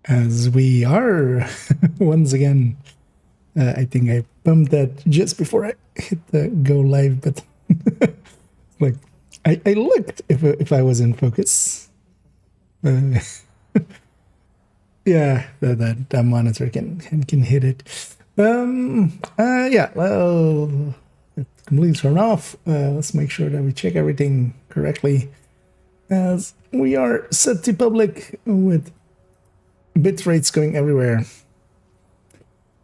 As we are once again, I think I bumped that just before I hit the go live, but like I looked if I was in focus. Yeah, that monitor can hit it. Yeah, well, it's completely turned off. Let's make sure that we check everything correctly, as we are set to public with bit rates going everywhere.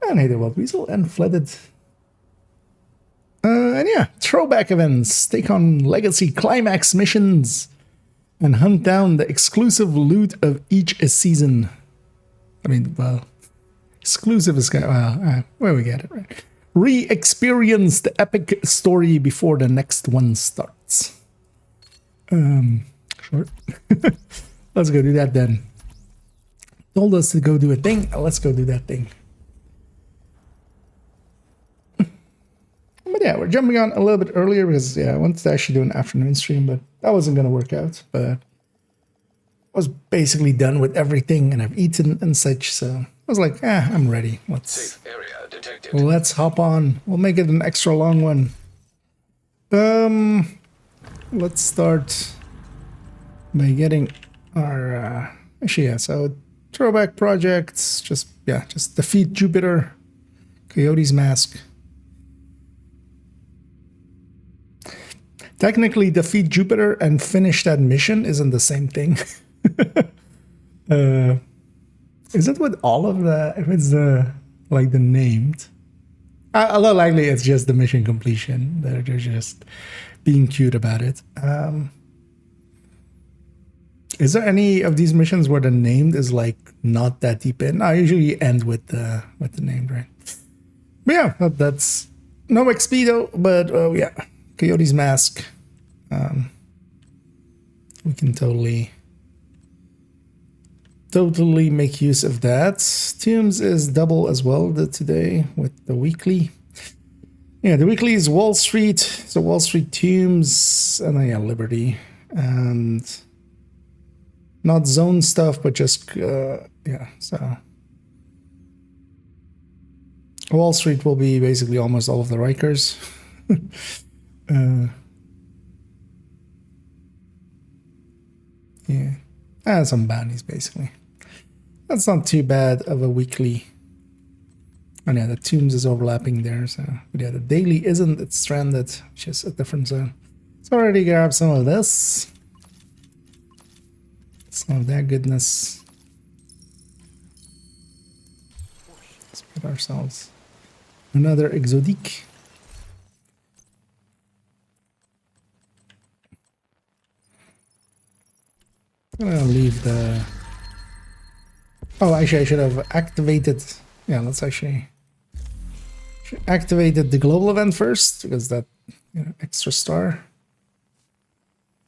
And hey there, Wild Weasel, and Flooded. And yeah, throwback events, take on legacy climax missions, and hunt down the exclusive loot of each season. I mean, well, exclusive is kind of, well, where we get it, right? Re-experience the epic story before the next one starts. Short. Let's go do that then. Told us to go do a thing, let's go do that thing. But yeah, we're jumping on a little bit earlier because, yeah, I wanted to actually do an afternoon stream, but that wasn't going to work out. But I was basically done with everything, and I've eaten and such, so I was like, I'm ready. Let's hop on. We'll make it an extra long one. Let's start by getting our, actually, yeah, so throwback projects, just defeat Jupiter, Coyote's Mask. Technically, defeat Jupiter and finish that mission isn't the same thing. Is it with all of the, if it's the, like the named? A lot likely it's just the mission completion. They're just being cute about it. Is there any of these missions where the named is like not that deep in? I usually end with the named, right? But yeah, that's no XP though, but yeah. Coyote's Mask. We can totally make use of that. Tombs is double as well today with the weekly. Yeah, the weekly is Wall Street. So Wall Street Tombs, and then yeah, Liberty, and not zone stuff, but just yeah. So Wall Street will be basically almost all of the Rikers. Yeah, and some bounties basically. That's not too bad of a weekly. And yeah, the Tombs is overlapping there. So, but yeah, the daily isn't. It's stranded, which is a different zone. So already grab some of this. Some of that goodness. Let's put ourselves another exotique. I'm gonna leave the... Oh, actually I should have activated... Yeah, let's actually... activated the global event first, because that, you know, extra star.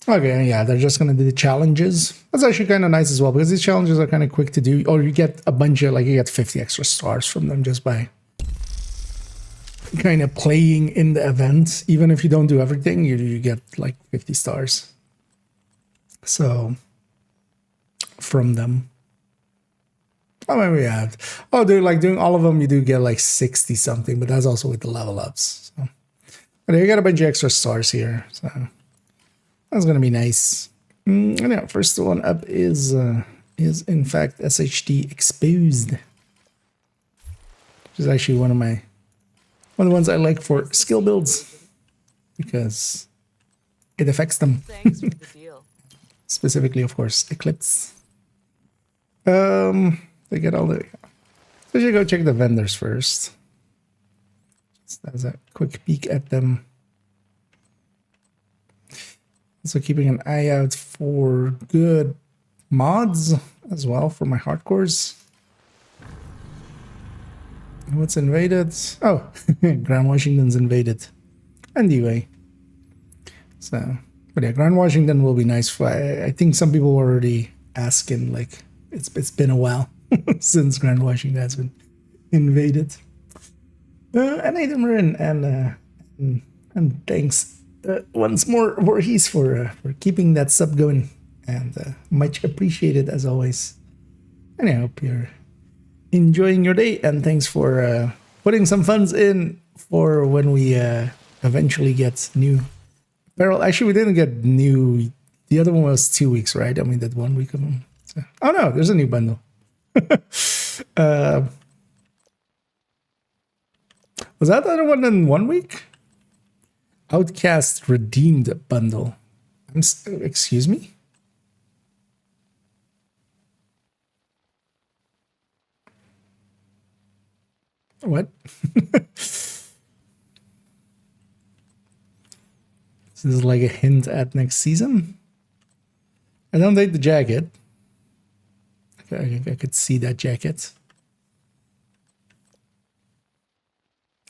Okay, yeah, they're just gonna do the challenges. That's actually kind of nice as well, because these challenges are kind of quick to do, or you get a bunch of, like, you get 50 extra stars from them just by kind of playing in the event. Even if you don't do everything, you get like 50 stars. So, from them. Oh, maybe we have. Oh, dude, like doing all of them, you do get like 60 something, but that's also with the level ups. So, but you got a bunch of extra stars here, so that's gonna be nice. Anyway, first one up is in fact SHD Exposed, which is actually one of the ones I like for skill builds because it affects them. Thanks for the deal. Specifically, of course, Eclipse. They get all the... So you go check the vendors first. Just as a quick peek at them. Also keeping an eye out for good mods as well for my hardcores. What's invaded? Oh, Grand Washington's invaded. Anyway. So, but yeah, Grand Washington will be nice. For, I think some people were already asking, like, it's been a while since Grand Washington has been invaded. And Nathan Marin, and thanks once more, Voorhees, for keeping that sub going, and much appreciated as always. And I hope you're enjoying your day, and thanks for putting some funds in for when we eventually get new apparel. Actually, we didn't get new. The other one was 2 weeks, right? And we did 1 week of them. So, oh no, there's a new bundle. Was that the other one in 1 week? Outcast redeemed bundle. Excuse me? What? This is like a hint at next season. I don't like the jacket. I could see that jacket.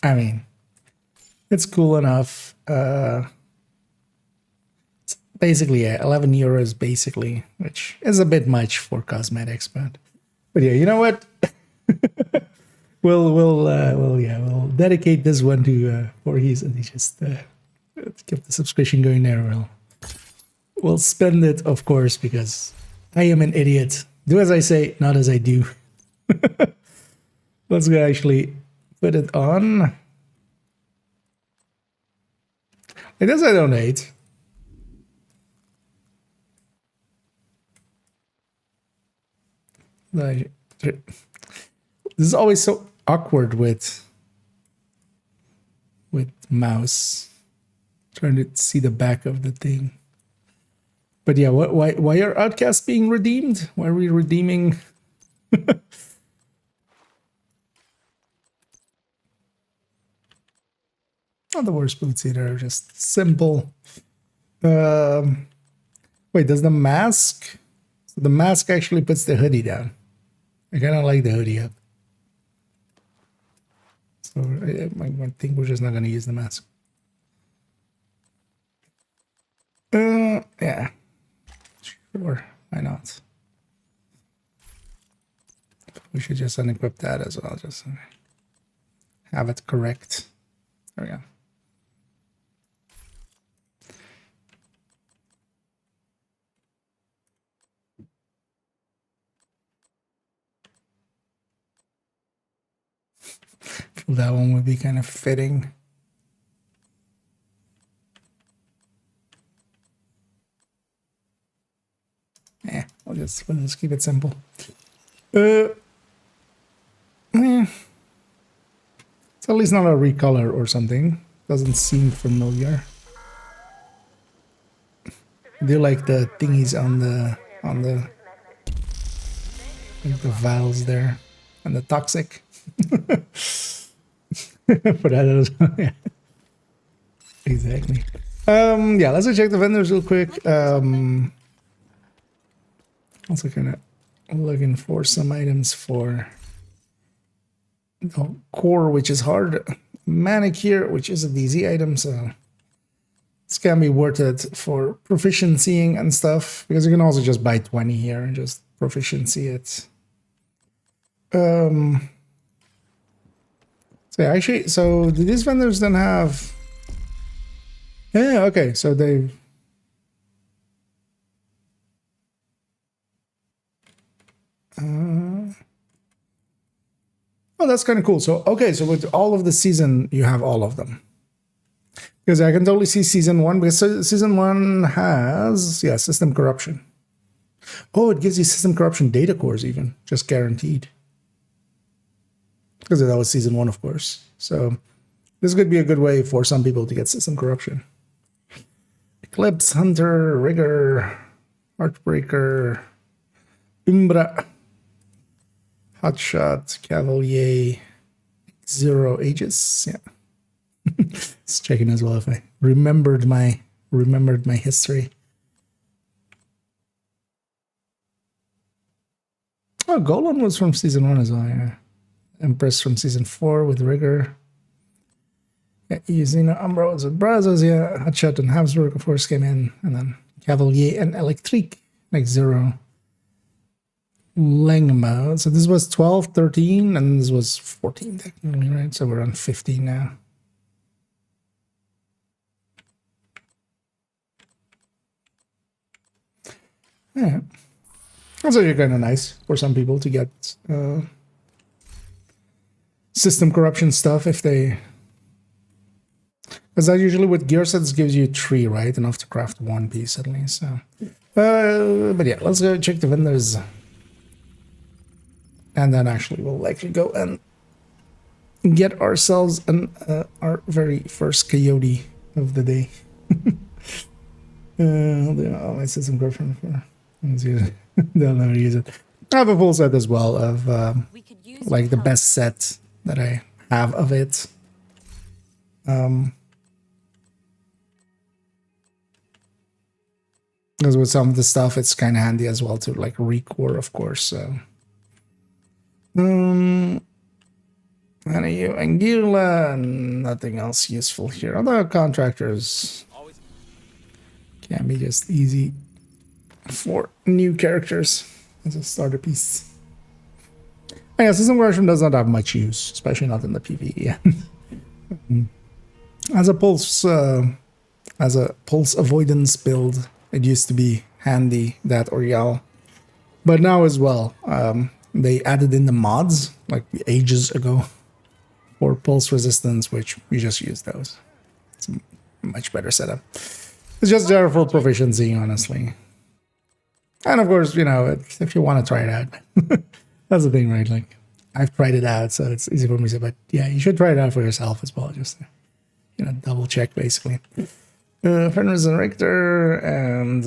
I mean, it's cool enough. It's basically, yeah, 11 euros basically, which is a bit much for cosmetics, but yeah, you know what? We'll dedicate this one to Voorhees, and he just keep the subscription going there. We'll spend it, of course, because I am an idiot. Do as I say, not as I do. Let's go actually put it on. It does I donate. This is always so awkward with mouse. Trying to see the back of the thing. But yeah, why are outcasts being redeemed? Why are we redeeming? Not the worst boots either, just simple. Wait, does the mask? So the mask actually puts the hoodie down. I kind of like the hoodie up. So I think we're just not going to use the mask. Yeah. Sure, why not? We should just unequip that as well, just have it correct. There we go. Feel that one would be kind of fitting. Yeah, we'll just keep it simple. It's at least not a recolor or something. Doesn't seem familiar. I do like the thingies on the vials there, and the toxic. For that as well, yeah. Exactly. Yeah, let's go check the vendors real quick. Also kind of looking for some items for core, which is hard, manicure, which is a DZ item, so it's gonna be worth it for proficiencying and stuff, because you can also just buy 20 here and just proficiency it. So yeah, actually, so do these vendors then have? Yeah, okay, so they. Oh, that's kind of cool. So, okay, so with all of the season, you have all of them. Because I can totally see season 1, because season 1 has, yeah, system corruption. Oh, it gives you system corruption data cores even, just guaranteed. Because that was season 1, of course. So this could be a good way for some people to get system corruption. Eclipse, Hunter, Rigger, Heartbreaker, Umbra, Hotshot, Cavalier, Zero Aegis. Yeah. It's checking as well if I remembered my history. Oh, Golan was from season 1 as well, yeah. Empress from season 4 with Rigor. Yeah, using Umbra was with Brazos, yeah. Hotshot and Habsburg, of course, came in. And then Cavalier and Electric, like Zero. Lengma. So this was 12, 13, and this was 14 technically, right? So we're on 15 now. Yeah. That's actually kind of nice for some people to get system corruption stuff if they... Because that usually with gear sets gives you 3, right? Enough to craft 1 piece at least, so... but yeah, let's go check the vendors. And then actually we'll likely go and get ourselves our very first coyote of the day. My system girlfriend for... They'll never use it. I have a full set as well of like the best set that I have of it. Because with some of the stuff, it's kind of handy as well to like recore, of course. So, Anguilla, nothing else useful here. Other contractors can be just easy for new characters as a starter piece. Yeah, System Corruption does not have much use, especially not in the PvE. As a pulse avoidance build, it used to be handy, that or Yao. But now as well, they added in the mods like ages ago for pulse resistance, which we just use those. It's a much better setup. It's just there for proficiency, honestly. And of course, you know, if you want to try it out, that's the thing, right? Like, I've tried it out, so it's easy for me to say, but yeah, you should try it out for yourself as well, just to, you know, double check basically. Fenris and Richter, and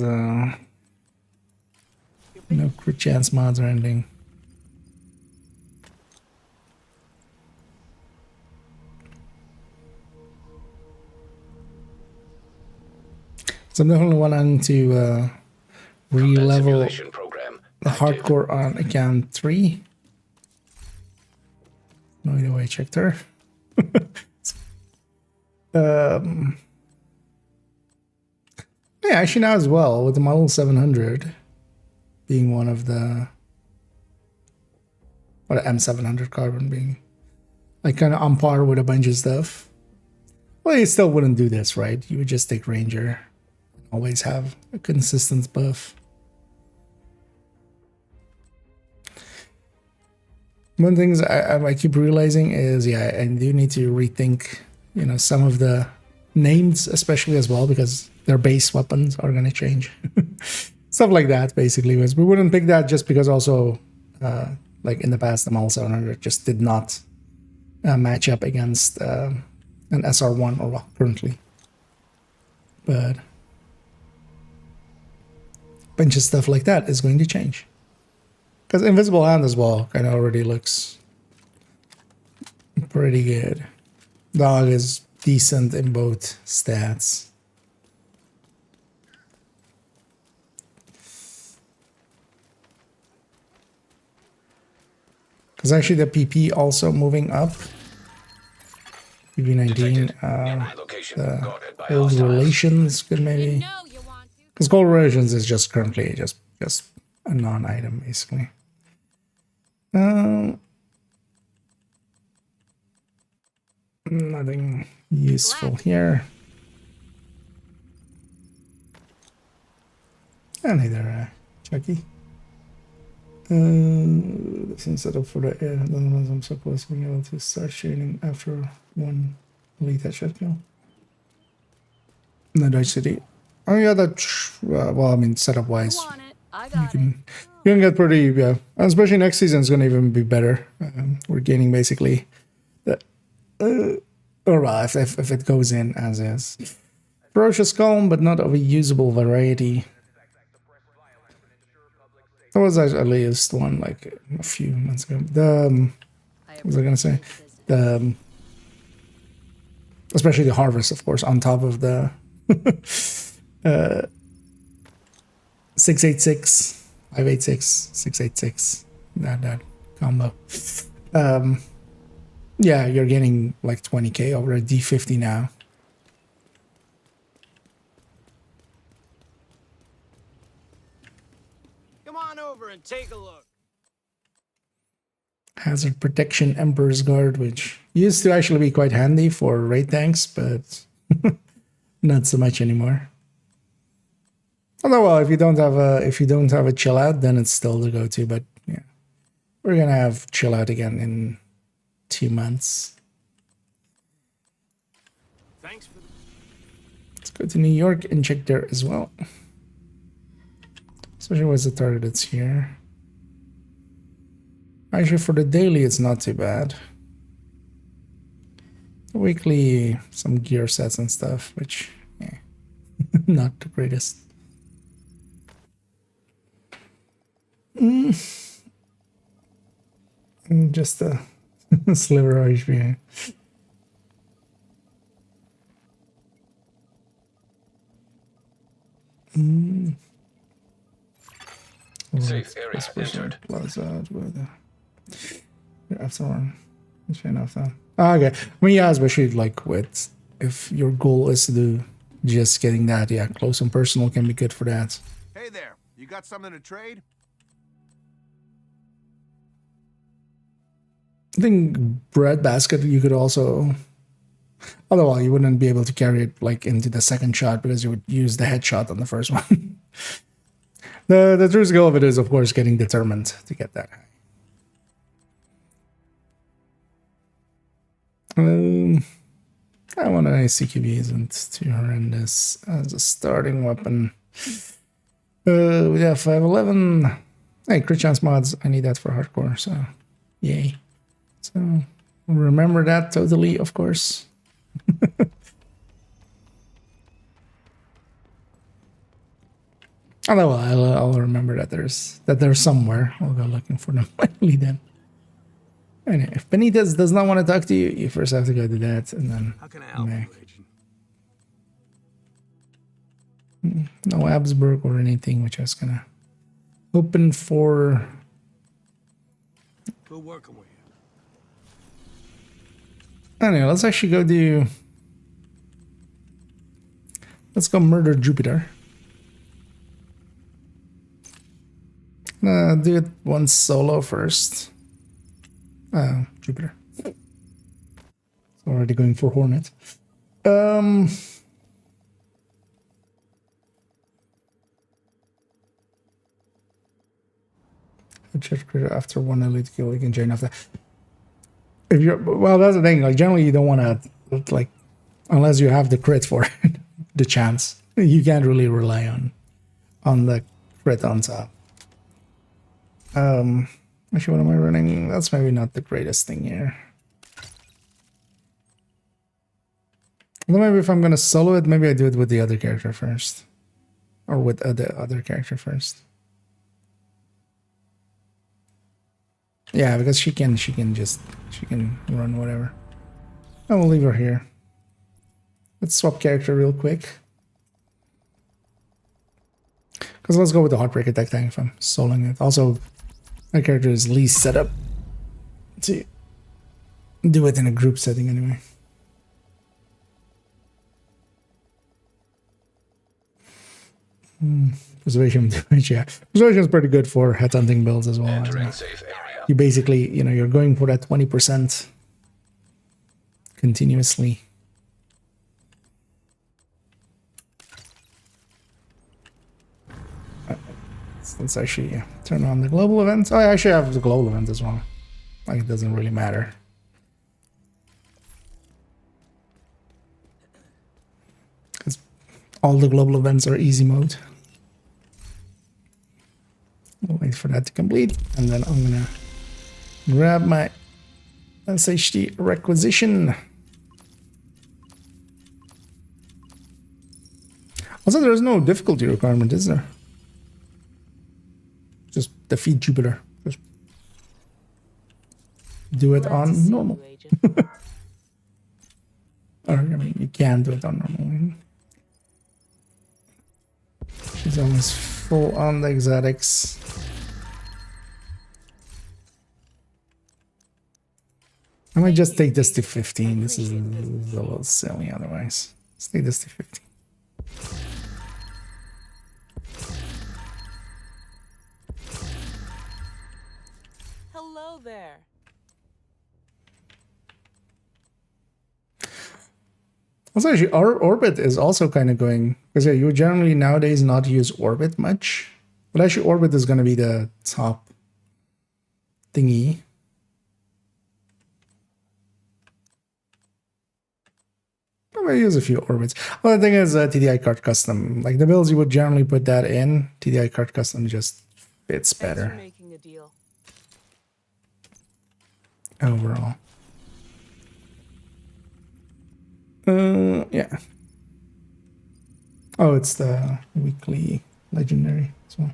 no crit chance mods or anything. So I'm definitely wanting to re-level the hardcore on account 3. No either way, I checked her. Yeah, actually now as well, with the Model 700 being one of the... Or the M700 Carbon being like kind of on par with a bunch of stuff. Well, you still wouldn't do this, right? You would just take Ranger. Always have a consistent buff. One thing I keep realizing is, yeah, I do need to rethink, you know, some of the names, especially as well, because their base weapons are going to change. Stuff like that, basically. We wouldn't pick that just because also, like in the past, the Model 700 just did not match up against an SR1, or well, currently. But a bunch of stuff like that is going to change. Because Invisible Hand as well kind of already looks pretty good. Dog is decent in both stats. Because actually the PP also moving up. PP19, the old relations could maybe... Because gold relations is just currently just a non-item, basically. Nothing useful here. And neither Chucky. This is set up for the air. I'm supposed to be able to start shading after one elite headshot kill. In the Dutch City. Oh yeah, that. Well, I mean, setup wise, you can get pretty, yeah. Especially next season is going to even be better. We're gaining basically, or well, if it goes in as is. Ferocious Calm, but not of a usable variety. That was at least one like a few months ago. What was I gonna say? Especially the harvest, of course, on top of the 686, 586, 686, that combo. Yeah, you're getting like 20k over a D50 now. Come on over and take a look. Hazard Protection Emperor's Guard, which used to actually be quite handy for raid tanks, but not so much anymore. Although, well, if you don't have a chill out, then it's still the go-to. But yeah, we're gonna have chill out again in 2 months. Thanks for the... Let's go to New York and check there as well. Especially with the target that's here. Actually, for the daily, it's not too bad. Weekly, some gear sets and stuff, which, yeah, not the greatest. Just a sliver of HP. Safe area entered. Plaza with after one. Enough then. Okay. I mean, yeah, especially like with if your goal is to do just getting that, yeah, close and personal can be good for that. Hey there, you got something to trade? I think breadbasket you could also, otherwise you wouldn't be able to carry it like into the second shot because you would use the headshot on the first one. The true skill of it is, of course, getting determined to get that high. I want an CQB isn't too horrendous as a starting weapon. We have 511. Hey, crit chance mods. I need that for hardcore, so yay. So remember that totally, of course. Although I'll remember that there's somewhere. I'll go looking for them finally then. Anyway, if Benitez does not want to talk to you, you first have to go to that and then How can I help back. you, Agent? No Habsburg or anything, which I was gonna open for. We're working with you. Anyway, let's actually go do. Let's go murder Jupiter. Do it once solo first. Jupiter. Already going for Hornet. Check critter after one elite kill, you can join after. If you're well, that's the thing. Like generally, you don't want to like unless you have the crit for it, the chance. You can't really rely on the crit on top. Actually, what am I running? That's maybe not the greatest thing here. Well, maybe if I'm gonna solo it, maybe I do it with the other character first, or with the other character first. Yeah, because she can run whatever. I will leave her here. Let's swap character real quick. Because let's go with the Heartbreak attack tank if I'm soloing it. Also, my character is least set up to do it in a group setting anyway. Preservation damage, yeah. Preservation is pretty good for headhunting builds as well. Entering safe area. You basically, you're going for that 20% continuously. Let's actually turn on the global event. Oh, I actually have the global event as well. Like, it doesn't really matter. Because all the global events are easy mode. We'll wait for that to complete, and then I'm gonna grab my SHD requisition. Also, there's no difficulty requirement, is there? Just defeat Jupiter. Just do it on normal. Or, I mean, you can do it on normal. She's almost full on the exotics. I might just take this to 15. This is a little silly otherwise. Let's take this to 15. Hello there. Also, actually, our orbit is also kind of going, because yeah, you would generally nowadays not use orbit much, but actually orbit is going to be the top thingy. I might use a few orbits. Well, the thing is, TDI card custom, like the builds you would generally put that in, TDI card custom just fits Thanks for better making a deal. overall. Yeah. Oh, it's the weekly legendary as well.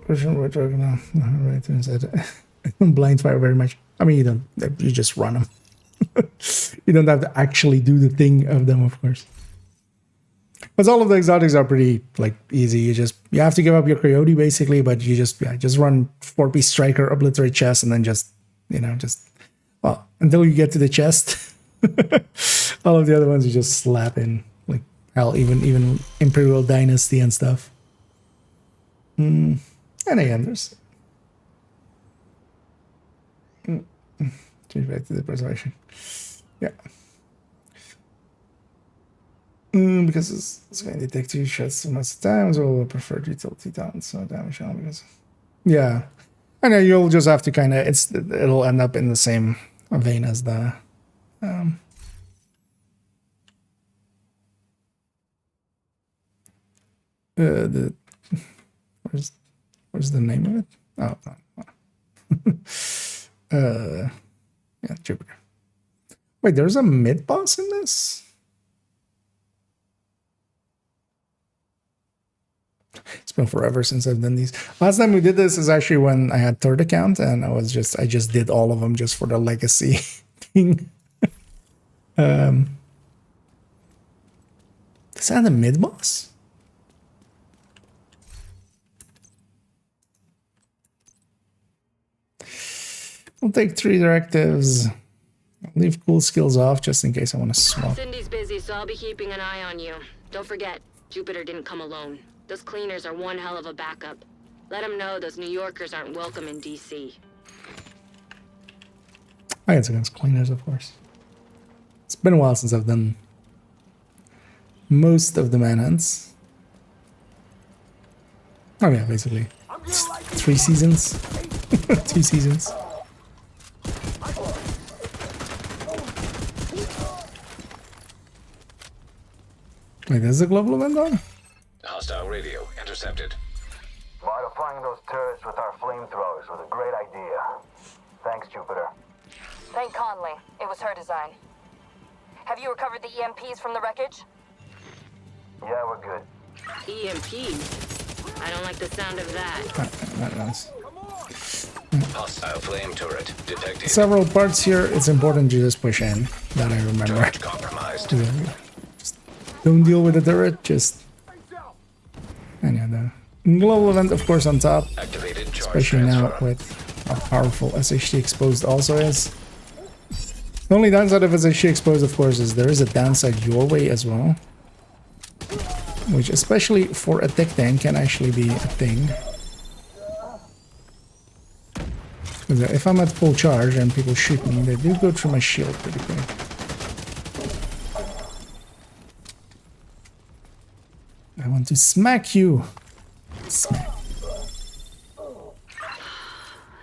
Version we're talking about. Right, turns out I don't blind fire very much. I mean, you don't. You just run them. You don't have to actually do the thing of them, of course. But all of the exotics are pretty like easy. You have to give up your coyote basically, but you just run 4-piece striker, obliterate chest, and then just well until you get to the chest. All of the other ones you just slap in, like hell, even Imperial Dynasty and stuff. And again, there's change back to the preservation. Yeah. Because it's going to take 2 shots most of the time, so I prefer utility talent, so damage on because yeah. I know you'll just have to kind of it'll end up in the same vein as the where's the name of it? Oh, yeah, Jupiter. Wait, there's a mid boss in this? It's been forever since I've done these. Last time we did this is actually when I had third account, and I just did all of them just for the legacy thing. Is that the mid boss? I'll take 3 directives. I'll leave cool skills off just in case I want to swap. Cindy's busy, so I'll be keeping an eye on you. Don't forget, Jupiter didn't come alone. Those cleaners are one hell of a backup. Let them know those New Yorkers aren't welcome in DC. I guess against cleaners, of course. It's been a while since I've done most of the manhunts. Oh yeah, basically 3 seasons, 2 seasons. Wait, there's a global event on? Hostile radio intercepted. Modifying those turrets with our flamethrowers was a great idea. Thanks, Jupiter. Thank Conley. It was her design. Have you recovered the EMPs from the wreckage? Yeah, we're good. EMP? I don't like the sound of that. That nice. Hostile flame turret detected. Several parts here. It's important to just push in. That I remember. Turret compromised. Just don't deal with the turret. Just the global event, of course, on top. Activated charge Especially now transfer. with how powerful SHT exposed also is. The only downside of SHT exposed, of course, is there is a downside your way as well, which, especially for a tech tank, can actually be a thing. If I'm at full charge and people shoot me, they do go through my shield pretty quick. I want to smack you. Smack.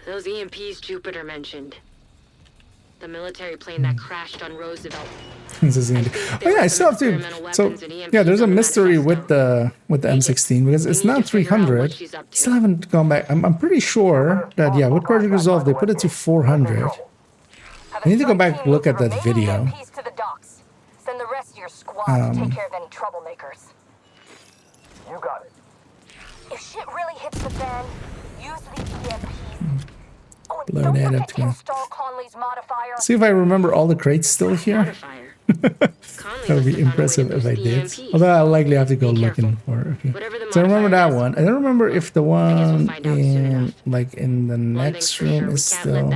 Those EMPs Jupiter mentioned. The military plane that crashed on Roosevelt. This is the end. Oh yeah, I still have to. So yeah, there's a mystery with the M16 because it's now 300. Still haven't gone back. I'm pretty sure that with Project Resolve they put it to 400. I need to go back and look at that video. To the docks. Send the rest of your squad to take care of any troublemakers. You got it. If shit really hits the fan, use the EMPs. Oh, and Blow don't that forget up to too. install Conley's modifier. See if I remember all the crates still here. Modifier. That would be impressive if I did. Although I'll likely have to go looking for it. Okay. So I remember that one. I don't remember if the one in the next room is still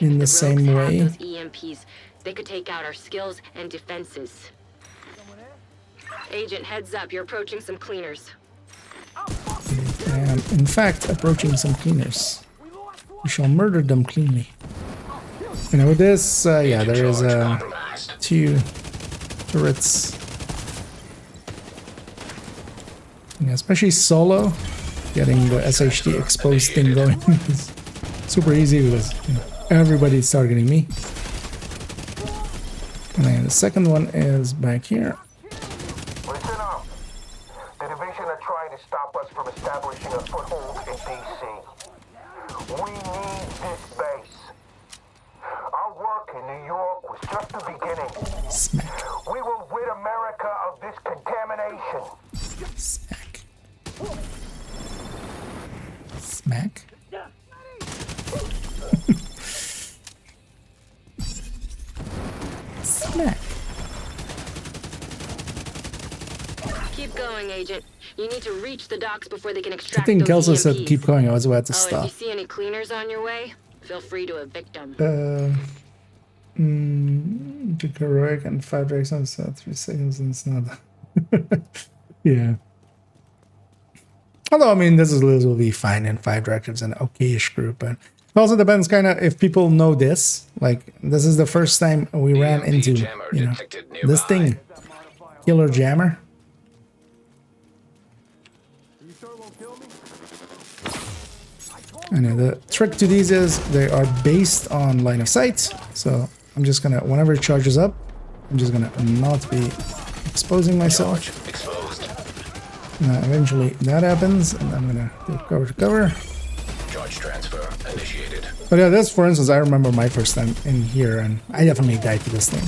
in the same way. Those EMPs, they could take out our skills and defenses. Agent, heads up, you're approaching some cleaners. I am, in fact, approaching some cleaners. We shall murder them cleanly. With this, there is a 2 turrets. Yeah, especially solo, getting the SHD exposed thing going is super easy because everybody's targeting me. And then the second one is back here. Listen up. The division are trying to stop us from establishing a foothold in DC. We need this base. Our work in New York was just the beginning. Smack. We will rid America of this contamination. Smack. Smack. Smack. Keep going, Agent. You need to reach the docks before they can The extract thing those Kelso said EMPs. keep going. I was about to Oh, if stop. you see any cleaners on your way, feel free to evict them. Took heroic and 5 drags on 3 seconds and it's not. Yeah. Although, I mean, this will be fine in 5 directives and okayish group, but it also depends kind of if people know this. Like, this is the first time we ran EMP into, jammer you know, detected this nearby. thing. Killer jammer. I know the trick to these is they are based on line of sight. So I'm just gonna, whenever it charges up, I'm just gonna not be exposing myself. Charge exposed. Eventually that happens, and I'm gonna do cover to cover. Charge transfer initiated. But yeah, this, for instance, I remember my first time in here, and I definitely died to this thing.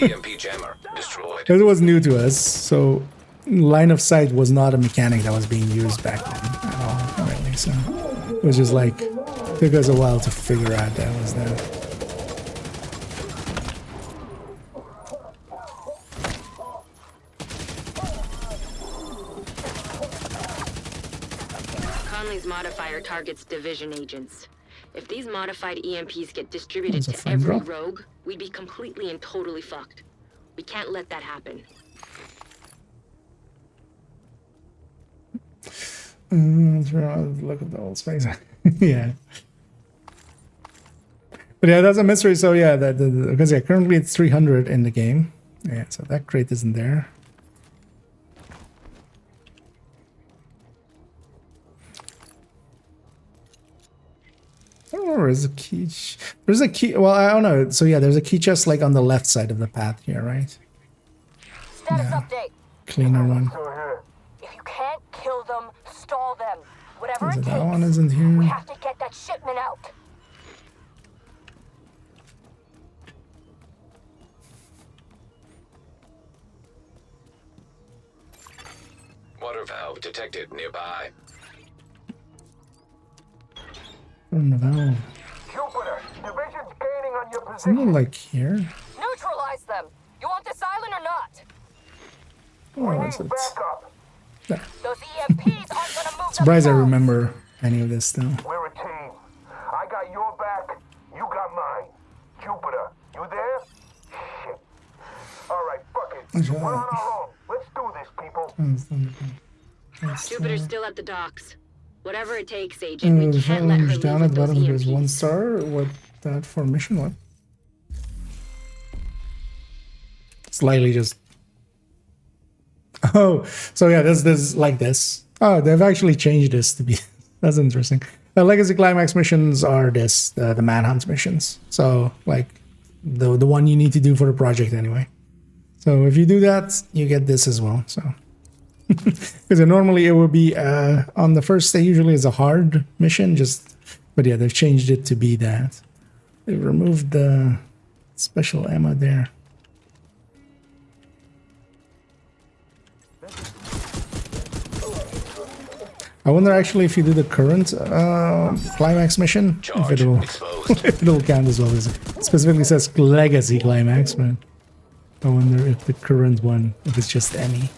EMP jammer destroyed. It was new to us, so line of sight was not a mechanic that was being used back then at all, really. So it was just like, took us a while to figure out that was that. Conley's modifier targets division agents. If these modified EMPs get distributed There's a to frame every drop. rogue, we'd be completely and totally fucked. We can't let that happen. Look at the old space. Yeah. But yeah, that's a mystery. So yeah, because yeah, currently it's 300 in the game. Yeah, so that crate isn't there. I don't remember. Is a key? There's a key. Well, I don't know. So yeah, there's a key chest like on the left side of the path here, right? Status Yeah. update. Cleaner one. So here. If you can't kill them, stall them. Whatever Is it it takes. that one isn't We here? have to get that shipment out. Water valve detected nearby. Turn the valve. Jupiter, division's gaining on your Isn't it position. like here? Neutralize them. You want this island or not? Or We is need it? backup. There. Those EMPs aren't gonna move Surprised I themselves. remember any of this still. We're a team. I got your back. You got mine. Jupiter, you there? Shit. All right, fuck it. Sure. We're on our own. Let's do this, people. Jupiter's still at the docks. Whatever it takes, Agent. The We can't let her leave down at with the those bottom there's EMPs. 1 star. What that for mission what? Slightly just. Oh, so yeah, this like this. Oh, they've actually changed this to be. That's interesting. The legacy climax missions are this, the manhunt missions. So like the one you need to do for the project anyway. So if you do that, you get this as well. So because normally it would be on the first day usually is a hard mission, just but yeah, they've changed it to be that. They removed the special ammo there. I wonder actually if you do the current climax mission, if Charge it'll exposed. if it'll count as well. As it specifically says legacy climax, but I wonder if the current one, if it's just any.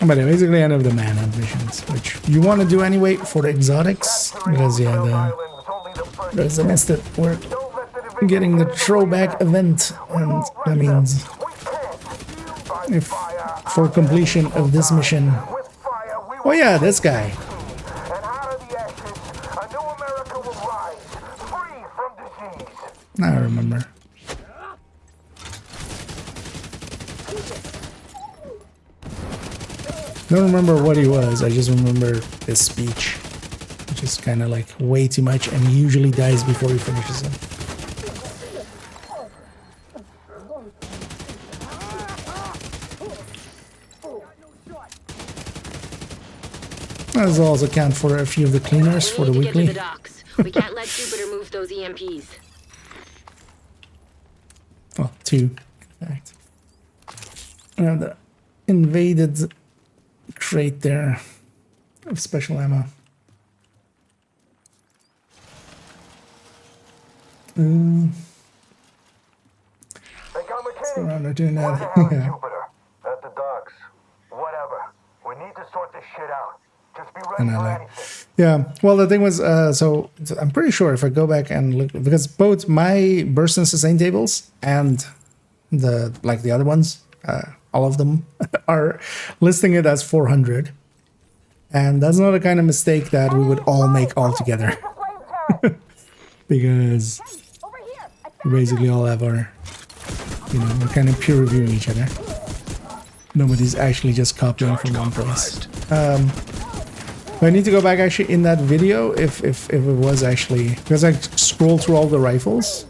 But yeah, basically any of the manhunt missions, which you want to do anyway for the exotics, because yeah, there's a mess that we're getting the throwback event, and that means if for completion of this mission. Oh yeah, this guy. And out of the ashes, a new America will rise, free from disease. I remember. Don't remember what he was. I just remember his speech, which is kind of like way too much, and he usually dies before he finishes it. This will also count for a few of the cleaners for the We need to get to weekly. the docks. We can't let Jupiter move those EMPs. Well, 2, in fact. We have the invaded crate there of special ammo. Hey, Cal So McKinney. around there doing Where the that. hell is Yeah. Jupiter? At the docks. Whatever. We need to sort this shit out. Just be ready And I for like, anything. yeah. Well, the thing was, so I'm pretty sure if I go back and look, because both my burst and sustain tables and the other ones, all of them are listing it as 400, and that's not a kind of mistake that we would all make all together, because we basically all have our, we're kind of peer reviewing each other. Nobody's actually just copying Charge from one place. compromised. I need to go back actually in that video if it was actually, because I scrolled through all the rifles.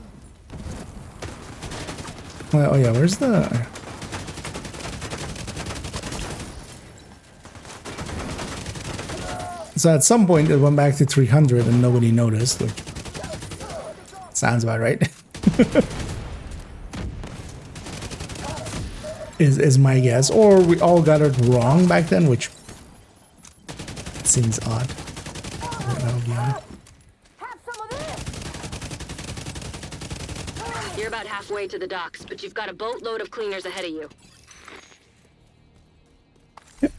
Oh yeah, where's the? So at some point it went back to 300 and nobody noticed, which sounds about right. is my guess, or we all got it wrong back then, which seems odd. That'll be odd. You're about halfway to the docks, but you've got a boatload of cleaners ahead of you.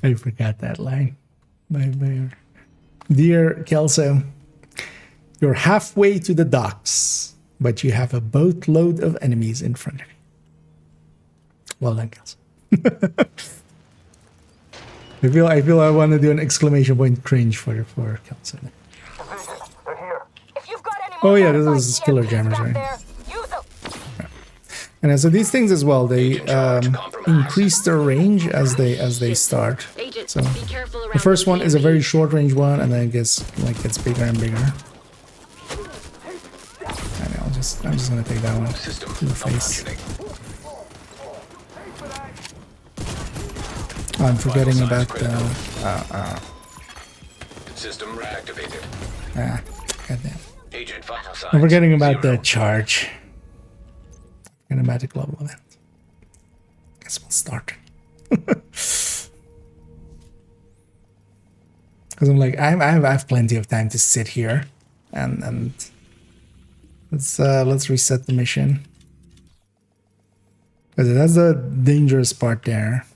I forgot that line. My dear Kelso, you're halfway to the docks, but you have a boatload of enemies in front of you. Well done, Kelso. I feel I want to do an exclamation point cringe for Kelso. Division, they're here. If you've got any Oh more yeah, this modified is killer EMPs jammers, back right? there, use them. And so these things as well, they increase their range as they start. Agent, So be careful around the first those one is a EMPs. very short range one, and then it gets bigger and bigger. And I'm just gonna take that one System to the face. malfunctioning. Oh, I'm forgetting Vital about signs the System reactivated. goddamn. Agent vital signs. I'm forgetting about the 0. charge. Kinematic global event. Guess we'll start. Because I'm like, I have plenty of time to sit here, and let's reset the mission. Because that's the dangerous part there.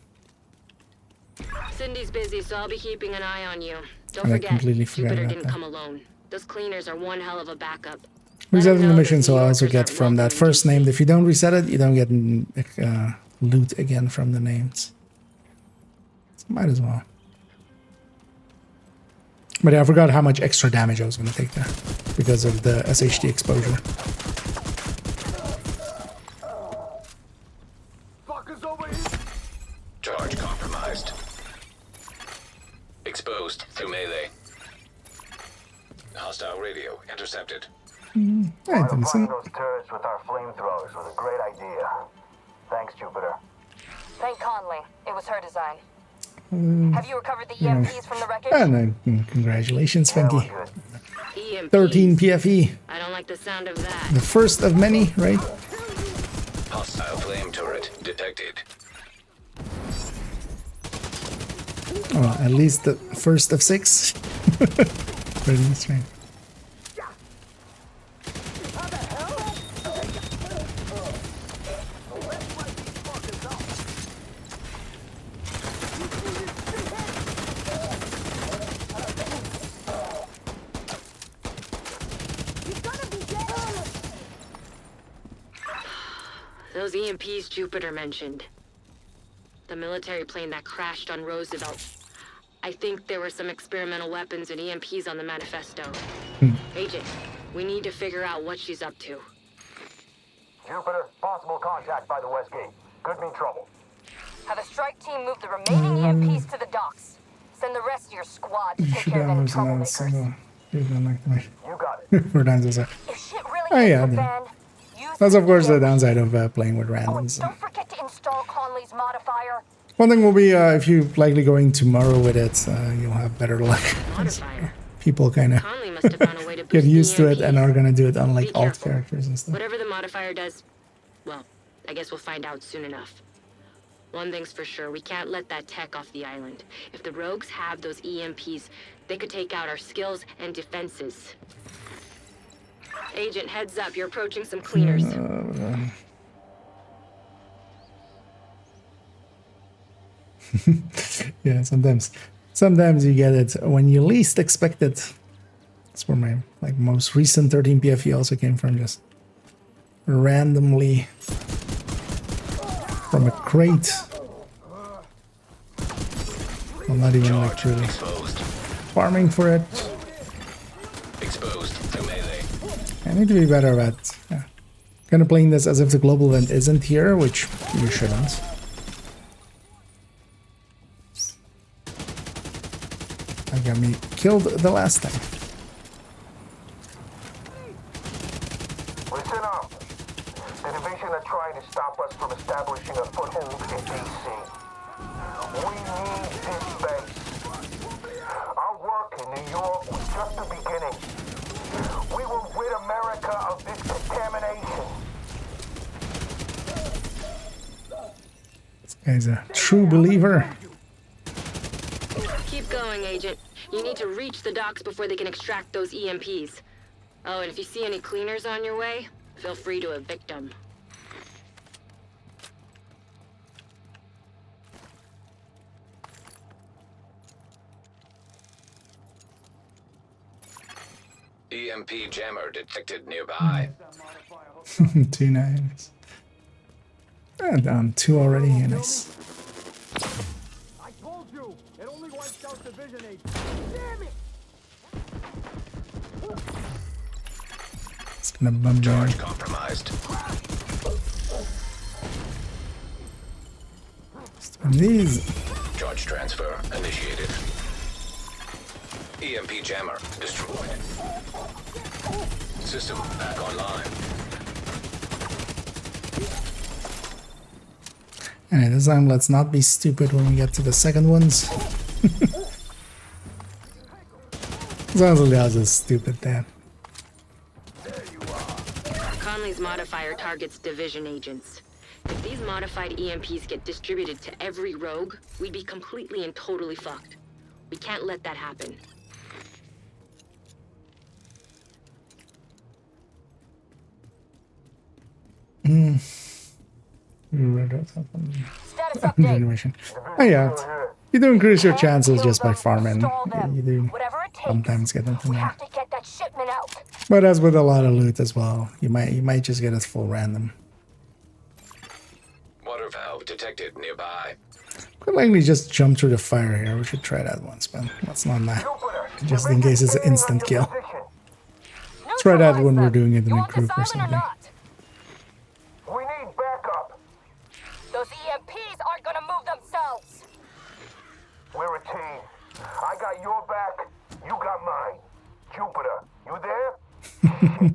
Cindy's busy, so I'll be keeping an eye on you. Don't And I forget, completely forgot Jupiter about didn't that. come alone. Those cleaners are one hell of a backup. Resetting the know mission, those so I New also Yorkers get aren't from that welcome in first DC. name. If you don't reset it, you don't get loot again from the names. So might as well. But yeah, I forgot how much extra damage I was going to take there because of the SHD exposure. Fuckers over here. Charge compromised. Exposed through melee. Hostile radio intercepted. Alright, then, Fighting so those turrets with our flamethrowers was a great idea. Thanks, Jupiter. Thank Conley. It was her design. Mm. Have you recovered the EMPs from the wreckage? and congratulations, Yeah, Funky. we're good. EMPs. 13 PFE. I don't like the sound of that. The first of many, right? Hostile flame turret detected. Oh, at least the first of 6. Pretty much, right? Those EMPs Jupiter mentioned. The military plane that crashed on Roosevelt. I think there were some experimental weapons and EMPs on the manifesto. Agent, we need to figure out what she's up to. Jupiter, possible contact by the west gate. Could mean trouble. Have a strike team move the remaining EMPs to the docks. Send the rest of your squad to take Should care of have any used another troublemakers. single. You've done like me You got it. 4 times as well. If shit really Oh, hits yeah, the yeah. fan, use That's of course the EMP. downside of playing with Oh, and randoms. don't forget to install Conley's modifier. One thing will be if you're likely going tomorrow with it, you'll have better luck. Modifier. People kind of Conley must have found a way to get boost used to it and EMPs. are gonna do it on like Be alt careful. characters and stuff. Whatever the modifier does, well, I guess we'll find out soon enough. One thing's for sure, we can't let that tech off the island. If the rogues have those EMPs, they could take out our skills and defenses. Agent, heads up, you're approaching some cleaners. Yeah, sometimes you get it when you least expect it. That's where my like most recent 13 PFE also came from, just randomly from a crate. I'm not even like Charge really exposed. farming for it. Exposed to melee. I need to be better at kind of playing this as if the global event isn't here, which you shouldn't. I got me killed the last time. Listen up. The division are trying to stop us from establishing a foothold in DC. We need this base. Our work in New York was just the beginning. We will rid America of this contamination. This guy's a true believer. Keep going, Agent. You need to reach the docks before they can extract those EMPs. Oh, and if you see any cleaners on your way, feel free to evict them. EMP jammer detected nearby. 2 nice. Down 2 already. Nice. I told you, it only wipes out division agents. Damn it! It's gonna bum down. Charge compromised. And these. Charge transfer initiated. EMP jammer destroyed. System back online. Alright, this time let's not be stupid when we get to the second ones. Sounds like that was a stupid that. Conley's modifier targets division agents. If these modified EMPs get distributed to every rogue, we'd be completely and totally fucked. We can't let that happen. Status update. Generation. Oh yeah, you do increase your chances just by farming. You do Whatever it takes. sometimes get into We there. have to get that shipment out. But as with a lot of loot as well, you might just get it full random. Water valve detected nearby. Could likely just jump through the fire here. We should try that once, but let's not that. Jupiter, Just in case it's an instant on your kill. position. Try that when we're Neutralize them. doing it in You a want group this or island something. not? We need backup. Those EMPs aren't gonna move themselves. We're a team. I got your back. You got mine. Jupiter, you there?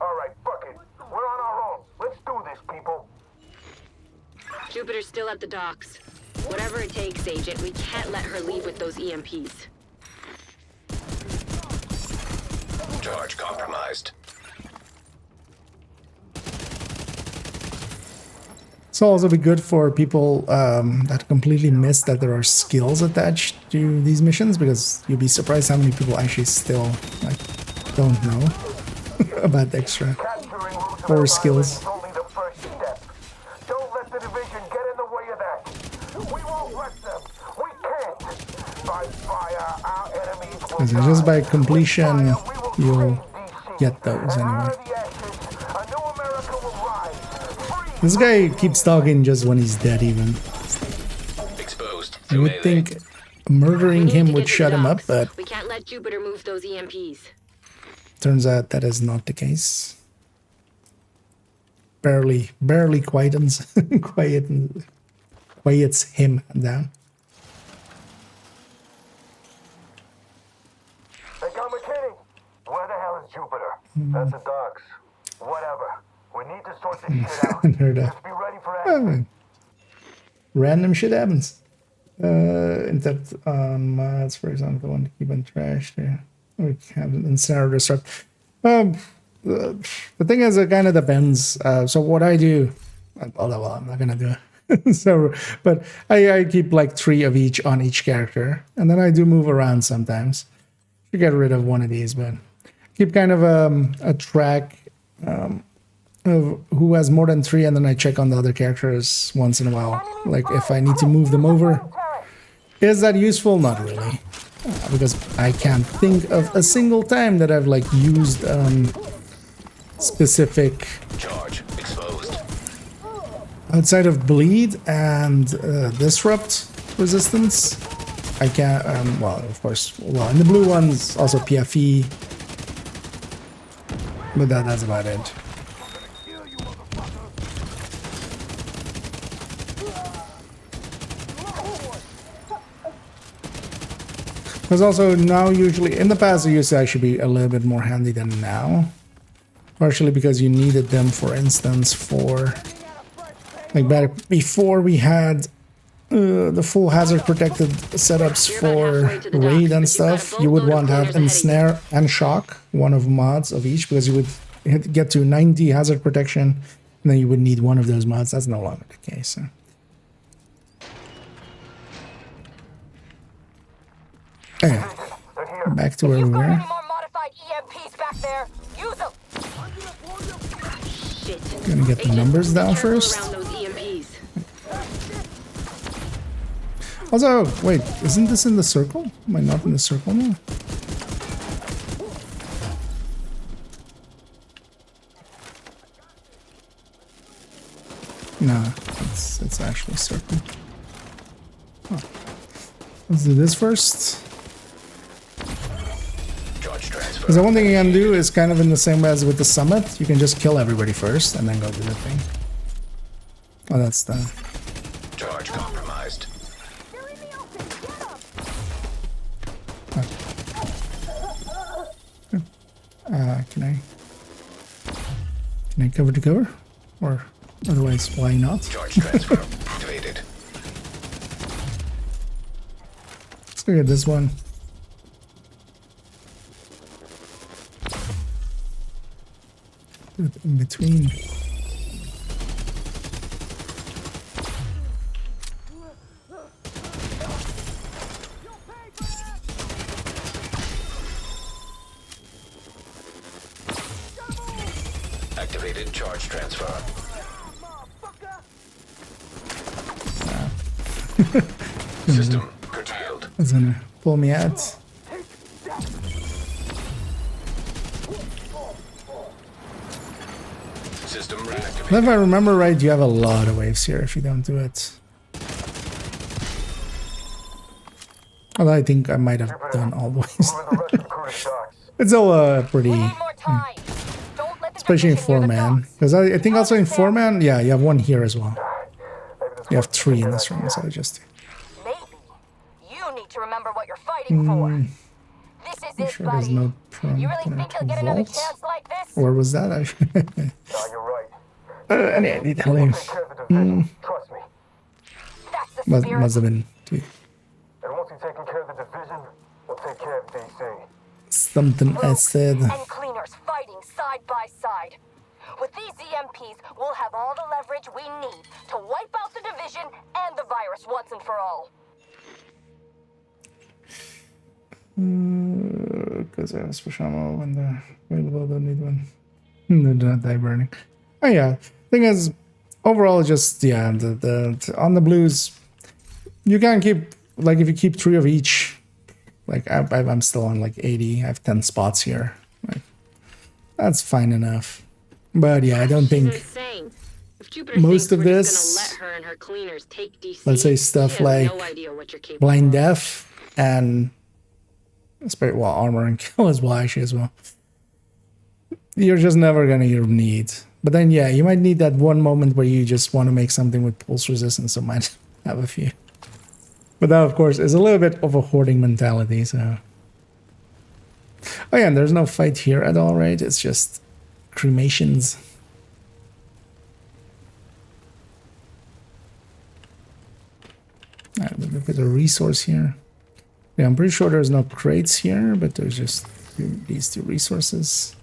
All right, fuck it. We're on our own. Let's do this, people. Jupiter's still at the docks. Whatever it takes, Agent, we can't let her leave with those EMPs. Charge compromised. This will also be good for people that completely miss that there are skills attached to these missions, because you'll be surprised how many people actually still like don't know about the extra Capturing Roosevelt or Island skills. is only the first step. Don't let the division get in the way of that. We won't let them. We can't. By fire, our enemies will Because die. just by completion, With fire, we will you'll save DC. get those And anyway. out of the ashes, a new America will rise. Free This guy keeps talking just when he's dead even. Exposed You to would melee. think We murdering need to him get would to the shut him up, docks. but We can't let Jupiter move those EMPs. turns out that is not the case. Barely quietens. Quiet. why it's him down. They got McKinney. Where the hell is Jupiter? That's the docks. Whatever. We need to sort this shit out. Heard that. Just be ready for action. Random shit happens. In depth on mods, for example, one to keep on trash there. We have an incinerator disrupt. The thing is, it kind of depends. So what I do, although well, I'm not gonna do it. So, but I keep like 3 of each on each character, and then I do move around sometimes to get rid of one of these. But keep kind of a track of who has more than 3, and then I check on the other characters once in a while. Like if I need to move them over. Is that useful? Not really, because I can't think of a single time that I've like used specific Charge exposed. outside of bleed and disrupt resistance. I can't. Well, of course. Well, in the blue ones also PFE, but that's about it. Because also now usually, in the past, it used to actually be a little bit more handy than now. Partially because you needed them, for instance, for... Like back before we had the full hazard protected setups for raid and stuff, you would want to have ensnare and shock, one of mods of each, because you would get to 90 hazard protection, and then you would need one of those mods. That's no longer the case. So. Anyway, back to where we You've got were. any more modified EMPs back there? Use them. Shit. Gonna get the numbers down Careful first. around those EMPs. Also, wait, isn't this in the circle? Am I not in the circle now? No, it's actually circle. Huh. Let's do this first. Charge transfer. Because the one thing you can do is kind of in the same way as with the summit. You can just kill everybody first and then go do the thing. Oh, that's the... Charge compromised. Can I cover to cover? Or otherwise, why not? Charge transfer activated. Let's look at this one. Do it in between. Activated charge transfer. System curtailed. It's gonna pull me out. System reactivated. If I remember right, you have a lot of waves here if you don't do it. Although I think I might have done all the waves. Moving the rest of the crew to docks. It's still pretty, We need more time. Don't let the especially in division near the 4-man. docks. Because I think also in 4-man, yeah, you have one here as well. Maybe this You have works. 3 in this room instead of just 2. Maybe. You need to remember what you're fighting for. This is I'm it, sure there's buddy. no You really think you'll get another vault. chance like this? Or was that? No, you're right. I need to leave. Take care of the division. Trust me. That's the Must, spirit. must have been 2. And once you've taken care of the division, we'll take care of DC. Something I said. And cleaners fighting side by side. With these EMPs, we'll have all the leverage we need to wipe out the division and the virus once and for all. Because I have special ammo when the available, don't need one. No, do not die burning. Oh yeah. Thing is, overall, just yeah, the on the blues, you can keep like if you keep 3 of each. Like I'm still on like 80. I have 10 spots here. Like that's fine enough. But yeah, I don't She's think. insane. If Jupiter most thinks of we're just this- gonna let her and her cleaners take DC, Let's say stuff she has like no idea what you're capable Blind of. Death and well, armor and kill as well, actually as well. You're just never gonna need. But then yeah, you might need that one moment where you just want to make something with pulse resistance. So might have a few. But that, of course, is a little bit of a hoarding mentality, so... Oh yeah, and there's no fight here at all, right? It's just cremations. Alright, a bit of resource here. Yeah, I'm pretty sure there's no crates here, but there's just these two resources.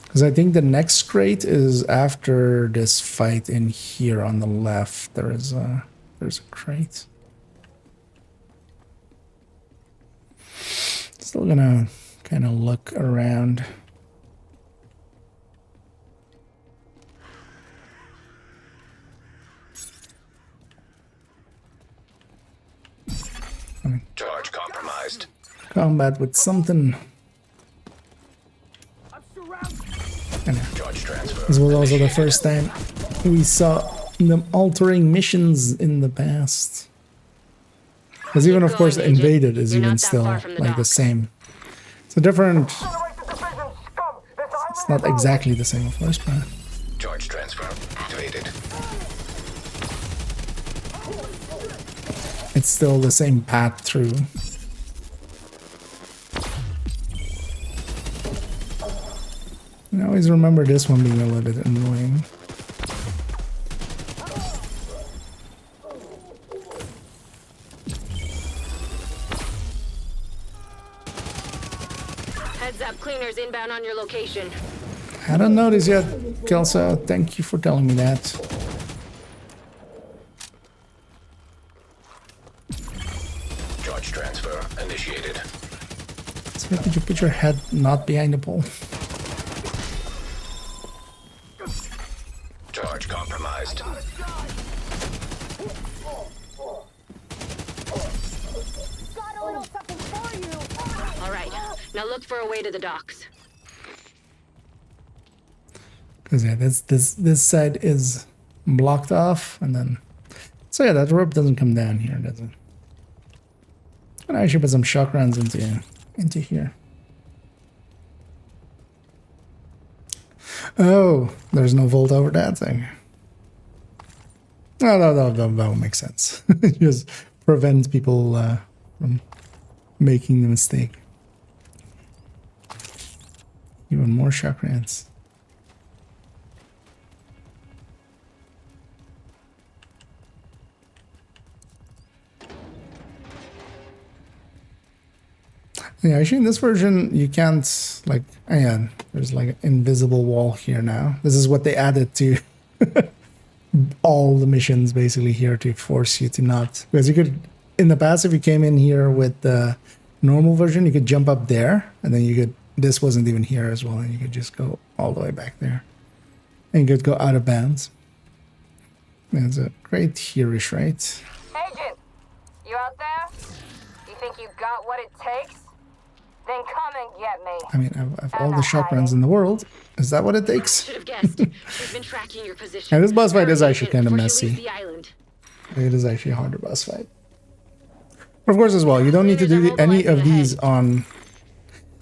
Because I think the next crate is after this fight in here on the left. There's a crate. Still gonna kind of look around. Charge compromised. Combat with something. Charge transfer. This was also the first time we saw them altering missions in the past. Because even, of course, Invaded is even still like the same. It's a different... It's not exactly the same, of course, but... Charge transfer activated. It's still the same path through. I always remember this one being a little bit annoying. Heads up, cleaners inbound on your location. I don't know this yet, Kelso. Thank you for telling me that. Charge transfer initiated. So could you put your head not behind the pole? Charge compromised. All right, now look for a way to the docks. Because yeah, this side is blocked off, and then so yeah, that rope doesn't come down here, does it? And I should put some shock rounds into here. Oh, there's no vault over that thing. No, that would make sense. Just prevent people from making the mistake. Even more shock rounds. Yeah, actually in this version you can't, like, yeah, there's like an invisible wall here now. This is what they added to all the missions basically here to force you to not, because you could, in the past if you came in here with the normal version you could jump up there and then you could, this wasn't even here as well, and you could just go all the way back there and you could go out of bounds. That's a great hereish, right? Agent, you out there? You think you got what it takes? Then come and get me. I mean, I've all the shotguns in the world. Is that what it takes? Should have guessed. We've been tracking your position. And this boss fight is actually kind of Before she leaves messy. the island. It is actually a harder boss fight. But of course, as well, you don't need to do any of these on...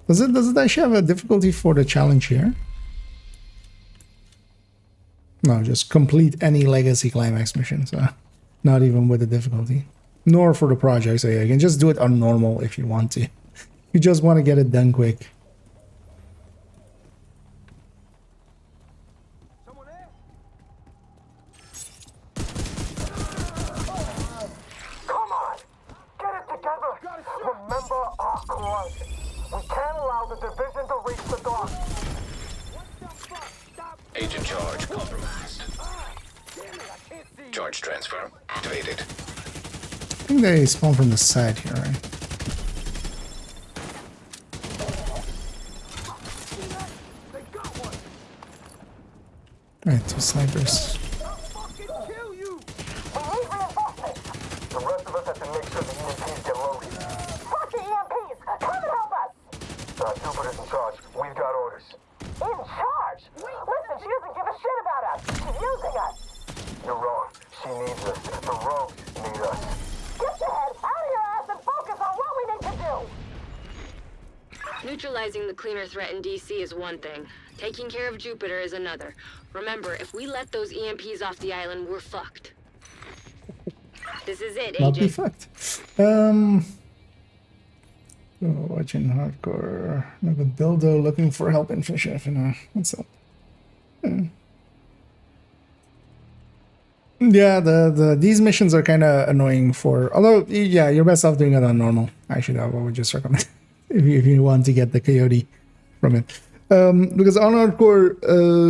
Does it actually have a difficulty for the challenge here? No, just complete any legacy climax mission, so not even with the difficulty. Nor for the project, so yeah, you can just do it on normal if you want to. You just want to get it done quick. Someone there? Come on! Get it together! Remember our cause. We can't allow the division to reach the dock. Agent charge compromised. Charge transfer activated. I think they spawn from the side here, right? Right, two snipers. Fucking kill you! We need reinforcements! The rest of us have to make sure the EMPs get loaded. Fuck the EMPs! Come and help us! Jupiter's in charge. We've got orders. In charge? Listen, she doesn't give a shit about us. She's using us. You're wrong. She needs us. The rogues need us. Get your head out of your ass and focus on what we need to do. Neutralizing the cleaner threat in DC is one thing. Taking care of Jupiter is another. Remember, if we let those EMPs off the island, we're fucked. This is it, Not be Agent. fucked. Watching hardcore. Look at dildo looking for help in fish. What's up? Yeah, these missions are kind of annoying for. Although, yeah, you're best off doing it on normal. Actually, I would just recommend if you want to get the coyote from it. Because on hardcore,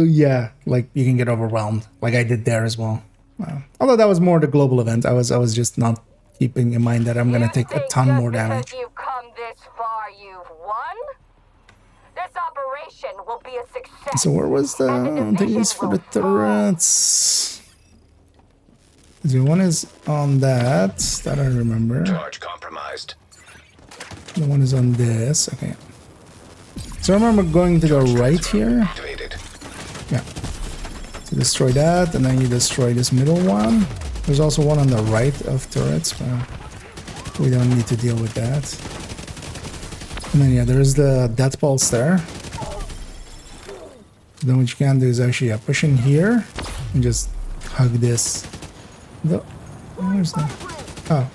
yeah, like you can get overwhelmed, like I did there as well. Although that was more the global event, I was just not keeping in mind that I'm gonna take a ton more damage. Because you've come this far, you've won? This operation will be a success. So where was the things for the turrets? The one is on that I remember. Charge compromised. The one is on this. Okay. So I remember going to the right here. Activated. Yeah. To destroy that, and then you destroy this middle one. There's also one on the right of turrets, but we don't need to deal with that. And then yeah, there's the death pulse there. Then what you can do is actually push in here and just hug this. Where's that? Oh.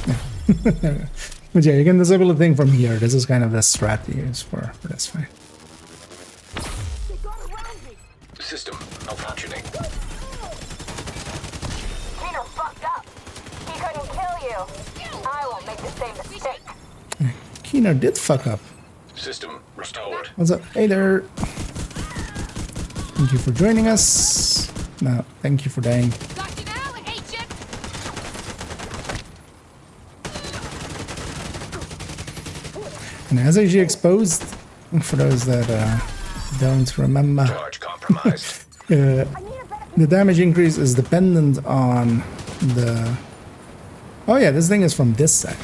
Yeah. But yeah, you can disable the thing from here. This is kind of the strat to use for this fight. System malfunctioning. Peter fucked up. He couldn't kill you. I won't make the same mistake. Keener did fuck up. System restored. What's up? Hey there. Thank you for joining us. No, thank you for dying. Got you now, agent. And as actually exposed, for those that don't remember, Charge compromised. the damage increase is dependent on the... Oh yeah, this thing is from this side.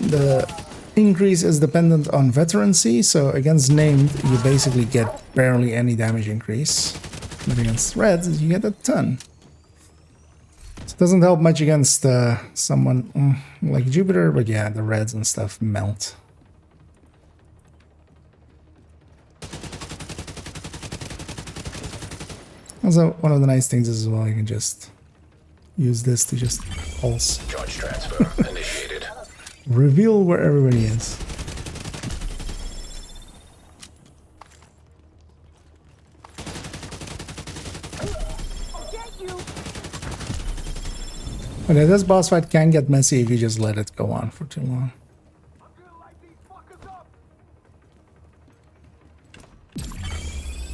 The increase is dependent on veterancy, so against named, you basically get barely any damage increase. But against reds, you get a ton. So it doesn't help much against someone like Jupiter, but yeah, the reds and stuff melt. Also, one of the nice things is as well, you can just use this to just pulse. Charge transfer initiated. Reveal where everybody is. Okay, this boss fight can get messy if you just let it go on for too long.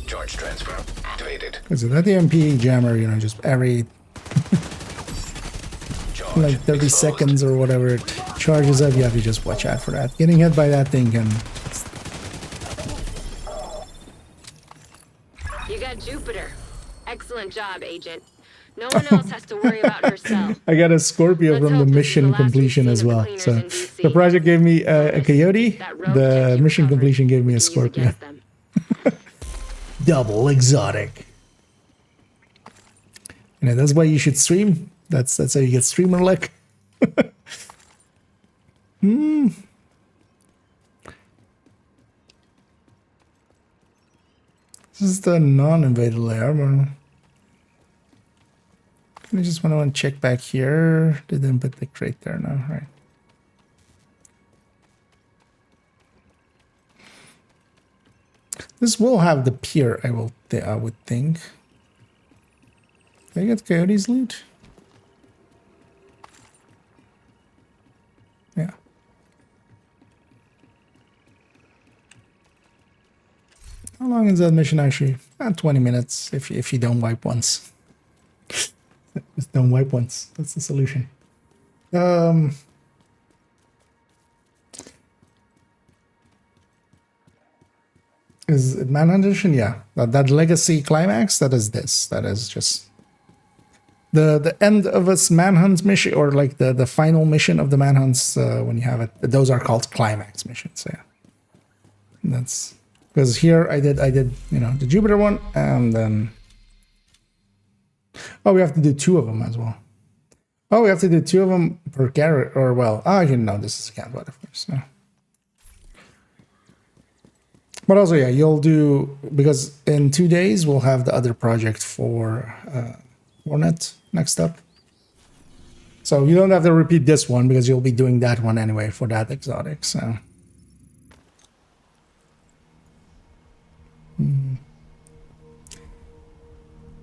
Charge transfer activated. Because that EMP jammer, you know, just every Charge like 30 exposed. seconds or whatever it charges up, you have to just watch out for that. Getting hit by that thing can... You got Jupiter. Excellent job, Agent. No one else has to worry about herself. I got a Scorpio Let's from the hope this is mission the last we've completion seen as of the well. cleaners So in DC. the project gave me a coyote, That road the kept you mission covered. completion gave me a Use Scorpio. against them. Double exotic. And that's why you should stream. That's how you get streamer luck. This is the non-invaded layer. I just want to check back here. Didn't put the crate there now, right? This will have the pier, I would think. Did I get Coyote's loot? Yeah. How long is that mission actually? 20 minutes if you don't wipe once. Just don't wipe once. That's the solution. Is it Manhunt Edition? Yeah. That legacy climax, that is this. That is just the end of its manhunt mission, or like the final mission of the manhunts when you have it. Those are called climax missions. Yeah. That's because here I did you know the Jupiter one, and then we have to do 2 of them as well. Oh, we have to do 2 of them per character, or well, I didn't know this is a cat, but of course. No. But also, yeah, you'll do, because in 2 days we'll have the other project for Hornet next up. So you don't have to repeat this one because you'll be doing that one anyway for that exotic. So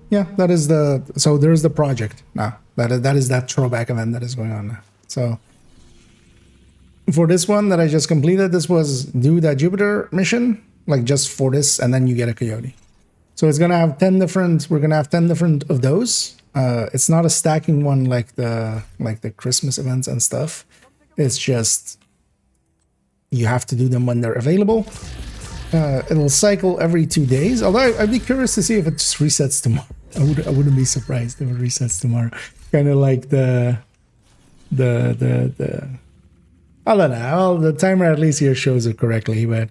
yeah, that is the, so there's the project now. That is that throwback event that is going on now. So for this one that I just completed, this was do that Jupiter mission, like just for this, and then you get a coyote. So it's gonna have 10 different, we're gonna have 10 different of those. It's not a stacking one like the Christmas events and stuff. It's just you have to do them when they're available. It'll cycle every 2 days. Although I'd be curious to see if it just resets tomorrow. I wouldn't be surprised if it resets tomorrow. Kind of like the I don't know. Well, the timer at least here shows it correctly, but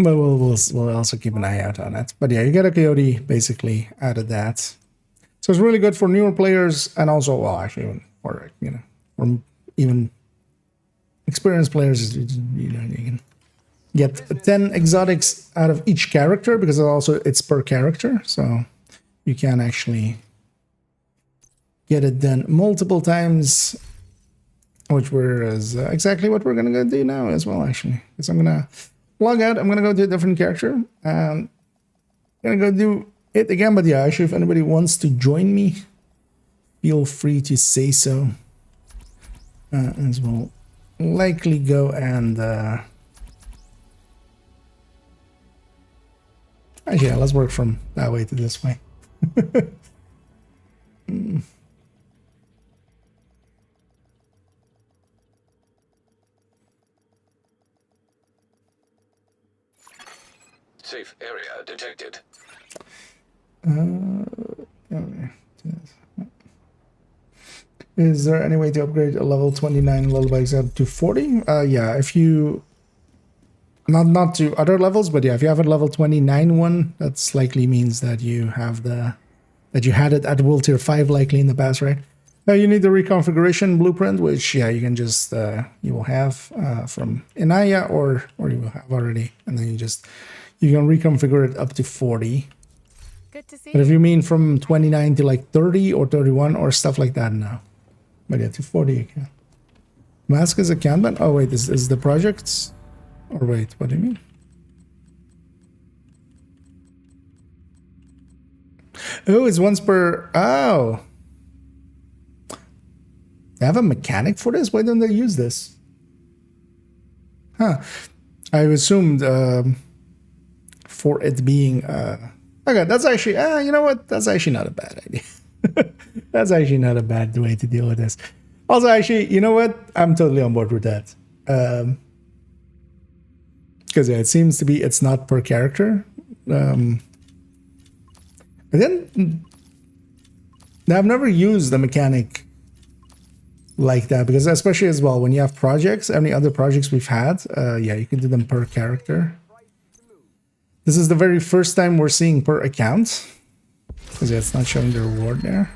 we'll also keep an eye out on it. But yeah, you get a coyote basically out of that. So it's really good for newer players, and also, well, actually, even for, you know, for even experienced players, you know, you can get 10 exotics out of each character, because it's per character, so you can actually get it done multiple times, which is exactly what we're gonna go do now as well, actually. Because I'm gonna log out, I'm gonna go to a different character, and I'm gonna go do it again. But yeah, actually, if anybody wants to join me, feel free to say so, as well. Likely go and actually, yeah, let's work from that way to this way. Safe area detected. Okay. Is there any way to upgrade a level 29 lullabies up to 40? Yeah, if you not to other levels, but yeah, if you have a level 29 one, that likely means that you have that you had it at World Tier 5 likely in the past, right? Now you need the reconfiguration blueprint, which yeah, you can just you will have from Inaya, or you will have already, and then you can reconfigure it up to 40. Good to see But if you. you mean from 29 to like 30 or 31 or stuff like that, no. But yeah, to 40 you can. Mask is a Kanban? Oh wait, this is the projects? Or wait, what do you mean? Oh, it's once per... Oh! They have a mechanic for this? Why don't they use this? Huh. I assumed for it being... Okay, that's actually... you know what? That's actually not a bad idea. That's actually not a bad way to deal with this. Also, actually, you know what? I'm totally on board with that. Because yeah, it seems to be it's not per character. But then I've never used the mechanic like that, because especially as well when you have projects, any other projects we've had, yeah, you can do them per character. This is the very first time we're seeing per account, because yeah, it's not showing the reward there.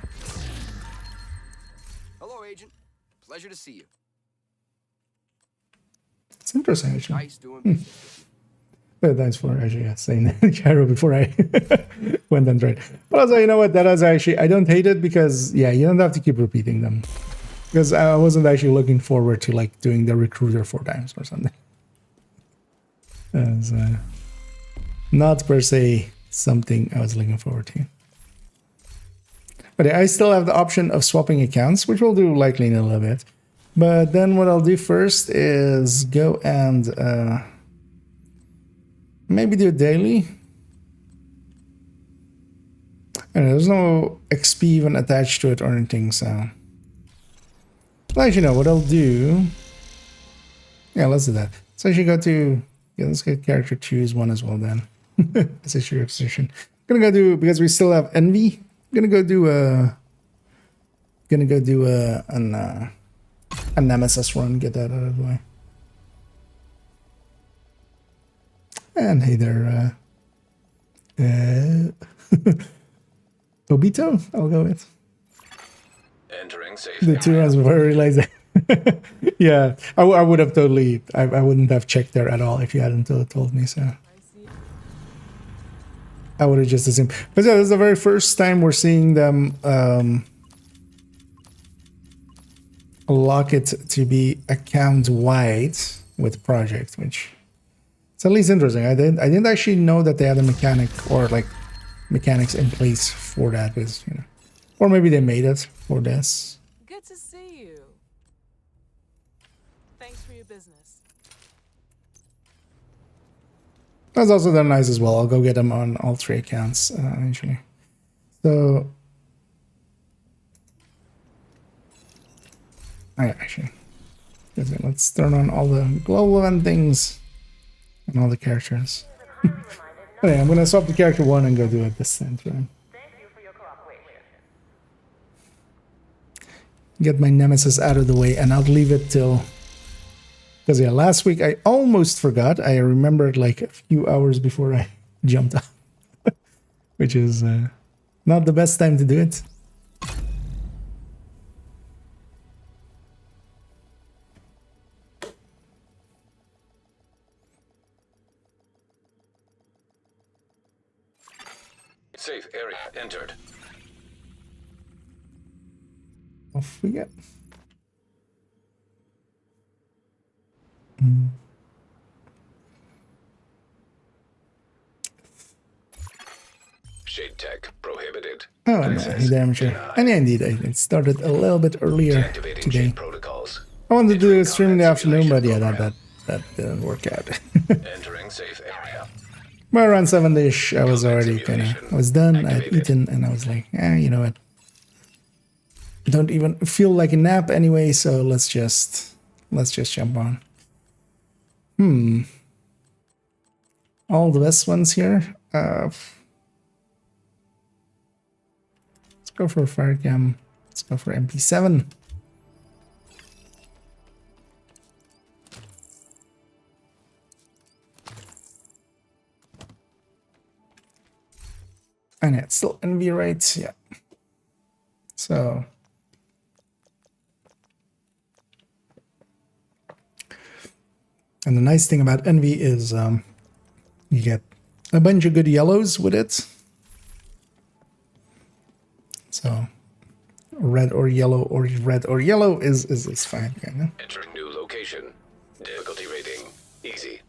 Hello, Agent. Pleasure to see you. It's interesting, actually. Nice doing business. But thanks for actually saying that in Gyro before I went and tried. But also, you know what? That is actually, I don't hate it, because yeah, you don't have to keep repeating them. Because I wasn't actually looking forward to like doing the recruiter 4 times or something. As not per se something I was looking forward to. But yeah, I still have the option of swapping accounts, which we'll do likely in a little bit. But then what I'll do first is go and maybe do a daily. And there's no XP even attached to it or anything, so... Well, actually, no, what I'll do... Yeah, let's do that. So I should go to... Yeah, let's get character choose one as well then. That's a your position. I'm gonna go do... Because we still have Envy. I'm gonna go do a... a Nemesis run, get that out of the way. And hey there, Obito, I'll go with. Entering safe The 2 area. rounds before I realized that Yeah, I would have totally. I wouldn't have checked there at all if you hadn't told me so. I would have just assumed. But yeah, this is the very first time we're seeing them lock it to be account wide with project, which is at least interesting. I didn't actually know that they had a mechanic or like mechanics in place for that, because you know, or maybe they made it for this. Good to see you. Thanks for your business. That's also done nice as well. I'll go get them on all 3 accounts eventually. So, actually, let's turn on all the global event things and all the characters. Okay, I'm gonna swap the character 1 and go do it this time. Get my nemesis out of the way, and I'll leave it till. Because yeah, last week I almost forgot. I remembered like a few hours before I jumped off, which is not the best time to do it. Safe area entered. Off we get. Shade tech prohibited. Oh, and Access damager. denied. And yeah, indeed, it started a little bit earlier Deactivating today. shade protocols. I wanted to do a Entering stream in the combat afternoon, but yeah, simulation that didn't work out. Entering safe area. But around 7-ish, I was Combat already simulation I was done. I had activated. eaten, and I was like, you know what? I don't even feel like a nap anyway, so let's just jump on. All the best ones here. Let's go for Firecam. Let's go for MP7. And it's still NV rates, yeah. So and the nice thing about Envy is you get a bunch of good yellows with it. So red or yellow is fine. Kind of. Entering new location. Difficulty rating easy.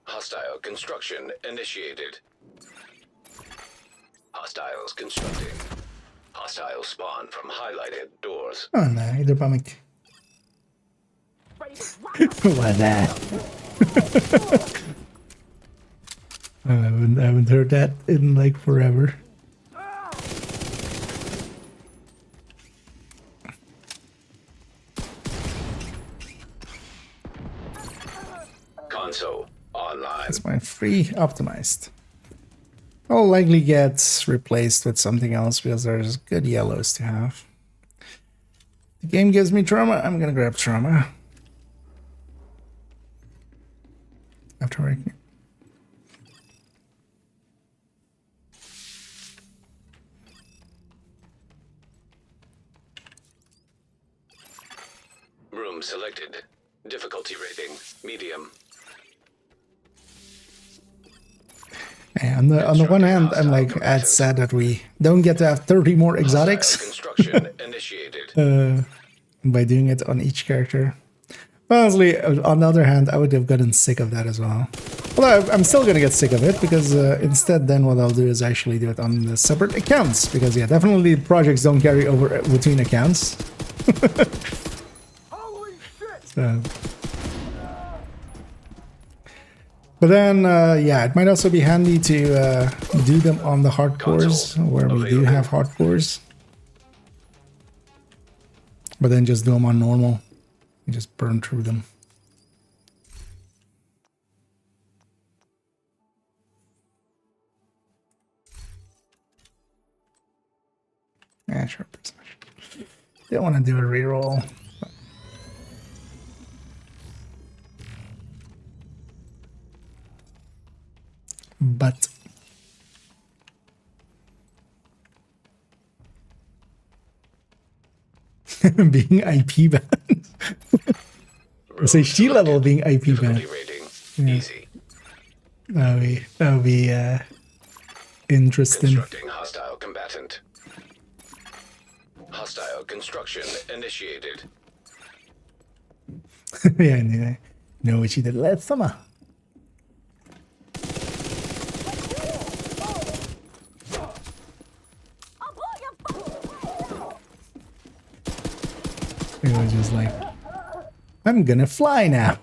Hostile construction initiated. Hostiles constructing. Hostile spawn from highlighted doors. Oh no, hydroponic. What that? I haven't heard that in like forever. Console online. That's my free optimized. I'll likely get replaced with something else because there's good yellows to have. The game gives me trauma. I'm gonna grab trauma. After working. Room selected. Difficulty rating medium. And on the one hand, I'm like, it's sad that we don't get to have 30 more Hostile exotics construction initiated. by doing it on each character. But honestly, on the other hand, I would have gotten sick of that as well. Although I'm still gonna get sick of it because instead, then what I'll do is actually do it on the separate accounts because yeah, definitely projects don't carry over between accounts. Holy shit! So. But then, yeah, it might also be handy to do them on the hardcores where we do have hardcores. But then just do them on normal and just burn through them. Yeah, sure. Don't want to do a reroll. But being IP banned. SHD level being IP banned. Difficulty rating. Yeah. Easy. That'll be interesting. Constructing hostile combatant. Hostile construction initiated. Yeah, I know what you did last summer. It was just like, I'm gonna fly now.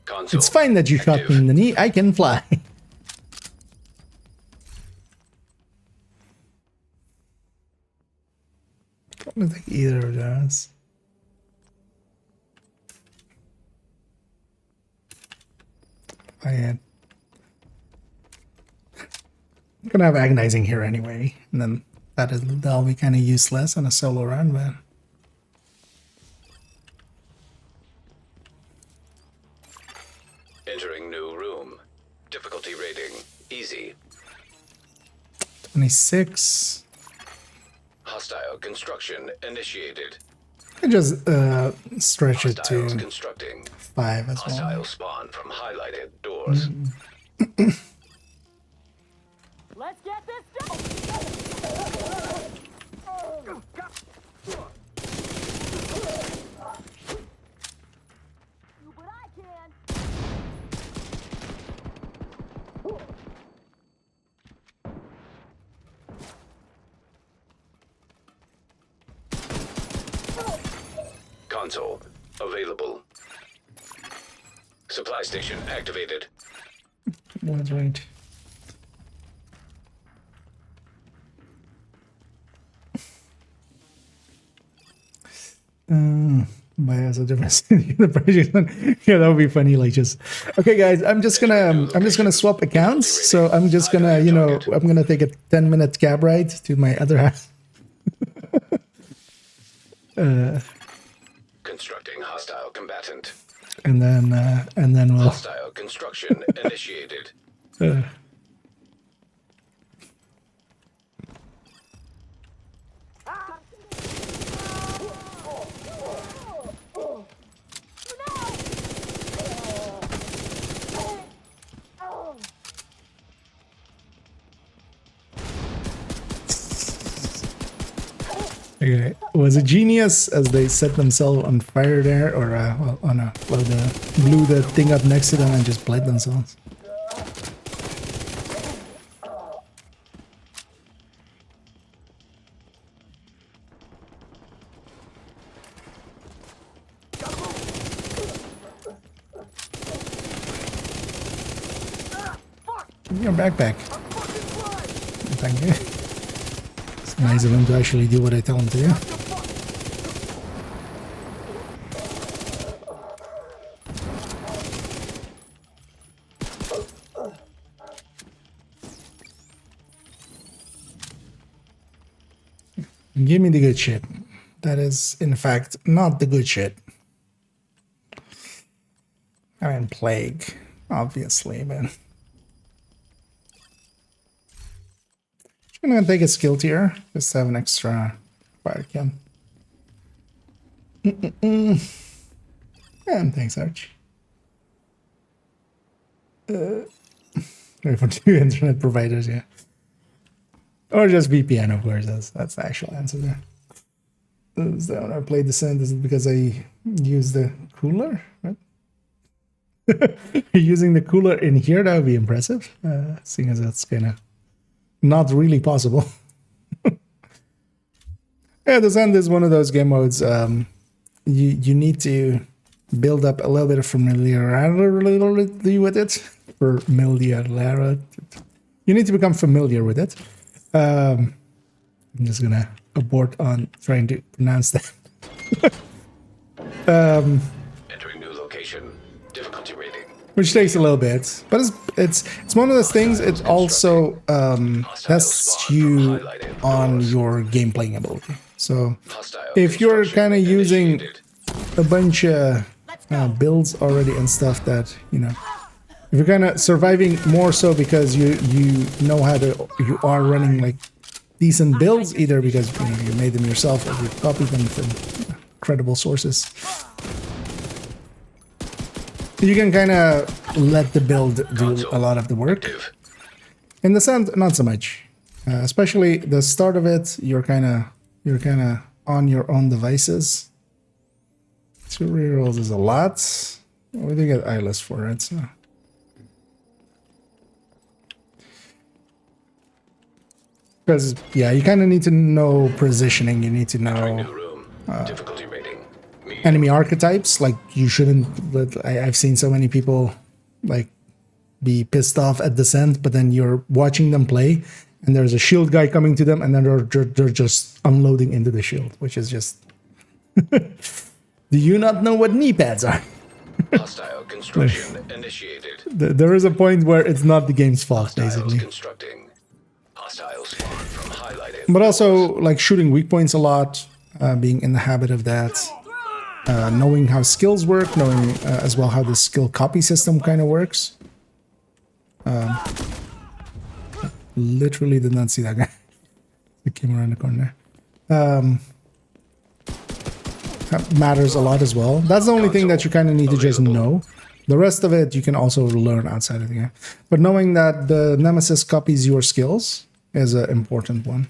Console It's fine that you shot me in the knee. I can fly. I don't think either of those. I'm gonna have agonizing here anyway, and then that'll be kind of useless on a solo run, but. Entering new room. Difficulty rating. Easy. 26. Hostile construction initiated. I just stretch it Hostiles to constructing. 5 as well. Hostile spawn from highlighted doors. Let's get this done! Do what I can! Console available. Supply station activated. That's right. But as a difference the project one. Yeah, that would be funny. Like, just okay, guys. I'm just gonna swap accounts. So I'm just gonna, I'm gonna take a 10-minute cab ride to my other house. Constructing hostile combatant. And then we'll. Hostile construction initiated. Okay. Was it genius as they set themselves on fire there, or well, oh no, well, they blew the thing up next to them and just bled themselves? Your backpack. Thank you. It's nice of him to actually do what I tell him to do. Give me the good shit. That is, in fact, not the good shit. I mean, Plague, obviously, but... I'm gonna take a skill tier, just to have an extra fire cam. And thanks, Arch. Wait for 2 internet providers, yeah. Or just VPN, of course, that's the actual answer there. Is that when I played Descent, is it because I used the cooler? Right? Using the cooler in here, that would be impressive, seeing as that's kind of not really possible. Yeah, Descent is one of those game modes. You need to build up a little bit of familiarity with it. You need to become familiar with it. I'm just gonna abort on trying to pronounce that. Entering new location. Difficulty rating. Which takes a little bit, but it's one of those things. It also tests you on your game playing ability. So if you're kind of using a bunch of builds already and stuff that, if you're kind of surviving more so because you know how to, you are running like decent builds, either because you made them yourself or you copied them from credible sources. You can kind of let the build do a lot of the work. In the Ascent, not so much. Especially the start of it, you're kind of on your own devices. 2 rerolls is a lot. What do you get eyeless for, right? So. Because, yeah, you kind of need to know positioning. You need to know Difficulty rating. enemy archetypes. Like, you shouldn't... I've seen so many people, like, be pissed off at Descent, but then you're watching them play, and there's a shield guy coming to them, and then they're just unloading into the shield, which is just... Do you not know what knee pads are? Hostile construction initiated. There is a point where it's not the game's fault, Hostiles basically. constructing. Hostile spawn from highlighted. But also, like, shooting weak points a lot, being in the habit of that, knowing how skills work, knowing as well how the skill copy system kind of works. Literally did not see that guy. He came around the corner. That matters a lot as well. That's the only thing that you kind of need to just know. The rest of it you can also learn outside of the game. But knowing that the Nemesis copies your skills is an important one.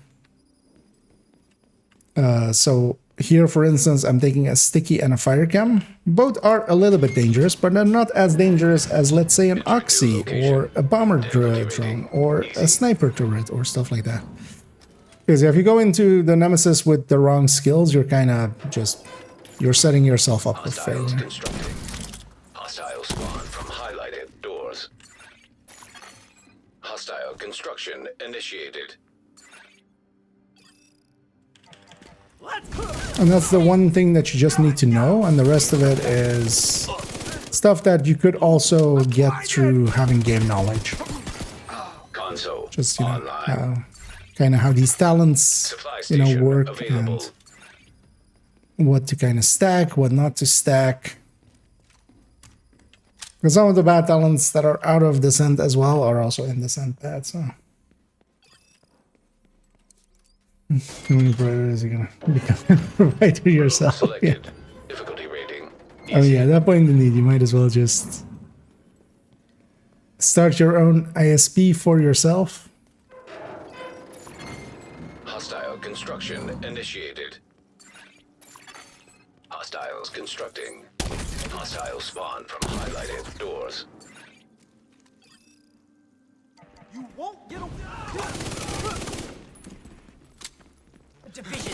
So here, for instance, I'm taking a sticky and a fire cam. Both are a little bit dangerous, but they're not as dangerous as, let's say, an Oxy or a bomber drone or a sniper turret or stuff like that. Because if you go into the Nemesis with the wrong skills, you're kind of just... You're setting yourself up for failure. Constructing. Hostile spawn from highlighted doors. Hostile construction initiated. And that's the one thing that you just need to know, and the rest of it is stuff that you could also get through having game knowledge. Console Just, you know, online. kind of how these talents, Supply you know, station work available. and what to kind of stack, what not to stack. Because some of the bad talents that are out of Descent as well are also in Descent bad, so... How many brothers are you gonna become provider yourself? Yeah. Selected. Difficulty rating. Oh yeah, at that point in need, you might as well just start your own ISP for yourself. Hostile construction initiated. Hostiles constructing. Hostile spawn from highlighted doors. You won't get away. Division.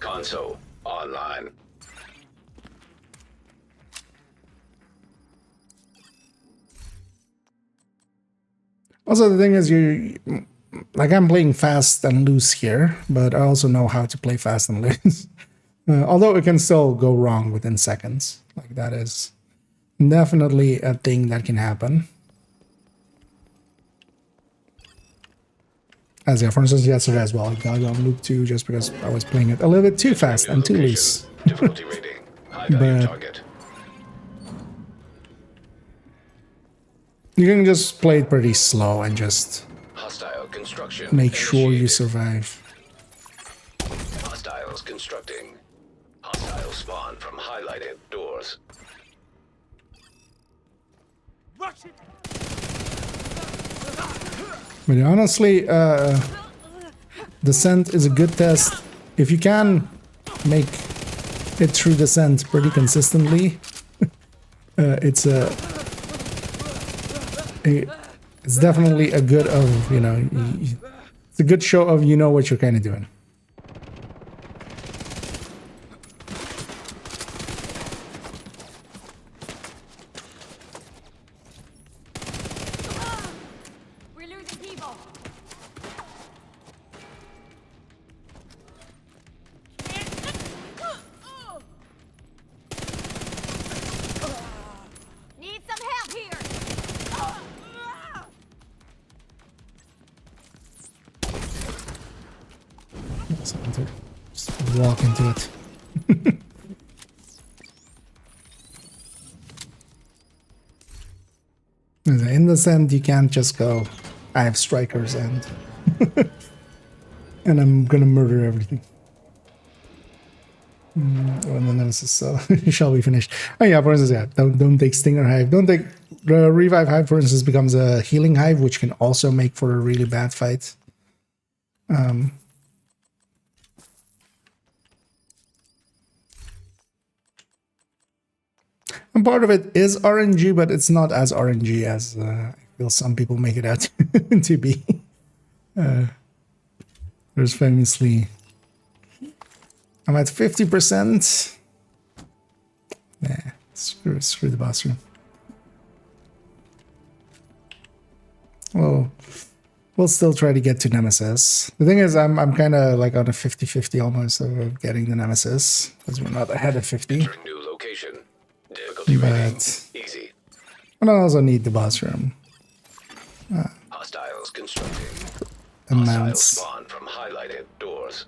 Console online. Also, the thing is, like, I'm playing fast and loose here, but I also know how to play fast and loose. Although it can still go wrong within seconds. Like, that is definitely a thing that can happen. As yeah, for instance, yesterday as well, I got on Loop 2 just because I was playing it a little bit too fast and too loose. Difficulty rating. High value But target. you can just play it pretty slow and just Hostile construction. make sure you initiated. survive. Hostiles constructing. Hostile spawn from highlighted doors. Rush it. But honestly, Descent is a good test. If you can make it through Descent pretty consistently, it's definitely a good of, you know, it's a good show of you know what you're kind of doing. We're losing people. Need some help here. Just walk into it. In Descent, you can't just go, I have strikers and And I'm gonna murder everything. When the nemesis shall be finished. Oh yeah, for instance, yeah, don't take Stinger Hive. Don't take the Revive Hive, for instance, becomes a Healing Hive, which can also make for a really bad fight. And part of it is RNG, but it's not as RNG as I feel some people make it out to be. There's famously... I'm at 50%. Nah, screw the boss room. Well, we'll still try to get to Nemesis. The thing is, I'm kind of like on a 50-50 almost of getting the Nemesis, because we're not ahead of 50. Entering new location. Difficulty rating easy. And I also need the boss room. Hostiles constructing. Immense. Hostile spawn from highlighted doors.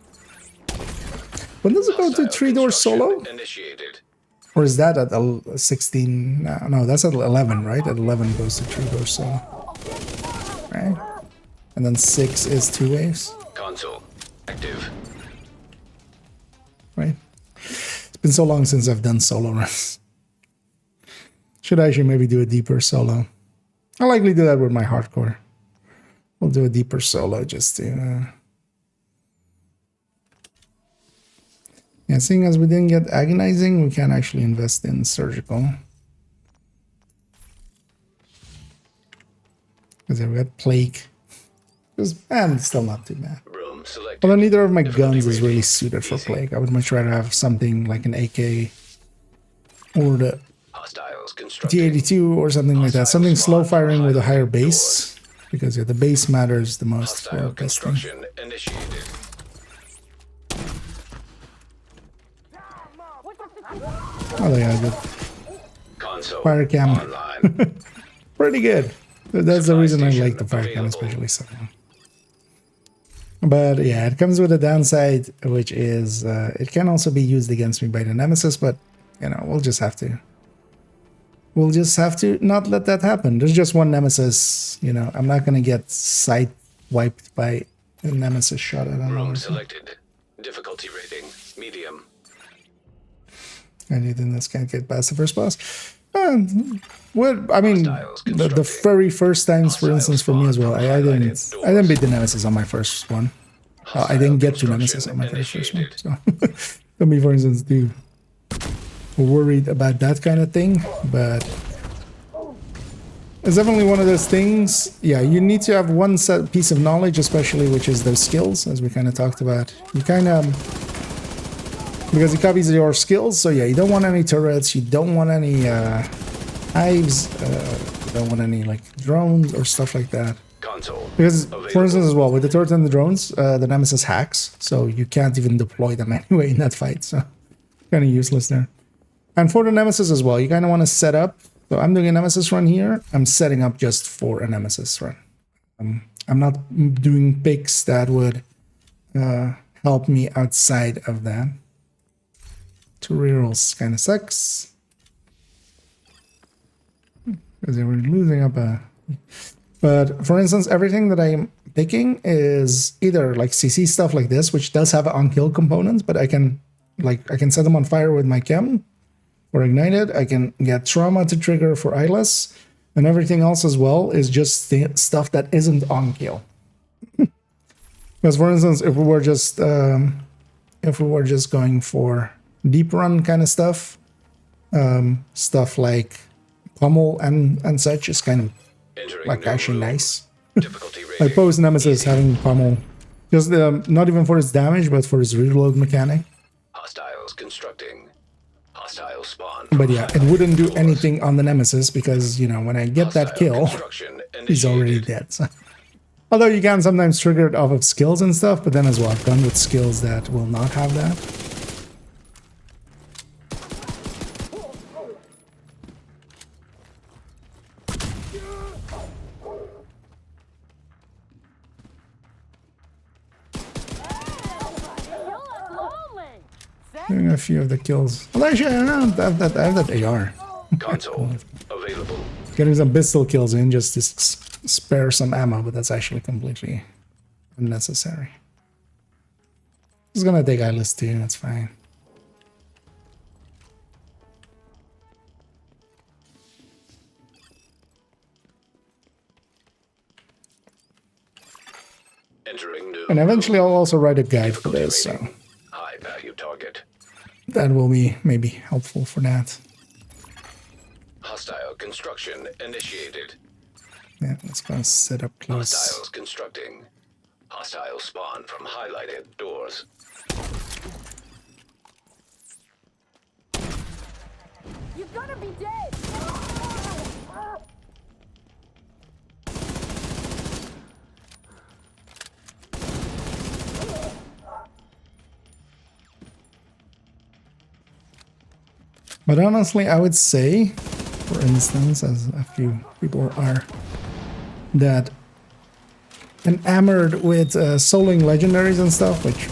When does it go to 3-door solo? Initiated. Or is that at 16? No, that's at 11, right? At 11 goes to 3-door solo. Right? And then 6 is 2 waves. Console active. Right? It's been so long since I've done solo runs. Should I actually maybe do a deeper solo? I'll likely do that with my hardcore. We'll do a deeper solo just to... Yeah, seeing as we didn't get agonizing, we can actually invest in surgical. Because we got plague. And still not too bad. Room selected. Although neither of my guns is really suited for plague. I would much rather have something like an AK or the Hostiles constructing. T82 or something like that. Something slow firing with a higher base. Because yeah, the base matters the most for Hostile testing. construction initiated. Oh, yeah, good. Console Fire cam. online. Pretty good. That's the reason I like the fire cam, especially so. But yeah, it comes with a downside, which is it can also be used against me by the Nemesis, but you know, we'll just have to not let that happen. There's just one Nemesis, you know, I'm not gonna get side wiped by a Nemesis shot at Room another. selected. Difficulty rating medium. Anything that's can't get past the first boss. What I mean, the very first times, for instance, for me as well, I didn't beat the Nemesis on my first one. I didn't get to Nemesis on my first one. So, for me, for instance, do worried about that kind of thing, but it's definitely one of those things. Yeah, you need to have one set piece of knowledge, especially which is those skills, as we kind of talked about. You kind of because it copies your skills. So yeah, you don't want any turrets, you don't want any hives, you don't want any like drones or stuff like that. Console Because, available. for instance, as well with the turrets and the drones, the Nemesis hacks, so you can't even deploy them anyway in that fight. So kind of useless there. And for the Nemesis as well, you kind of want to set up. So I'm doing a Nemesis run here. I'm setting up just for a Nemesis run. I'm not doing picks that would help me outside of that. 2 rerolls kind of sucks. Because they were losing up a... But for instance, everything that I'm picking is either like CC stuff like this, which does have on-kill components, but I can set them on fire with my chem or ignited. I can get trauma to trigger for eyeless, and everything else as well is just stuff that isn't on-kill. Because for instance, if we were just going for deep run kind of stuff, stuff like pummel and such is kind of like actually nice. Like post Nemesis having pummel, just not even for its damage, but for its reload mechanic. Hostiles constructing. Hostile spawn. But yeah, it wouldn't do anything on the Nemesis because, you know, when I get that kill, he's already dead. So. Although you can sometimes trigger it off of skills and stuff, but then as well, I've gone with skills that will not have that. Doing a few of the kills. Well, actually, I have that AR. Console available. Getting some pistol kills in just to spare some ammo, but that's actually completely unnecessary. It's gonna take eyeless too, that's fine. Entering new And eventually I'll also write a guide for this, so high value target. that will be maybe helpful for that. Hostile construction initiated. Yeah, let's go sit up close. Hostiles constructing. Hostile spawn from highlighted doors. You're gonna be dead! But honestly, I would say, for instance, as a few people are, that enamored with soloing legendaries and stuff, which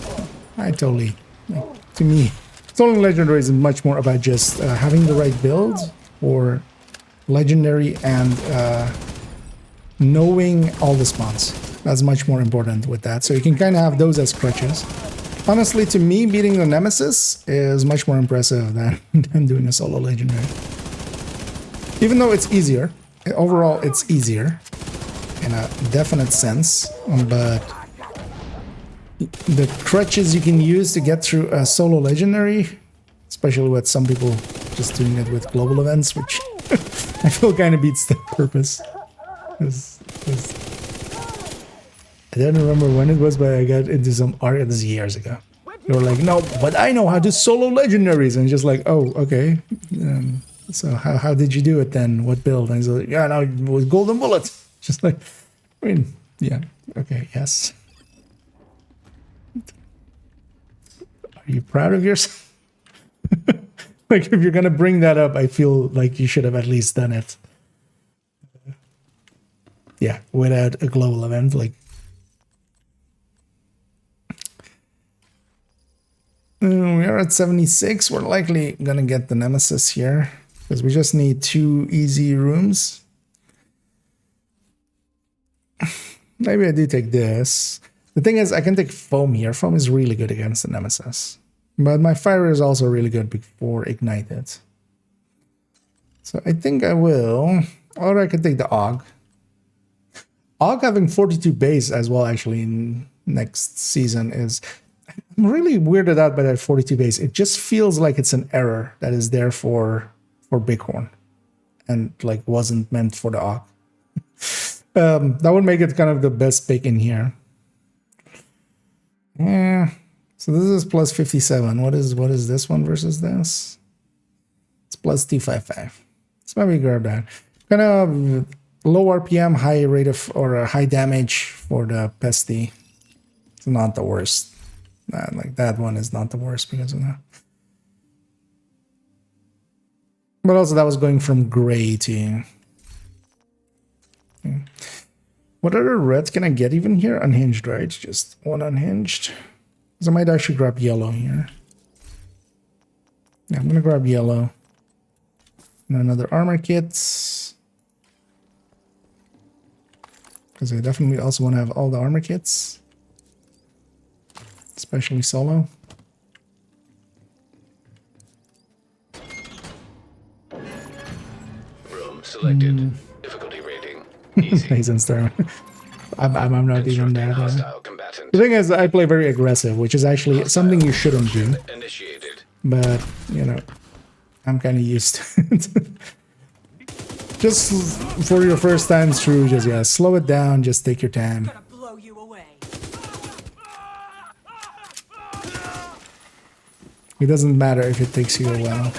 I totally, like, to me, soloing legendaries is much more about just having the right build or legendary and knowing all the spawns. That's much more important with that. So you can kind of have those as crutches. Honestly, to me, beating the Nemesis is much more impressive than doing a solo legendary. Even though it's easier, overall it's easier in a definite sense, but the crutches you can use to get through a solo legendary, especially with some people just doing it with global events, which I feel kind of beats the purpose. I don't remember when it was, but I got into some art this years ago. They were like, no, but I know how to solo legendaries. And just like, oh, okay. So how did you do it then? What build? And he's like, yeah, no, it was golden bullets. Just like, I mean, yeah, okay, yes. Are you proud of yourself? Like, if you're going to bring that up, I feel like you should have at least done it. Yeah, without a global event, like, we are at 76. We're likely gonna get the Nemesis here because we just need 2 easy rooms. Maybe I do take this. The thing is, I can take Foam here. Foam is really good against the Nemesis, but my Fire is also really good before Ignited. So I think I will, or I could take the AUG. AUG having 42 base as well, actually, in next season is... I'm really weirded out by that 42 base. It just feels like it's an error that is there for Bighorn and like wasn't meant for the AUG. That would make it kind of the best pick in here. Yeah. So this is plus 57. What is this one versus this? It's plus 255. So maybe grab that. Kind of low RPM, high rate of or high damage for the Pesty. It's not the worst. Like that one is not the worst because of that. But also that was going from gray to... Okay. What other reds can I get even here? Unhinged, right? Just one unhinged. So I might actually grab yellow here. Yeah, I'm gonna grab yellow. And another armor kit. Because I definitely also want to have all the armor kits. Especially solo. Room selected. Difficulty rating. Easy. He's in Star. I'm not even that. Hostile combatant. The thing is, I play very aggressive, which is actually something you shouldn't do. Initiated. But, you know, I'm kind of used to it. Just for your first time through, just, yeah, slow it down, just take your time. Blow you away. It doesn't matter if it takes you a while.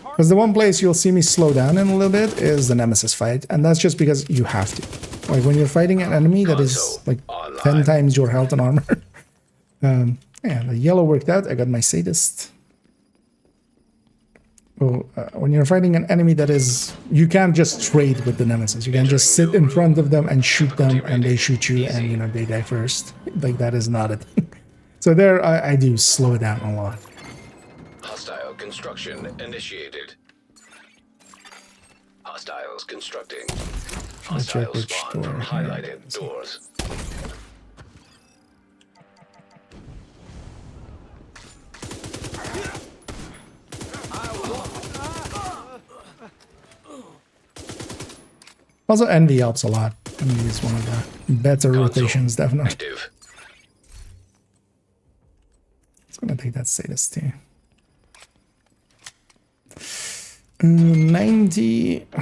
Because the one place you'll see me slow down in a little bit is the Nemesis fight. And that's just because you have to. Like when you're fighting an enemy that is like 10 times your health and armor. Yeah, the yellow worked out. I got my sadist. So, when you're fighting an enemy that is... You can't just trade with the Nemesis. You can't just sit in front of them and shoot them and they shoot you and, you know, they die first. Like, that is not a thing. So there, I do slow it down a lot. Hostile construction initiated. Hostiles constructing. Hostile which spawn from door? highlighted doors. Also, Envy helps a lot. Envy is one of the better rotations, definitely. Active. It's gonna take that status too. 90. I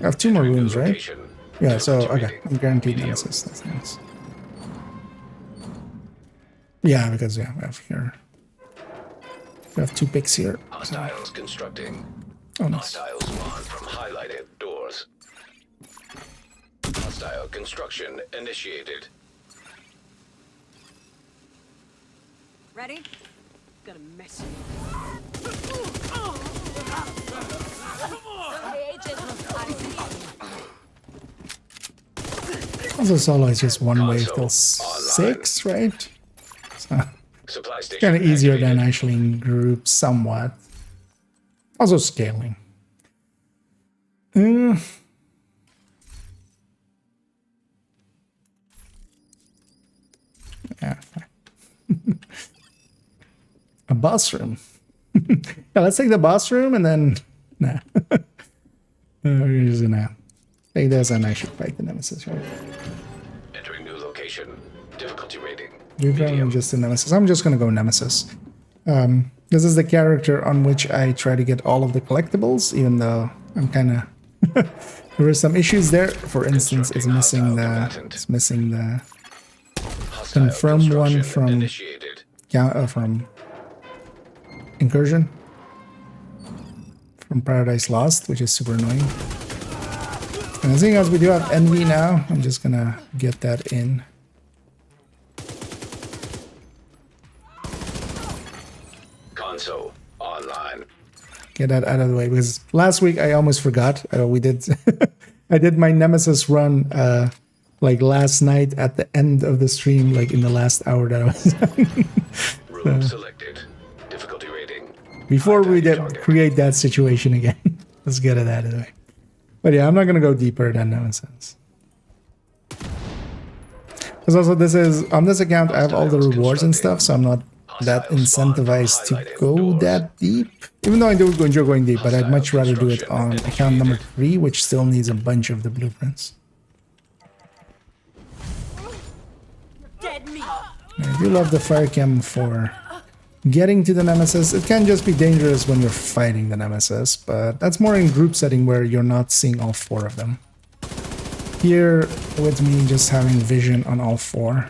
have 2 more rooms, right? Location. Yeah, so Difficulty okay, rating. I'm guaranteed Medium. nemesis. That's nice. Yeah, because yeah, we have here. We have 2 picks here. So. Hostiles constructing. Oh, nice. Hostiles spawn from highlighted doors. Hostile construction initiated. Ready? Gonna mess Hey, agent. I see you. Also, solo is just one wave till Console 6, right? So Supply station kind of easier than activated. actually in groups, somewhat. Also scaling. Yeah. A boss room. Yeah, let's take the boss room and then nah. We're just gonna take this and actually fight the nemesis, right? Entering new location. Difficulty rating. You're probably Medium. just a nemesis. I'm just gonna go nemesis. This is the character on which I try to get all of the collectibles, even though I'm kind of there were some issues there. For instance, it's missing the Hostile confirm one construction from initiated. from Incursion from Paradise Lost, which is super annoying. And seeing as we do have Envy now, I'm just gonna get that in. Console online. Get that out of the way, because last week I almost forgot. We did I did my nemesis run like last night at the end of the stream, like in the last hour that I was Room selected. Difficulty rating. before we High value did target. create that situation again. Let's get it out of the way. But yeah, I'm not gonna go deeper than nemesis. Because also this is on this account I have all the rewards and stuff, so I'm not that incentivized to go that deep. Even though I do enjoy going deep, but I'd much rather do it on account number 3, which still needs a bunch of the blueprints. Dead meat. I do love the fire chem for getting to the nemesis. It can just be dangerous when you're fighting the nemesis, but that's more in group setting where you're not seeing all 4 of them. Here, with me just having vision on all 4.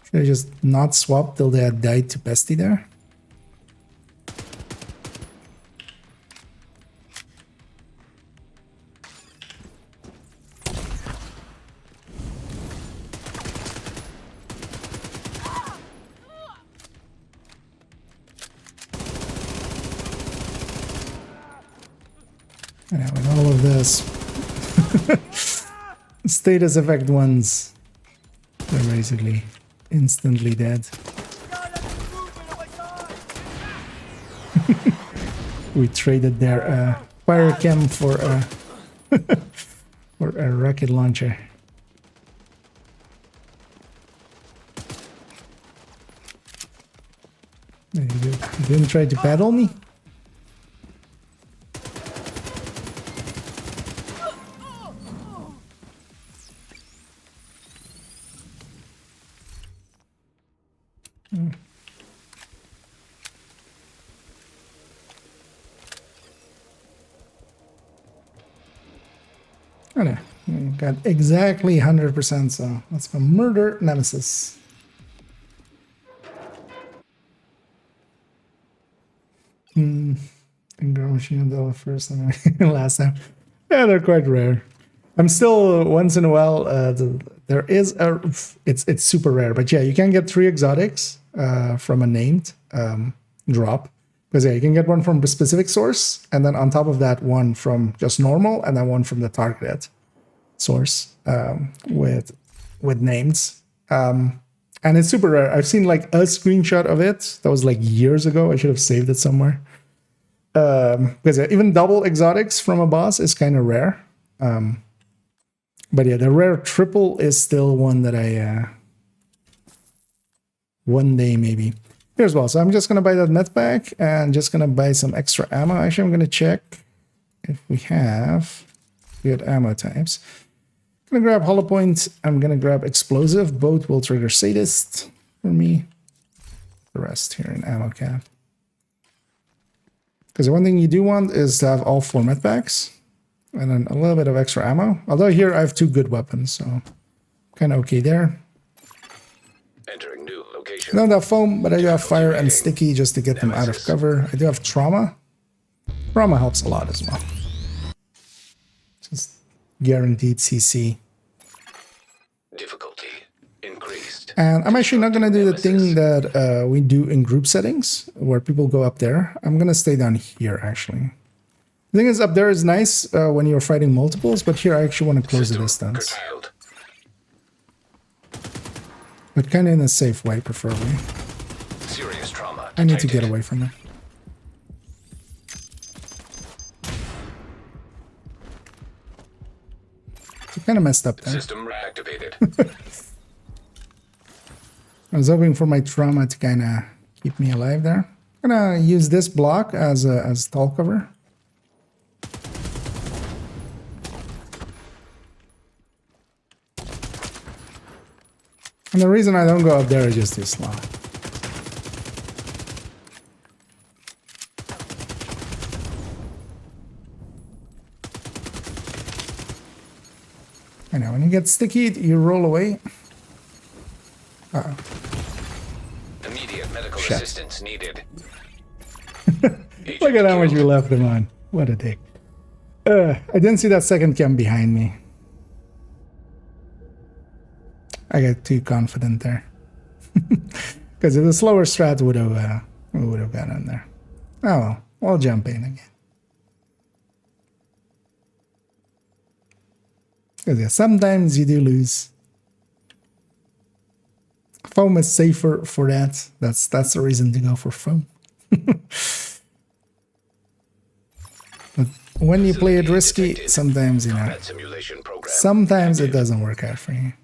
Should I just not swap till they had died to Bestie there? Yeah, with all of this status effect ones, they're basically instantly dead. We traded their fire chem for a for a rocket launcher. You didn't try to paddle me? Oh no, we got exactly 100%, so let's go murder Nemesis. And girl machine the first time last time. Yeah, they're quite rare. I'm still once in a while. There is a it's super rare, but yeah, you can get 3 exotics from a named drop. Because yeah, you can get one from a specific source, and then on top of that, one from just normal, and then one from the targeted source with names. And it's super rare. I've seen like a screenshot of it that was like years ago. I should have saved it somewhere. Because even double exotics from a boss is kind of rare. But yeah, the rare triple is still one that I one day maybe. Here's well. So I'm just gonna buy that med pack and just gonna buy some extra ammo. Actually, I'm gonna check if we have good ammo types. I'm gonna grab hollow point. I'm gonna grab explosive. Both will trigger sadist for me. The rest here in ammo cap. Because the one thing you do want is to have all 4 med packs. And then a little bit of extra ammo. Although here I have 2 good weapons, so kind of okay there. Entering new location. I don't have foam, but I do have fire and sticky just to get them out of cover. I do have trauma. Trauma helps a lot as well. Just guaranteed CC. Difficulty increased. And I'm actually not going to do the thing that we do in group settings, where people go up there. I'm going to stay down here, actually. The thing is, up there is nice when you're fighting multiples, but here I actually want to close the distance. But kind of in a safe way, preferably. Serious trauma. I need to get away from it. So kind of messed up there. System reactivated. I was hoping for my trauma to kind of keep me alive there. I'm gonna use this block as stall cover. And the reason I don't go up there is just too slow. I know, when you get sticky, you roll away. Uh-oh. Immediate medical assistance needed. Look at how much we left him on. What a dick. I didn't see that second cam behind me. I got too confident there. Because the slower strat would have gotten in there. Oh well, I'll jump in again. Because yeah, sometimes you do lose. Foam is safer for that. That's the reason to go for foam. But when you play it risky, sometimes, you know, sometimes it doesn't work out for you.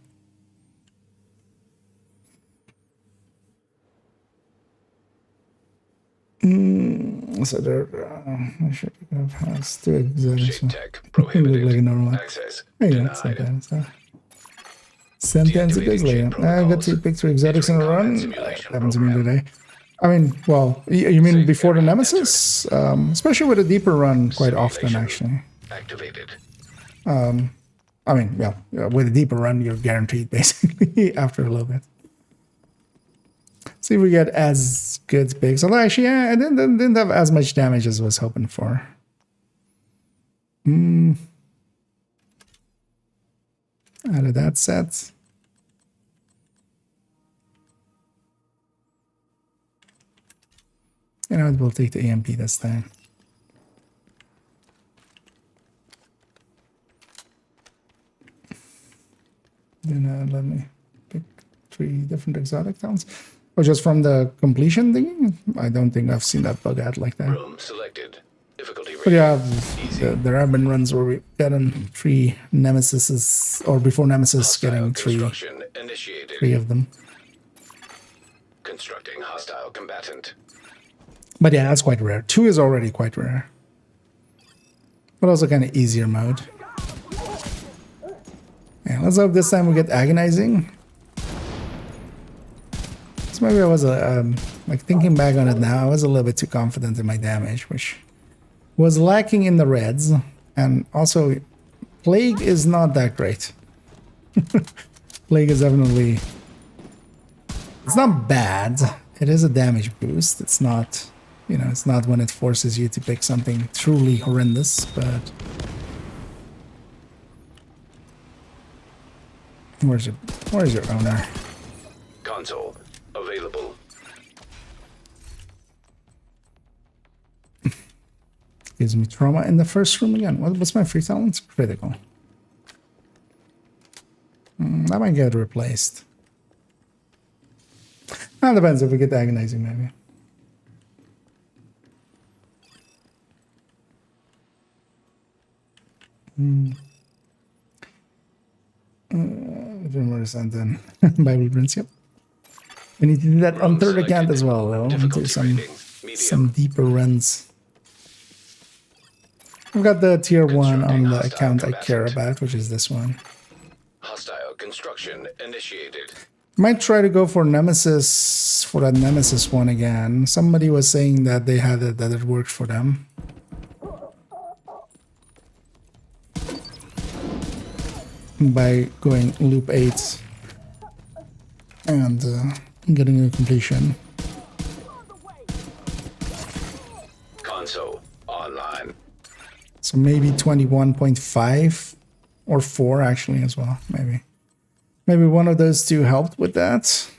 So there, I should have has 2 exotics. Look like a normal one. Yeah, sometimes. Sometimes it does later. I got to pick 3 exotics in a run. That happened to me today. I mean, well, you mean before the Nemesis? Especially with a deeper run, quite often, actually. I mean, well, with a deeper run, you're guaranteed, basically, after a little bit. See if we get as good picks. Although, actually, yeah, I didn't have as much damage as I was hoping for. Out of that set. You know, we'll take the EMP this time. Then let me pick 3 different exotic towns. Or just from the completion thing? I don't think I've seen that bug out like that. Room selected. Difficulty but yeah, there have been runs where we've gotten 3 Nemesises, or before Nemesis getting 3 of them. Constructing hostile combatant. But yeah, that's quite rare. 2 is already quite rare. But also kind of easier mode. Yeah, let's hope this time we get agonizing. So maybe I was like thinking back on it now, I was a little bit too confident in my damage, which was lacking in the reds. And also, Plague is not that great. Plague is definitely, it's not bad. It is a damage boost. It's not, you know, it's not when it forces you to pick something truly horrendous, but where's your owner? Console available. Gives me trauma in the first room again. What's my free talent? Critical. That might get replaced. That depends if we get agonizing, maybe. And then Bible Prince, yep. We need to do that on third account as well, though. Do some deeper runs. I've got the tier 1 on the Hostile account I care combatant. about, which is this one. Hostile construction initiated. Might try to go for Nemesis, for that Nemesis one again. Somebody was saying that they had it, that it worked for them. By going loop 8 and getting a completion. Console online. So maybe 21.5 or 4 actually as well, maybe. Maybe one of those two helped with that.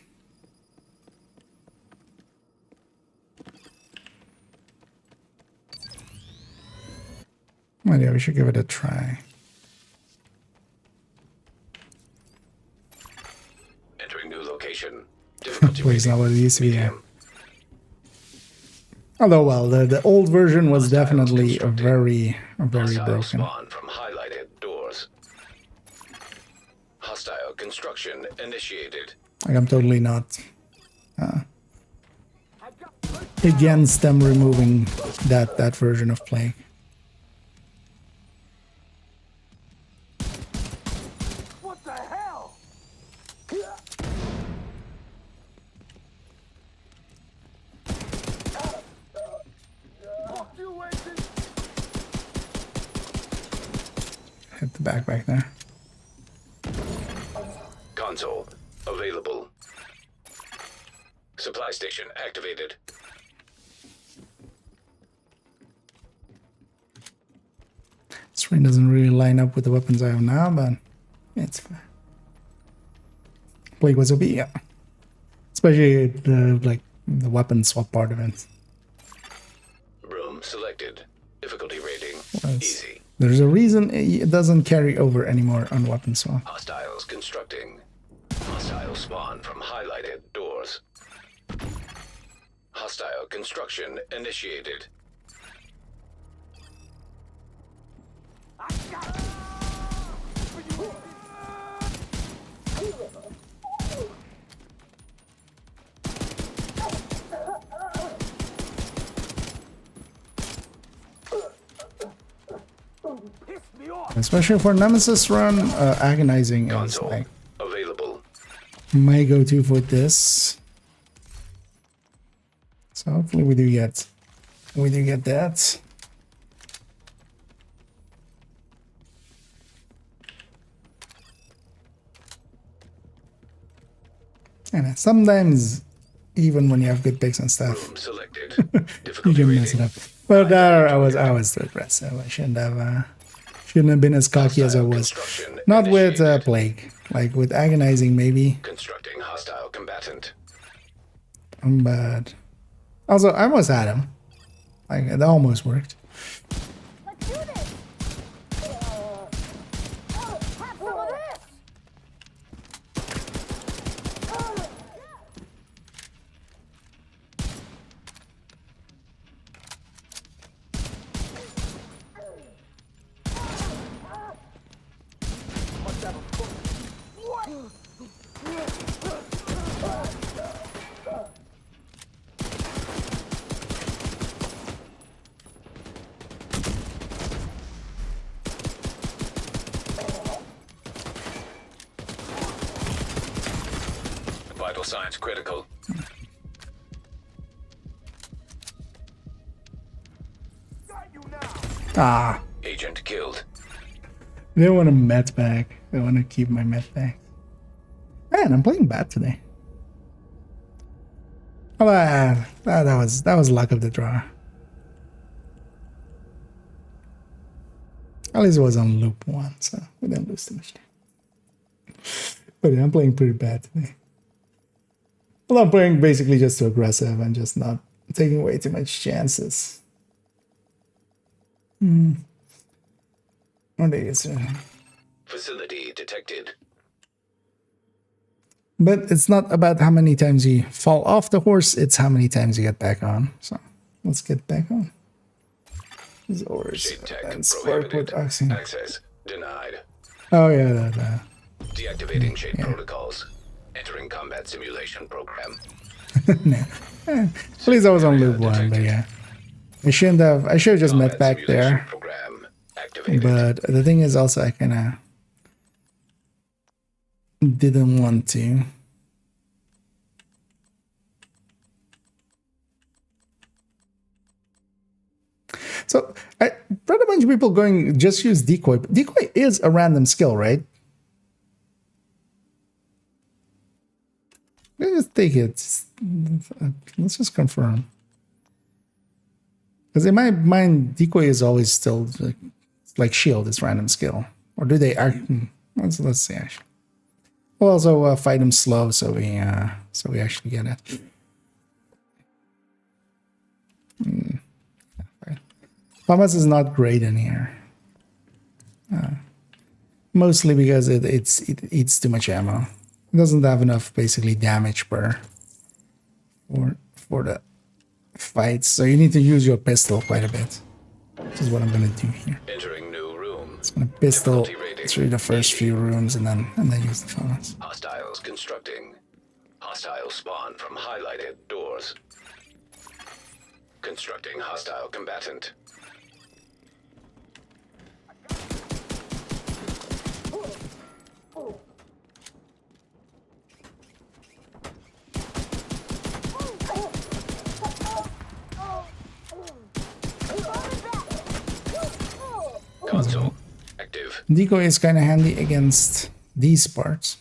Well, yeah, we should give it a try. Entering new location. Difficulty Please, not rating. what it used to be. Medium. Although, well, the old version was Hostiles definitely constructing. very Hostile broken. spawn from highlighted doors. Hostile construction initiated. Like, I'm totally not against them removing that version of Plague. What the hell? Fuck you, Agent. Hit the back there. Console available. Supply station activated. Screen doesn't really line up with the weapons I have now, but it's fine. Plague was OP, yeah. Especially the weapon swap part of it. Room selected. Difficulty rating Was- easy. There's a reason it doesn't carry over anymore on weapon swap. Hostiles constructing. Hostile spawn from highlighted doors. Hostile construction initiated. Piss me off. Especially for Nemesis run, agonizing is Console like available. my go-to for this. So hopefully we do get that. And sometimes even when you have good picks and stuff, Room selected. you Difficulty can mess it rating. up. But there I was too aggressive. I shouldn't have been as cocky as I was. Construction Not with initiated. Plague, like with agonizing maybe. Constructing hostile combatant. But also I almost had him. Like it almost worked. Let's do this! Have some of this! Vital signs critical. Got you now. Ah, Agent killed. they don't want a met back. They want to keep my met back. Man, I'm playing bad today. Oh, that was luck of the draw. At least it was on loop 1, so we didn't lose too much time. But yeah, I'm playing pretty bad today. Well, I'm playing basically just too aggressive and just not taking way too much chances. What is it? Facility detected. But it's not about how many times you fall off the horse, it's how many times you get back on. So let's get back on. Zors Shade tech and spark with prohibited. oxygen. Access denied. Oh yeah, that. Deactivating shade protocols. Entering combat simulation program. Nah. At least I was on loop 1, but yeah. I should have just met Combat back simulation there. Program activated. But the thing is also I kind of didn't want to. So I read a bunch of people going just use decoy. But decoy is a random skill, right? Let's just take it. Let's just confirm. Because in my mind, decoy is always still like shield is random skill. Or do they? Let's see. Actually, we'll also fight him slow, so we actually get it. Thomas is not great in here. Mostly because it eats too much ammo. It doesn't have enough basically damage per for the fights. So you need to use your pistol quite a bit. Which is what I'm gonna do here. Entering new room. It's gonna pistol through the first few rooms and then use the phones. Hostiles constructing. Hostile spawn from highlighted doors. Constructing hostile combatant. Console active. Decoy is kind of handy against these parts.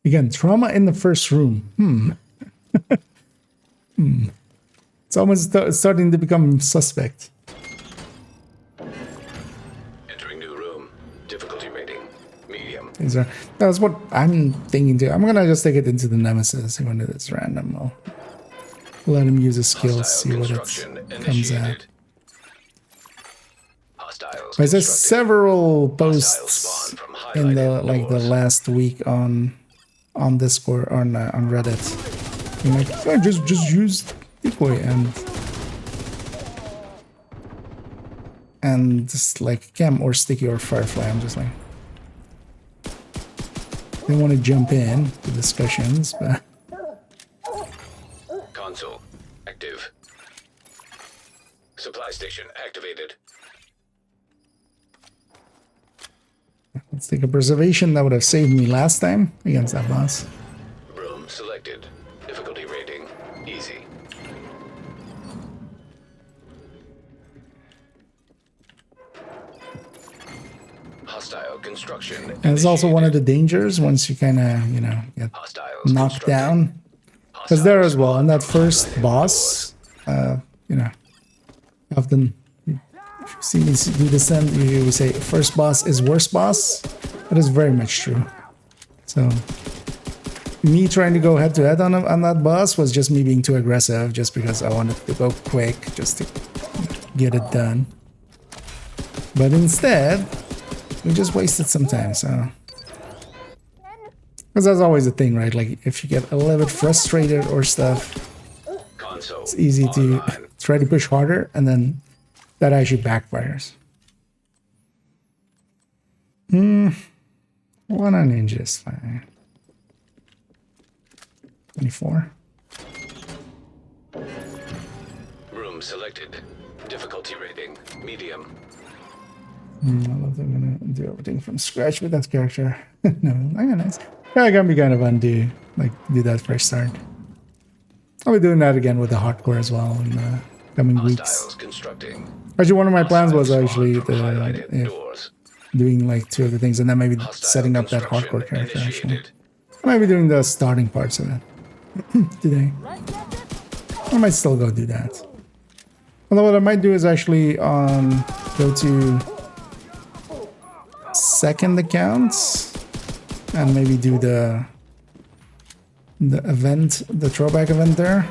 Again, trauma in the first room. It's almost starting to become suspect. Entering new room. Difficulty rating medium. That's what I'm thinking too. I'm gonna just take it into the Nemesis, even if it's random. I'll let him use his skills, see what it comes at. There's several posts in the last week on Discord on Reddit. I'm like, oh, just use decoy and just like chem or sticky or firefly. I'm just like, they want to jump in to discussions, but console active. Supply station activated. let's take a preservation. That would have saved me last time against that boss. Room selected. Difficulty rating easy. Hostile construction. And it's also one of the dangers once you kind of, get knocked down. Because there as well, in that first boss, often see me do descent, we say first boss is worst boss. That is very much true. So me trying to go head to head on that boss was just me being too aggressive, just because I wanted to go quick, just to get it done. But instead, we just wasted some time. So because that's always the thing, right? Like if you get a little bit frustrated or stuff, it's easy to try to push harder, and then that actually backfires. One on ninja is fine. 24. Room selected. Difficulty rating medium. I love that I'm gonna do everything from scratch with that character. No, nice. Yeah, it can be kind of fun to do that first start. I'll be doing that again with the hardcore as well in the coming weeks. Actually, one of my plans was actually doing like 2 of the things, and then maybe setting up that hardcore character. Actually, I might be doing the starting parts of it today. I might still go do that. Although what I might do is actually go to second accounts and maybe do the event, the throwback event there.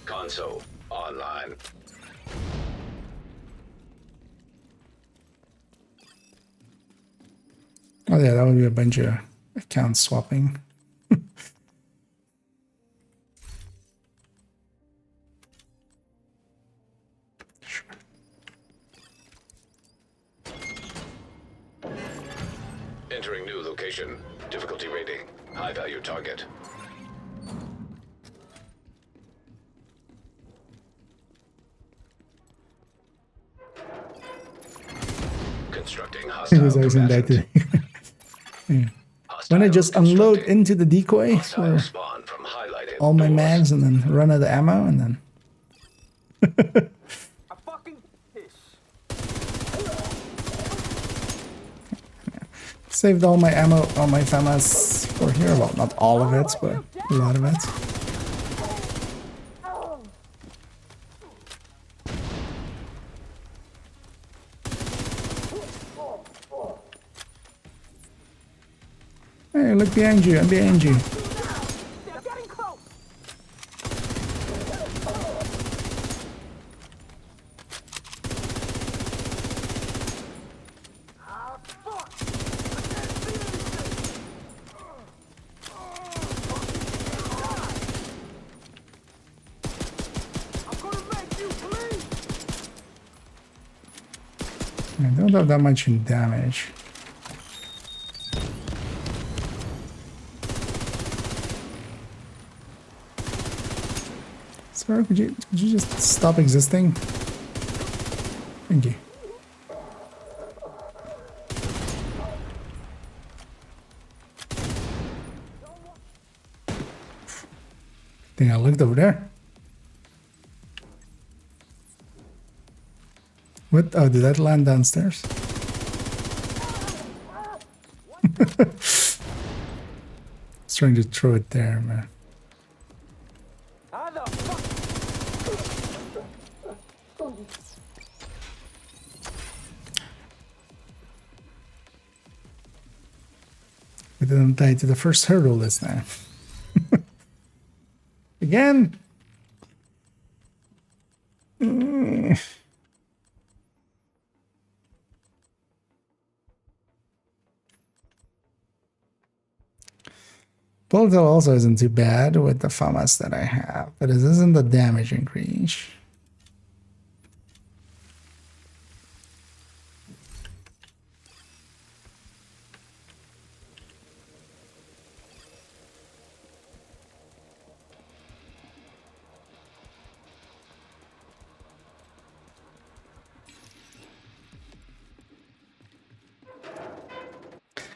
Console online. Oh yeah, that would be a bunch of account swapping. Entering new location. Difficulty rating. High value target. Constructing It hostile was always in that combatant. today. When I just unload into the decoy Hostile for spawn from highlighted all my doors. mags and then run out of ammo and then I fucking piss. saved all my ammo, all my FAMAS for here. Well, not all of it, but a lot of it. Hey, look behind you, I'm behind you. They're getting close. Ah, fuck. I can't see anything. I'm gonna make you bleed. I don't have that much in damage. Sir, could you just stop existing? Thank you. Think I looked over there. What? Oh, did that land downstairs? I was trying to throw it there, man. How the fuck? We didn't die to the first hurdle this time. Again? Bullet hell also isn't too bad with the FAMAS that I have, but it isn't the damage increase.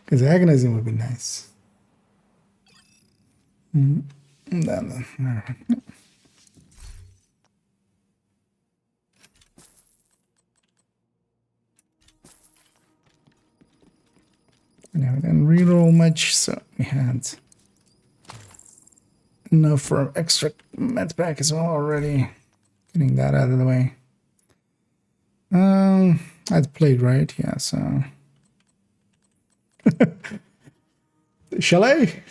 Because agonizing would be nice. No. Yeah, we didn't reroll much, so we had enough for extra med pack as well already. Getting that out of the way. I'd played right, yeah, so. Shall I?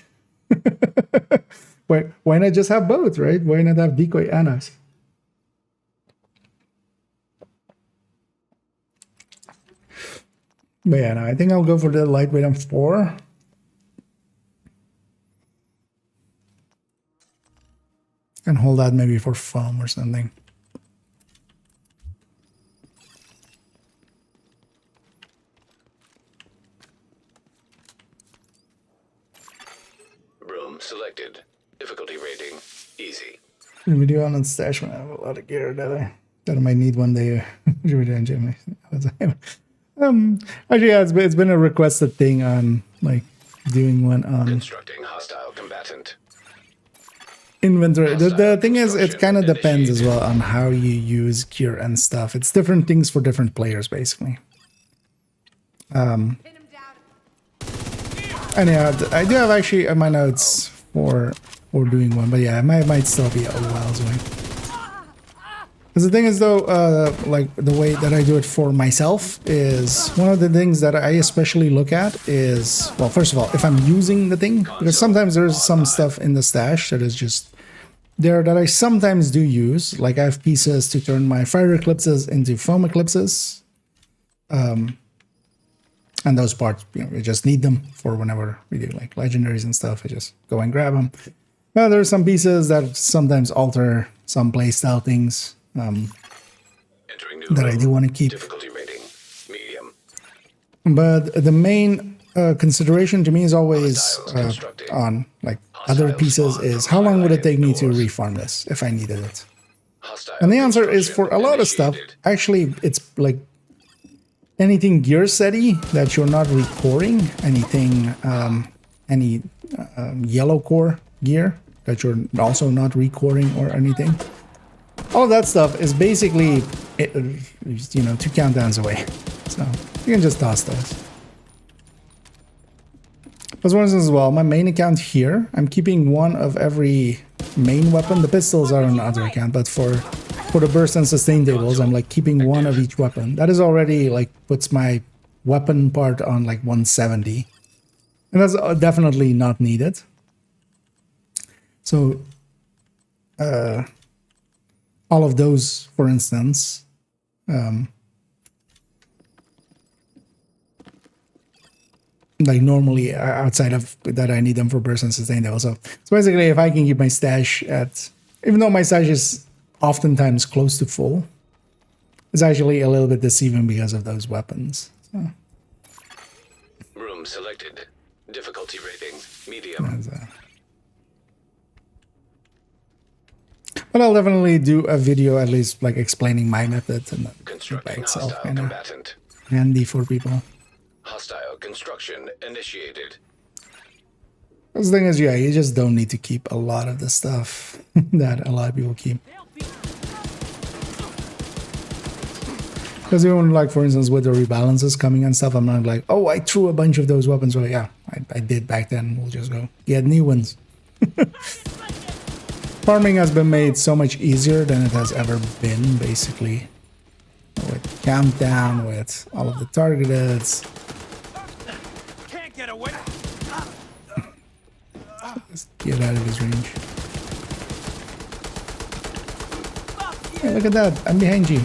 Why not just have both, right? Why not have decoy and us? But yeah, no, I think I'll go for the lightweight M4. And hold that maybe for foam or something. Room selected. Difficulty rating. Easy. Video on stash when I have a lot of gear that I might need one day. Actually, yeah, it's been a requested thing on like doing one on Constructing hostile combatant. inventory. The thing is, it kind of depends as well on how you use gear and stuff. It's different things for different players, basically. And yeah, I do have actually my notes for doing one, but yeah, it might still be a while away. Because the thing is, though, like the way that I do it for myself is one of the things that I especially look at is, well, first of all, if I'm using the thing, because sometimes there's some stuff in the stash that is just there that I sometimes do use. Like I have pieces to turn my fire eclipses into foam eclipses. And those parts, you know, we just need them for whenever we do like legendaries and stuff. I just go and grab them. Well, there's some pieces that sometimes alter some playstyle things Entering new that I do want to keep. Difficulty rating. Medium. But the main consideration to me is always Hostiles constructing. on like other pieces is how long would it take me to refarm this if I needed it? Hostile And the answer is for construction a lot of stuff, initiated. actually, it's like anything gear setty that you're not recoring, anything, any yellow core gear that you're also not recoring or anything. All of that stuff is basically, you know, 2 countdowns away. So you can just toss those. As one instance as well, my main account here, I'm keeping one of every main weapon. The pistols are on the other account, but for the burst and sustain tables, I'm like keeping one of each weapon. That is already like puts my weapon part on like 170. And that's definitely not needed. So all of those, for instance, like normally outside of that I need them for burst and sustain tables. So basically if I can keep my stash at, even though my stash is oftentimes close to full, it's actually a little bit deceiving because of those weapons. So, Room selected. Difficulty rating medium. but I'll definitely do a video at least like explaining my method and that by Constructing itself hostile kind of combatant. handy for people. Hostile construction initiated. The thing is, yeah, you just don't need to keep a lot of the stuff that a lot of people keep. Because even like, for instance, with the rebalances coming and stuff, I'm not like, oh, I threw a bunch of those weapons away. Yeah, I did back then. We'll just go get new ones. Farming has been made so much easier than it has ever been, basically. With countdown, with all of the targeteds. Can't get away. Just get out of his range. Hey, look at that. I'm behind you.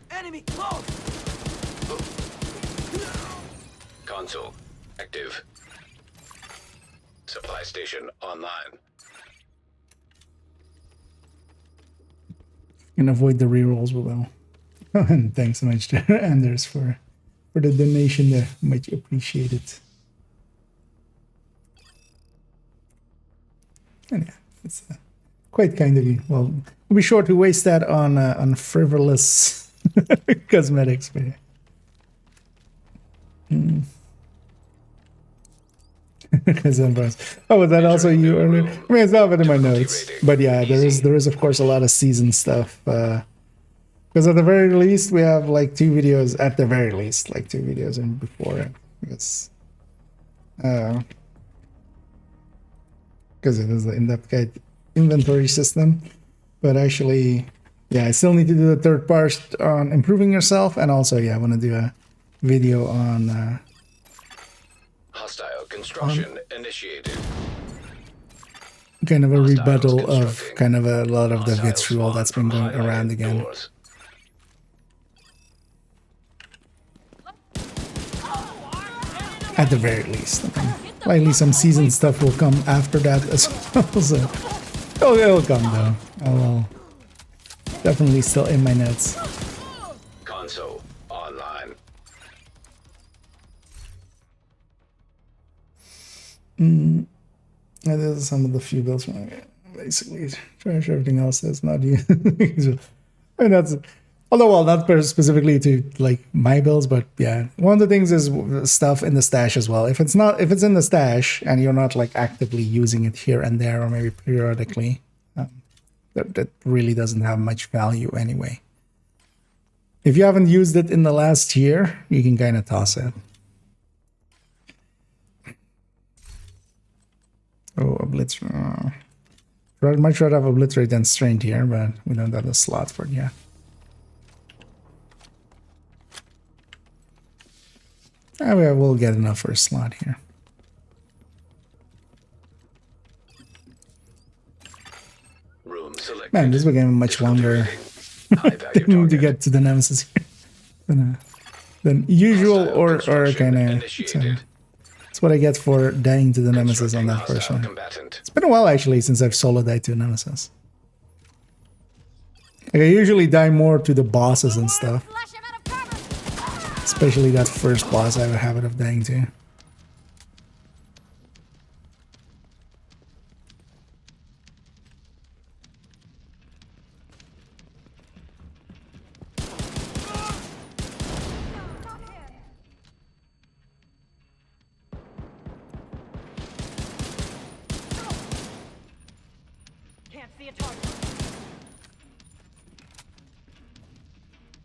Enemy close. Console active. Supply station online. Can avoid the rerolls well. And thanks so much to Anders for the donation there. Much appreciated. And yeah, it's quite kind of you. Well, we'll be sure to waste that on frivolous cosmetics. But yeah. Oh, was that also you earlier? I mean, it's not in my notes, but yeah, there is of course a lot of season stuff. Because at the very least, we have like 2 videos. At the very least, like 2 videos in before it. Because it is the in-depth guide inventory system. But actually, yeah, I still need to do the third part on improving yourself, and also, yeah, I want to do a video on. Hostile construction initiated. Kind of a Hostiles rebuttal of constructing. kind of a lot of the Hostile vitriol spawn that's been from going around highlighted again. doors. At the very least. I mean, likely some season stuff will come after that as well. So it'll come though. I'll definitely still in my notes. Console online. Yeah, those are some of the few builds. Basically, trash everything else that's not you. And that's, although, well, not specifically to like my builds, but yeah, one of the things is stuff in the stash as well. If it's in the stash and you're not like actively using it here and there or maybe periodically, that really doesn't have much value anyway. If you haven't used it in the last year, you can kind of toss it. Oh, obliterate. Much rather have obliterate than strained here, but we don't have a slot for it yet. We'll get enough for a slot here. Room selected. Man, this became much longer High value to target. get to the nemesis here than usual Hostile or construction kind of. initiated. That's what I get for dying to the nemesis on Constructing that first hostile one. combatant. It's been a while actually since I've solo died to a nemesis. Like I usually die more to the bosses and stuff. Especially that first boss I have a habit of dying to. Can't see a target.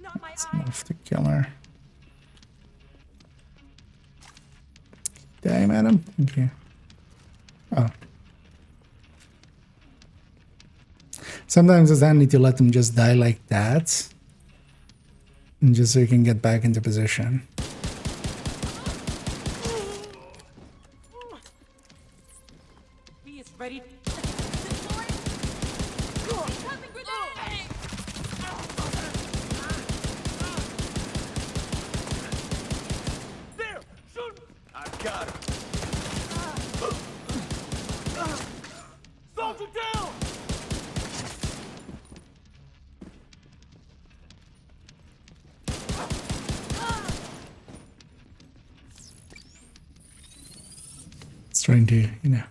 Not my It's eye. enough to kill her. Die, madam? Thank you. Oh. Sometimes it's handy to let them just die like that. And just so you can get back into position. He is ready. There! Shoot! I've got him. Soldier down! It's trying to, you know,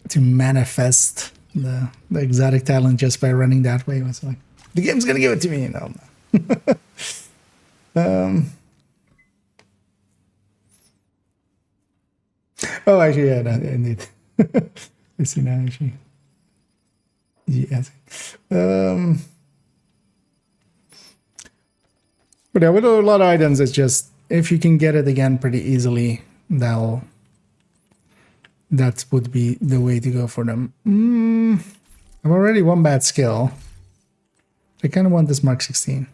to manifest the exotic talent just by running that way. It's like, the game's gonna give it to me, you know. Oh, actually, yeah, no, indeed. I see now, actually. Yes. But yeah, with a lot of items, it's just if you can get it again pretty easily, that would be the way to go for them. I've already one bad skill. I kind of want this Mark 16.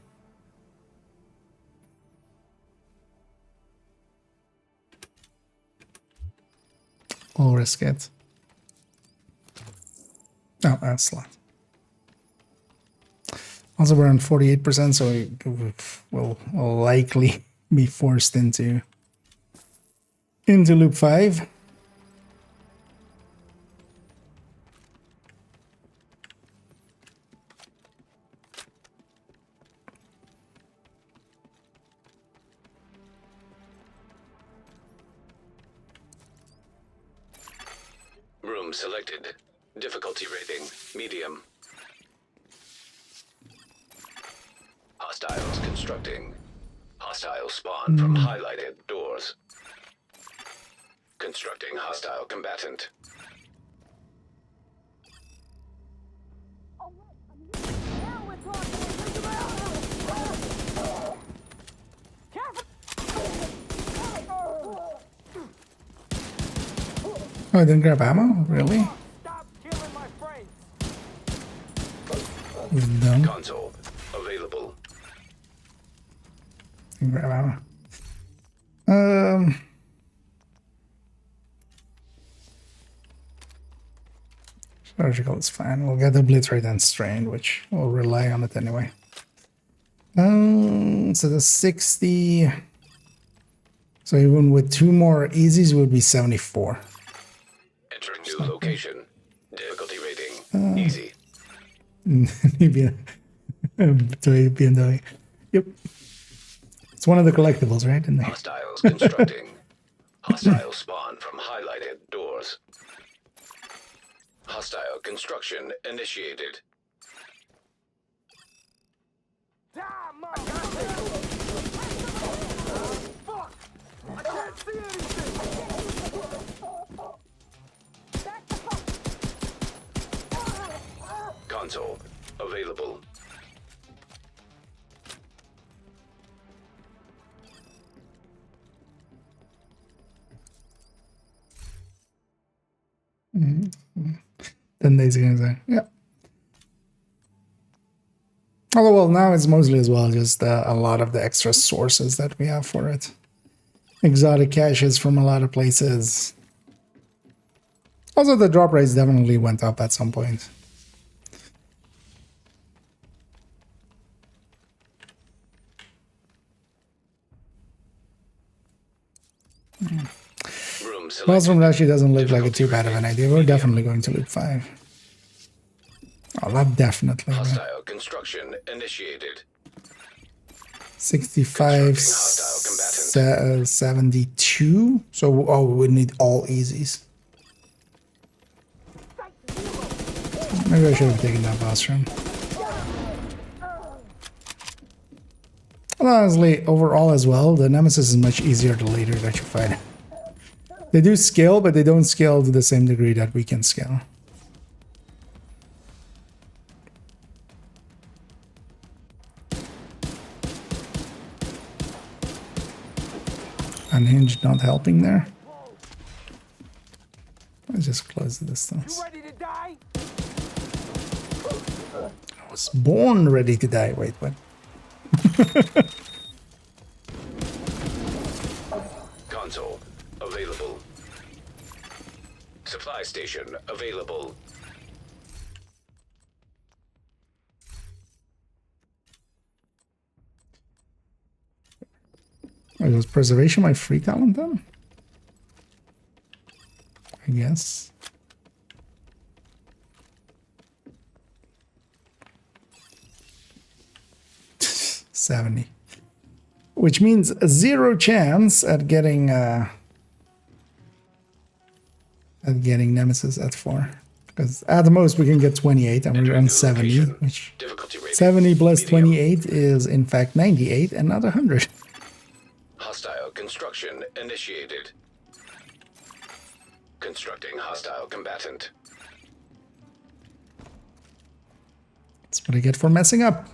I'll risk it. Oh, that's a lot. Also, we're on 48%, so we'll likely be forced into loop 5. Room selected. Difficulty rating, medium. Hostiles constructing. Hostile spawn from highlighted doors. Constructing hostile combatant. Oh, I didn't grab ammo? Really? Stop killing my friends! We're done. Console available. Didn't grab ammo. Surgical is fine. We'll get the Blitz right and Strained, which we'll rely on it anyway. So the 60. So even with 2 more easies, it would be 74. Entering new location. Difficulty rating, easy. BMW. Yep. It's one of the collectibles, right? In there. Hostiles constructing. Hostile spawn from highlighted doors. Hostile construction initiated. Damn, motherfucker! Fuck! I can't see anything! Console available. Mm-hmm. 10 days ago, yeah. Although, well, now it's mostly as well just a lot of the extra sources that we have for it. Exotic caches from a lot of places. Also, the drop rates definitely went up at some point. Room Boss selected. room actually doesn't look like a too bad of an idea. We're definitely going to loop 5. Oh, that definitely. Right? Hostile construction initiated. 65, Constructing hostile 72. So, oh, we need all easies. Maybe I should have taken that boss room. Well, honestly, overall as well, the Nemesis is much easier the later that you fight. They do scale, but they don't scale to the same degree that we can scale. Unhinged not helping there. Let's just close the distance. Ready to die? I was born ready to die. Wait, what? Console available. Supply station available. Was preservation my free talent then? I guess. $70. Which means a 0 chance at getting Nemesis at 4. Because at the most we can get 28 and we're on 70, which 70 plus 28 is in fact 98 and not 100. Hostile construction initiated. Constructing hostile combatant. That's what I get for messing up.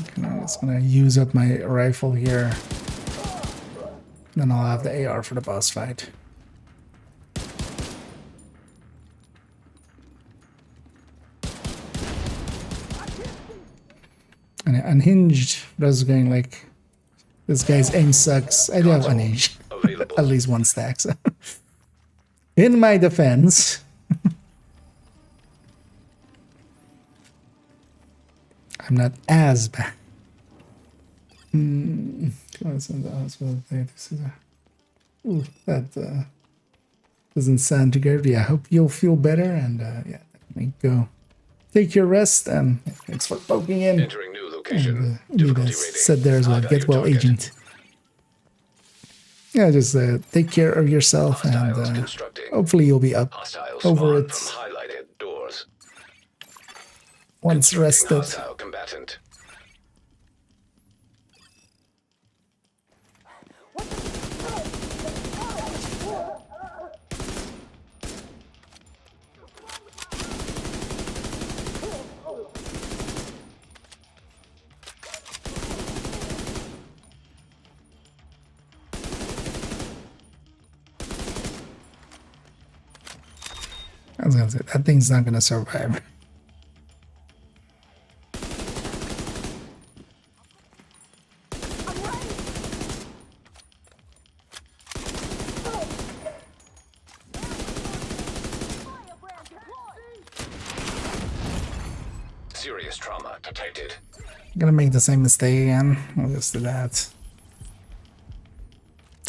Okay, I'm just gonna use up my rifle here. Then I'll have the AR for the boss fight. And unhinged, that's going like, this guy's aim sucks. I do have unhinged. At least one stack. So. In my defense, I'm not as bad. Ooh, that doesn't sound too good. Yeah, I hope you'll feel better and yeah, go take your rest and thanks for poking in. Entering new location. And, you guys said there as well. Get well, agent. Yeah, just take care of yourself and hopefully you'll be up over it Highlighted doors. once rested. Hostile combatant. I was gonna say, that thing's not gonna survive. Serious trauma detected. I'm gonna make the same mistake again. I'll just do that.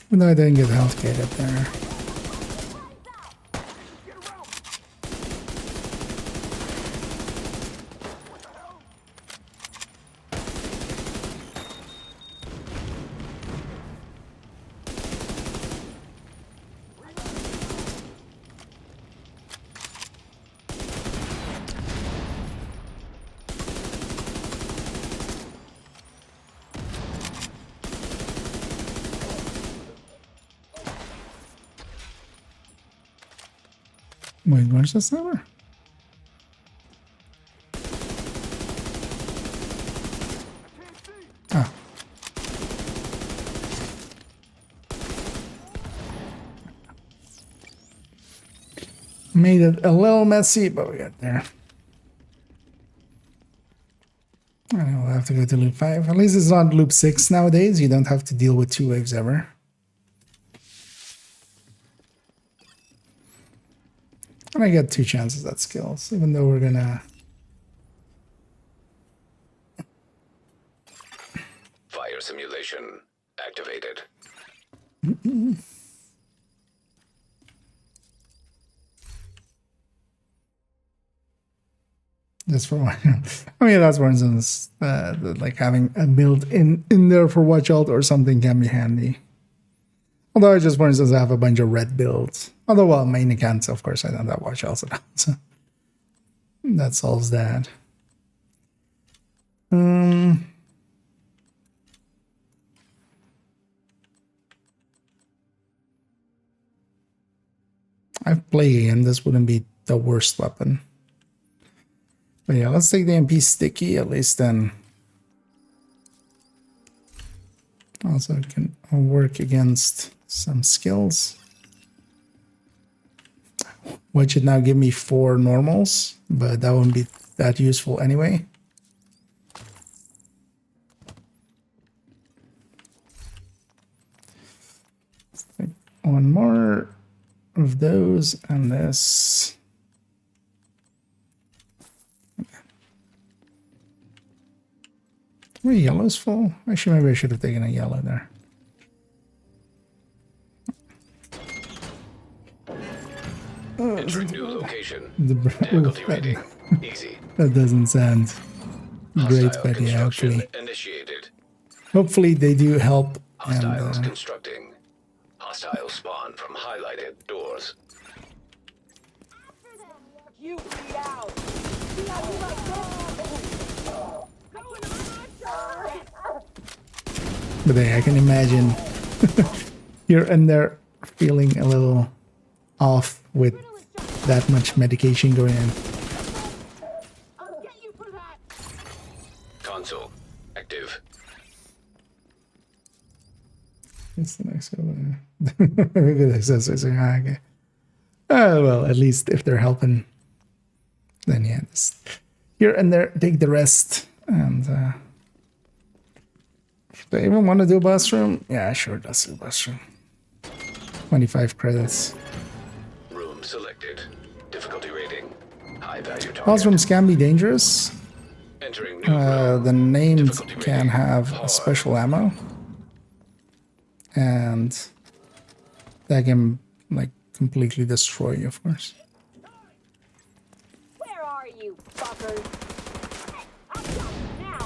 Even though I didn't get health gated there. Wait, where's the sniper? Ah. Made it a little messy, but we got there. And we'll have to go to loop 5. At least it's not loop 6 nowadays. You don't have to deal with 2 waves ever. And I get 2 chances at skills, even though we're gonna... Fire simulation Just for one. I mean, that's for instance, like having a build in there for watch out or something can be handy. Although I just, for instance, have a bunch of red builds. Although, well, main accounts, of course, I don't have watch outs at all. So that solves that. I've played and this wouldn't be the worst weapon. But yeah, let's take the MP sticky at least then. Also can work against some skills. Which should now give me 4 normals, but that wouldn't be that useful anyway. Let's take one more of those and this. My yellow's full. Actually, maybe I should have taken a yellow there. Entering new location. The Difficulty rating. Easy. that doesn't sound great, Hostile but yeah, construction initiated. hopefully they do help. And Hostiles constructing. Hostile spawn from highlighted doors. You bleed out. but hey, I can imagine you're in there feeling a little off with that much medication going in. I'll get you for that. Console active. It's the next one. Maybe this is okay. Well, at least if they're helping, then yeah, just here and there, take the rest. And if they even want to do a bus room, yeah, sure, let's do a bus room. 25 credits. Room selected. Difficulty rating. High value target. Bus rooms can be dangerous. Entering new room. The named Difficulty can rating. have Hard. special ammo. And that can, like, completely destroy you, of course. Where are you, fuckers? I've got you now.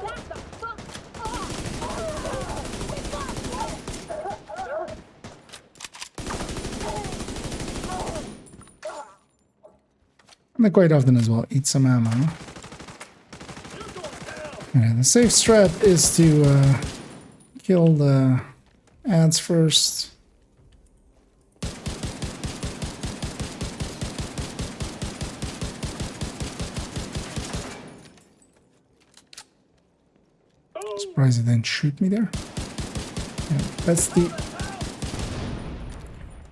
What the fuck? And quite often as well, eat some ammo. Yeah, the safe strat is to kill the ads first. Surprised it didn't shoot me there. Yeah, that's the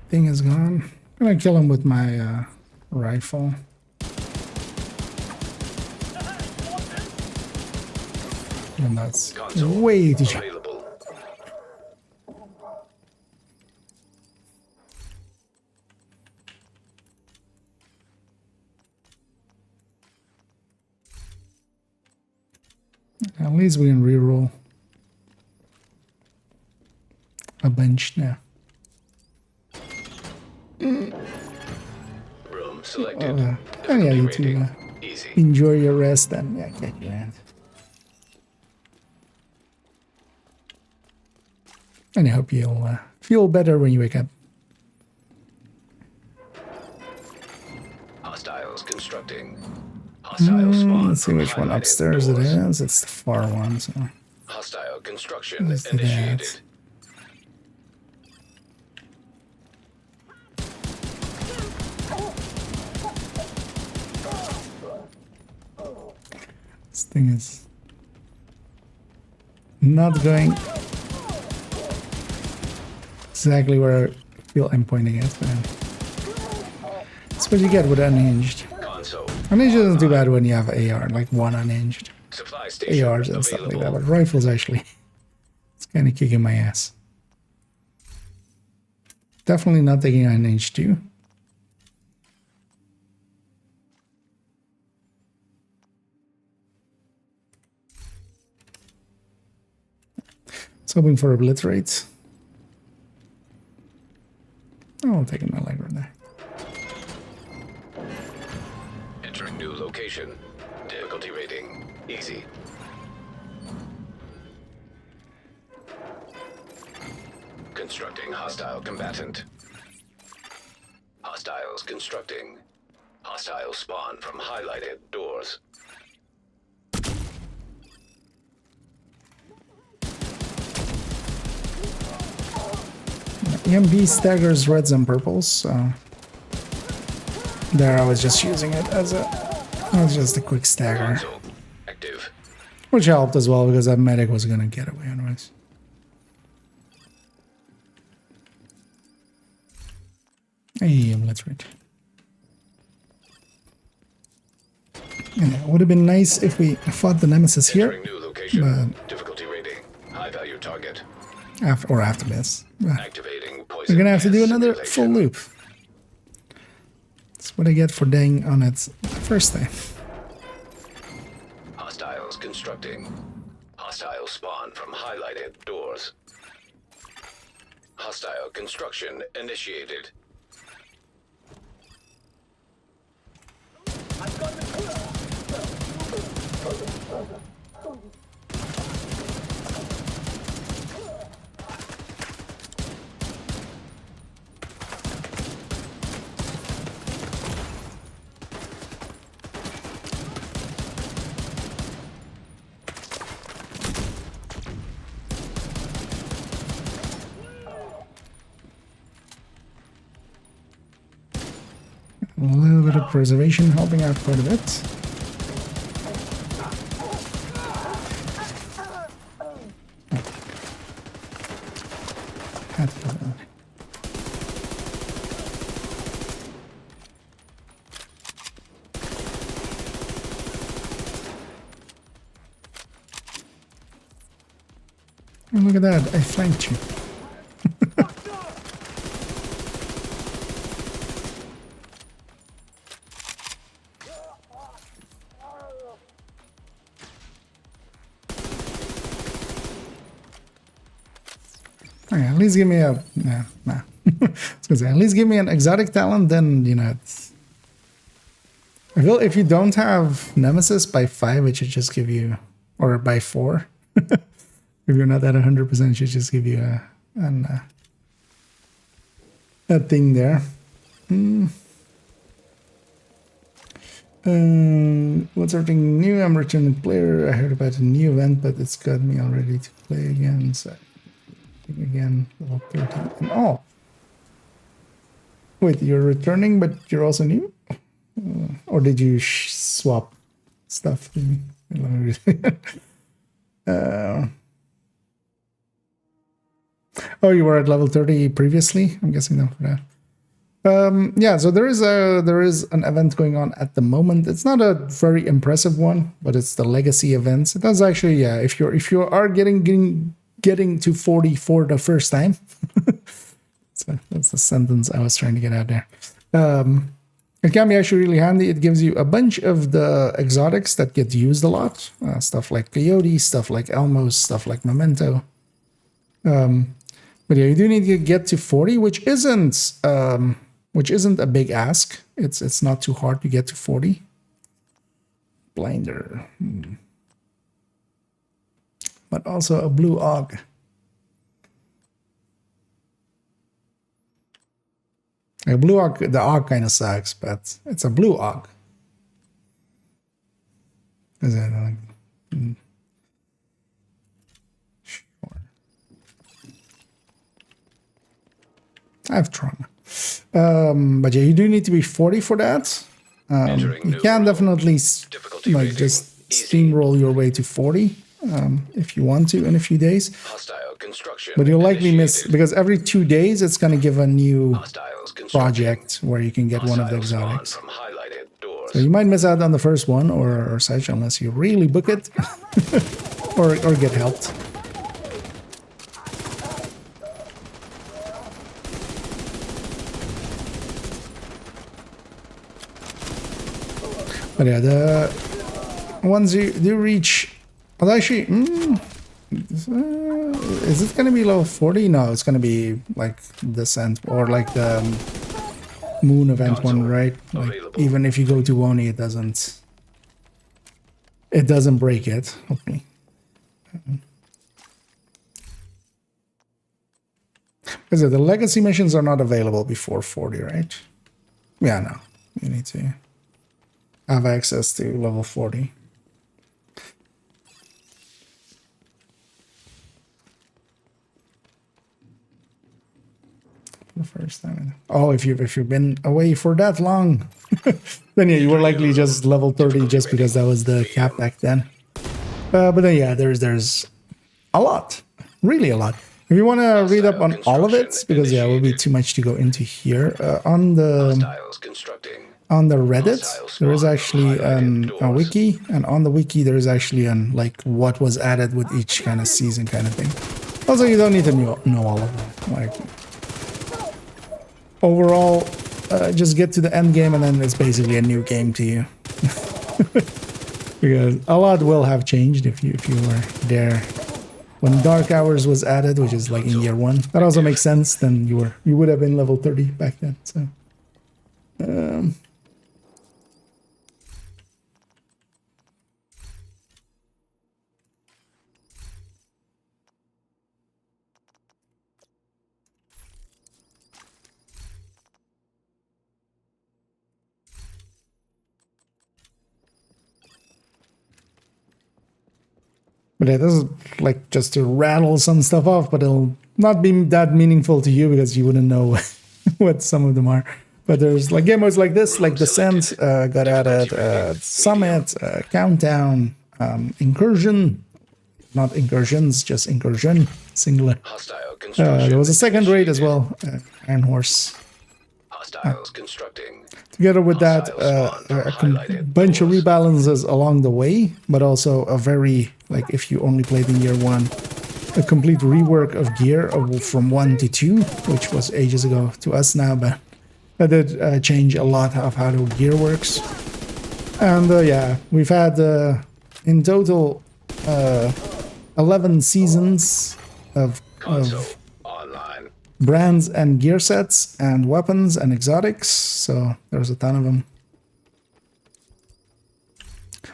thing is gone. I'm gonna kill him with my rifle. And that's Console way too. available. At least we can reroll a bunch now. Room selected. And yeah, Difficulty you rating. to Easy. enjoy your rest and yeah, get your hand. And I hope you'll feel better when you wake up. Hostiles constructing. Hostile spawn. Let's see from which one highlighted upstairs it doors. is. It's the far one. So Hostile construction Let's do that. initiated. this thing is not going exactly where I feel I'm pointing at. But that's what you get with unhinged. Console. Unhinged isn't too bad when you have AR, like one unhinged. Supply station ARs and stuff like that, available. but rifles actually, it's kind of kicking my ass. Definitely not taking unhinged too. It's hoping for obliterate. Oh, I'll take an Allegra there. location. Difficulty rating, easy. Constructing hostile combatant. Hostiles constructing. Hostile spawn from highlighted doors. EMP staggers reds and purples, so there I was just using it as just a quick stagger, Console active. which helped as well because that medic was gonna get away anyways. Hey, let's read. Yeah, it would have been nice if we fought the Nemesis here, Entering new location. Difficulty rating, high value target. after this. But Activating poison. we're gonna have to do gas another simulation. full loop. That's what I get for dying on it first time. Hostiles constructing. Hostile spawn from highlighted doors. Hostile construction initiated. A little bit of preservation helping out quite a bit. Had to go down. Oh, look at that, I flanked you. Okay, at least give me a nah. I was gonna say, at least give me an exotic talent, then you know it's, I feel if you don't have Nemesis by 5, it should just give you, or by 4. If you're not at 100%, it should just give you a thing there. What's everything new? I'm returning player. I heard about a new event, but it's got me all ready to play again. So again, level 13. And oh, wait, you're returning, but you're also new, or did you swap stuff? Oh, you were at level 30 previously. I'm guessing that for that. Yeah, so there is an event going on at the moment. It's not a very impressive one, but it's the legacy events. It does actually, yeah. If you are getting to 40 for the first time, so that's the sentence I was trying to get out there. It can be actually really handy. It gives you a bunch of the exotics that get used a lot, stuff like Coyote, stuff like Elmos, stuff like Memento. But yeah, you do need to get to 40, which isn't a big ask. It's not too hard to get to 40. Blinder. But also a blue AUG. A blue AUG, the AUG kind of sucks, but it's a blue AUG. Is it like... Sure. I have trauma. But yeah, you do need to be 40 for that. You can definitely like just steamroll your way to 40 if you want to in a few days. But you'll likely miss, because every 2 days it's going to give a new project where you can get one of the exotics. So you might miss out on the first one or such unless you really book it or get helped. But yeah, the ones you do reach, well, actually, is it going to be level 40? No, it's going to be like Descent or like the Moon event one, right? Like, even if you go to Woni, it doesn't it doesn't break it, hopefully. Is it the legacy missions are not available before 40, right? Yeah, no. You need to have access to level 40. The first time. Oh, if you've been away for that long, then yeah, you were likely just level 30 just because that was the cap back then. But then yeah, there's a lot, really a lot. If you want to read up on all of it, because yeah, it would be too much to go into here. On the Reddit, there is actually a wiki, and on the wiki there is actually like what was added with each kind of season kind of thing. Also, you don't need to know all of them. Like overall, just get to the end game, and then it's basically a new game to you. Because a lot will have changed if you were there when Dark Hours was added, which is like in year 1. That also makes sense. Then you would have been level 30 back then. So. But yeah, this is like just to rattle some stuff off, but it'll not be that meaningful to you because you wouldn't know what some of them are. But there's like game modes like this, like Descent got added, Summit, Countdown, Incursion, not Incursions, just Incursion, singular. There was a second raid as well, Iron Horse. Together with that, a bunch of rebalances along the way, but also a very, like if you only played in year 1, a complete rework of gear from 1 to 2, which was ages ago to us now, but that did change a lot of how the gear works. And yeah, we've had in total 11 seasons of brands and gear sets and weapons and exotics, so there's a ton of them.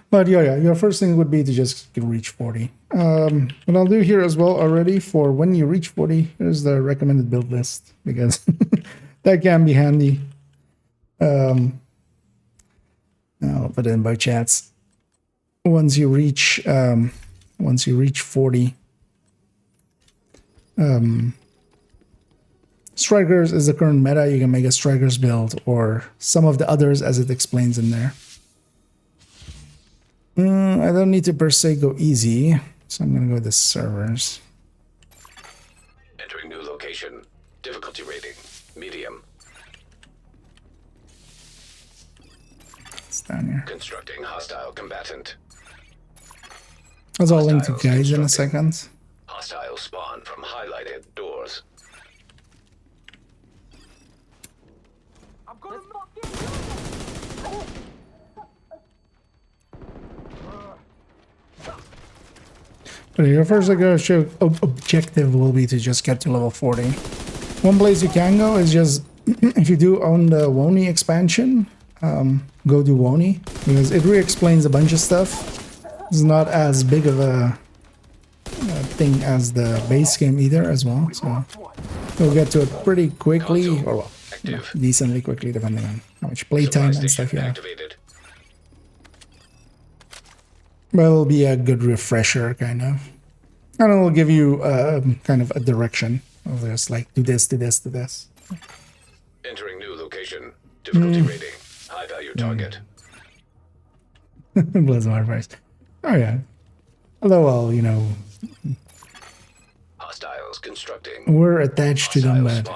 But yeah, your first thing would be to just reach 40. What I'll do here as well already for when you reach 40, here's the recommended build list, because that can be handy. I'll put it in by chats. Once you reach 40, Strikers is the current meta. You can make a Strikers build or some of the others as it explains in there. I don't need to per se go easy, so I'm going to go to servers. Entering new location. Difficulty rating. Medium. It's down here. Constructing hostile combatant. I'll link to guides in a second. Hostile spawn from highlighted doors. I'm gonna fucking But your first objective will be to just get to level 40. One place you can go is just, if you do own the Wony expansion, go do Wony, because it re-explains a bunch of stuff. It's not as big of a thing as the base game either as well, so you'll get to it pretty quickly, or well, decently quickly depending on how much playtime and stuff you have. But it'll be a good refresher, kind of. And it'll give you kind of a direction of just like, do this, do this, do this. Entering new location. Difficulty rating. High value target. Blizzard price. Oh yeah. Although, well, you know, Hostiles constructing. we're attached to them, but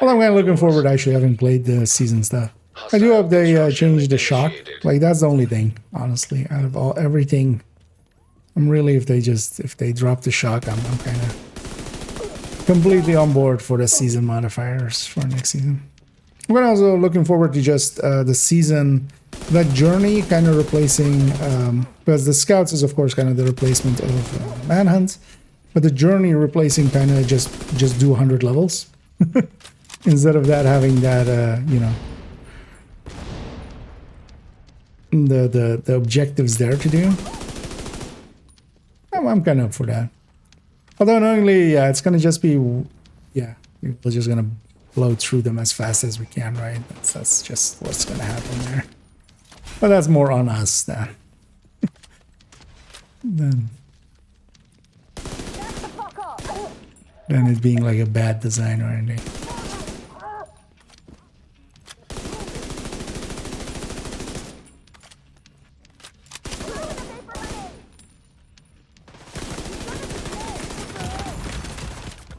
well, I'm kind of looking forward to actually having played the season stuff. I do hope they change the shock. Like, that's the only thing, honestly, out of everything. I'm really, if they drop the shock, I'm kind of completely on board for the season modifiers for next season. We're also looking forward to just the season, that journey kind of replacing, because the scouts is of course kind of the replacement of Manhunt, but the journey replacing kind of just do 100 levels instead of that having that you know, the objectives there to do. I'm kind of up for that. Although knowingly, yeah, it's gonna just be, yeah, we're just gonna blow through them as fast as we can, right? That's just what's gonna happen there. But that's more on us than than it being like a bad design or anything.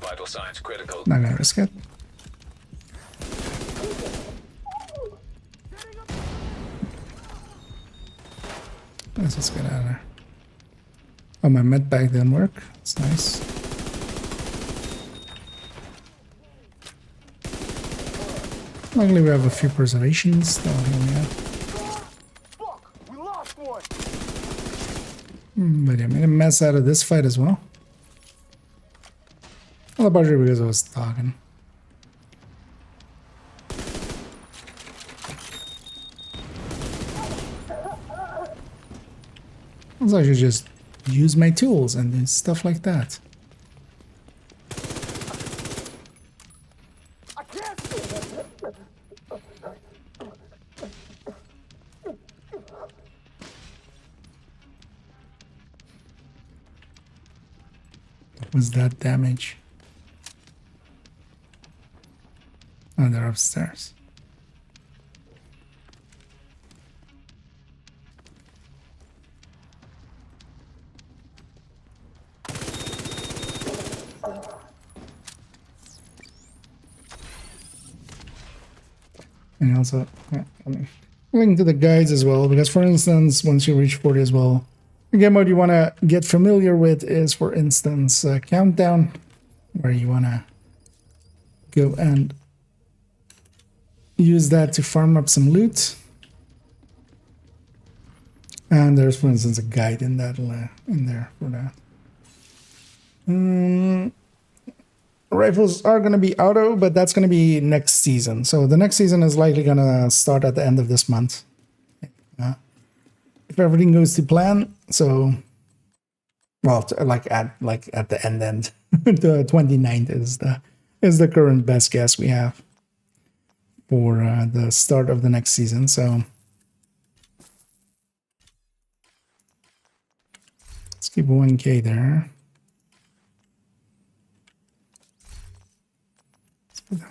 Vital signs critical. Not gonna risk it. Let's just get out of there. Oh, my med bag didn't work. That's nice. Luckily, we have a few preservations. So here we are. Fuck! We lost one! But yeah, made a mess out of this fight as well. Well, largely because I was talking. So I should just use my tools and do stuff like that. I can't see! What was that damage? Oh, they're upstairs. And also, yeah, link to the guides as well, because for instance, once you reach 40 as well, again, what you want to get familiar with is, for instance, countdown, where you want to go and use that to farm up some loot. And there's, for instance, a guide in that in there for that. Rifles are going to be auto, but that's going to be next season. So the next season is likely going to start at the end of this month. If everything goes to plan. So, well, like at the end. The 29th is the current best guess we have for the start of the next season. So let's keep 1K there.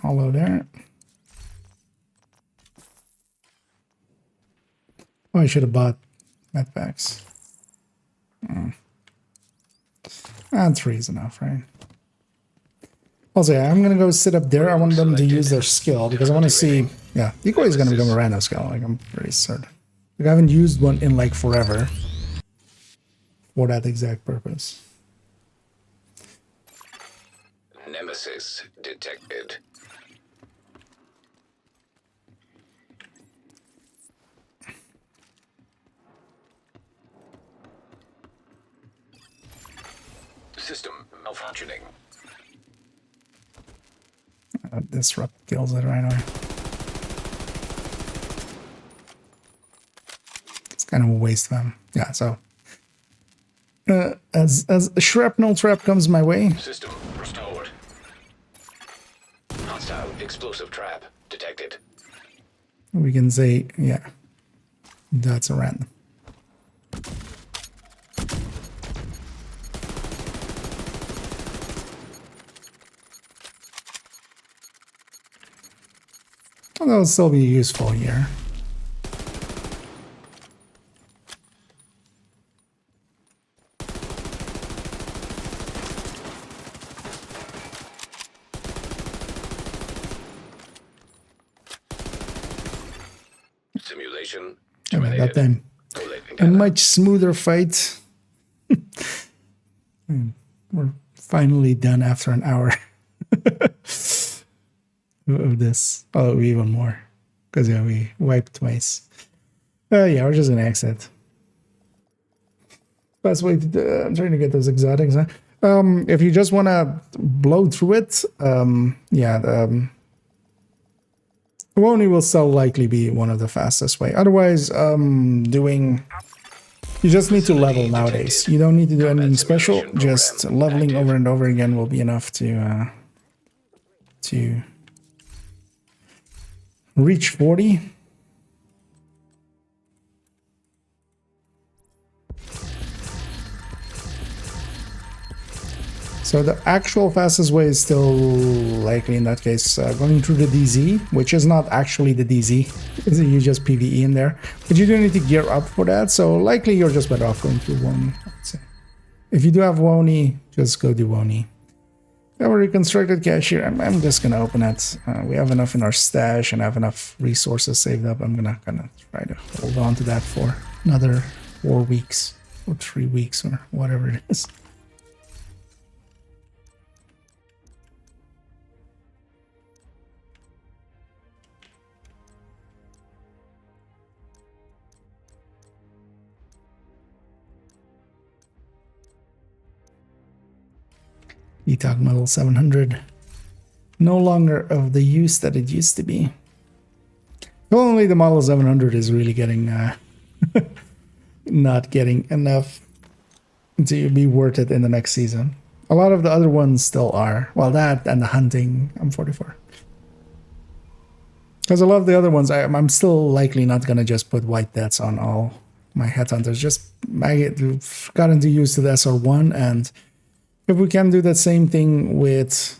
Hollow there. Oh, I should have bought medpacks. And 3 is enough, right? Also, yeah, I'm gonna go sit up there. I want them to use their skill because I want to see. Yeah, decoy is gonna become a random skill. Like, I'm pretty certain. Like, I haven't used one in like forever for that exact purpose. Nemesis detected. System malfunctioning. Disrupt kills it right away. It's kind of a waste of them. Yeah, so as a shrapnel trap comes my way. System restored. Hostile explosive trap detected. We can say, yeah, that's a random. Well, that'll still be useful here. Simulation Anyway, that terminated. time, a much smoother fight. We're finally done after an hour of this. Oh, even more. Because yeah, we wiped twice. Yeah, we're just gonna exit. Best way to do, I'm trying to get those exotics. Huh? If you just want to blow through it, Wony will still likely be one of the fastest way. Otherwise, doing You just need to level nowadays. You don't need to do anything special. Just leveling over and over again will be enough to reach 40. So the actual fastest way is still likely in that case going through the DZ, which is not actually the DZ. You just PvE in there, but you do need to gear up for that. So likely you're just better off going through Woni, I'd say. If you do have Woni, just go do Woni. We have a reconstructed cashier. I'm just gonna open it. We have enough in our stash and have enough resources saved up. I'm gonna try to hold on to that for another 4 weeks or 3 weeks or whatever it is. Detox Metal 700. No longer of the use that it used to be. Only the Model 700 is really getting not getting enough to be worth it in the next season. A lot of the other ones still are. Well, that and the hunting M44. Because a lot of the other ones, I'm still likely not going to just put white deaths on all my headhunters. Just I got into used to the SR1, and if we can do that same thing with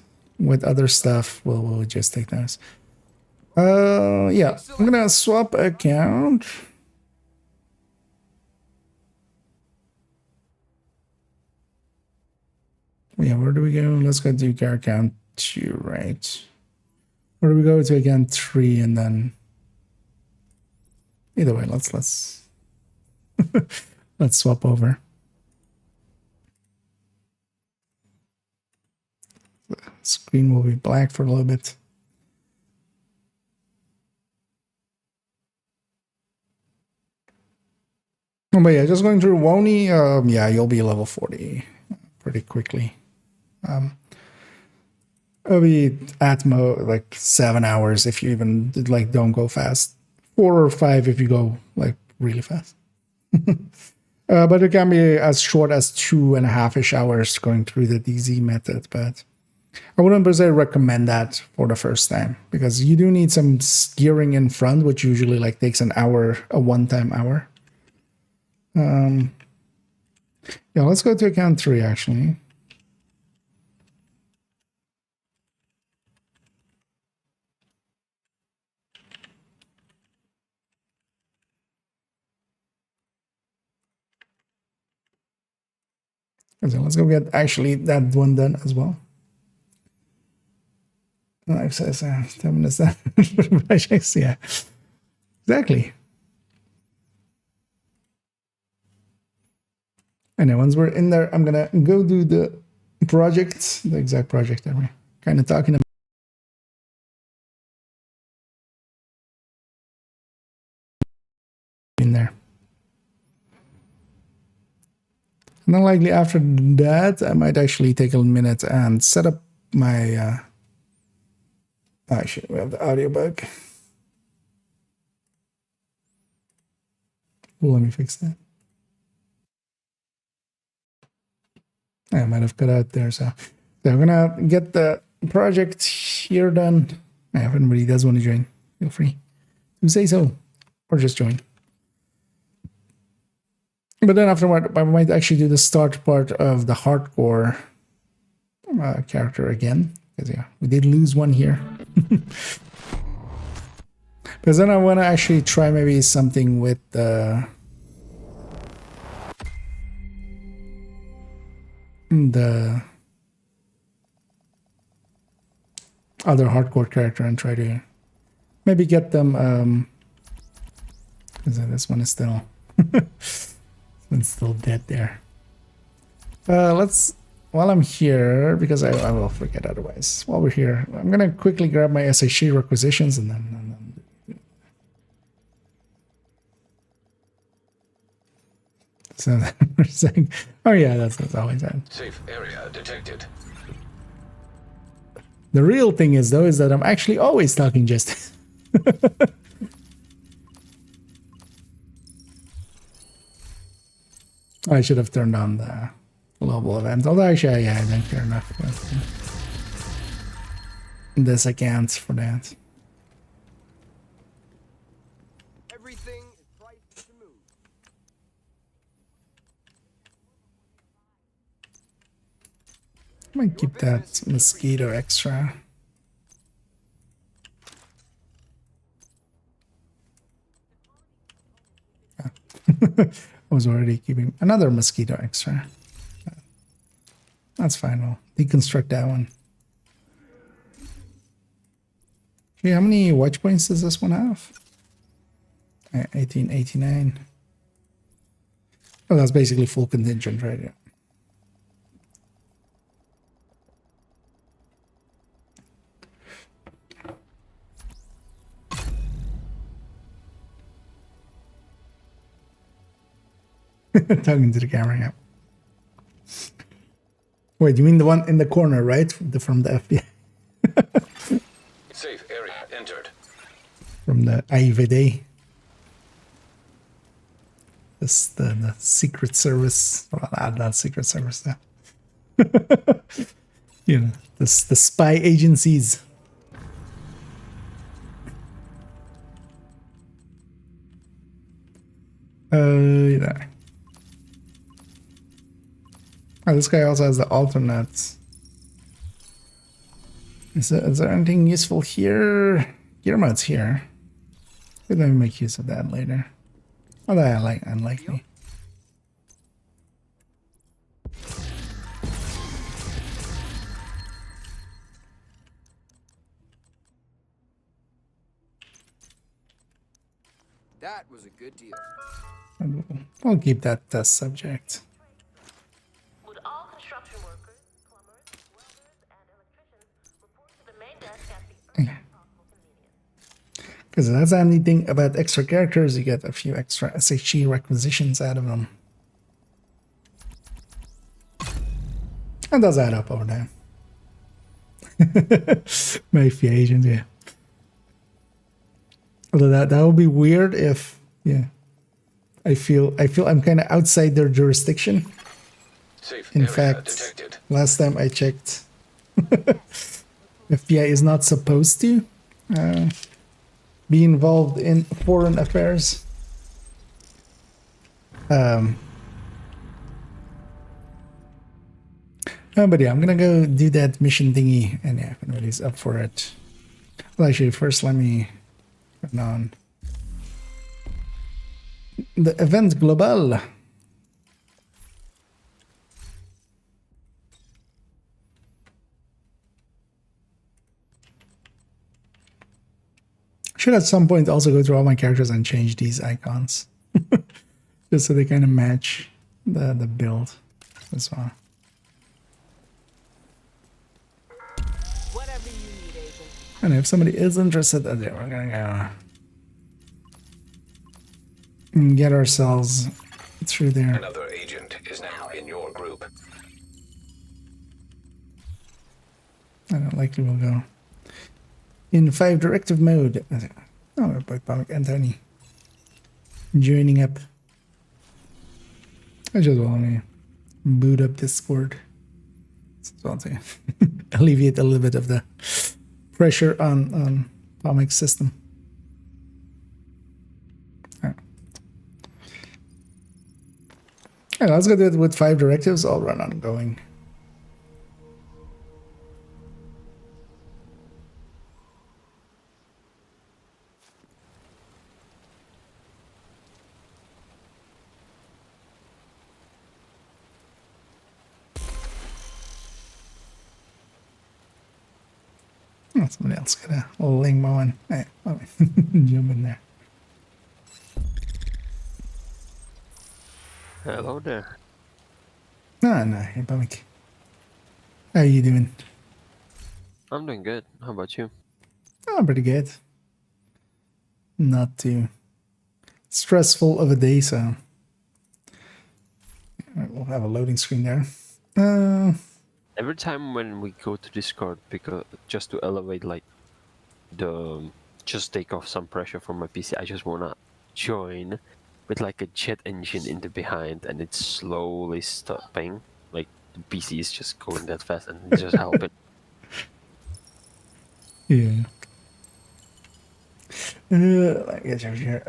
other stuff, we'll just take those. Yeah, I'm gonna swap account. Yeah, where do we go? Let's go to car account 2, right? Where do we go to account 3 and then either way, let's let's swap over. Screen will be black for a little bit. Oh, but yeah, just going through Woni, yeah, you'll be level 40 pretty quickly. It'll be at like 7 hours if you even like don't go fast. 4 or 5 if you go like really fast. But it can be as short as 2.5-ish hours going through the DZ method, but I wouldn't per se recommend that for the first time because you do need some gearing in front, which usually like takes an hour, a one-time hour. Yeah, let's go to account 3 actually. So let's go get actually that one done as well. Life says 10 minutes that yeah, exactly. And then once we're in there, I'm gonna go do the project, the exact project that we're kind of talking about. In there. And then likely after that, I might actually take a minute and set up my oh shit, we have the audio bug. Well, let me fix that. I might have cut out there, so I'm gonna get the project here done. If anybody does want to join, feel free to say so, or just join. But then afterward, I might actually do the start part of the hardcore character again, because yeah, we did lose one here. Because then I want to actually try maybe something with the other hardcore character and try to maybe get them. This one is still it's still dead there. Let's, while I'm here, because I will forget otherwise. While we're here, I'm gonna quickly grab my SHC requisitions and then so we're saying, oh yeah, that's always that. Safe area detected. The real thing is though, is that I'm actually always talking just. I should have turned on the global event. Although actually, yeah, I don't care enough. But, this accounts for that. Everything is priced to move. I might keep that mosquito extra. I was already keeping another mosquito extra. That's fine. We'll deconstruct that one. Okay, how many watch points does this one have? 1889. Oh, that's basically full contingent, right? Yeah. Talking to the camera, yeah. Wait, you mean the one in the corner, right? From the FBI? Safe area entered. From the IVD. This the Secret Service. Well, not Secret Service, yeah. You know, the spy agencies. Yeah. Oh, this guy also has the alternates. Is there anything useful here? Gear mode's here. Let me make use of that later. Although I like unlikely. That was a good deal. I'll keep that test subject. Would all construction workers, plumbers, welders, and electricians report to the main desk at the earliest possible convenience? Because that's the only thing about extra characters, you get a few extra SHG requisitions out of them. And does add up over time. Mafia agent, yeah. Although that would be weird if, yeah. I feel I'm kind of outside their jurisdiction. Safe In area fact, detected. last time I checked, FBI is not supposed to be involved in foreign affairs. But yeah, I'm gonna go do that mission thingy, and yeah, if anybody's up for it. Well, actually, first let me turn on the event global. Should at some point also go through all my characters and change these icons. Just so they kind of match the build as well. Whatever you need, Agent. And if somebody is interested, we're gonna go and get ourselves through there. Another agent is now in your group. I don't likely we'll go in 5 directive mode. Oh, boy, Panic Anthony joining up. I just want to boot up Discord so to alleviate a little bit of the pressure on Pomic's system. Yeah, let's go do it with 5 directives. I'll run ongoing. Oh, somebody else got a little ling one. Hey, jump in there. Hello there. No, hey, Pamic. How are you doing? I'm doing good. How about you? Oh, pretty good. Not too stressful of a day, so all right, we'll have a loading screen there. Every time when we go to Discord, because just to elevate like just take off some pressure from my PC, I just wanna join, with like a jet engine in the behind, and it's slowly stopping. Like the PC is just going that fast, and it's just helping. Yeah. I guess over here.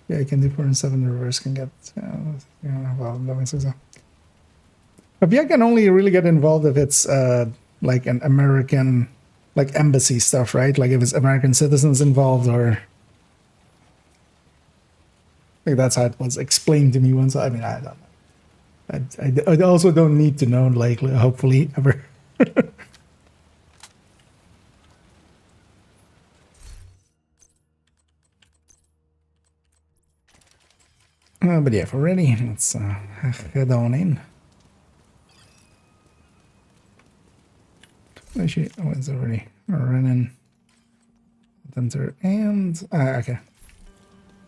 Yeah, I can do 4 and 7 reverse. Can get. Well, that makes sense. But yeah, I can only really get involved if it's like an American, like embassy stuff, right? Like if it's American citizens involved, or like that's how it was explained to me once. I mean, I don't know. I also don't need to know, like, hopefully ever. But yeah, if we're ready, let's head on in. Actually, oh, it's already running. Enter and okay.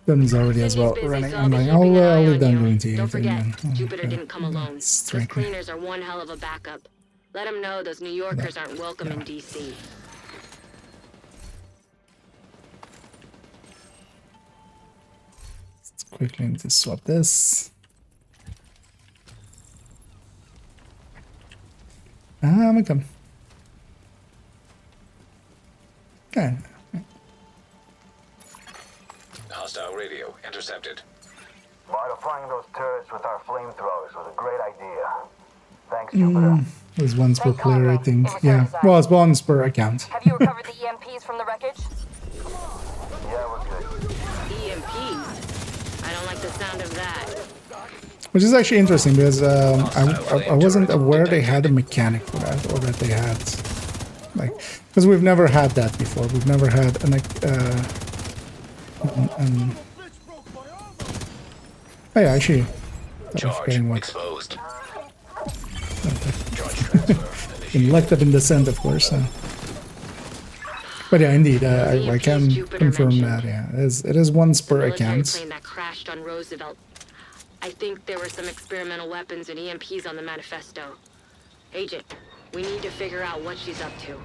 Done is already as well running. I'm like, I'll leave that going to you. Don't forget, then, Jupiter didn't come alone. Those Strike me. cleaners are one hell of a backup. Let them know those New Yorkers aren't welcome in DC. Let's quickly need to swap this. I'm come. Okay. Hostile radio intercepted. Modifying those turrets with our flamethrowers was a great idea. Thanks, Jupiter. There's ones per Thank player, I Conrad. think. It was Yeah. Thursday. Well, it's ones per account. Have you recovered the EMPs from the wreckage? Yeah, we're good. EMPs? I don't like the sound of that. Which is actually interesting because I wasn't aware they had a mechanic for that, or that they had, like, because we've never had that before. We've never had oh yeah, actually, I was Charge forgetting what exposed. Charge transfer. elected in descent, of course. But yeah, indeed, I can confirm that. Yeah, it is once per Military account. plane that crashed on Roosevelt. I think there were some experimental weapons and EMPs on the manifesto. Agent, we need to figure out what she's up to.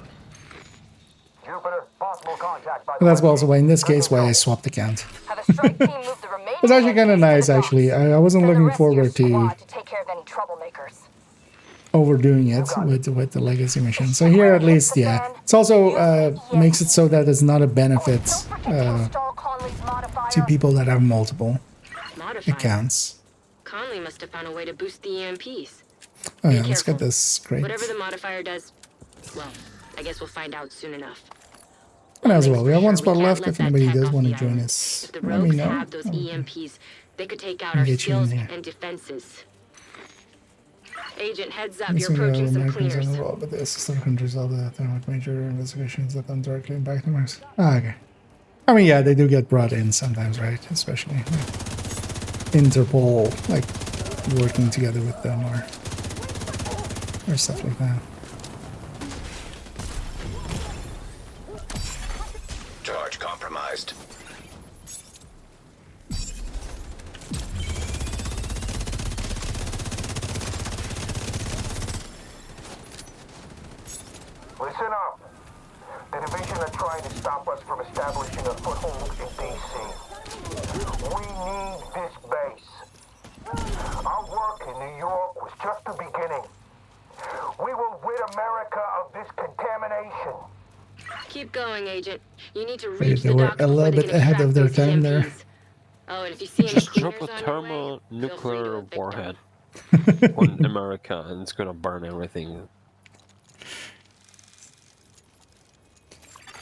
Jupiter, possible contact by But that's also why, in this case, why I swapped account. Have the strike team move the remaining It's actually kind of EMPs to nice, the docks. actually. I wasn't Send the looking rest of your forward to squad to take care of any troublemakers. overdoing it with the legacy mission. So here, at least, yeah, it's also makes it so that it's not a benefit Don't forget to install Conley's modifier. to people that have multiple Modifier. accounts. Conley must have found a way to boost the EMPs. Oh yeah, Be let's get careful. this great. Whatever the modifier does, well, I guess we'll find out soon enough. And as well, we have one Sure, spot can't left. let If that anybody tech does off want to the join island. us, If the let me rogues know. have those Okay. EMPs, they could take out I'll our get you in skills there. and defenses. Agent, heads up, Let's you're see approaching how some Americans are clears. involved, but the assistant hunters all the time with major investigations that don't directly impact them. Okay. I mean, yeah, they do get brought in sometimes, right? Especially Interpol, like working together with them or stuff like that. Charge compromised. Listen up. The division are trying to stop us from establishing a foothold in DC. We need this base. Our work in New York was just the beginning. We will rid America of this contamination. Keep going, Agent. You need to They reach the were docks a before little they bit can ahead of extract their those time there. EMPs. Oh, and if you see any Just drop a cleaners on your way, feel free to thermonuclear evict 'em. warhead on America, and it's gonna burn everything.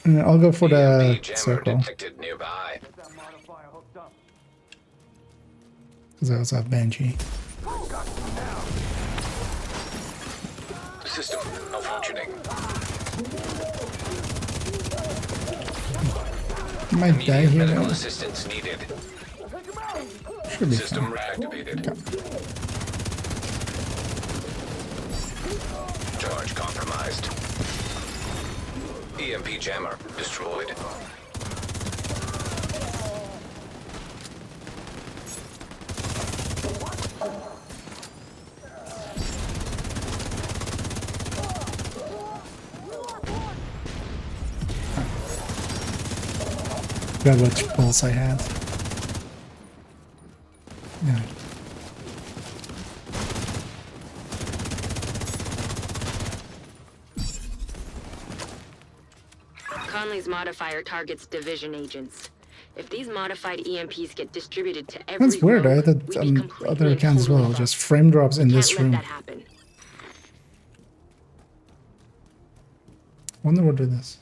I'll go for the EMP jammer circle detected nearby. Get that modifier hooked up. because I also have Banshee. System malfunctioning. I might die Immediate here. medical Though. assistance needed. Should be System fine. reactivated. Charge compromised. EMP jammer destroyed. Forgot which pulse I had. EMP's modifier targets division agents. If these modified EMPs get distributed to every That's weird. I rogue, had that we'd be on completely other and accounts as totally well. fucked. Just frame drops in We this can't let room. that happen. Wonder what it is.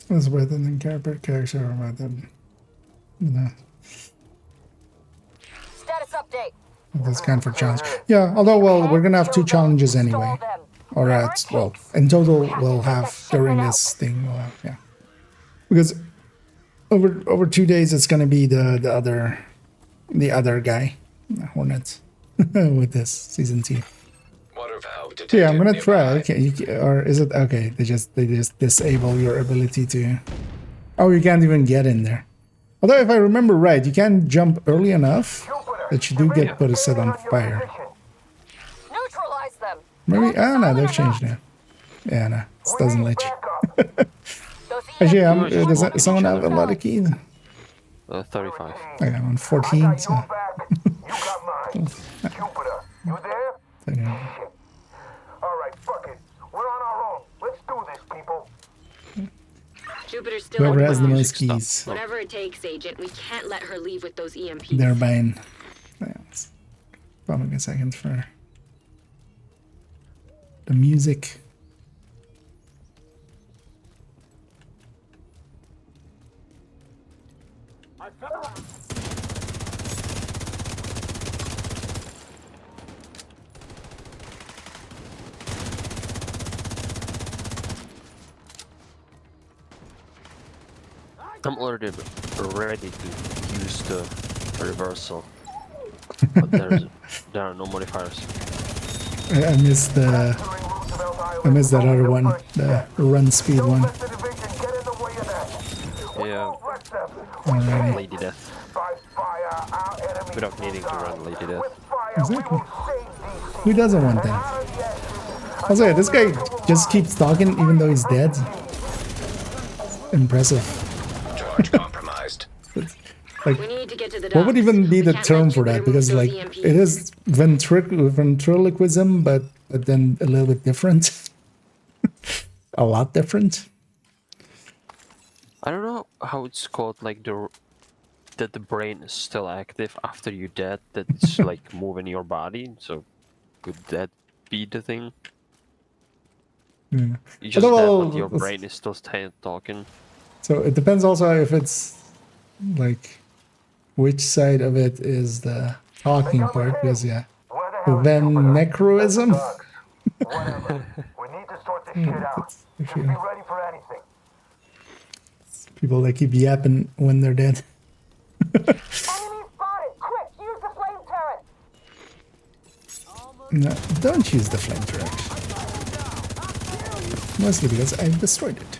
That's better than character or better. No, Status update. that's kind for challenge. Yeah, although well, we're gonna have 2 challenges anyway. Or well, in total we'll have during this thing. We'll have, yeah, because over 2 days it's gonna be the other guy, the Hornet, with this season 2. Water valve So detected yeah, I'm gonna nearby. try. Okay, or is it okay? They just disable your ability to. Oh, you can't even get in there. Although if I remember right, you can jump early enough that you do get put a set on fire. Neutralize them. Maybe no, they've changed now. Yeah, no, it doesn't let you. Those Actually, EMPs does someone have a lot of keys? 35. Okay, I'm on 14. So. You got mine. Jupiter, you there? Okay. All right, fuck it. We're on our own. Let's do this, people. Jupiter's still Whoever on has the watch. most keys, Whatever it takes, Agent. We can't let her leave with those EMPs. they're buying. Yeah, it's probably a second for the music. I found. I'm already ready to use the reversal, but there are no modifiers. I missed that other one, the run speed one. Let the division get in the way of that. Yeah, Let them. Alright. Lady Death, By fire, our enemies without needing to run Lady Death. with fire, Exactly. we will save DC. Who doesn't want that? Also, yeah, this guy just keeps talking even though he's dead. Impressive. Charge compromised. Like, We need to get to the what would docks. even be We the can't term let for that? Jupiter Because move like those EMPs. it is ventriloquism, but then a little bit different. A lot different. I don't know how it's called, like that the brain is still active after you're dead, that it's like moving your body, so could that be the thing? Yeah. You just Although, dead, but your brain is still talking. So it depends also if it's like which side of it is the talking part, because yeah, Where the hell is then Jupiter? necroism. Whatever. We need to sort this shit out. That's Just be ready for anything. People that keep yapping when they're dead. Enemy spotted. Quick, use the flame turret. No, don't use the flame turret. Mostly because I've destroyed it.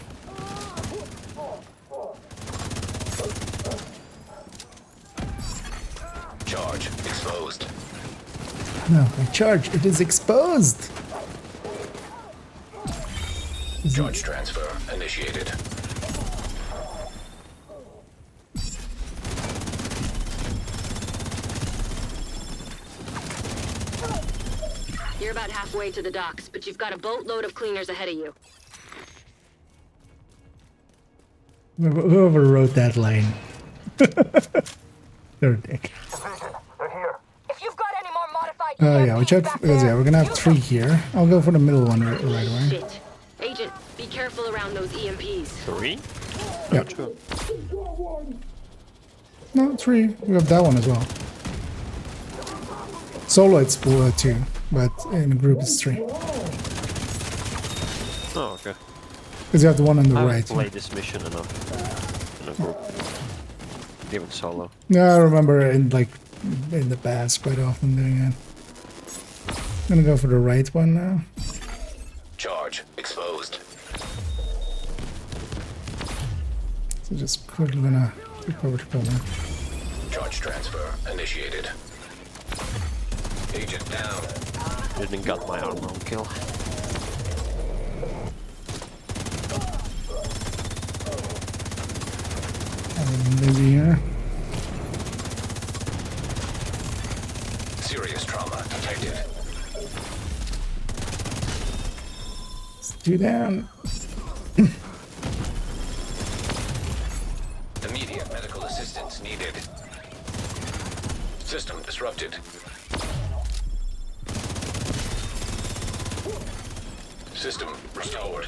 Charge exposed. No, I charge. It is exposed. Charge transfer initiated. You're about halfway to the docks, but you've got a boatload of cleaners ahead of you. Whoever wrote that line. They're a dick. Division, they're here. If you've got any more modified Yeah, EMPs which I, back because there, yeah, we're gonna have use 3 them. here. I'll go for the middle one right away. Shit. Agent, be careful around those E EMPs. 3? Yeah. True. No, 3. We have that one as well. Solo it's 2, but in a group it's 3. Oh, okay. Because you have the one on the I haven't right. played this mission enough in a group. Even solo. Yeah, I remember in the past quite often doing it. I'm gonna go for the right one now. Charge exposed. So just quickly gonna flip over to cover. Charge transfer initiated. Agent down. Didn't got my armor on kill. I'm busy here. Serious trauma detected. 2 down. Immediate medical assistance needed. System disrupted. System restored.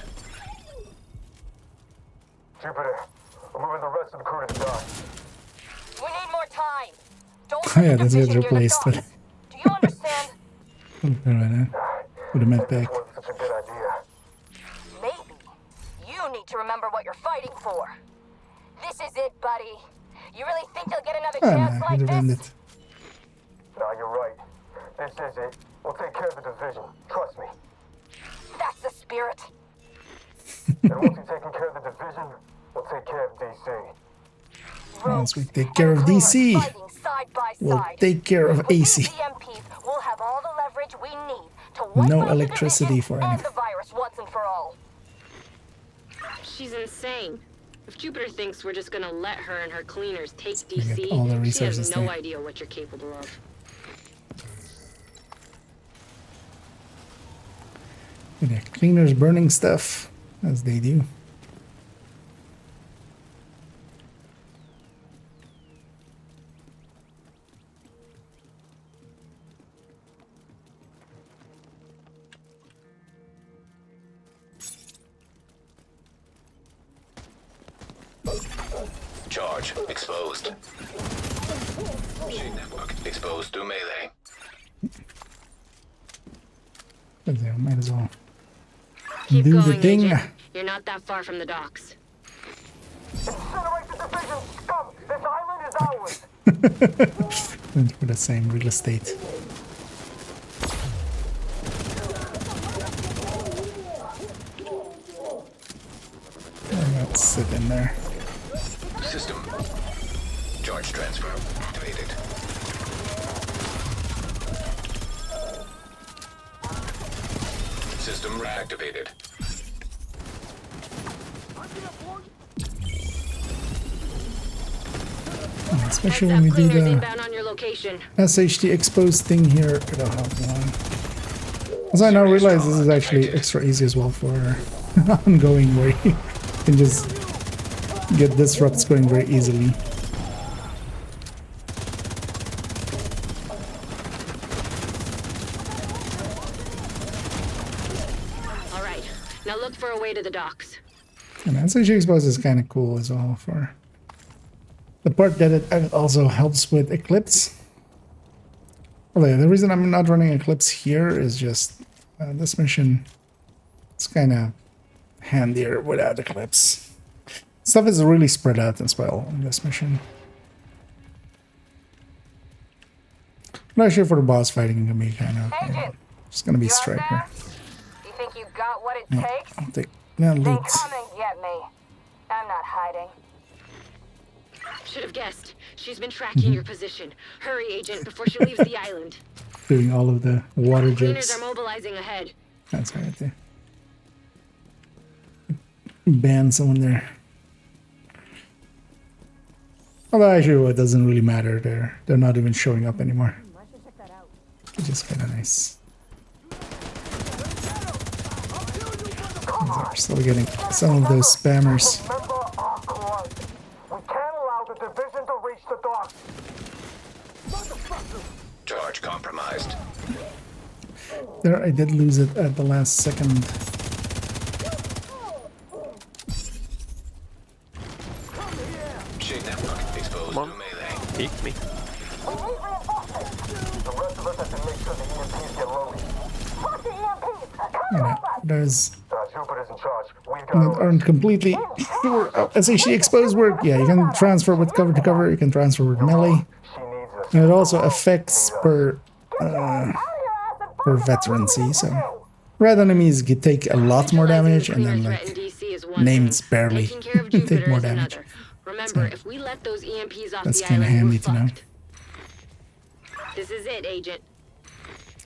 Jupiter, I'm moving the rest of the crew to the dock. We need more time. Don't Oh yeah, put the that's get division near the replaced with, docks. Do you understand? with a med This pack. wasn't such a good idea. Maybe. You need to remember what you're fighting for. This is it, buddy. You really think you'll get another Oh chance no, like he revved this? it. No, you're right. This is it. We'll take care of the division. Trust me. That's the spirit. And once we've taken care of the division, we'll take care of DC. Once we Rogues take care and of cleaners DC, fighting side by we'll side. take care of With AC. these EMPs, we'll have all the leverage we need to wipe No out the electricity division for and anything. the virus once and for all. She's insane. If Jupiter thinks we're just gonna let her and her cleaners take we get DC, all the she resources has no there. idea what you're capable of. Yeah, cleaners burning stuff, as they do. Charge exposed. Machine network exposed to melee. But yeah, might as well Keep do going, the thing. Agent. You're not that far from the docks. Incinerate the division, scum! This island is ours! Went for the same real estate. Let's sit in there. System. Charge transfer activated. System reactivated. Especially Heads when up, we do cleaners the inbound on your location. SHD exposed thing here, it'll help a lot. As I now realize this is actually extra easy as well for ongoing, where you can just get disrupts going very easily. All right, now look for a way to the docks. And SHD exposed is kind of cool as well for the part that it also helps with Eclipse. Although the reason I'm not running Eclipse here is just this mission is kind of handier without Eclipse. Stuff is really spread out as well in this mission. I'm not sure for the boss fighting, it can be kind of just gonna be You out striker. there? You think you got what it Yeah, takes? I'll take no Then loot. come and get me. I'm not hiding. Should have guessed. She's been tracking your position. Hurry, Agent, before she leaves the island. Doing all of the water Cleaners jokes. are mobilizing ahead. That's right there. Ban someone there. Although actually it doesn't really matter. They're not even showing up anymore. Which is kind of nice. We're still getting some of those spammers. Remember our clause. We can't allow the division to reach the docks. Charge compromised. There, I did lose it at the last second. Machine network exposed to melee. Take me. We need reinforcements. The rest of us have to make sure the EMPs get loaded. Fuck the EMPs! Come You know, on! there's Jupiter's in charge. We've got that orders. aren't completely sure how SHD exposed work. Yeah, you can transfer with cover to cover. You can transfer with melee. She needs us. And it also affects per veterancy, so red enemies take a lot more damage, and then Cleaner threat in like DC is one names thing. barely Taking care of take Jupiter more is damage. another. Remember, So, if we let those EMPs off that's the kinda island, handy we're to know. fucked. This is it, Agent.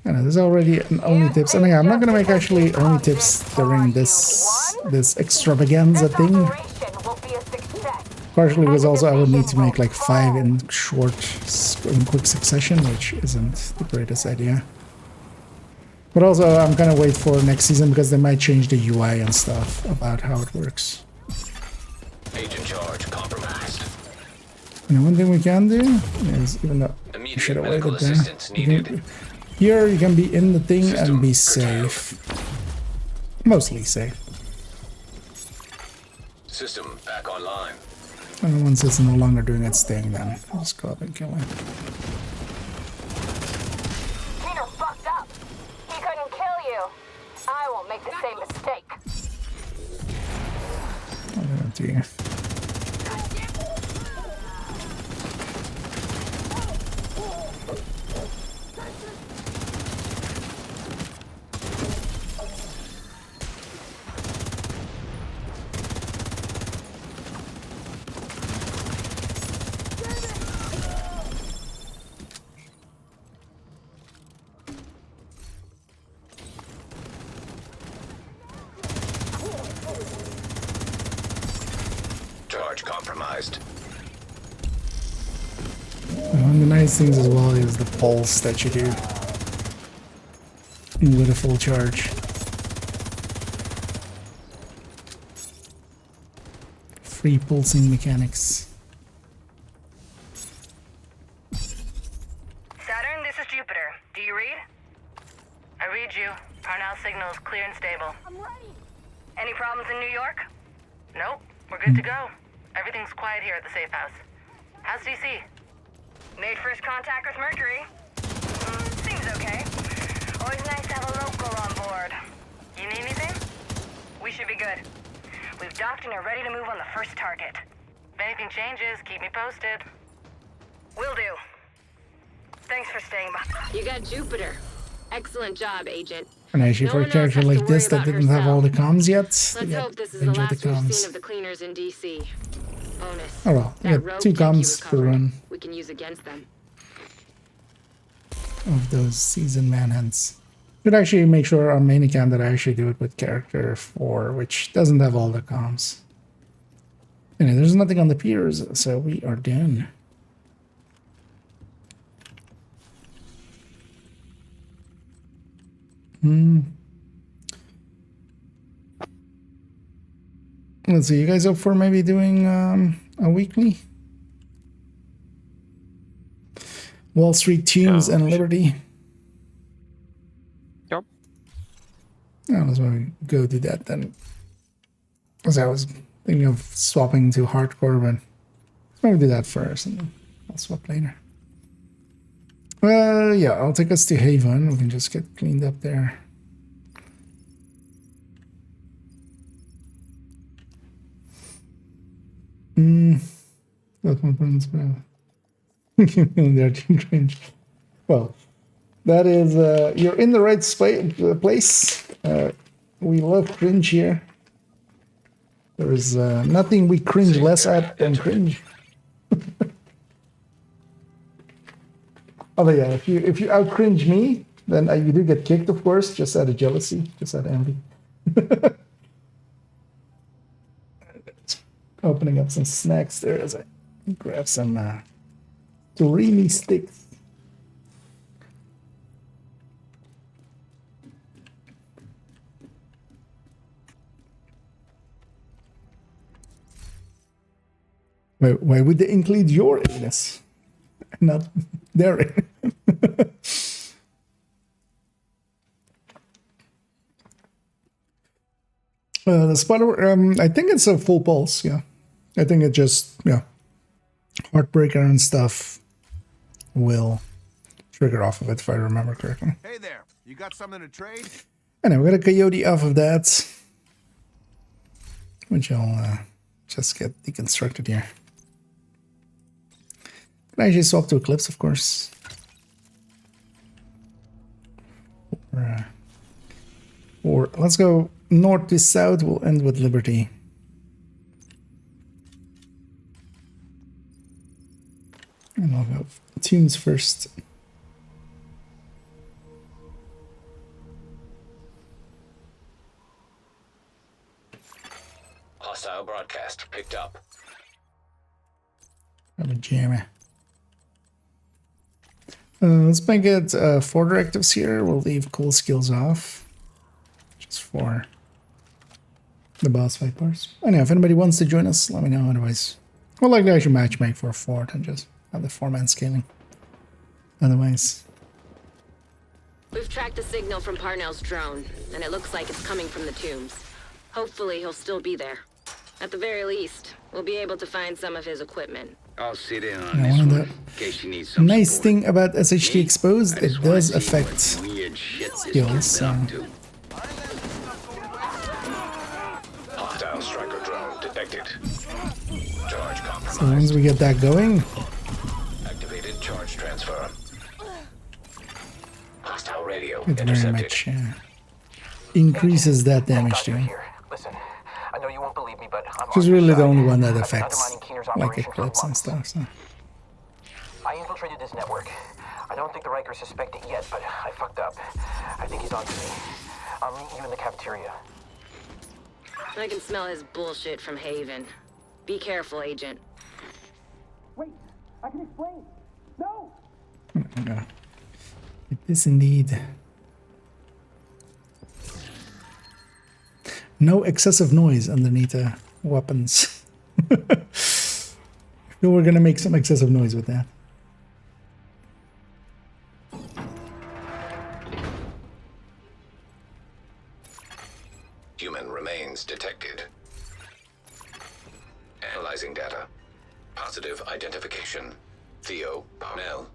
I know there's already an only tips. I mean, I'm not gonna make actually only tips during this extravaganza This thing. operation will be a success. Partially because also I would need to make like 5 in quick succession, which isn't the greatest idea. But also, I'm gonna wait for next season because they might change the UI and stuff about how it works. Agent charge compromised. And one thing we can do is, even though I Immediate should have medical waited there, assistance needed. here you can be in the thing System and be curtailed. safe. Mostly safe. System back online. And once it's no longer doing its thing, then I'll just go up and kill him. Tina fucked up. He couldn't kill you. I won't make the same mistake. Oh dear. Charge compromised. One of the nice things as well is the pulse that you do with a full charge. Free pulsing mechanics. Saturn, this is Jupiter. Do you read? I read you. Parnell signal is clear and stable. I'm ready. Any problems in New York? Nope. We're good to go. Everything's quiet here at the safe house. How's DC? Made first contact with Mercury. Seems okay. Always nice to have a local on board. You need anything? We should be good. We've docked and are ready to move on the first target. If anything changes, keep me posted. Will do. Thanks for staying by. You got Jupiter. Excellent job, Agent. And actually, No for a one else character has to like this worry that about didn't have all the herself. comms yet, Let's yeah, hope this is the enjoy last we've comms. seen of the cleaners in DC. Bonus. Oh well, we That got rogue 2 tech you comms per recovered, run we can use against them. of those season manhunts. Should actually make sure on main account that I actually do it with character 4, which doesn't have all the comms. Anyway, there's nothing on the piers, so we are done. Let's see, you guys up for maybe doing a weekly? Wall Street Tunes and Liberty. Yep. Yeah, let's maybe go do that then. Because I was thinking of swapping to hardcore, but maybe do that first and then I'll swap later. Yeah, I'll take us to Haven. We can just get cleaned up there. That's my friend's they're too cringe. Well, that is, you're in the right place. We love cringe here. There is nothing we cringe less at than cringe. Oh yeah, if you out cringe me, then you do get kicked, of course, just out of jealousy, just out of envy. Opening up some snacks there as I grab some Doremi sticks. Why would they include your anus? Not their anus. The spider, I think it's a full pulse, yeah. I think it just, yeah. Heartbreaker and stuff will trigger off of it, if I remember correctly. Hey there, you got something to trade? Anyway, we got a coyote off of that, which I'll just get deconstructed here. Can I actually swap to Eclipse, of course. Or let's go north to south. We'll end with Liberty. And I'll go tunes first. Hostile broadcast picked up. I'm a jammer. Let's make it 4 directives here. We'll leave cool skills off. Just for the boss fight parts. Anyway, if anybody wants to join us, let me know. Otherwise, we'll likely actually matchmake for a fort and just have the 4-man scaling. Otherwise... We've tracked the signal from Parnell's drone, and it looks like it's coming from the tombs. Hopefully he'll still be there. At the very least, we'll be able to find some of his equipment. I'll sit in on Now, this one of one, the in case you need some nice support. thing about SHD Exposed, I it just wanna does see affect what weird shit this skills. kid's So. up to. Hostile striker drone detected. Charge compromised. So once we get that going, Activated charge transfer. Hostile radio it very intercepted. much increases that damage to him. Here. Listen, I know you won't believe me, but I'm Which is on your really the side. only one that I've been affects undermining Keener's like operation for Eclipse and months. stuff. So. I infiltrated this network. I don't think the Rikers suspect it yet, but I fucked up. I think he's on to me. I'll meet you in the cafeteria. I can smell his bullshit from Haven. Be careful, Agent. Wait, I can explain. No! Okay. It is indeed. No excessive noise underneath the weapons. No, we're gonna make some excessive noise with that. Human remains detected. Analyzing data. Positive identification. Theo Parnell.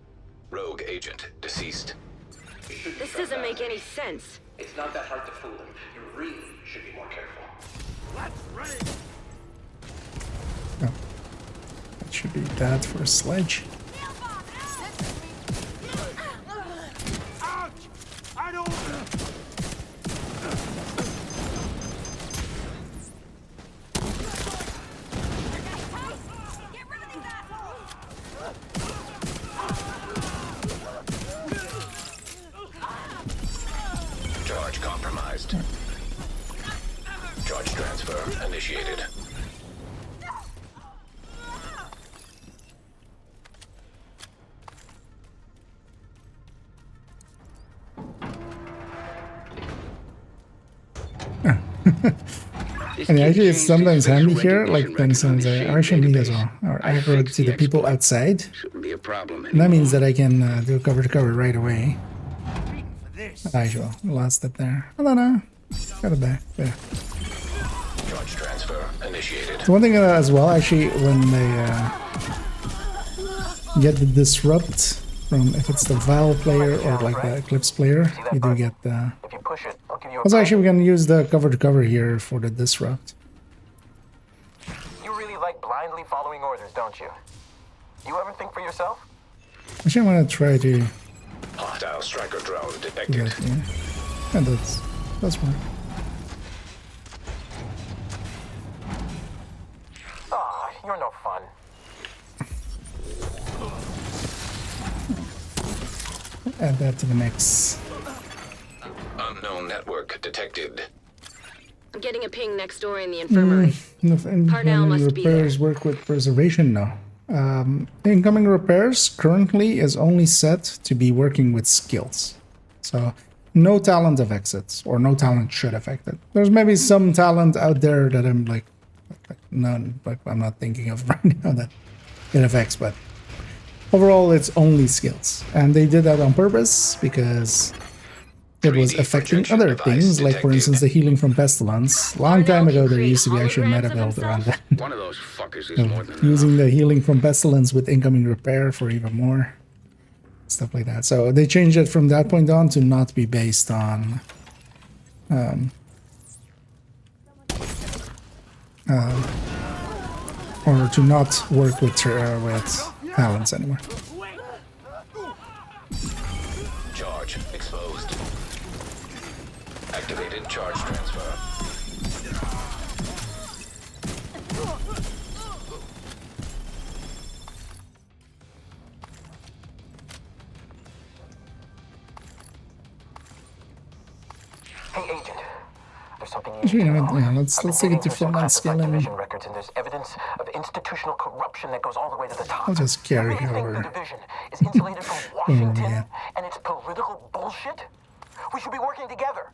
Rogue agent deceased. This doesn't make any sense. It's not that hard to fool them. You really should be more careful. Oh. That should be that for a sledge. Ouch! I don't... Charge compromised. Charge transfer initiated. And actually, it's sometimes handy here, like for instance, actually me as well, or aggro to the people outside. Shouldn't be a problem And that means that I can do cover to cover right away. This. Usual, lost it there. I don't know. Got it back. Yeah. Charge transfer initiated. So one thing as well, actually, when they get the disrupt from, if it's the Val player or like the Eclipse player, you do get the. If you push it, I'll give you a Also, break. actually, we're gonna use the cover to cover here for the disrupt. You really like blindly following orders, don't you? You ever think for yourself? Actually, I'm gonna try to do Hostile striker drone detected. that here. And that's work. Oh, you're no fun. Add that to the mix. Unknown network detected. I'm getting a ping next door in the infirmary. Parnell must be repairs work with preservation? No. Incoming repairs currently is only set to be working with skills. So no talent affects it, or no talent should affect it. There's maybe some talent out there that I'm like none, but I'm not thinking of right now that it affects, but overall it's only skills. And they did that on purpose because it was 3D affecting projection other device things, like for detected. instance the healing from pestilence. Long time ago there used to be actually a meta build around that. One of those fuckers is more than Using enough. the healing from pestilence with incoming repair for even more stuff like that. So they changed it from that point on to not be based on or to not work with talents anymore. Charge exposed. Activated charge transfer. Hey, Agent. There's something Actually, you need you to know know. what, yeah, let's I've take been it to digging through some 4-month classified scale and division records, and there's evidence of institutional corruption that goes all the way to the top. I'll just carry You really think her the division is insulated from wherever we Washington get. and its political bullshit? We should be working together.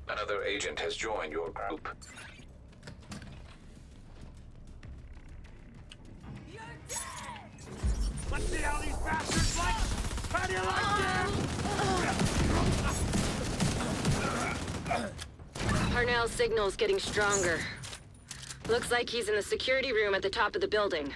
Another agent has joined your group. Let's see how these bastards like. How do you like this? Parnell's signal's getting stronger. Looks like he's in the security room at the top of the building.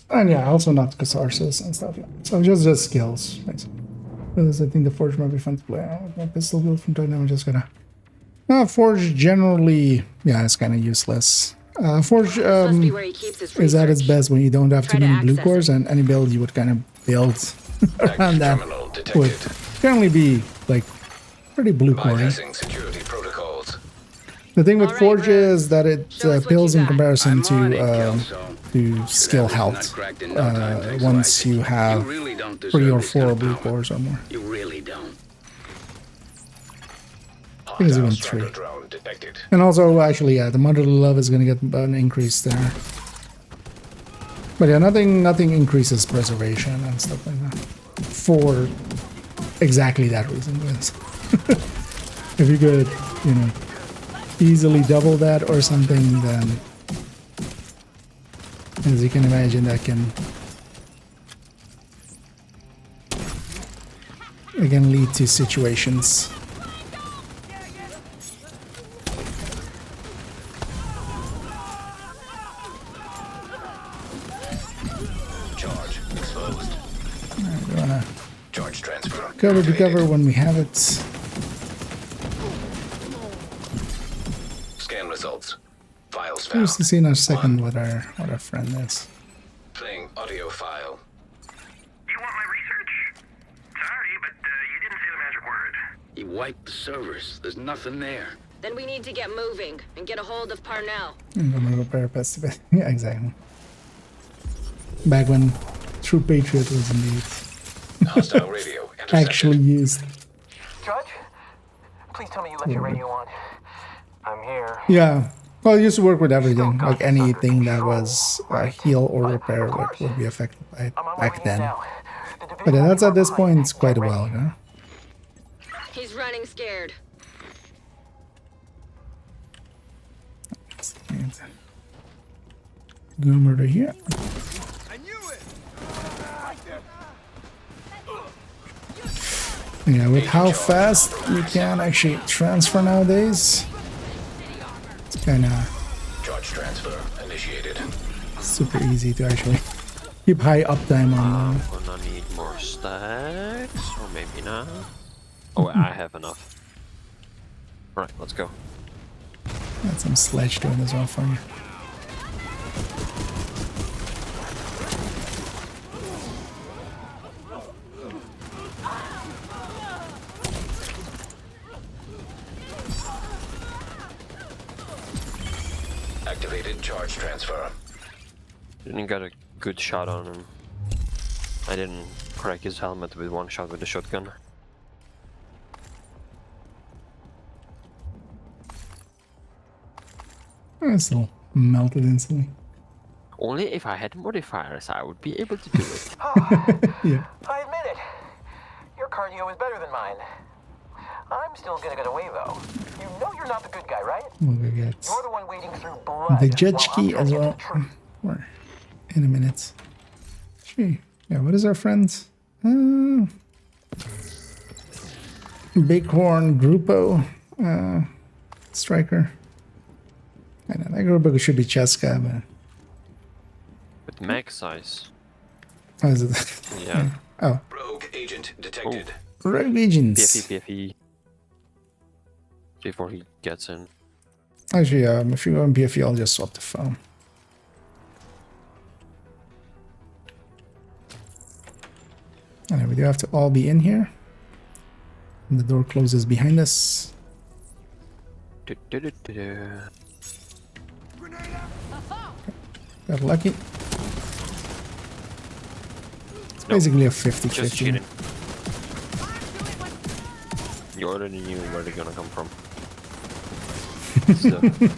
And yeah, also not catharsis and stuff. Yeah. So just skills, basically. Because I think the Forge might be fun to play. My pistol build from time. I'm just gonna. Forge generally, yeah, it's kind of useless. Forge is at its best when you don't have too many blue cores, and any build you would kind of build around that would generally be like pretty blue core. Security protocols. The thing with Forge is that it builds in comparison to skill health once you have 3 or 4 blue cores or more. You really don't. I think it's even 3. And also, actually, yeah, the Motherly Love is going to get an increase there. But yeah, nothing increases preservation and stuff like that. For exactly that reason. If you could, you know, easily double that or something, then as you can imagine, that can lead to situations. Charge exposed. Alright, we wanna Charge transfer. cover to cover when we have it. Scan results. Files found. Curious to see in a second what our friend is. Playing audio file. You want my research? Sorry, but you didn't say the magic word. He wiped the servers. There's nothing there. Then we need to get moving and get a hold of Parnell. I'm gonna repair pest a bit. Yeah, exactly. Back when True Patriot was indeed Hostile radio actually used. Judge, please tell me you left your radio on. I'm here. Yeah. Well, I used to work with everything. Like anything that was heal or repair would be affected by it back then. But yeah, that's at this point it's quite a while ago. He's running scared. Go murder here. Yeah, with how fast you can actually transfer nowadays, it's kind of Charge transfer initiated. super easy to actually keep high uptime on them. I'm gonna need more stacks, or maybe not. Oh, I have enough. Right, let's go. Got some sledge doing as well for you. Activated charge transfer. Didn't get a good shot on him. I didn't crack his helmet with one shot with the shotgun. It's still melted instantly. Only if I had modifiers, I would be able to do it. Yeah. I admit it. Your cardio is better than mine. I'm still gonna get away though. You know you're not the good guy, right? We'll go get You're the one wading through blood. the judge while I'm key as trying to well. get the truth. Or in a minute. Gee. Yeah, what is our friend's? Bighorn Grupo striker. I know that Grupo should be Cheska, but With max size. how is it? Yeah. Oh, Rogue agent detected. rogue agents. PFE. Before he gets in. Actually, if you go in PFE, I'll just swap the phone. And we do have to all be in here. And the door closes behind us. Got lucky. It's basically a 50-50. You already knew where they're gonna come from. It's the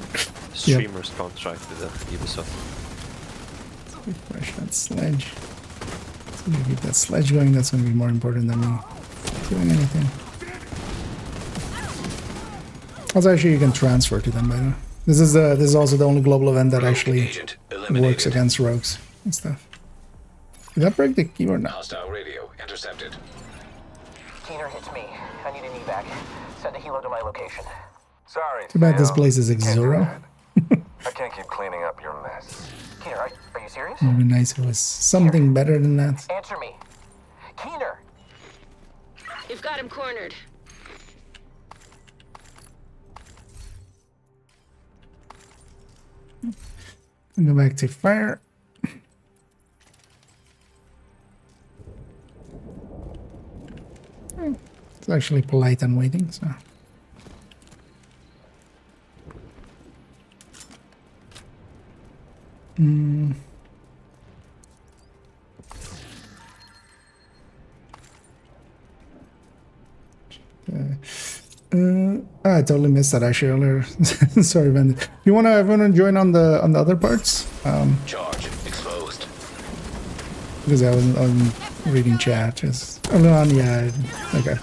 streamer's contract with the Ubisoft. Refresh that sledge. So we keep that sledge going. That's going to be more important than me doing anything. Also, actually, you can transfer to them. By the way, this is also the only global event that actually works against rogues and stuff. Did that break the keyboard now? Hostile radio intercepted. Keener, it's me. I need an evac. Send a helo to my location. Sorry. Too bad this place is Xero. I can't keep cleaning up your mess. Keener, are you serious? It would be nice if it was something better than that. Answer me. Keener! You've got him cornered. Go back to fire. It's actually polite and waiting, so. I totally missed that actually earlier. Sorry, man. You wanna join on the other parts? Charge exposed. Because I wasn't reading chat. Just early on, yeah. Okay.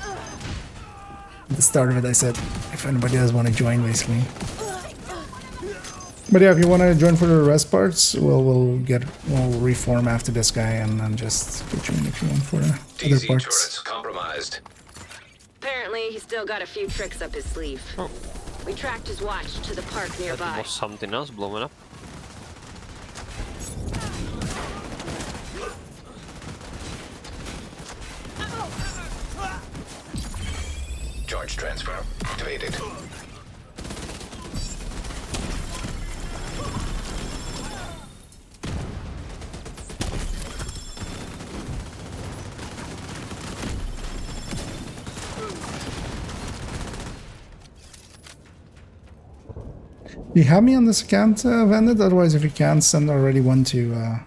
At the start of it, I said if anybody does want to join, basically. But yeah, if you want to join for the rest parts, we'll reform after this guy and then just get you in if you want for the other DZ parts. turrets compromised. Apparently, he's still got a few tricks up his sleeve. Oh. We tracked his watch to the park That nearby. was something else blowing up. Charge transfer activated. Do you have me on this account, Vandit? Otherwise, if you can't, send already one to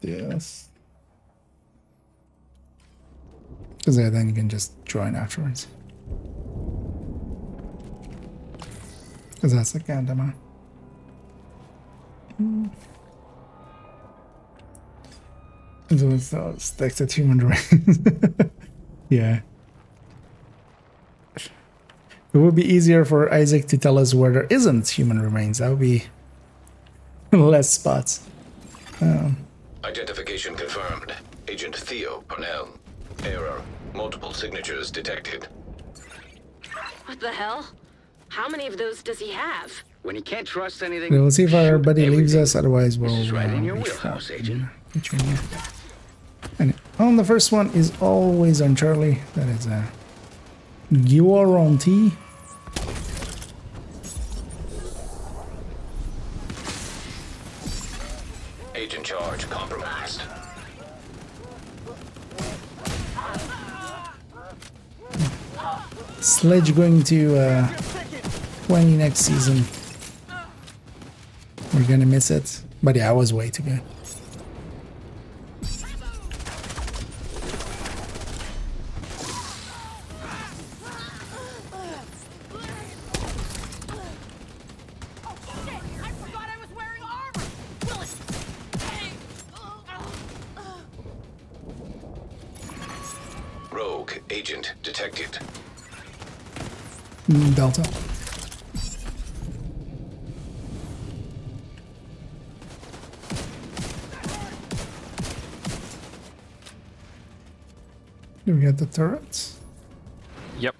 yes. Because then you can just join afterwards. Because that's the account I'm on. So it's stick to human remains. Yeah. It would be easier for Isaac to tell us where there isn't human remains. That would be less spots. Identification confirmed. Agent Theo Purnell. Error. Multiple signatures detected. What the hell? How many of those does he have? When you can't trust anything, We'll see if our buddy leaves us. Otherwise, we'll this is right in your be wheelhouse, fine. Agent. Get you in here. And on the first one is always on Charlie. That is a guarantee. Agent Charge compromised. Sledge going to 20 next season. We're gonna miss it. But yeah, I was way too good. Rogue agent detected. Delta. Do we get the turrets? Yep.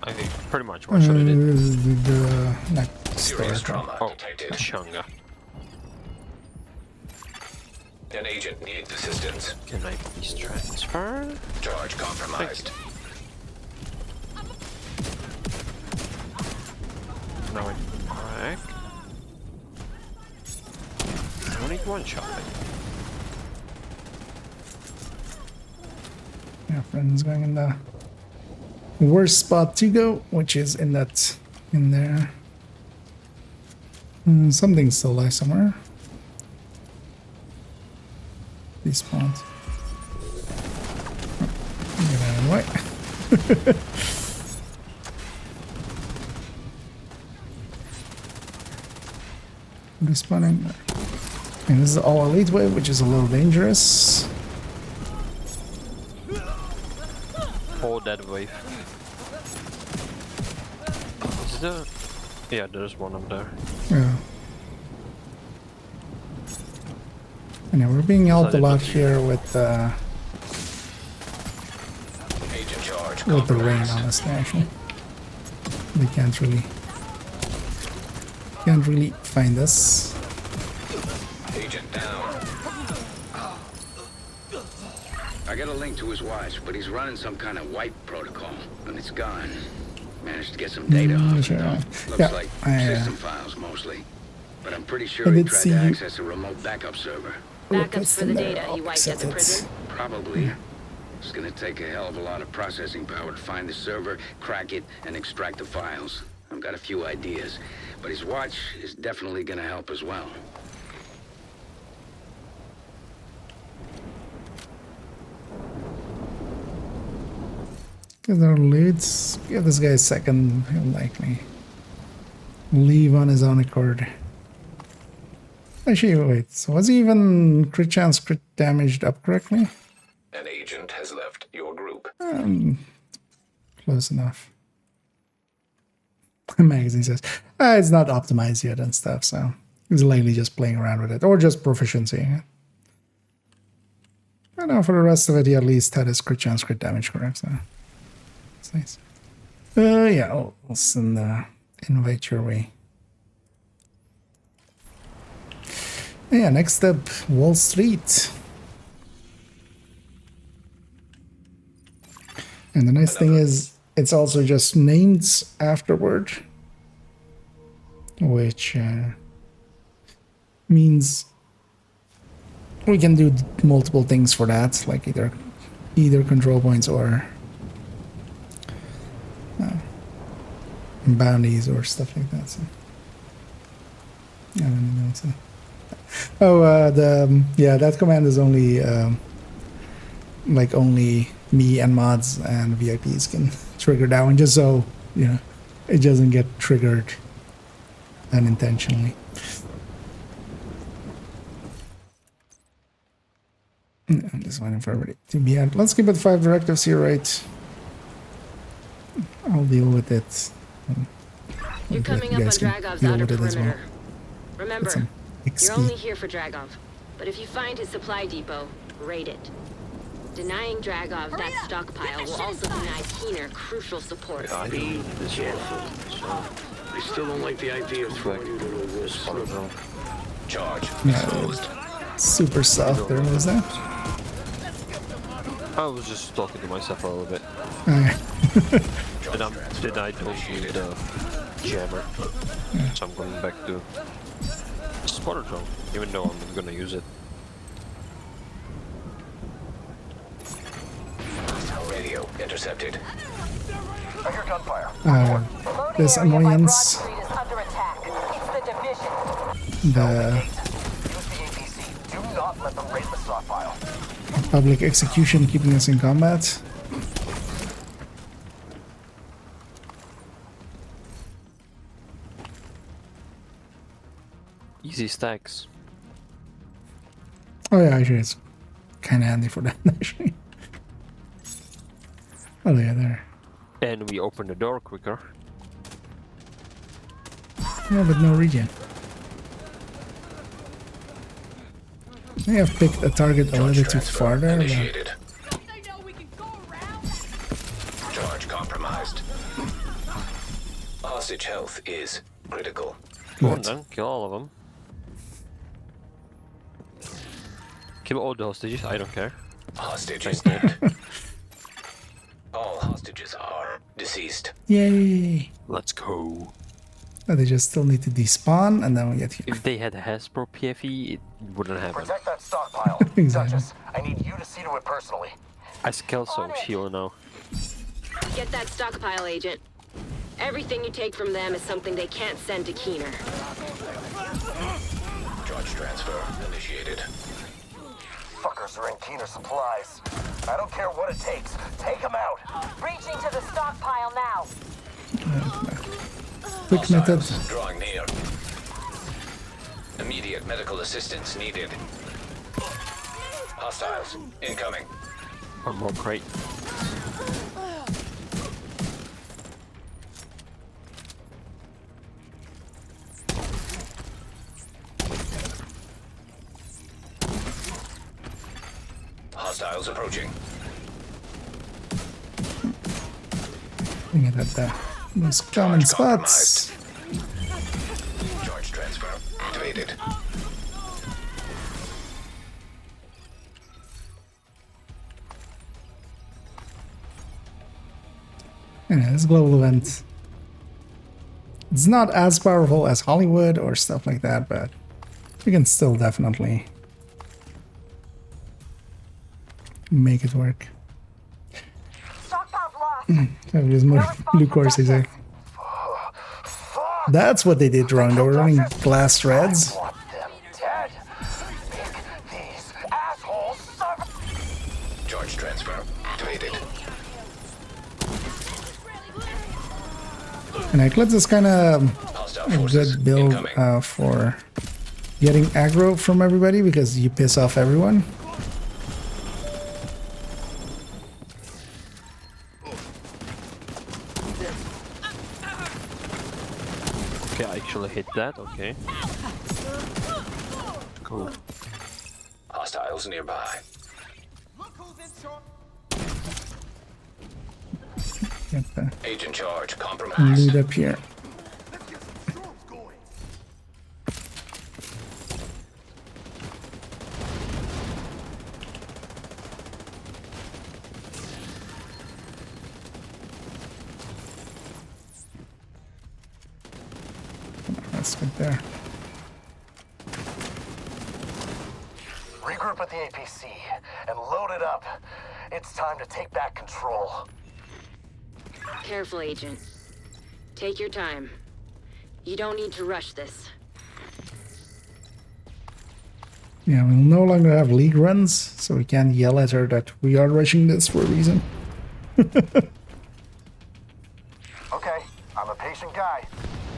I think pretty much what should I did. The next Serious turret. trauma Oh, detected. Chunga. An agent needs assistance. Can I please transfer? Charge compromised. Now I crack. I don't need one shot. Yeah, friend's going in the worst spot to go, which is in there. Something's still alive somewhere. These spawns. Get out of the way. Respawning. And this is the all elite wave, which is a little dangerous. Oh, that wave. Is there? Yeah, there's one up there. Yeah. And yeah, we're being helped a lot here with the rain, honestly. Actually, they can't really find us. Agent down. I got a link to his watch, but he's running some kind of wipe protocol, and it's gone. Managed to get some data off it, though. Looks like system files mostly. But I'm pretty sure he tried to access a remote backup server. Backups for the data he wiped at the prison? Probably. It's gonna take a hell of a lot of processing power to find the server, crack it, and extract the files. I've got a few ideas, but his watch is definitely gonna help as well. Because our leads, give this guy a second, he'll likely leave on his own accord. Actually, wait, so was he even crit chance, crit damaged up correctly? An agent has left your group. Close enough. Magazine says, it's not optimized yet and stuff, so he's likely just playing around with it, or just proficiency. I know for the rest of it, he at least had his crit chance, crit damage correct, so it's nice. Yeah, I'll send the invite your way. Yeah, next up, Wall Street. And the nice thing is, it's also just named afterward, which means we can do multiple things for that, like either control points or bounties or stuff like that. So I don't know. So. Oh, that command is only only me and mods and VIPs can trigger that one, just so it doesn't get triggered unintentionally. I'm just waiting for everybody to be out. Let's keep it 5 directives here, right? I'll deal with it. You're coming up on Dragov's outer perimeter. Remember, you're only here for Dragov, but if you find his supply depot, raid it. Denying Dragov that stockpile will also deny Keener crucial support. Be careful. I still don't like the idea of throwing you to the wolves. Charge exposed. Super soft there, was that? I was just talking to myself a little bit. And then I don't need the jammer. So I'm going back to spotter drone, even though I'm gonna use it. Radio intercepted. I hear gunfire. This annoyance. Do not let them raid the stockpile. Public execution keeping us in combat. Easy stacks. Oh yeah, actually it's kind of handy for that, actually. Oh yeah, there. And we open the door quicker. Yeah, but no regen. I have picked a target a little too far there. Initiated. Charge compromised. Hostage health is critical. Go on then, kill all of them. Kill all the hostages, I don't care. Hostages dead. All hostages are deceased. Yay! Let's go. Oh, they just still need to despawn and then we get here. If they had Hasbro PFE, it wouldn't happen. Protect that stockpile. Exactly. Duchess, I need you to see to it personally. I scale so heal now. Get that stockpile, Agent. Everything you take from them is something they can't send to Keener. Charge transfer initiated. Fuckers are in Keener supplies. I don't care what it takes. Take them out. Reaching to the stockpile now. Quick method. Hostiles drawing near. Immediate medical assistance needed. Hostiles incoming. One more crate. Hostiles approaching. Looking at that most common spots. Charge transfer activated. Yeah, this global event. It's not as powerful as Hollywood or stuff like that, but we can still definitely make it work. Stockpile's lost. There's more blue courses there. That's what they did wrong. They were running glass threads. Want them dead. Make these assholes suffer. Charge transfer activated. And Eclipse is kind of Hostile a forces good build incoming. for getting aggro from everybody because you piss off everyone. Okay, I actually hit that, okay. Cool. Hostiles nearby. Get the Agent charge compromised. loot up here. That's good there. Regroup at the APC and load it up. It's time to take back control. Careful, Agent. Take your time. You don't need to rush this. Yeah, we'll no longer have league runs, so we can't yell at her that we are rushing this for a reason. Okay, I'm a patient guy.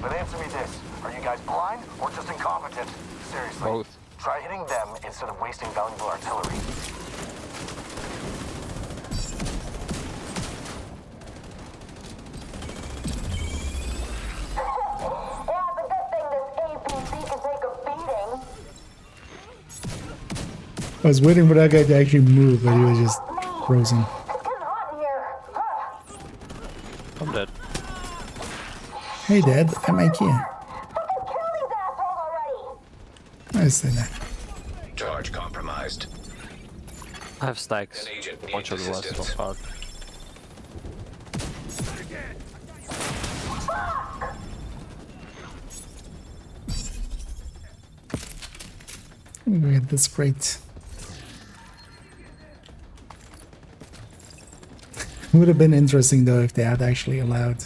But answer me this. Are you guys blind or just incompetent? Seriously. Both. Try hitting them instead of wasting valuable artillery. Yeah, it's a good thing this APC can take a beating. I was waiting for that guy to actually move, but he was just frozen. It's getting hot in here. I'm dead. Hey, Dad, I'm IKEA. Fucking kill these assholes already. I say that. Charge compromised. I have stacks. An agent Bunch of needs the rest assistance. of part. Let me get this crate. Would have been interesting though if they had actually allowed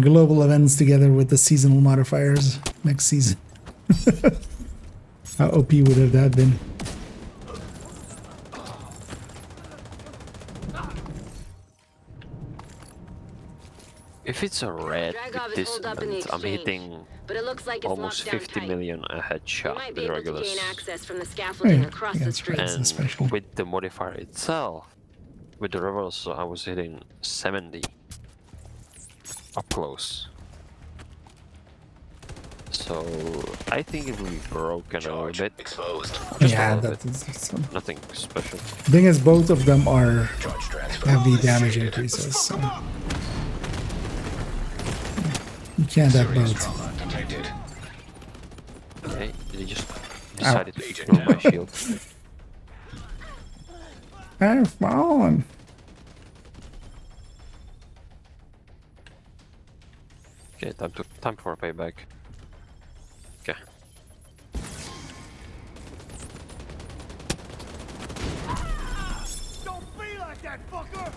global events together with the seasonal modifiers next season. How OP would have that been? If it's a red Dragov with is this holed up in the event, I'm exchange, hitting but it looks like it's almost locked down 50 tight. million a We headshot might be with able to regulars. gain access from the scaffolding Yeah, across yeah, the that's street. right. It's a special. And with the modifier itself, with the rebels, I was hitting 70 up close. So I think it will be broken a little Charge bit. exposed. Just a Yeah, little that bit. is Nothing special. thing is both of them are Charge transfer heavy damage initiated. increases, so you can't have Serious both. trauma detected. Okay, they just decided to Agent throw my down. shield. I've fallen. Okay, time for a payback. Okay. that fucker!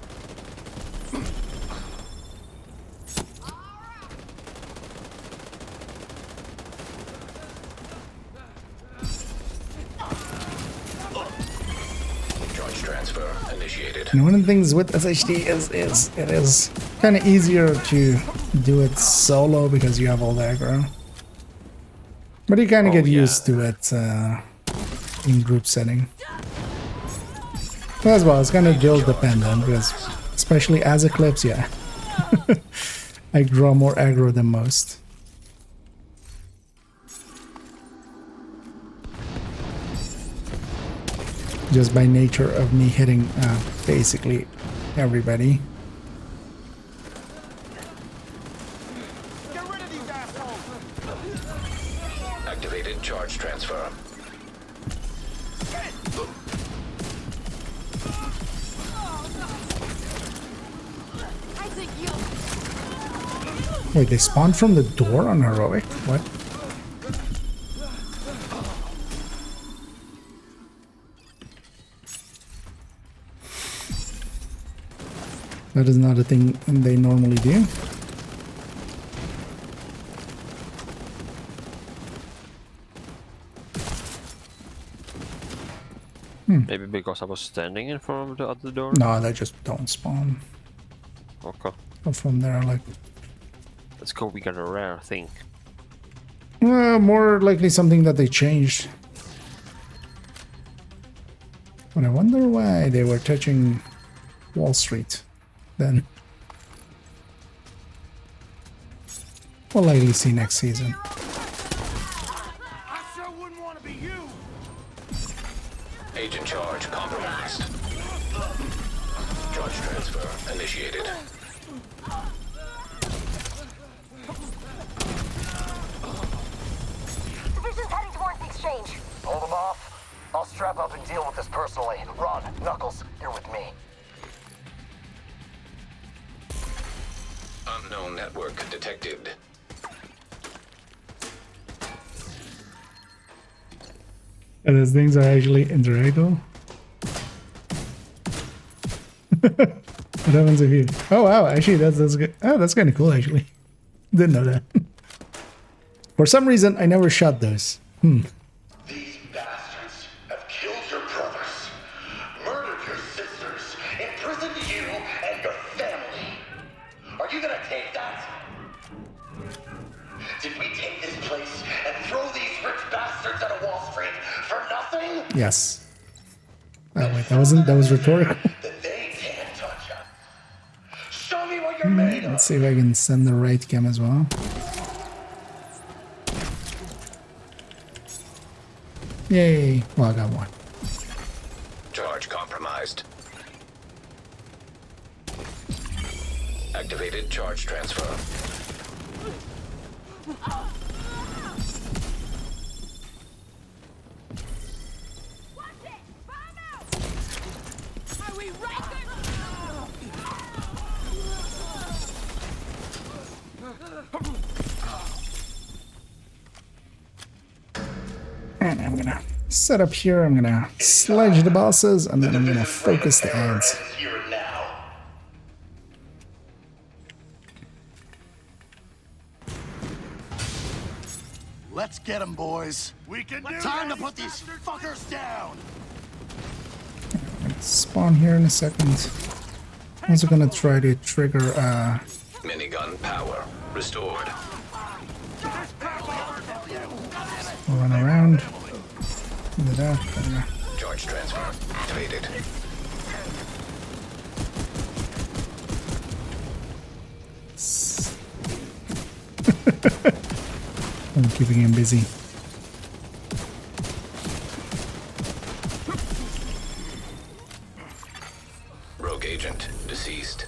Charge transfer initiated. And one of the things with SHD is it is kind of easier to do it solo because you have all the aggro. But you kind of get used to it in group setting. As well, it's kind of guild dependent because, especially as Eclipse, yeah, I draw more aggro than most. Just by nature of me hitting basically everybody. Get rid of these assholes! Activated charge transfer. I think you. Wait, they spawned from the door on heroic? What? That is not a thing they normally do. Maybe because I was standing in front of the other door? No, they just don't spawn. Okay. But from there, like... Let's go, we got a rare thing. More likely something that they changed. But I wonder why they were touching Wall Street then. We'll likely see next season. I sure wouldn't want to be you! Agent charge compromised. Charge transfer initiated. Division's heading towards the exchange. Hold them off. I'll strap up and deal with this personally. Ron, Knuckles, you're with me. Unknown network detected. And those things are actually interactable. What happens if you... Oh wow, actually that's good. Oh, that's kind of cool actually. Didn't know that. For some reason, I never shot those. These bastards have killed your brothers, murdered your sisters, imprisoned you and your family. Are you gonna take that? Did we take this place and throw these rich bastards out of Wall Street for nothing? Yes. Oh wait, that was rhetorical. Then they can't touch us. Show me what you're made of. Let's see if I can send the right cam as well. Yay! Well, I got one. Charge compromised. Activated charge transfer. Are we ready? And I'm gonna set up here. I'm gonna sledge the bosses, and then I'm gonna focus the ads. Here and now. Let's get them, boys. We can do Time to put these fuckers down. Spawn here in a second. I'm also gonna try to trigger Minigun power restored. run around. Do that. There we go. Charge transfer activated. I'm keeping him busy. Rogue agent deceased.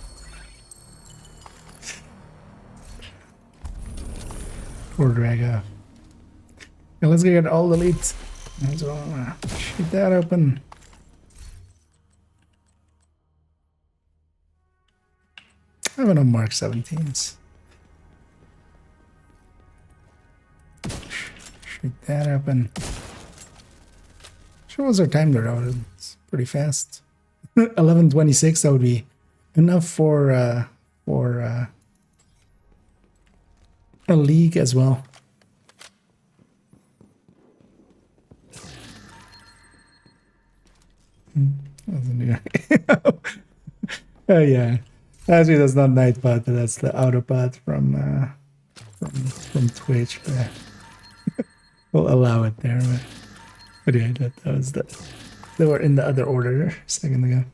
Poor Drago. Okay, let's get all the leads. So I'm gonna shoot that open. I have enough Mark 17s. Shoot that open. Sure was our time there, though. It's pretty fast. 1126. That would be enough for a league as well. Oh yeah, actually that's not Nightbot, but that's the Autobot from Twitch. But we'll allow it there. But yeah, that was the. They were in the other order a second ago.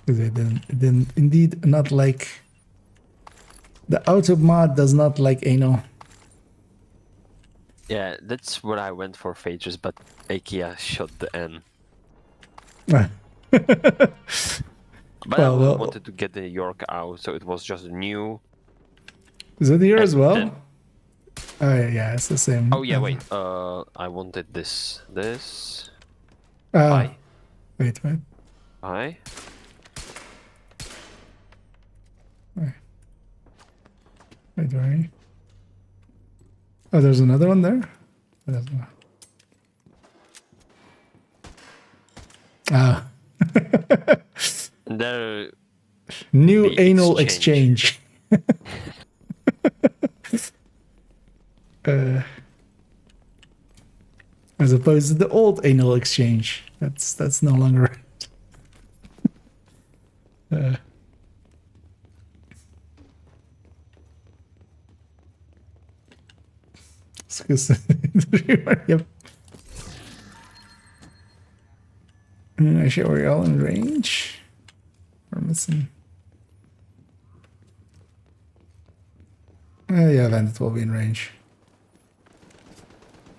Because it didn't indeed not like the auto mod does not like anal. Yeah, that's what I went for phages, but IKEA shot the N. But I wanted to get the York out, so it was just new. Is it here as well? Oh yeah, it's the same. Oh yeah, wait. I wanted this. Wait. Hi. Wait, right? Oh, there's another one there? Ah. There. New anal exchange. As opposed to the old anal exchange. That's no longer. Yep. Actually, are we all in range? We're missing. Yeah, Bandit will be in range.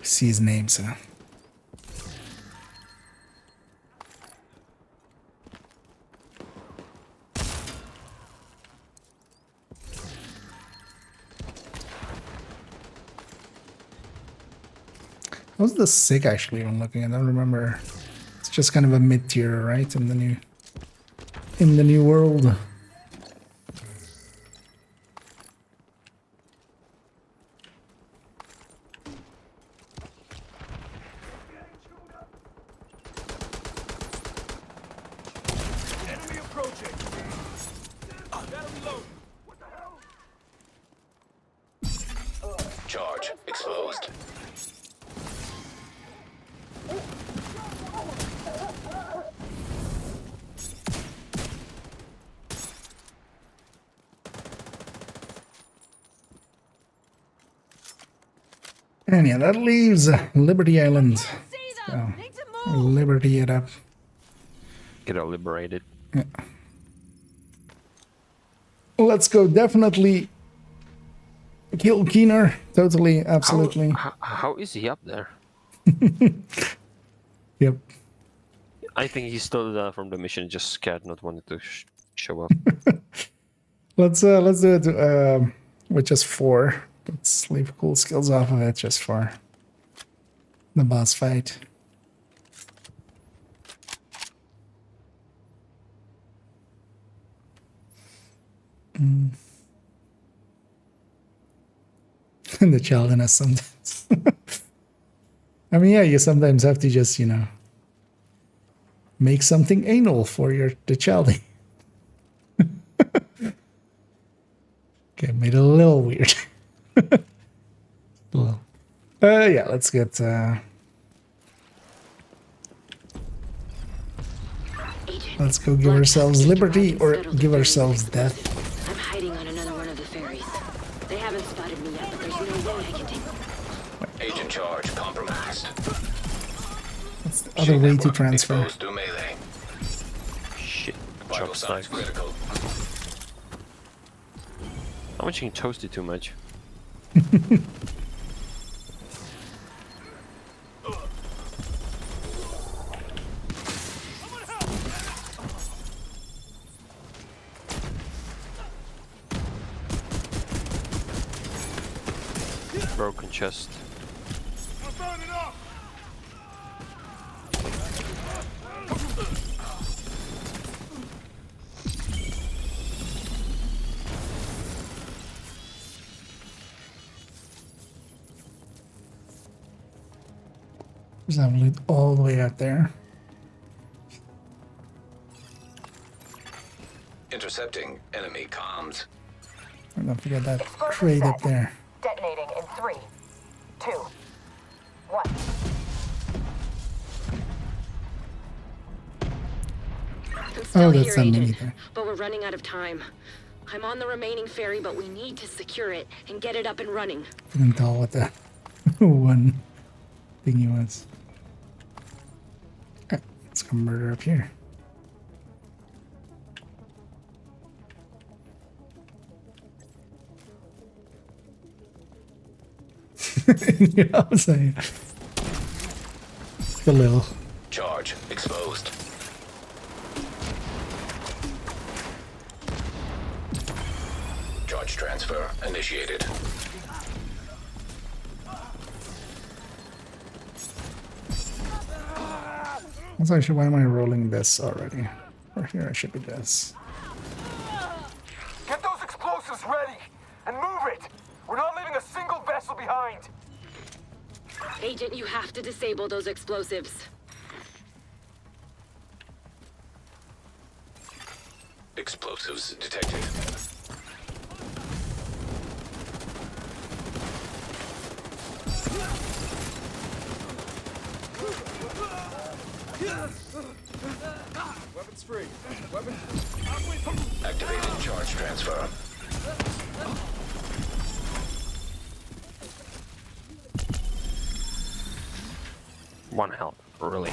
See his name, so. How's the SIG actually when looking? I don't remember. It's just kind of a mid-tier, right? In the new world. Enemy approaching. Gotta reload. What the hell? Charge exposed. And yeah, that leaves Liberty Island. So, liberty it up. Get all liberated. Yeah. Let's go. Definitely kill Keener. Totally, absolutely. How is he up there? Yep. I think he's still from the mission, just scared, not wanted to show up. Let's do it with just 4. Let's leave cool skills off of it just for the boss fight. And the child in us sometimes. I mean, yeah, you sometimes have to just, make something anal for the child. Okay, made it a little weird. Well, yeah, let's get let's go give ourselves liberty or give ourselves death. I'm hiding on another one of the ferries. They haven't spotted me yet, but there's no way I can take them. Agent charge compromised. That's the other way to transfer. Exposed to melee. Shit. Vital signs critical. How much you can toast it too much? Broken chest. There's a loot all the way out there. Intercepting enemy comms. And don't forget that crate up there. Detonating in 3, 2, 1. I'm still Oh, here, that's a mini Agent, there. but we're running out of time. I'm on the remaining ferry, but we need to secure it and get it up and running. I couldn't tell what that one thingy was. Okay, let's go murder up here. You know what I'm saying? A little. Charge exposed. Charge transfer initiated. Also, actually, why am I rolling this already? Or here I should be this. Get those explosives ready and move it. We're not leaving a single vessel behind. Agent, you have to disable those explosives. Explosives detected. Weapons free. Weapons. Activating charge transfer. One health, really.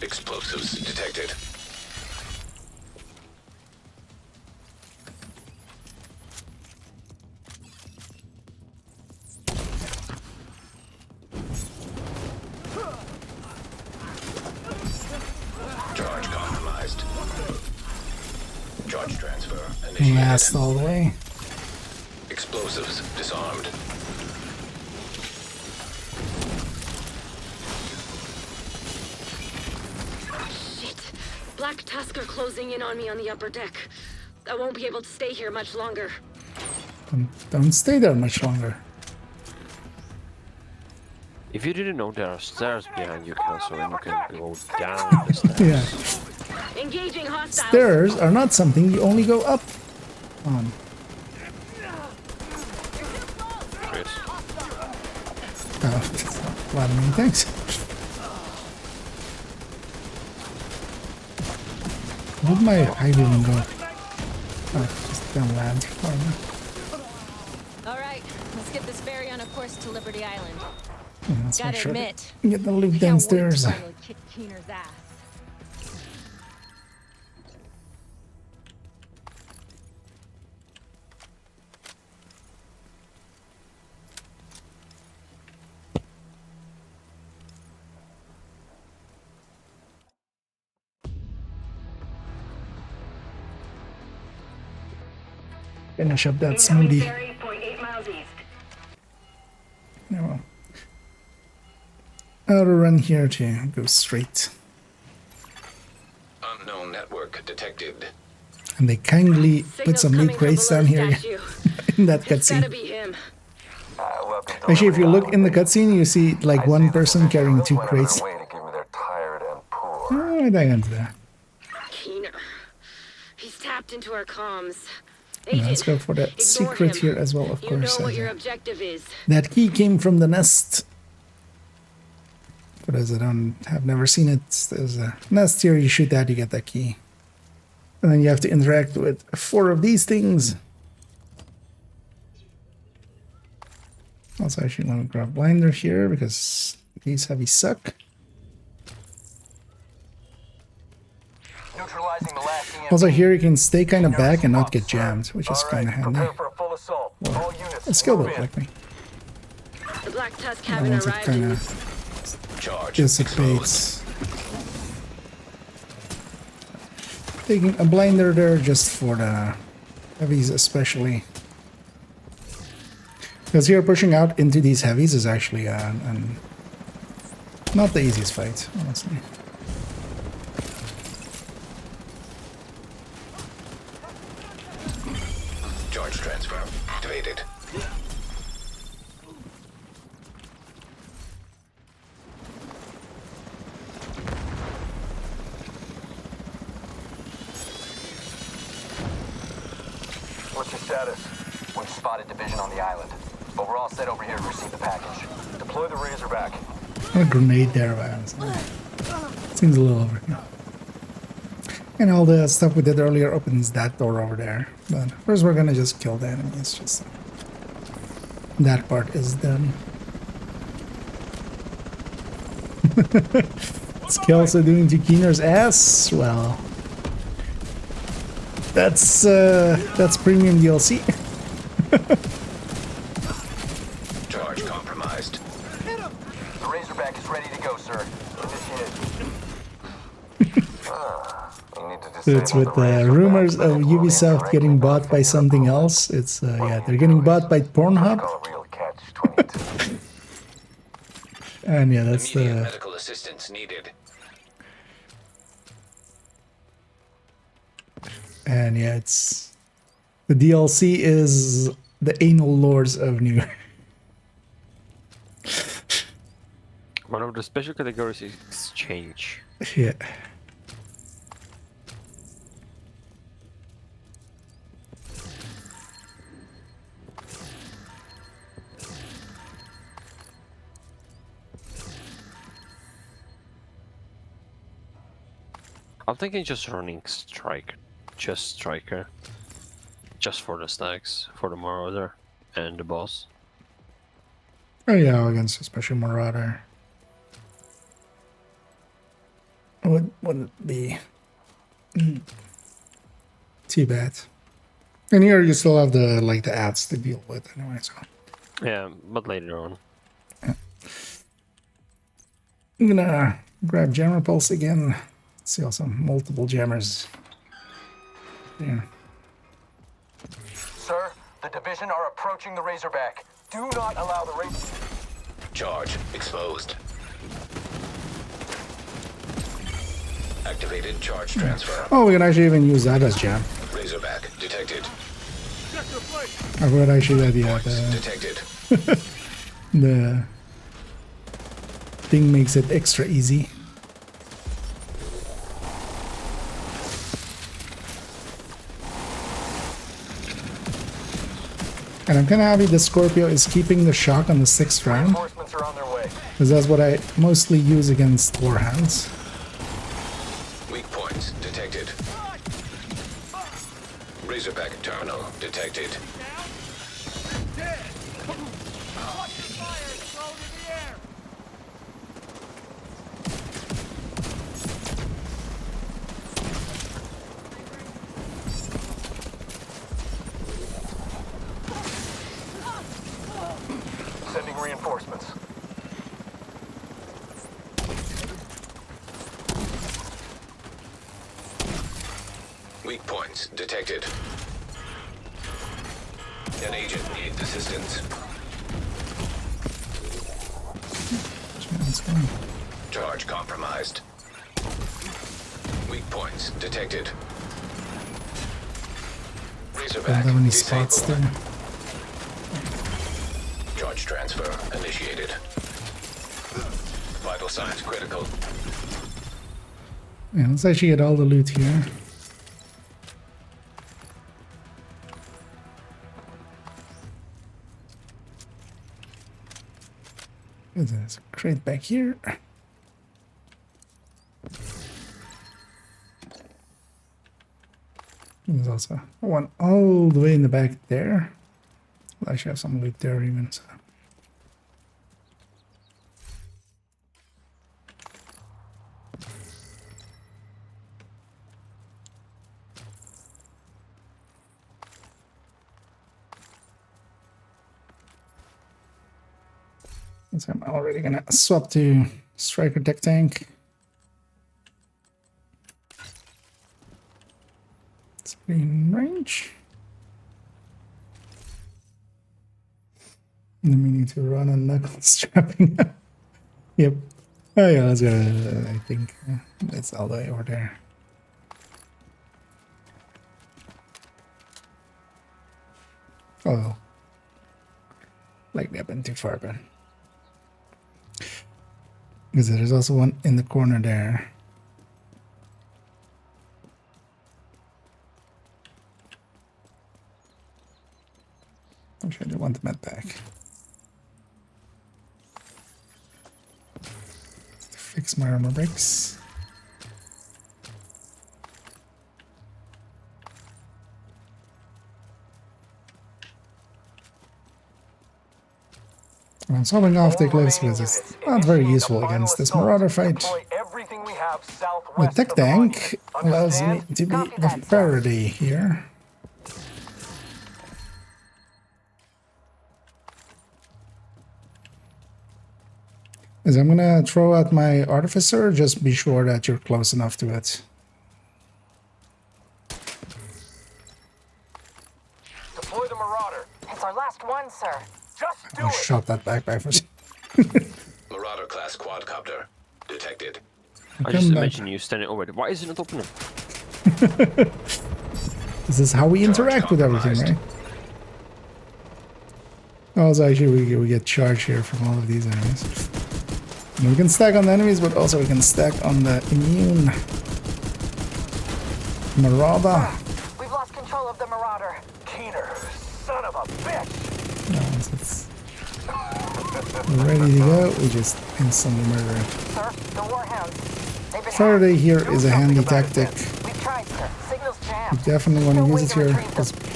Explosives detected. Charge compromised. Charge transfer initiated. Last all the way. Explosives disarmed. Shit. Black Tusk are closing in on me on the upper deck. I won't be able to stay here much longer. Don't stay there much longer. If you didn't know there are stairs behind you, Kelso, and you can go down the stairs. Yeah. Engaging hostiles. Stairs are not something you only go up on. Chris. Oh, a lot of many things. Where did my hydrogen go? Oh, just down land. All right, let's get this ferry on a course to Liberty Island. Yeah, let's Gotta make sure admit, to get the loot can't downstairs. wait to finally kick Keener's ass. Finish up that Incoming smoothie. ferry, 0.8 miles east. Yeah, well. Outer run here to go straight. Unknown network detected. And they kindly put Signals some new coming from crates below down the here statue. in that It's gotta cutscene. be him. Actually, if you look in the cutscene, you see like one person carrying two crates. Way to give me their tired and poor. Oh, I dig into that. Keener. He's tapped into our comms. Yeah, let's go for that ignore secret him. here as well, of You course. know what your objective is. That key came from the nest. For those that have never seen it, there's a nest here. You shoot that, you get that key. And then you have to interact with 4 of these things. Also, actually, let me grab blinder here because these heavy suck. Neutralizing the last EMP. Also, here you can stay kind of back and not get jammed, which is kind of handy. Prepare for a full assault. All units. A skill move build in. like me. The Black Tusk And haven't once it arrived kind in of Charge dissipates. Taking a blinder there just for the heavies especially. Because here pushing out into these heavies is actually not the easiest fight, honestly. Charge Charge transfer activated. What's your status? We've spotted division on the island, but we're all set over here to receive the package. Deploy the Razorback. A grenade there, man. Seems a little over here. And all the stuff we did earlier opens that door over there. But first we're gonna just kill the enemies. Just that part is done. What's Kelso doing to Keener's ass? Well, that's premium DLC. Charge compromised. The Razorback is ready to go, sir. So it's with rumors of Ubisoft getting bought by something else. It's yeah, they're getting bought by Pornhub. And yeah, that's the medical assistance needed. And yeah, it's the DLC is the anal lords of New York. One of the special categories is exchange. Yeah. I'm thinking just running Striker. Just Striker. Just for the stacks, for the Marauder and the boss. Oh yeah, against especially Marauder. Wouldn't be too bad. And here you still have the the ads to deal with anyway, so. Yeah, but later on. Yeah. I'm gonna grab Jammer Pulse again. See also multiple jammers there. Sir, the division are approaching the Razorback. Do not allow the Charge exposed. Activated charge transfer. Oh, we can actually even use that as jam. Razorback detected. I would actually that yeah, Detected. the thing makes it extra easy. And I'm kind of happy the Scorpio is keeping the shock on the 6th round. Because that's what I mostly use against Warhounds. Weak points detected. Razorback terminal detected. Sending reinforcements. Weak points detected. An agent needs assistance. Charge compromised. Weak points detected. Razorback Don't have any disabled. spots there. Charge transfer initiated. Vital signs critical. Yeah, let's actually get all the loot here. There's a crate back here. There's also one all the way in the back there. I should have some loot there even. So. So I'm already gonna swap to Striker Tech Tank. It's in range. And then we need to run on knuckle strapping. Yep. Oh yeah, that's good. I think it's all the way over there. Oh. Like they've been too far, but because there's also one in the corner there. Actually, I don't want the med pack. Fix my armor breaks. I'm solving off the cliffs because it's not very useful against this Marauder fight. The tech tank allows me to be the Faraday here. As I'm gonna throw out my Artificer, just be sure that you're close enough to it. Deploy the Marauder. It's our last one, sir. Just do I it. shot that back by first. Marauder class quadcopter detected. I just imagine you standing over it. Why isn't it opening? This is how we interact with everything, right? Also, actually, we get charge here from all of these enemies. And we can stack on the enemies, but also we can stack on the immune Marauder. We've lost control of the Marauder. Keener, son of a bitch. It's ready to go. We just instantly murder it. Sir, the Warhounds. They've been Faraday here is a handy tactic. We've tried, sir. Signal's You jammed. definitely want to use it here.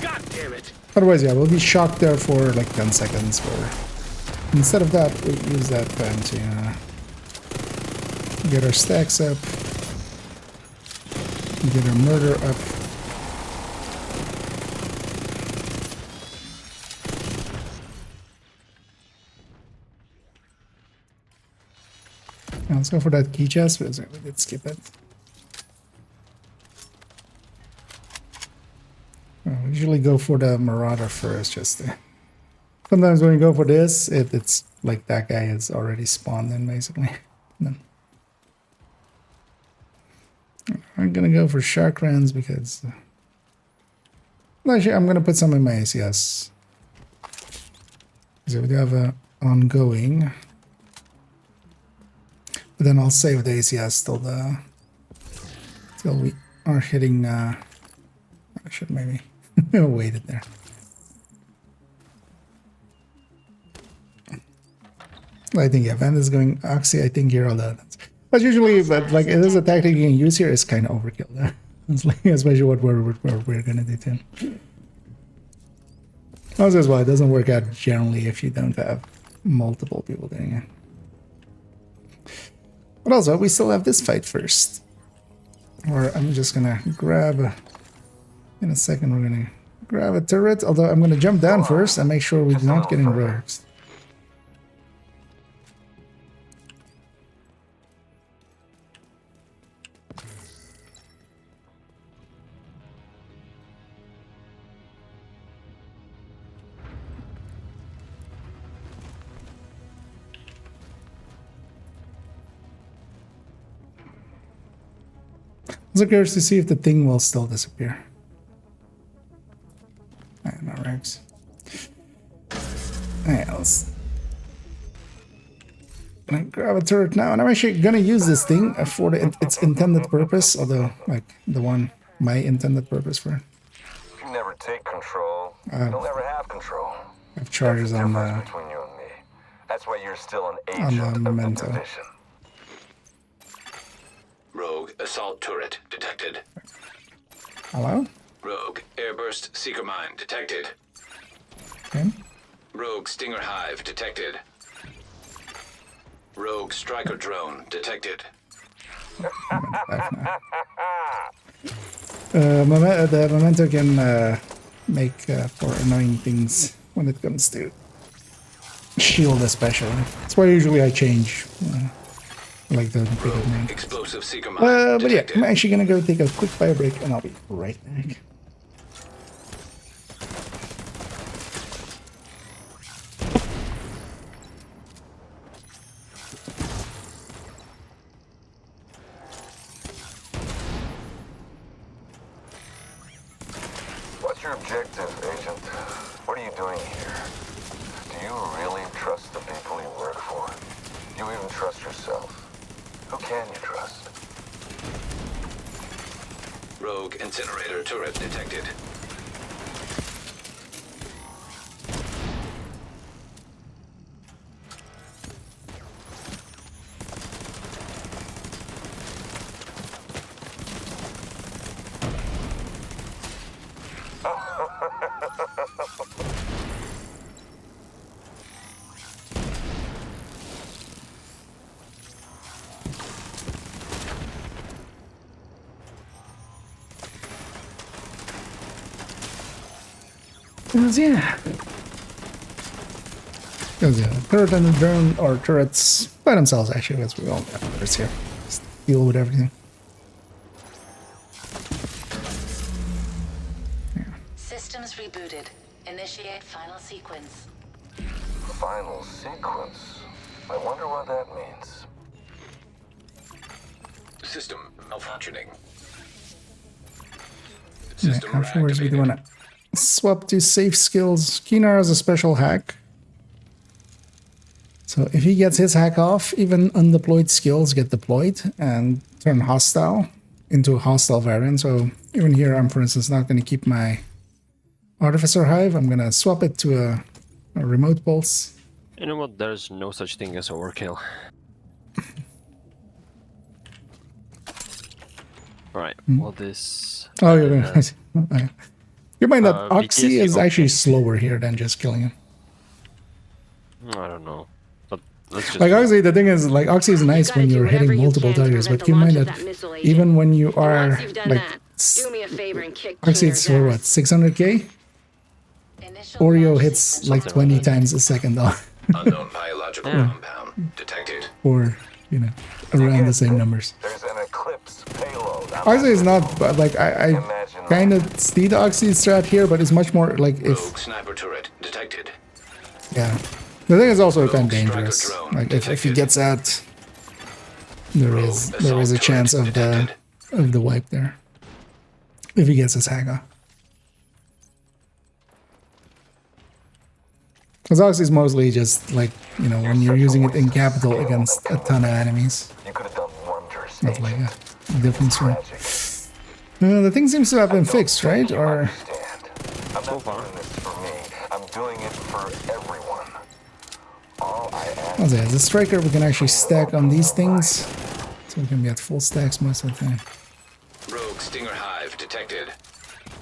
God damn it! Otherwise, yeah, we'll be shocked there for like 10 seconds. Or instead of that, we use that time to get our stacks up, get our murder up. And let's go for that key chest, because we did skip it. We usually go for the Marauder first, just to... Sometimes when you go for this, it's like that guy is already spawned in, basically. Then I'm gonna go for Sharkrans because... Actually, I'm gonna put some in my ACS. So we do have a ongoing. But then I'll save the ACS till we are hitting... I should maybe wait it there. I think yeah, Van is going Oxy. I think here all that. But usually, but like it is a tactic you can use here. Is kind of overkill there. It's like, especially what we're gonna do to him. Also, as well, it doesn't work out generally if you don't have multiple people doing it. But also, we still have this fight first. Or I'm just gonna grab. In a second, we're gonna grab a turret. Although I'm gonna jump down first and make sure we do not get in rogues. I'm so curious to see if the thing will still disappear. No Rex. Hey, let's grab a turret now, and I'm actually gonna use this thing for its intended purpose, although like my intended purpose for it. If you never take control, you'll never have control. I have charges on the Between you and me. That's why you're still an agent of the Memento. division. Rogue assault turret detected. Hello? Rogue airburst seeker mine detected. Okay. Rogue stinger hive detected. Rogue striker drone detected. The Memento can make for annoying things when it comes to shield, especially. That's why usually I change. Like the bigger name. Explosive seeker mine But yeah, detected. I'm actually gonna go take a quick fire break and I'll be right back. What's your objective, Agent? What What are you doing here? Do you really trust the people you work for? Do you even trust yourself? Who can you trust? Rogue incinerator turret detected. Yeah. Because yeah, turret and the drone or turrets by themselves actually, as we all have others here. Just deal with everything. Systems rebooted. Initiate final sequence. Final sequence? I wonder what that means. System malfunctioning. Yeah, afterwards we do want to swap to safe skills. Keenar has a special hack. So if he gets his hack off, even undeployed skills get deployed and turn hostile into a hostile variant. So even here, I'm, for instance, not going to keep my Artificer Hive. I'm going to swap it to a remote pulse. You know what? There's no such thing as overkill. Right, well this... Oh, you're going to... You mind that Oxy is okay. actually slower here than just killing him. I don't know. But let's just like Oxy, the thing is, like Oxy is nice when you're hitting multiple targets, but keep in mind that even when you are like Oxy hits for what, 600k? Oreo hits like 20 times a second though. Unknown biological compound detected. Or, you know, around the same numbers. There's an Eclipse payload. Oxy is not, like, I kind of see the Oxy strat here, but it's much more like if... Rogue sniper turret detected. Yeah. The thing is also kind of dangerous. Like, if he gets out, there is a chance of the wipe there. If he gets his hack off. Because Oxy is mostly just like, you know, when you're using it in capital against a ton of enemies. That's like a difference from... the thing seems to have been fixed, right? Or... So far. I'm doing it for everyone. All I ask as a striker, we can actually stack on these things. So we can be at full stacks most of the time. Rogue Stinger Hive detected.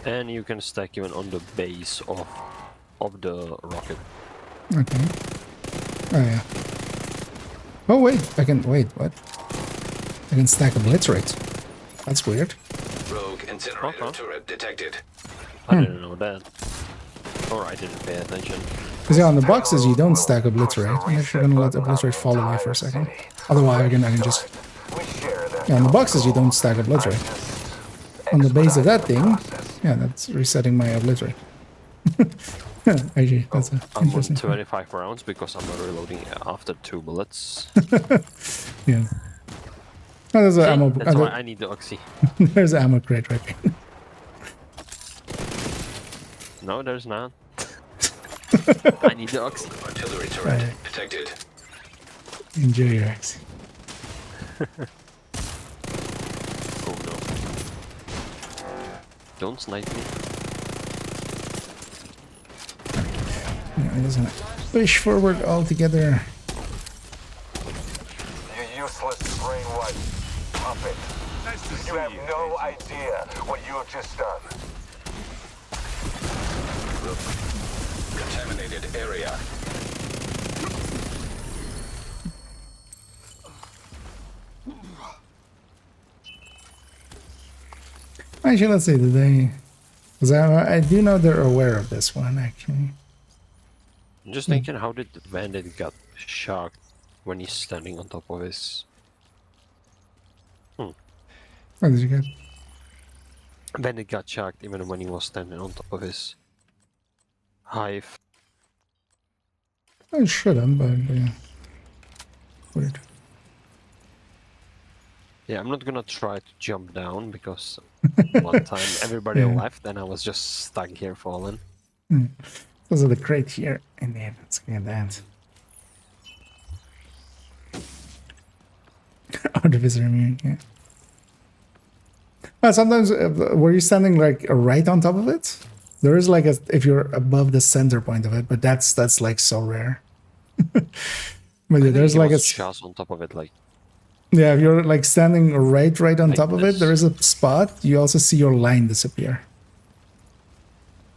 And you can stack even on the base of the rocket. Okay. Oh yeah. Oh wait, I can wait. What? I can stack obliterate. That's weird. Rogue incinerator turret detected. I didn't know that. Or I didn't pay attention. Because yeah, on the boxes you don't stack obliterate. I'm actually gonna let obliterate fall away for a second. Otherwise, I can just. Yeah, on the boxes you don't stack obliterate. On the base of that thing, yeah, that's resetting my obliterate. Actually, that's I'm on interesting. 25 rounds because I'm not reloading after 2 bullets. Yeah. Oh, there's an ammo. That's why I need the Oxy. There's an ammo crate right there. No, there's not. I need the Oxy. Artillery turret detected. Enjoy your Oxy. Oh no. Don't snipe me. I'm just gonna push forward altogether. You useless brainwashed puppet. You have no idea what you have just done. Contaminated area. Actually, let's see, did they... Because I do know they're aware of this one, actually. I'm just thinking, how did Bandit got shocked when he's standing on top of his... What did you get? Bandit got shocked even when he was standing on top of his hive. I shouldn't, but yeah. Weird. Yeah, I'm not gonna try to jump down because one time everybody left and I was just stuck here falling. The Because of the crate here. Indeed, let's get that. Artificer immune, yeah. Sometimes, were you standing like right on top of it? There is like a, if you're above the center point of it, but that's like so rare. But yeah, there's like a just on top of it, like. Yeah, if you're like standing right on like top of it, there is a spot. You also see your line disappear.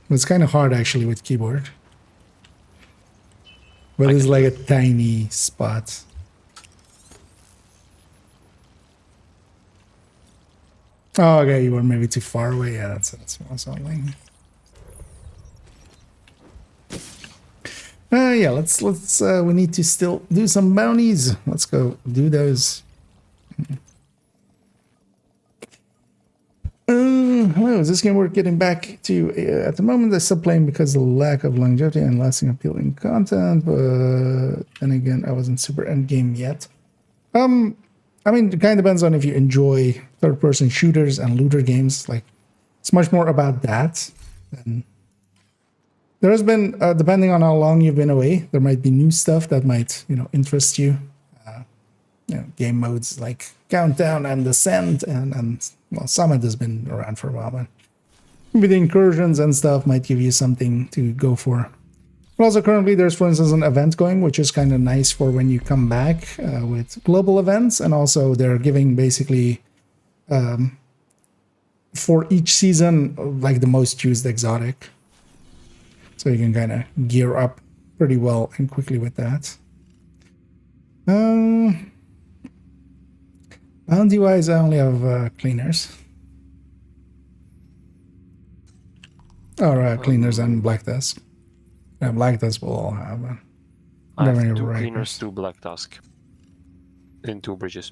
It's kind of hard actually with keyboard. But it's like a tiny spot. Oh, okay, you were maybe too far away. Yeah, that's what I was saying. Yeah, let's we need to still do some bounties. Let's go do those. Hello, is this game worth getting back to? At the moment, I'm still playing because of the lack of longevity and lasting appealing content, but then again, I wasn't super endgame yet. I mean, it kind of depends on if you enjoy third-person shooters and looter games. Like, it's much more about that. And there has been, depending on how long you've been away, there might be new stuff that might, interest you. Game modes like Countdown and Descent, and well, Summit has been around for a while, but maybe the incursions and stuff might give you something to go for. But also currently there's, for instance, an event going, which is kind of nice for when you come back with global events, and also they're giving basically for each season like the most used exotic. So you can kind of gear up pretty well and quickly with that. Bounty-wise, I only have cleaners. Or cleaners and Black Tusk. Black Tusk will all have. I have 2 cleaners, 2 Black Tusk. In 2 bridges.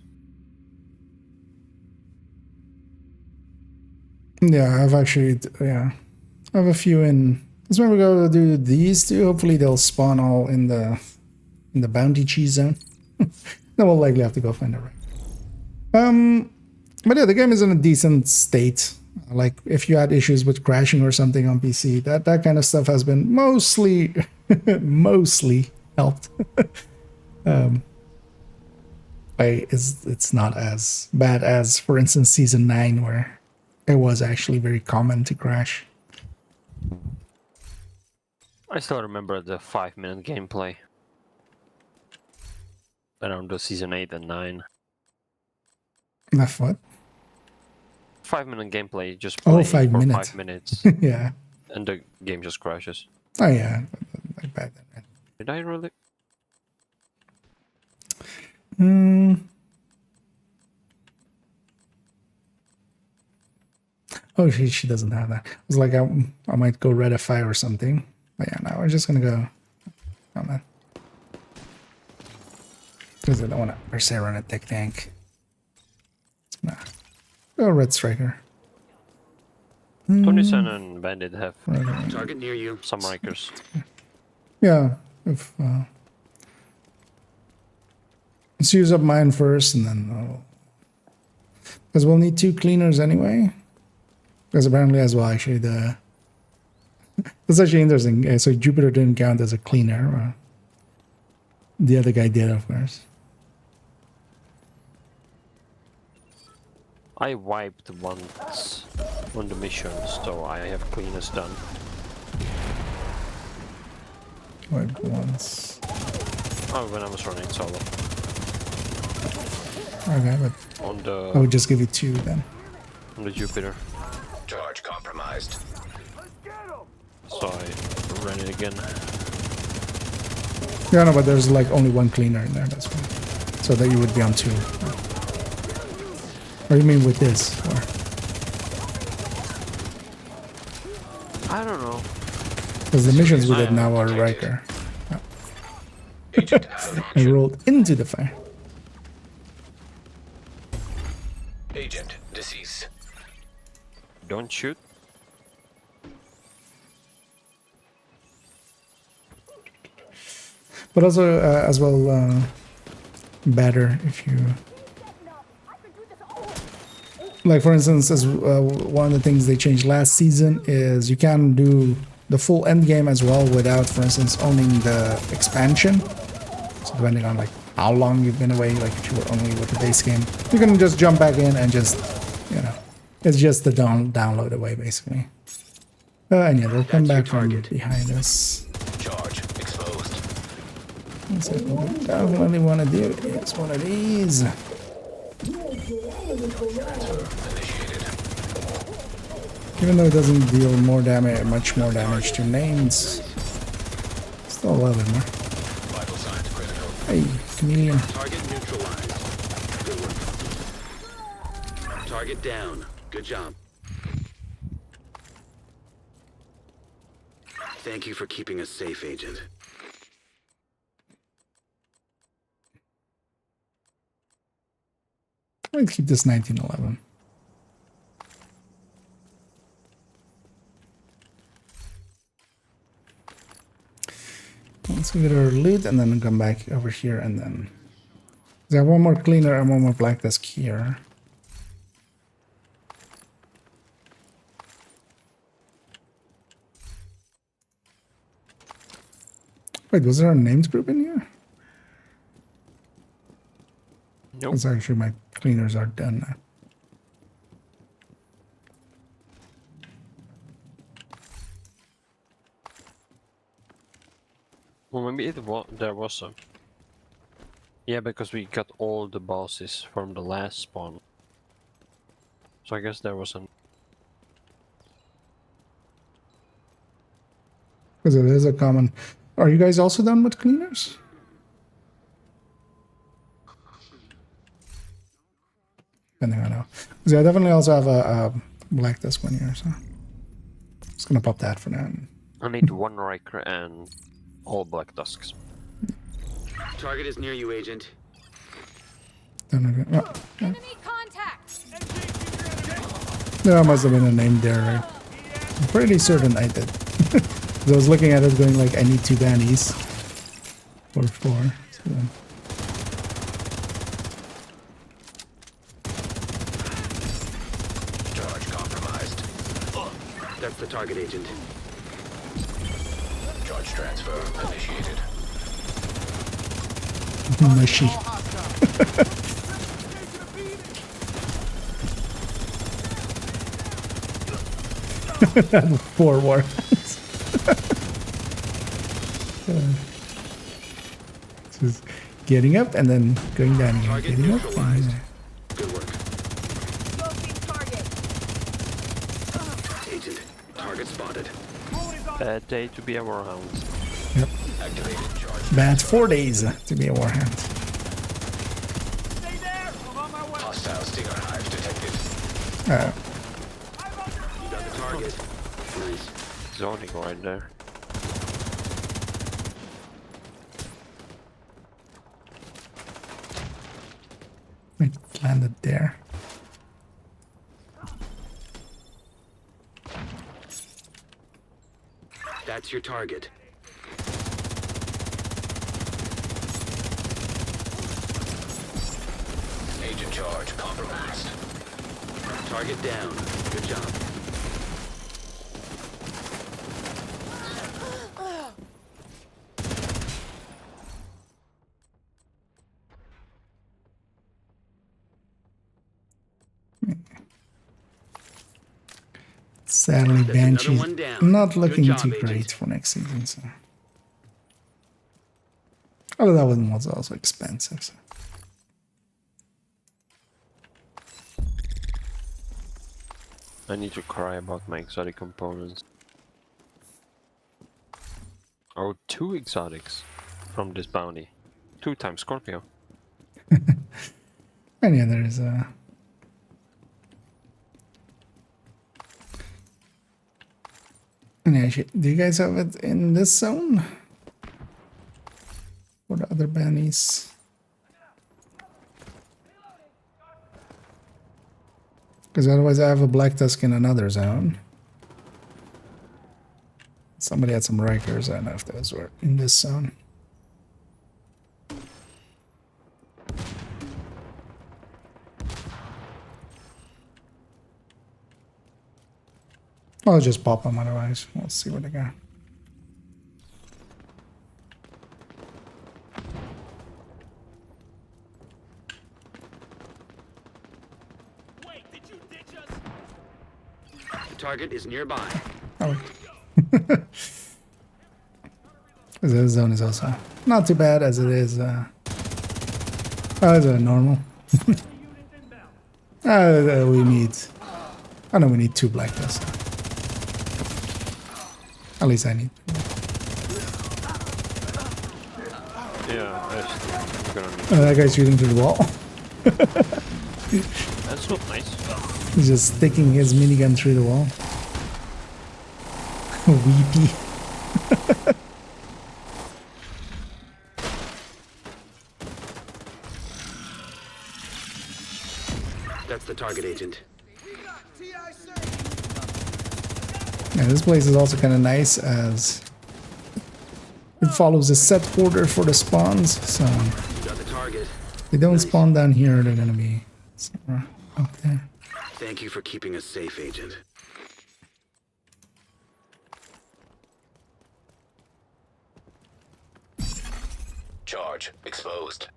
Yeah, I've actually, I have a few in. Let's maybe go do these 2. Hopefully they'll spawn all in the bounty cheese zone. Then we'll likely have to go find a rank. But yeah, the game is in a decent state. Like, if you had issues with crashing or something on PC, that kind of stuff has been mostly helped. It's not as bad as, for instance, Season 9, where it was actually very common to crash. I still remember the 5-minute gameplay around the Season 8 and 9. That's what? 5-minute gameplay, just play 5 for minutes. 5 minutes. Yeah. And the game just crashes. Oh yeah, like back then. Did I really? Oh, she doesn't have that. I was like, I might go Redify or something. But yeah, no, we're just gonna go. Oh man. Because I don't want to Berserker on a tech tank. Nah. Go Red Striker. Tony-san and Bandit have target near you. Some Rikers. Yeah. If, let's use up mine first, and then because we'll need 2 cleaners anyway. Because apparently as well, actually, that's actually interesting. So Jupiter didn't count as a cleaner. The other guy did, of course. I wiped once on the mission, so I have cleaners done. Wiped once. Oh, when I was running solo. Okay, but on the I would just give you 2 then. On the Jupiter. Charge compromised. So I ran it again. Yeah, no, but there's like only 1 cleaner in there, that's why. So that you would be on 2. Or you mean with this? Or? I don't know. Because the missions we did now are Riker. Oh. I rolled into the fire. Agent deceased. Don't shoot. But also, as well, better if you... Like, for instance, as one of the things they changed last season is you can do the full end game as well without, for instance, owning the expansion. So depending on like how long you've been away, like if you were only with the base game, you can just jump back in and just, you know, it's just the download away basically. And yeah, they'll come back from behind us. Charge exposed. So what we definitely want to do is one of these. Even though it doesn't deal more damage, much more damage to names, still a little bit more. Hey, chameleon. Target neutralized. Good work. Target down. Good job. Thank you for keeping us safe, Agent. Let's keep this 1911. Let's get our loot and then come back over here and then... I have one more cleaner and one more black desk here. Wait, was there a names group in here? Nope. That's actually my cleaners are done now. Well, maybe there was some. Yeah, because we got all the bosses from the last spawn. So I guess there was some. Because it is a common... Are you guys also done with cleaners? Depending on how. Because I definitely also have a black desk one here, so... Just gonna pop that for now. I need one Riker and all black tusks. Target is near you, Agent. Enemy contact! There must have been a name there, right? I'm pretty certain I did. I was looking at it going like, I need 2 bannies. Or 4. So then. Charge compromised. That's the target, Agent. Charge transfer initiated. Mushy. That 4 warheads. Just getting up and then going down again. Target Getting up neutralized. and Good work. Agent, target spotted. Bad day to be a warhound. Yep. Activated charge. Bad 4 days to be a warhound. Hostile stinger hive detected. You got the target. Nice. Zoning right there. It landed there. That's your target. Agent charge compromised. Target down. Good job. Sadly, That's Banshee's another one down. not looking Good job, too Agent. great for next season. So, although that one was also expensive. So. I need to cry about my exotic components. Oh, 2 exotics from this bounty. 2 times Scorpio. And yeah, there is a... And yeah, do you guys have it in this zone? Or the other bannies? Because otherwise I have a Black Tusk in another zone. Somebody had some Rikers, I don't know if those were in this zone. I'll just pop them otherwise. We'll see what they got. The target is nearby. Oh. The zone is also not too bad as it is. As a normal. We need. I know we need 2 black dust. At least I need. Yeah, I'm gonna need. That guy's shooting through the wall. That's not nice. He's just sticking his minigun through the wall. Weepy. That's the target, Agent. Yeah, this place is also kind of nice as it follows a set order for the spawns, so You got the target. if they don't spawn down here, they're gonna be somewhere up there. Thank you for keeping us safe, Agent. Charge exposed.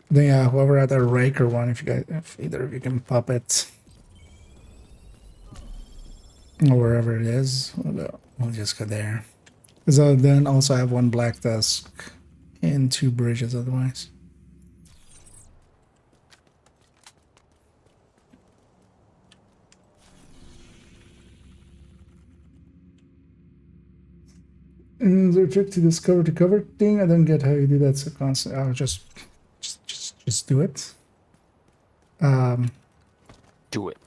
Then yeah, whoever had a raker one, if either of you can pop it or wherever it is, we'll just go there. So then also I have 1 black tusk and 2 bridges otherwise. And there's a trick to this cover to cover thing. I don't get how you do that so constant. I'll just do it. Do it.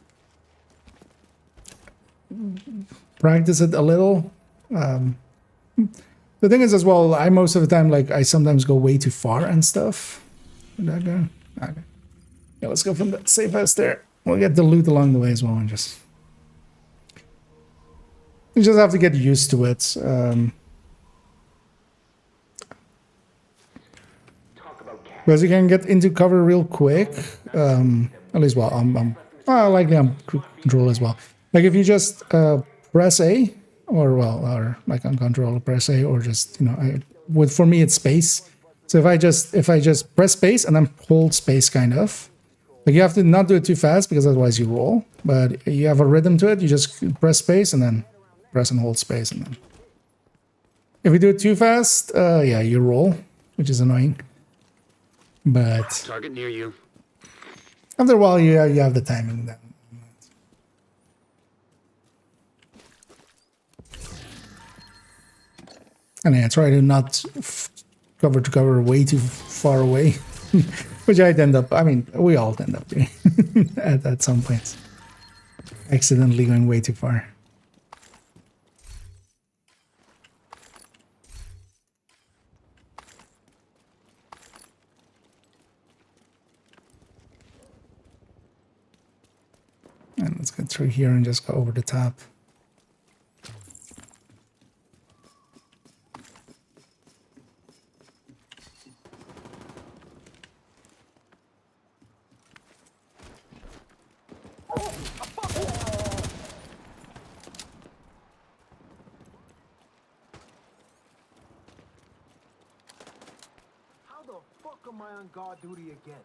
Practice it a little. The thing is as well, I most of the time, like, I sometimes go way too far and stuff. Where'd that go? Okay. Yeah, let's go from the safe house there. We'll get the loot along the way as well and just... You just have to get used to it. Because you can get into cover real quick. At least, well, I'm likely I'm control as well. Like if you just press A, or like on control press A, or just for me it's space. So if I just press space and then hold space, kind of, like you have to not do it too fast because otherwise you roll. But you have a rhythm to it. You just press space and then press and hold space, and then if you do it too fast, yeah, you roll, which is annoying. But Target near you. After a while, you have the timing then. And yeah, try to not cover way too far away, which I'd end up. I mean, we all end up doing at some points, accidentally going way too far. And let's get through here and just go over the top. How the fuck am I on guard duty again?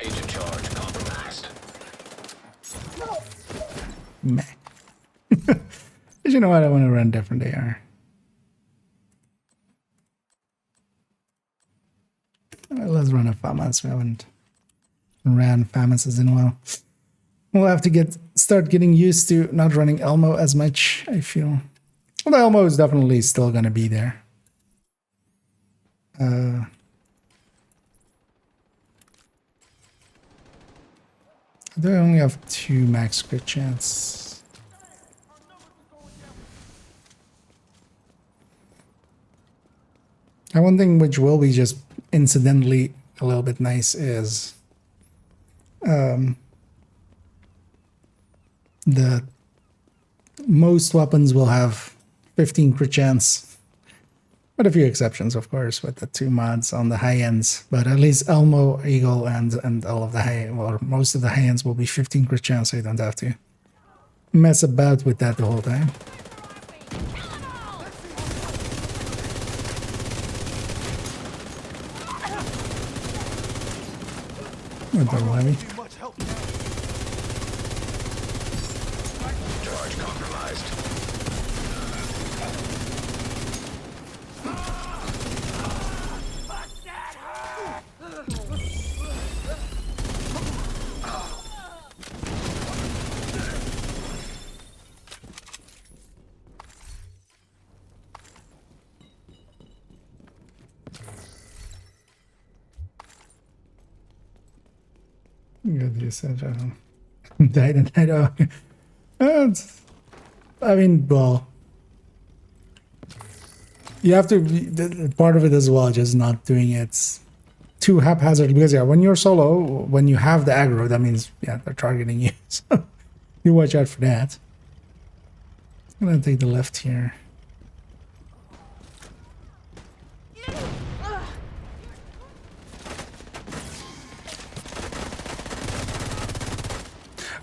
Agent charge compromised. Meh. But you know what? I want to run different AR. Let's run a FAMAS. We haven't ran FAMASs in a while. We'll have to start getting used to not running Elmo as much, I feel. Well, the Elmo is definitely still going to be there. I do only have 2 max crit chance. And one thing which will be just incidentally a little bit nice is the most weapons will have 15 crit chance. But a few exceptions, of course, with the 2 mods on the high ends. But at least Elmo, Eagle, and all of the high, well, most of the high ends will be 15 crit chance, so you don't have to mess about with that the whole time. With the levy. Charge compromised. Good usage. Died and died. I mean, well, you have to be part of it as well, just not doing it too haphazardly. Because yeah, when you're solo, when you have the aggro, that means yeah, they're targeting you. So you watch out for that. I'm gonna take the left here.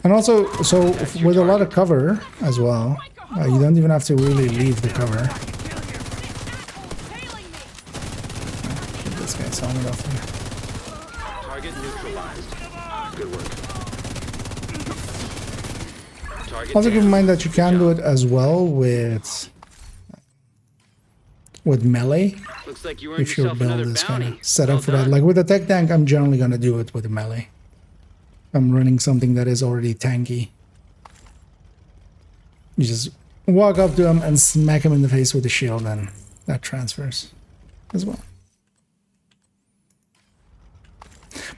And also, so with a lot of cover as well, you don't even have to really leave the cover. Get this guy's helmet off here. Target neutralized. Good work. Target Also keep in mind that you can do it as well with melee. Looks like you If your build is kind of set up for that. Like with the tech tank, I'm generally going to do it with a melee. I'm running something that is already tanky. You just walk up to him and smack him in the face with the shield, and that transfers as well.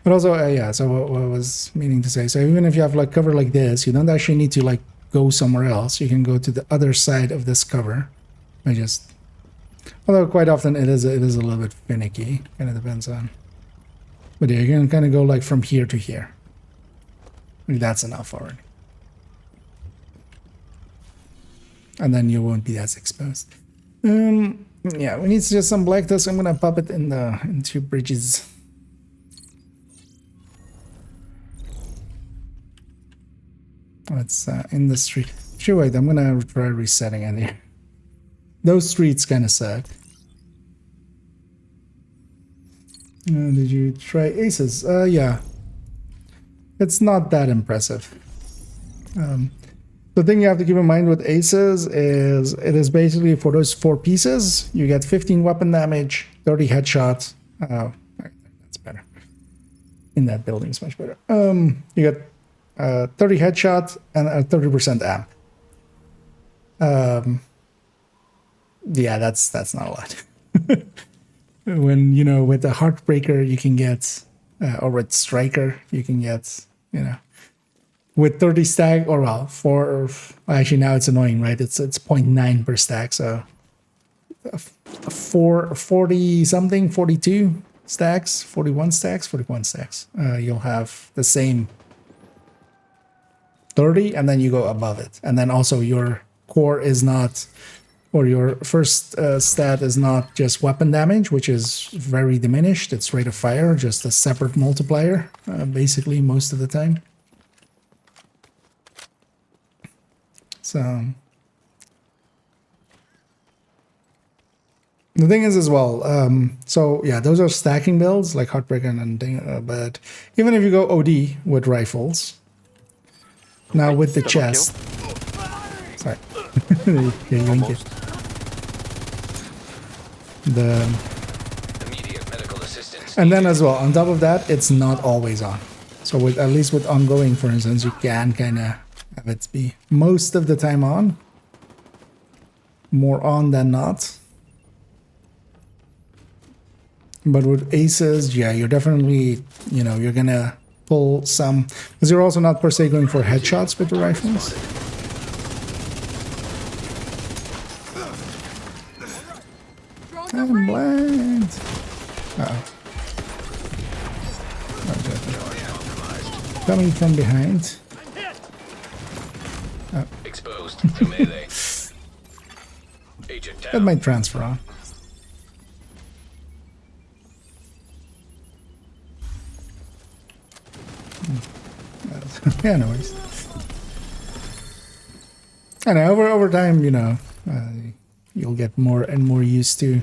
But also, yeah, so what I was meaning to say, so even if you have like cover like this, you don't actually need to like go somewhere else. You can go to the other side of this cover. I just, although quite often it is a little bit finicky, kind of depends on. But yeah, you can kind of go like from here to here. That's enough already. And then you won't be as exposed. Yeah, we need just some black dust. I'm gonna pop it in the into bridges. It's in the street. Sure, wait, I'm gonna try resetting it here. Those streets kind of suck. Did you try aces? Yeah. It's not that impressive. The thing you have to keep in mind with aces is it is basically for those 4 pieces, you get 15 weapon damage, 30 headshots. That's better. In that building is much better. You get 30 headshot and a 30% amp. Yeah, that's not a lot. When, you know, with the Heartbreaker, you can get, or with Striker, you can get, you know, with 30 stack, or well, actually now it's annoying, right? It's 0.9 per stack, so 40 something, 42 stacks, 41 stacks, you'll have the same 30, and then you go above it. And then also your core is not, or your first stat is not just weapon damage, which is very diminished. It's rate of fire, just a separate multiplier, basically most of the time. So the thing is as well, so yeah, those are stacking builds like Heartbreaker and thing, but even if you go OD with rifles, now with the chest, sorry, yeah, you it. And then as well, on top of that, it's not always on. So with at least with ongoing, for instance, you can kind of have it be most of the time on, more on than not. But with aces, yeah, you're definitely, you know, you're gonna pull some, because you're also not per se going for headshots with the rifles. I'm blind. Uh-oh. Coming from behind. Exposed to melee. Agent That down. might transfer on. Yeah, no worries. And over time, you know, you'll get more and more used to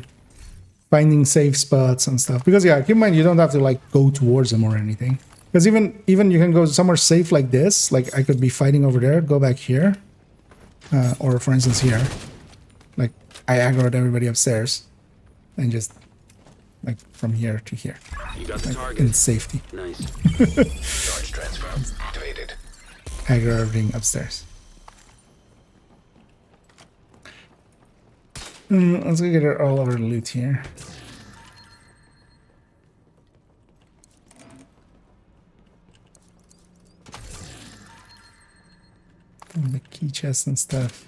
finding safe spots and stuff. Because yeah, keep in mind you don't have to like go towards them or anything. Because even you can go somewhere safe like this. Like I could be fighting over there, go back here, or for instance here. Like I aggroed everybody upstairs, and just like from here to here. You got the like, target. in safety. Nice. Charge transfer activated. Aggro everything upstairs. Let's go get all of our loot here. And the key chests and stuff.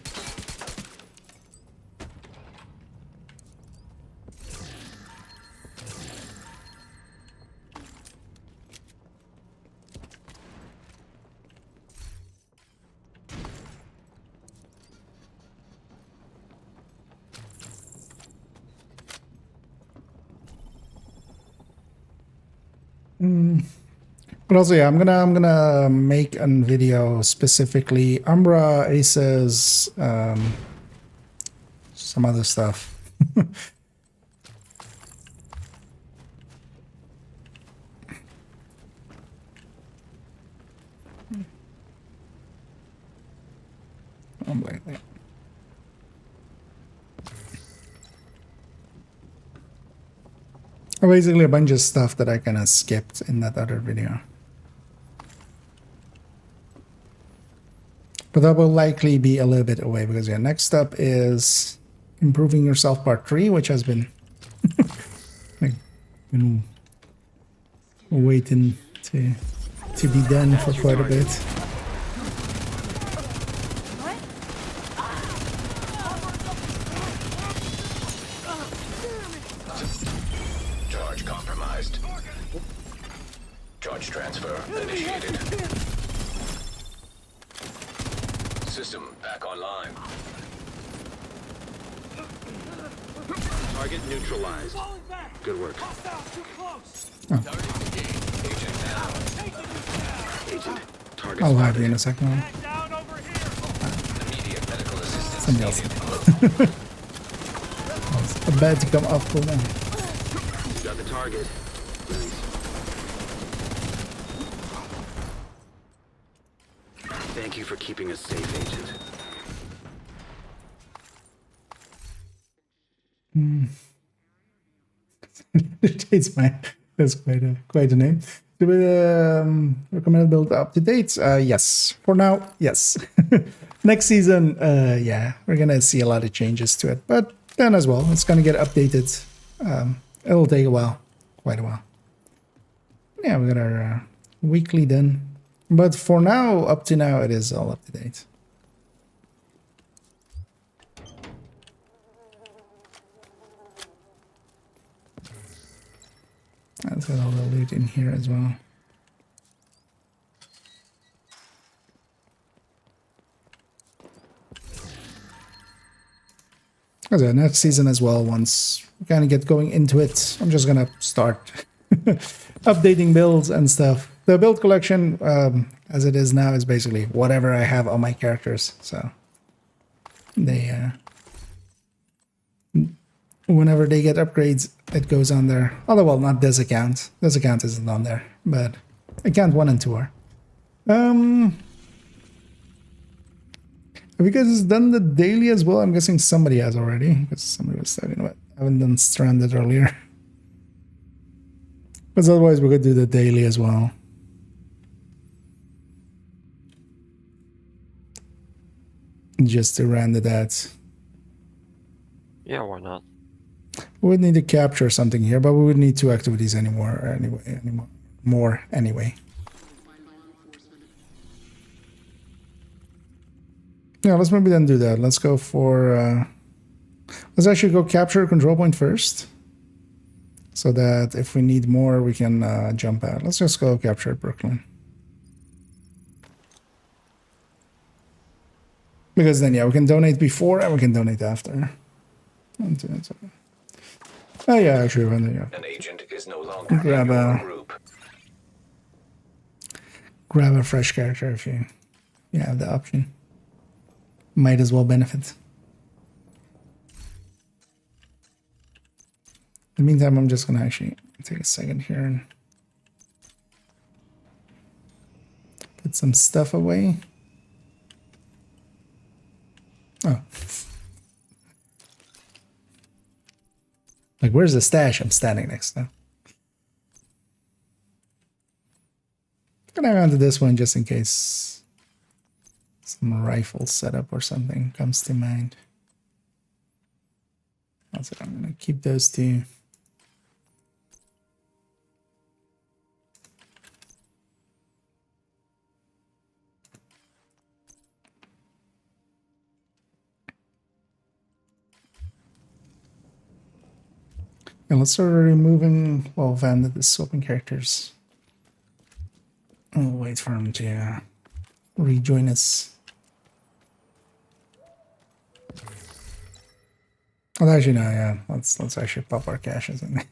But also, yeah, I'm gonna make a video specifically Umbra, Aces, some other stuff. I'm like that. Basically a bunch of stuff that I kind of skipped in that other video. But that will likely be a little bit away because yeah, next up is Improving Yourself Part 3, which has been, like, been waiting to be done for quite a bit. Charge compromised. Charge transfer initiated. System back online. Target neutralized. Good work. Agent, target I'll have you in a second. Somebody else. It's bad to come up for them. You got the target. Nice. Thank you for keeping us safe, Agent. It's fine. That's quite a name. Recommended build up to date? Yes. For now, yes. Next season, yeah, we're gonna see a lot of changes to it, but then as well, it's gonna get updated. It'll take a while, quite a while. Yeah, we got our weekly done, but for now, up to now, it is all up to date. Let's get all the loot in here as well. As a next season as well, once we kind of get going into it, I'm just gonna start updating builds and stuff. The build collection, as it is now, is basically whatever I have on my characters. So they, whenever they get upgrades, it goes on there. Although, well, not this account. This account isn't on there, but account 1 and 2 are. Have you guys done the daily as well? I'm guessing somebody has already, because somebody was talking about. I haven't done Stranded earlier. Because otherwise we could do the daily as well. Just to round it out. Yeah, why not? We would need to capture something here, but we would need 2 activities anymore. Anyway. Yeah, let's maybe then do that. Let's go for... let's actually go capture a control point first. So that if we need more, we can jump out. Let's just go capture Brooklyn. Because then, yeah, we can donate before and we can donate after. Oh, yeah, actually, An agent is no longer grab in your a group. grab a fresh character if you have the option. Might as well benefit. In the meantime, I'm just gonna actually take a second here and put some stuff away. Oh. Like, where's the stash? I'm standing next to. Gonna go to this one just in case some rifle setup or something comes to mind. Also, I'm gonna keep those two. And let's start removing, well, Van did the swapping characters. I'll wait for him to rejoin us. Well, actually, no, yeah. Let's actually pop our caches in.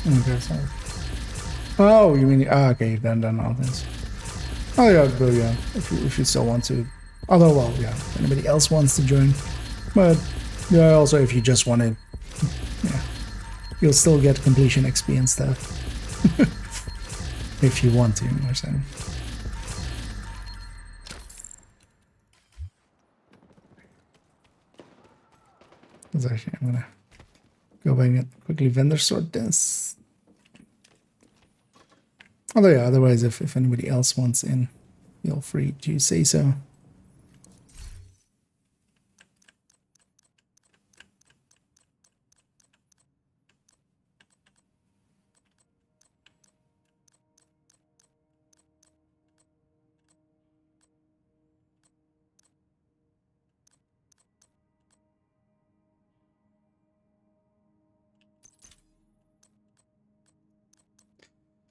Okay, sorry. Oh, you mean okay? You've done all this. Oh yeah, but yeah. If you still want to, although well, yeah. If anybody else wants to join, but yeah, also if you just want to, yeah, you'll still get completion XP and stuff if you want to. Or something. Actually, I'm gonna go back and quickly vendor sort this. Although yeah, otherwise if anybody else wants in, feel free to say so.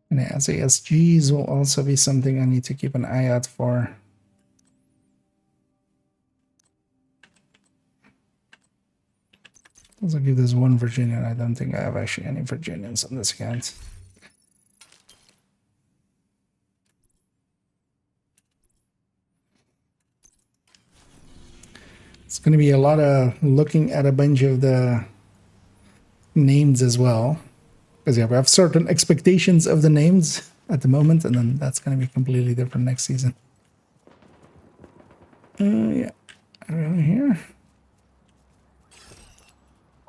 And as ASGs will also be something I need to keep an eye out for. Also give this one Virginian. I don't think I have actually any Virginians on this account. It's going to be a lot of looking at a bunch of the names as well. Because yeah, we have certain expectations of the names at the moment, and then that's going to be completely different next season. Yeah, around here.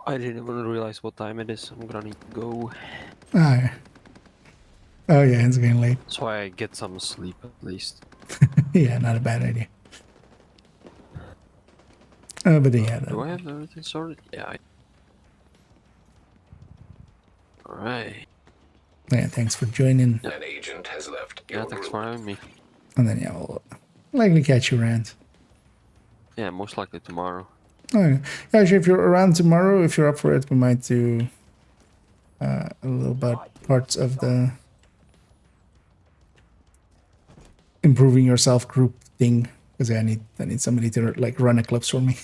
I didn't even realize what time it is. I'm gonna need to go. Ah, yeah. Oh yeah, it's getting late. That's why I get some sleep at least. Yeah, not a bad idea. But yeah. Do I have everything sorted? Yeah. Alright. Yeah, thanks for joining. An agent has left. Yeah, thanks for having me. And then yeah, we'll likely catch you around. Yeah, most likely tomorrow. Oh, yeah. Actually, if you're around tomorrow, if you're up for it, we might do a little about parts of the improving yourself group thing. Because yeah, I need somebody to like run Eclipse for me.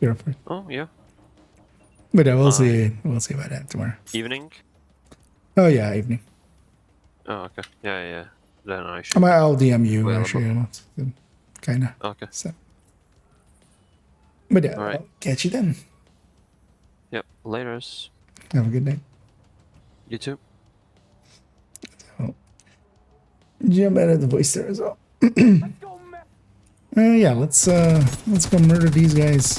You're up for it. Oh yeah. But yeah, we'll see about that tomorrow. Evening? Oh yeah, evening. Oh okay. Yeah. Then I should. I'll DM you actually. Kind of. Okay. So. But yeah, all right. I'll catch you then. Yep. Laters. Have a good day. You too. So, jump out of the voice there as well. Yeah, let's go murder these guys.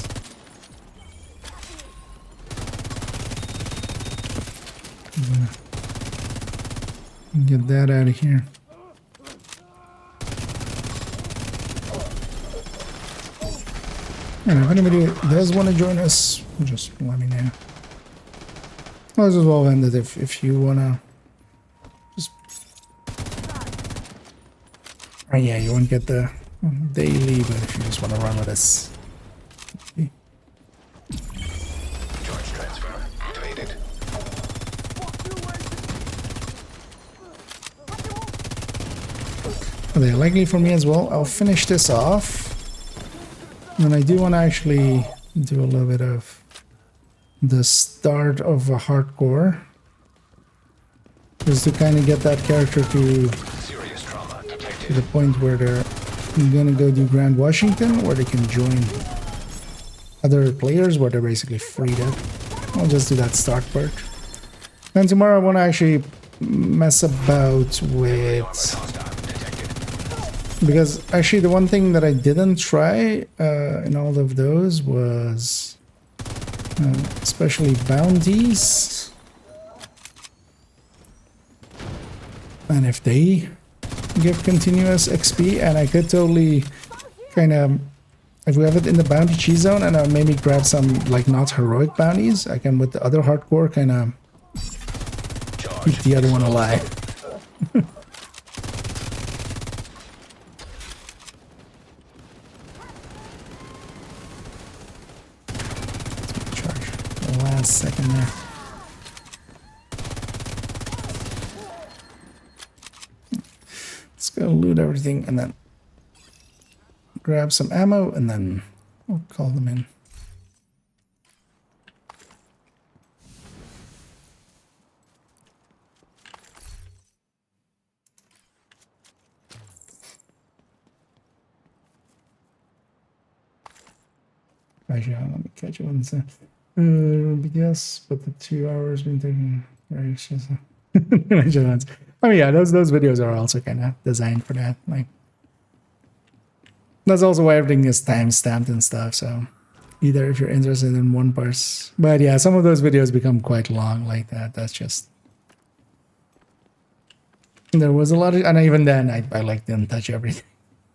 Get that out of here. And if anybody does want to join us, just let me know. Might as well end it if you wanna just. Oh yeah, you won't get the daily, but if you just want to run with us. They're likely for me as well. I'll finish this off. And I do want to actually do a little bit of the start of a hardcore. Just to kind of get that character to the point where they're gonna go do Grand Washington, where they can join other players, where they're basically freed up. I'll just do that start part. And tomorrow I want to actually mess about with... Because actually the one thing that I didn't try in all of those was especially bounties. And if they give continuous XP, and I could totally kind of, if we have it in the bounty cheese zone, and I'll maybe grab some like not heroic bounties, I can with the other hardcore kind of keep the other one alive. Charge the last second there. Let's go loot everything and then grab some ammo and then we'll call them in. Actually, let me catch it one second. Yes, but the 2 hours been taking very I mean, yeah, those videos are also kind of designed for that. Like, that's also why everything is time stamped and stuff. So, either if you're interested in one part, but yeah, some of those videos become quite long like that. That's just there was a lot of, and even then, I like didn't touch everything.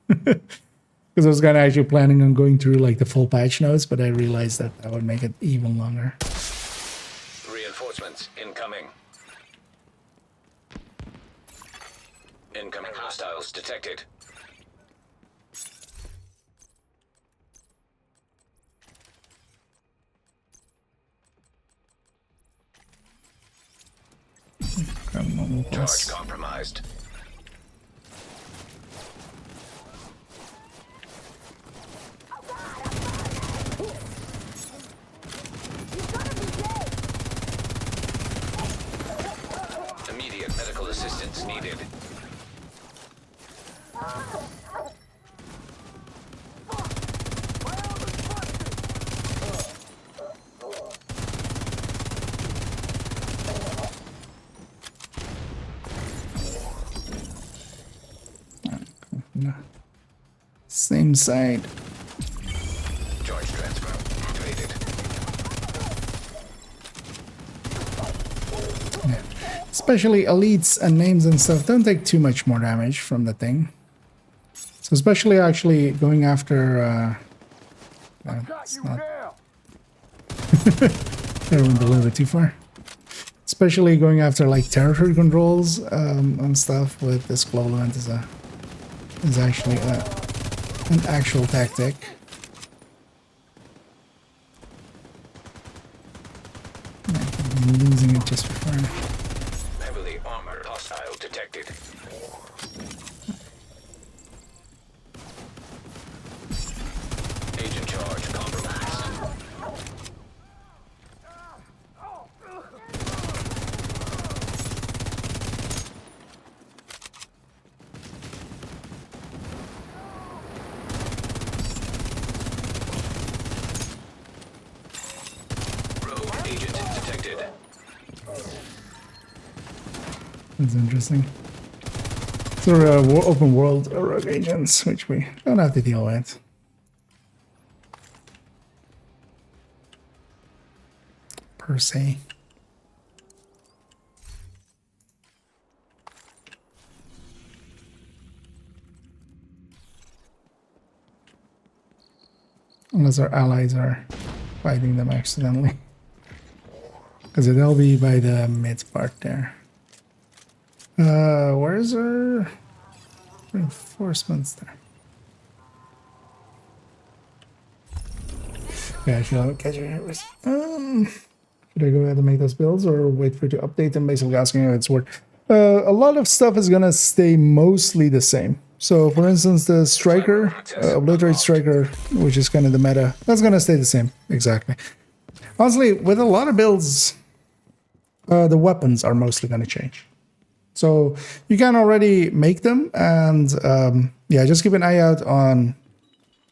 Because I was kind of actually planning on going through like the full patch notes, but I realized that would make it even longer. Reinforcements incoming. Incoming hostiles detected. Charge compromised. Immediate medical assistance needed. Same side. Charge transfer activated. Yeah. Especially elites and names and stuff don't take too much more damage from the thing. So especially actually going after it's not I went a little bit too far. Especially going after like territory controls and stuff with this global event is actually an actual tactic. I'm losing it just before. Heavily armored hostile detected. Agent charge compromised. Rogue agent detected. That's interesting. So open world rogue agents, which we don't have to deal with. Per se. Unless our allies are fighting them accidentally. Because they'll be by the mid part there. Where's our reinforcements there? Okay, actually, let me catch it here. Should I go ahead and make those builds or wait for it to update them? Basically asking if it's worth. A lot of stuff is gonna stay mostly the same. So, for instance, the striker, obliterate striker, which is kind of the meta, that's gonna stay the same exactly. Honestly, with a lot of builds, the weapons are mostly gonna change. So you can already make them, and yeah, just keep an eye out on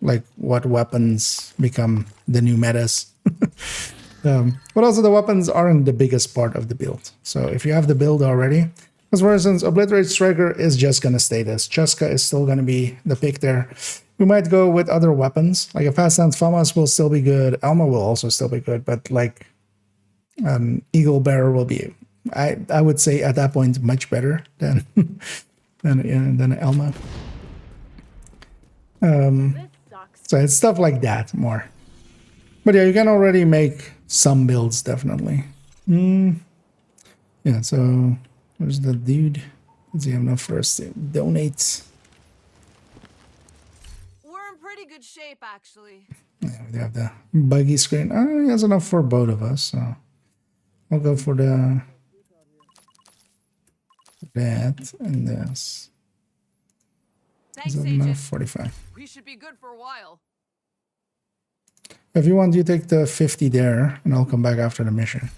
like what weapons become the new metas. But also the weapons aren't the biggest part of the build. So if you have the build already, because for instance, Obliterate Striker is just going to stay this. Cheska is still going to be the pick there. We might go with other weapons, like a Fast Stance FAMAS will still be good. Elma will also still be good, but like Eagle Bearer will be, I would say at that point, much better than than Elma. So it's stuff like that more. But yeah, you can already make some builds, definitely. Yeah, so where's the dude? Does he have enough for us to donate? We're in pretty good shape, actually. Yeah, we have the buggy screen. Oh, he has enough for both of us, so I'll go for the that and this. Thanks, Is that Agent. enough? 45. We should be good for a while. If you want, you take the 50 there, and I'll come back after the mission.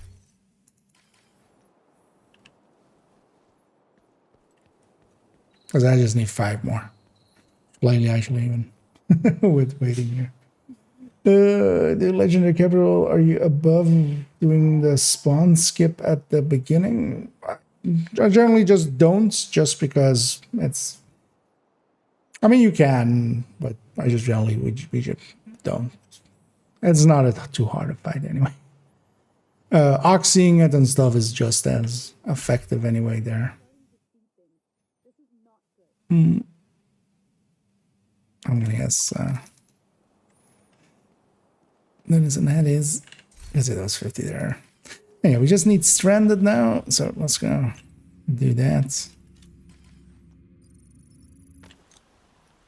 Because I just need 5 more. Slightly, actually, even. With waiting here. The Legendary Capital, are you above doing the spawn skip at the beginning? I generally just don't, just because it's... I mean, you can, but I just generally, we just don't. It's not too hard a fight anyway. Oxying it and stuff is just as effective anyway there. I'm gonna guess that is because it was 50 there. Anyway, we just need stranded now, so let's go do that.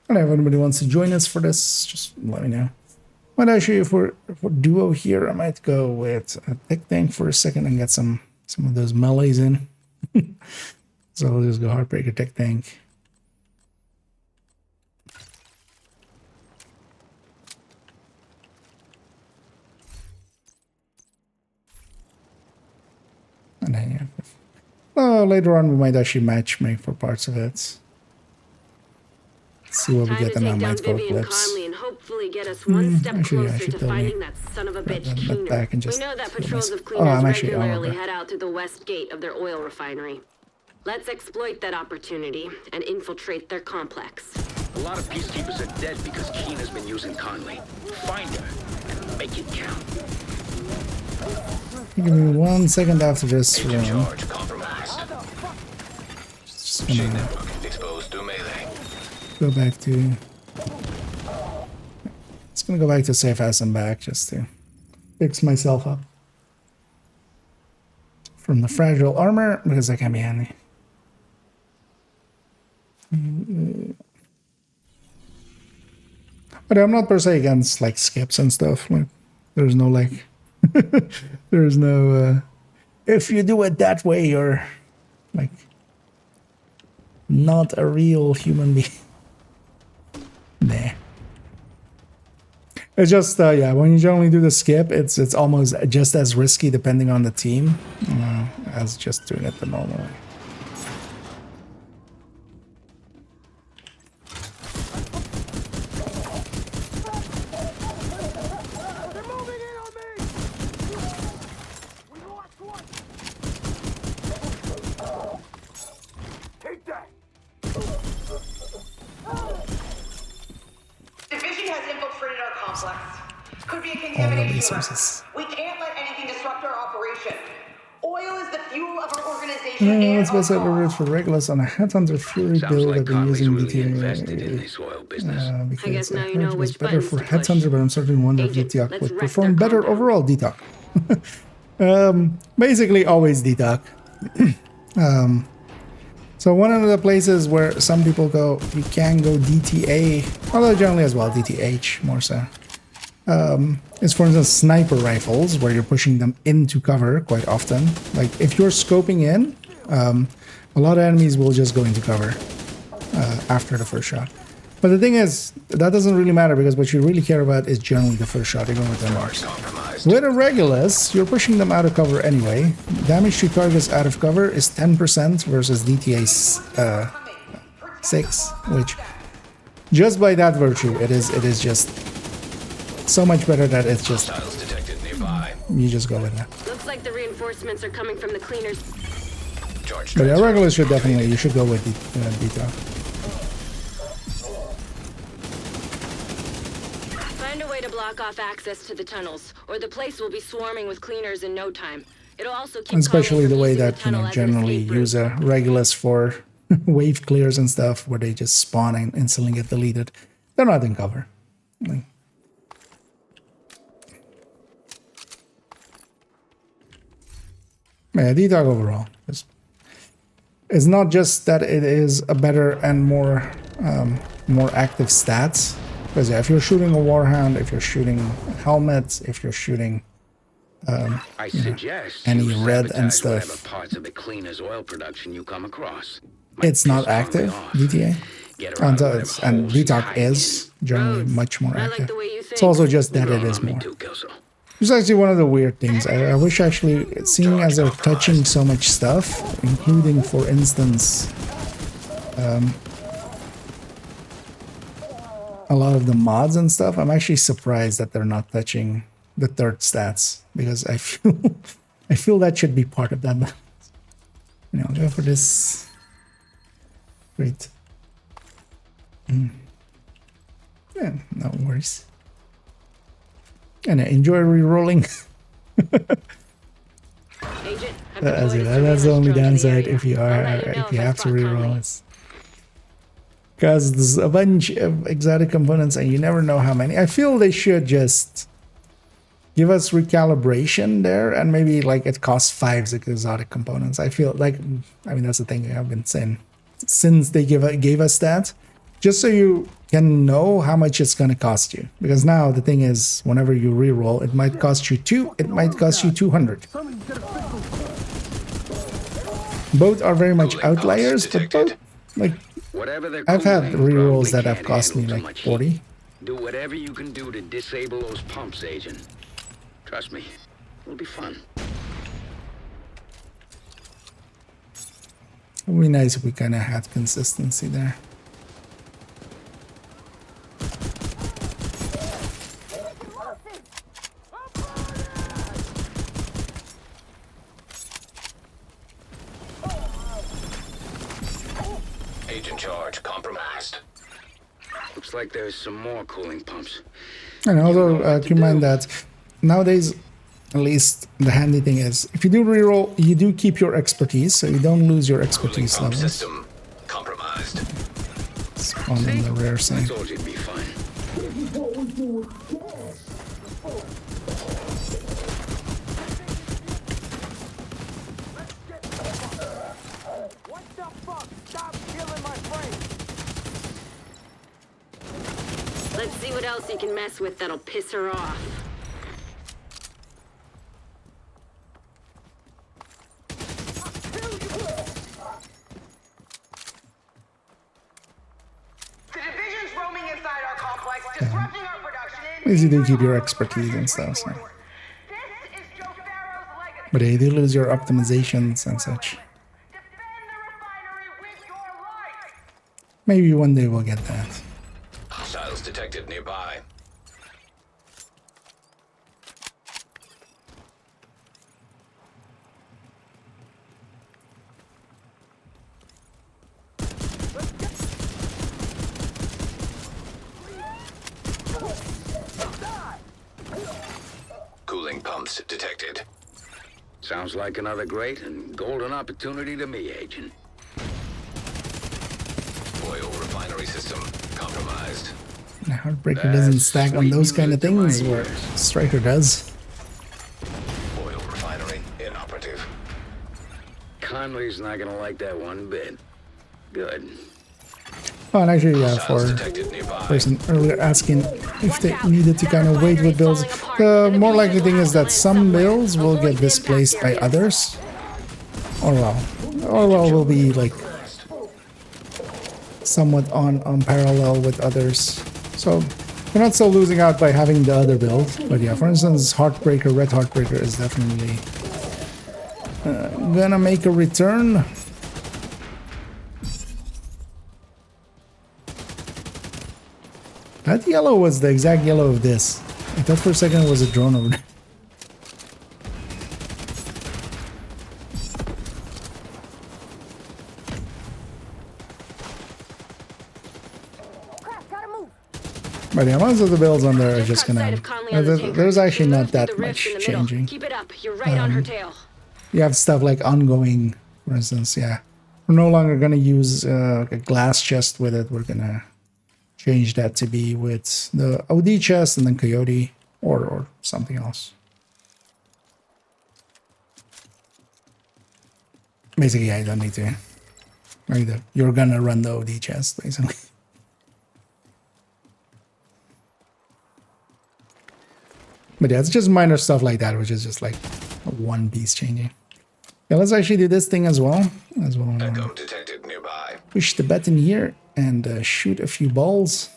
And if anybody wants to join us for this, just let me know. But actually, for duo here, I might go with a tech tank for a second and get some of those melees in. So I'll just go Heartbreaker tech tank. And then yeah, later on we might actually matchmake for parts of it. See what we get in our Might clips. And hopefully get us one step closer to finding that son of a bitch Keener. We know that patrols of cleaners regularly head out to the west gate of their oil refinery. Let's exploit that opportunity and infiltrate their complex. A lot of peacekeepers are dead because Keener's been using Conley. Find her and make it count. Give me 1 second after this room. Just gonna go back to... It's gonna go back to safe house and back just to fix myself up from the fragile armor because that can be handy. But I'm not per se against like skips and stuff. Like there's no like there's no if you do it that way you're like not a real human being. Nah. It's just yeah, when you generally do the skip, it's almost just as risky depending on the team as just doing it the normal way. We can't let anything disrupt our operation. Oil is the fuel of our organization. Let's go set the route for Regulus on a Headhunter Fury build I've been using DTA. Because I heard it was better for Headhunter, but I'm starting to wonder if DTOC would perform better overall. DTOC. Basically always DTOC. So one of the places where some people go, you can go DTA, although generally as well, DTH more so. Is for instance sniper rifles where you're pushing them into cover quite often. Like if you're scoping in, a lot of enemies will just go into cover after the first shot. But the thing is, that doesn't really matter because what you really care about is generally the first shot, even with MRs. With a Regulus, you're pushing them out of cover anyway. Damage to targets out of cover is 10% versus DTA's 6, which just by that virtue, it is just so much better that it's just you just go with that. Looks like the reinforcements are coming from the cleaners. But yeah, Regulus should definitely you should go with Detox. Find a way to block off access to the tunnels, or the place will be swarming with cleaners in no time. It'll also keep Especially the way that, you know, generally use a Regulus for wave clears and stuff, where they just spawn and instantly get deleted. They're not in cover. Like, yeah, Detox overall. It's not just that it is a better and more active stats. Because yeah, if you're shooting a Warhound, if you're shooting helmets, if you're shooting any red and stuff, parts of the cleaners oil production you come across. it's not active, DTA. And Detox is generally much more active. It's also just that it is more. It's actually one of the weird things. I wish actually, seeing as they're touching so much stuff, including, for instance, a lot of the mods and stuff, I'm actually surprised that they're not touching the third stats, because I feel that should be part of that. You know, go for this. Great. Yeah, no worries. And I enjoy re-rolling. That's the only downside if you have to re-roll. Because there's a bunch of exotic components and you never know how many. I feel they should just give us recalibration there, and maybe like it costs 5 exotic components. I feel like, I mean, that's the thing I've been saying since they gave us that, just so you can know how much it's going to cost you. Because now the thing is, whenever you re-roll, it might cost you 2, it might cost you 200. Both are very much outliers, but both, like, I've had re-rolls that have cost me like 40. Do whatever you can do to disable those pumps, Agent. Trust me, it'll be fun. It would be nice if we kind of had consistency there. Agent charge compromised. Looks like there's some more cooling pumps. And also keep in mind that nowadays, at least the handy thing is, if you do reroll, you do keep your expertise, so you don't lose your expertise levels. System compromised. Spawn in the rare side. What the fuck? Stop killing my friend. Let's see what else you can mess with that'll piss her off. At least you do keep your expertise and stuff. So. But yeah, you do lose your optimizations and such. Maybe one day we'll get that. Hostiles detected nearby. Cooling pumps detected. Sounds like another great and golden opportunity to me, Agent. Oil refinery system compromised. Now, Heartbreaker doesn't stack on those kind of things, where Striker does. Oil refinery inoperative. Conley's not gonna like that one bit. Good. Oh, and actually, yeah, for person earlier asking if they needed to kind of wait with builds, the more likely thing is that some builds will get displaced by others. Or well will be like somewhat on parallel with others. So we're not so losing out by having the other build. But yeah, for instance, Heartbreaker, Red Heartbreaker is definitely gonna make a return. That yellow was the exact yellow of this. I thought for a second it was a drone over there. But yeah, most of the builds on there are just gonna... there's actually not that much changing. Keep it up. You're right on her tail. You have stuff like ongoing, for instance, yeah. We're no longer gonna use a glass chest with it. We're gonna change that to be with the OD chest and then Coyote or something else. Basically, yeah, you don't need to. You're gonna run the OD chest, basically. But yeah, it's just minor stuff like that, which is just like one piece changing. Yeah, let's actually do this thing as well. Echo detected nearby. Push the button here and shoot a few balls.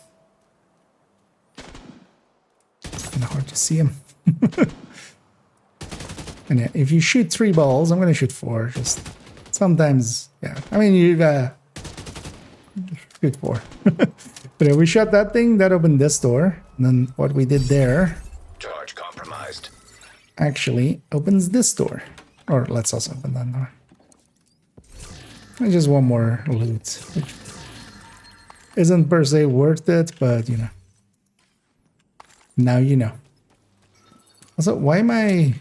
Kind of hard to see them. And yeah, if you shoot 3 balls, I'm gonna shoot 4. Just sometimes, yeah. I mean, you shoot 4. But yeah, we shot that thing that opened this door, and then what we did there. Charge compromised. Actually opens this door. Or let's also open that door. And just one more loot. Which isn't per se worth it, but you know. Now you know. Also, why am I...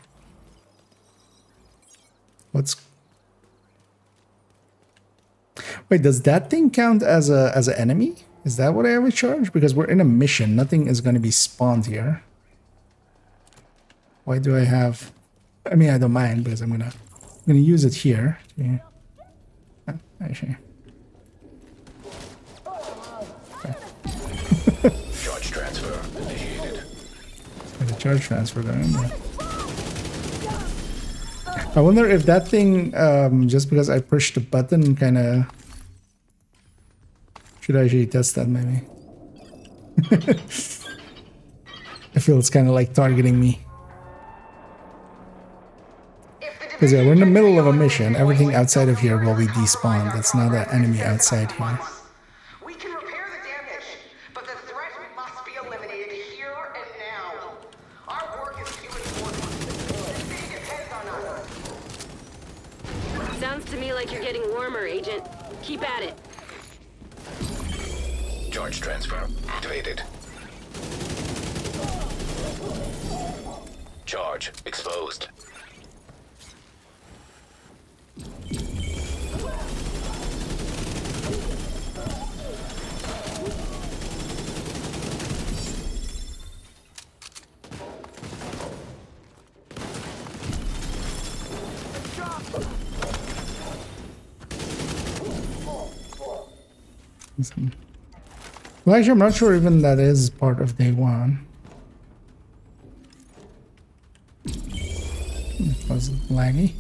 Wait, does that thing count as an enemy? Is that what I have a charge? Because we're in a mission. Nothing is going to be spawned here. Why do I have... I mean, I don't mind because I'm gonna use it here. Yeah. Actually. Okay. Charge transfer initiated. The charge transfer going. I wonder if that thing, just because I pushed the button, kind of should I actually test that maybe. I feel it's kind of like targeting me. Because yeah, we're in the middle of a mission. Everything outside of here will be despawned. It's not an enemy outside here. We can repair the damage, but the threat must be eliminated here and now. Our work is too important. The city depends on us. Sounds to me like you're getting warmer, Agent. Keep at it. Charge transfer activated. Charge exposed. Well, actually, I'm not sure even that is part of day 1. It was laggy.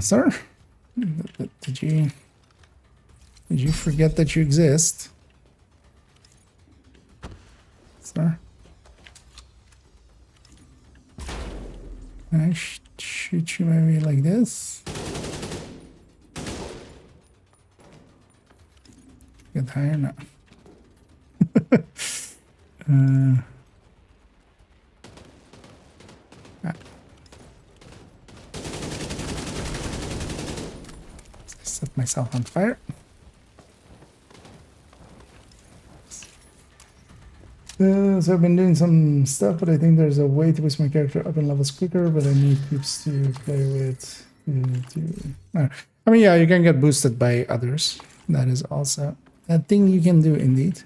Sir, did you forget that you exist, sir? Can I shoot you maybe like this? Get higher now. Set myself on fire. So I've been doing some stuff, but I think there's a way to boost my character up in levels quicker, but I need peeps to play with. I mean, yeah, you can get boosted by others. That is also a thing you can do, indeed.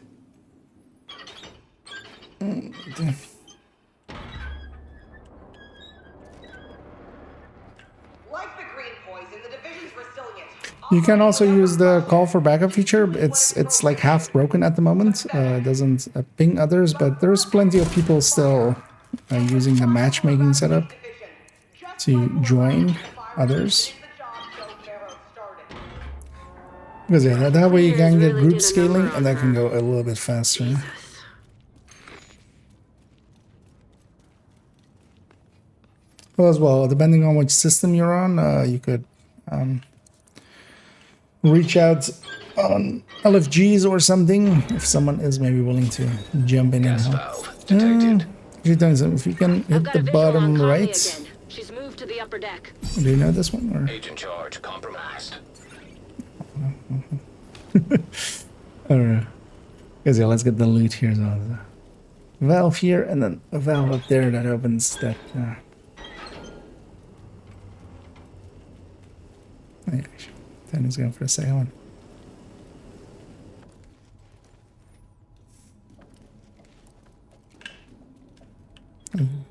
You can also use the call for backup feature. It's like half broken at the moment. It doesn't ping others, but there's plenty of people still using the matchmaking setup to join others. Because yeah, that way you can get group scaling and that can go a little bit faster. Well, as well, depending on which system you're on, you could reach out on LFGs or something if someone is maybe willing to jump in and help. If you can hit the bottom right. She's moved to the upper deck. Do you know this one? Or? Agent charge compromised. Alright. Because yeah, let's get the loot here. So there's a valve here and then a valve up there that opens that. Yeah, then he's going for the second one.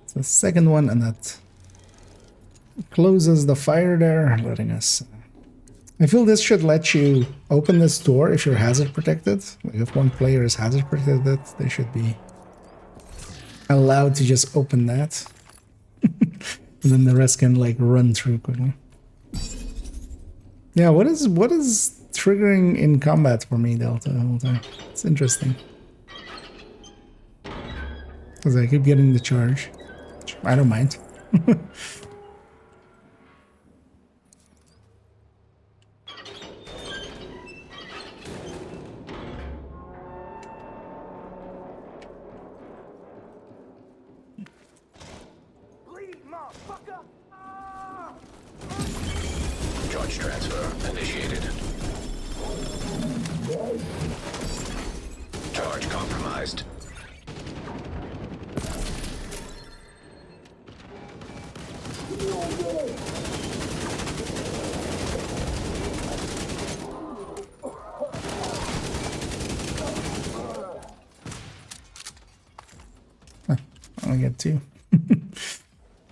It's the second one, and that closes the fire there, letting us. I feel this should let you open this door if you're hazard protected. Like if one player is hazard protected, they should be allowed to just open that. And then the rest can like run through quickly. Yeah, what is triggering in combat for me, Delta, the whole time? It's interesting. Because I keep getting the charge. I don't mind. Charge transfer initiated. Charge compromised. I get two.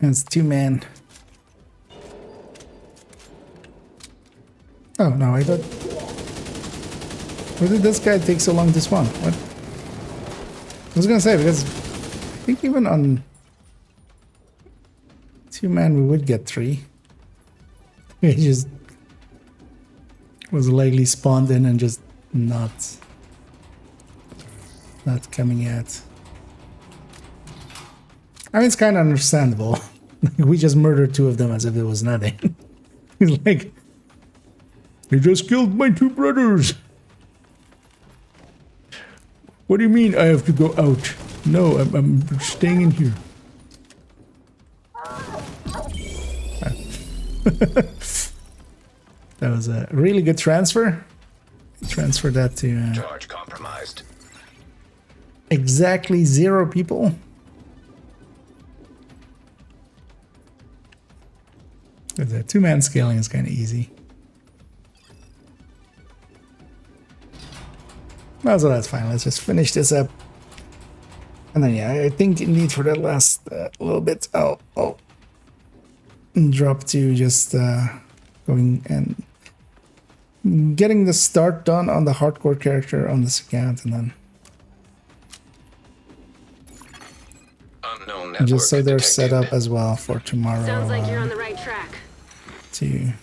It's 2-man. Oh no, I thought. Why did this guy take so long to spawn? What? I was gonna say, because I think even on 2-man we would get 3. He just was likely spawned in and just not coming out. I mean, it's kind of understandable. We just murdered 2 of them as if it was nothing. He's like, they just killed my 2 brothers. What do you mean I have to go out? No, I'm staying in here. That was a really good transfer. Transfer that to charge compromised. Exactly 0 people. The 2-man scaling is kind of easy. Well, so that's fine. Let's just finish this up. And then, yeah, I think indeed for that last little bit, I'll drop to just going and getting the start done on the hardcore character on this account, and then just so they're set up as well for tomorrow. Sounds like you're on the right track. To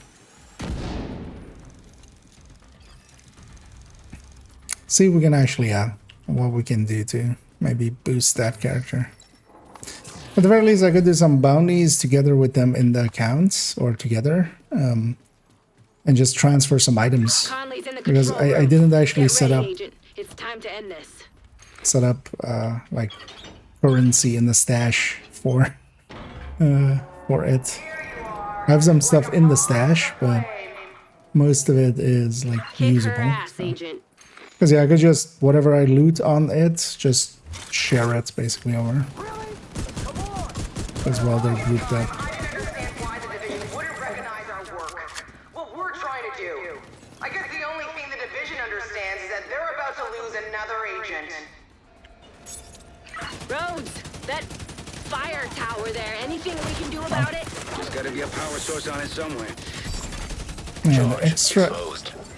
see if we can actually what we can do to maybe boost that character. At the very least, I could do some bounties together with them in the accounts or together, and just transfer some items, because I didn't actually set up It's time to end this. set up like currency in the stash for it. I have some stuff in the stash, but most of it is like usable. Because yeah, I could just, whatever I loot on it, just share it basically over. As well, they're grouped up. What we're trying to do. I guess the only thing the division understands is that they're about to lose another agent. Rhodes, that fire tower there, anything we can do about it? There's gotta be a power source on it somewhere. Man, the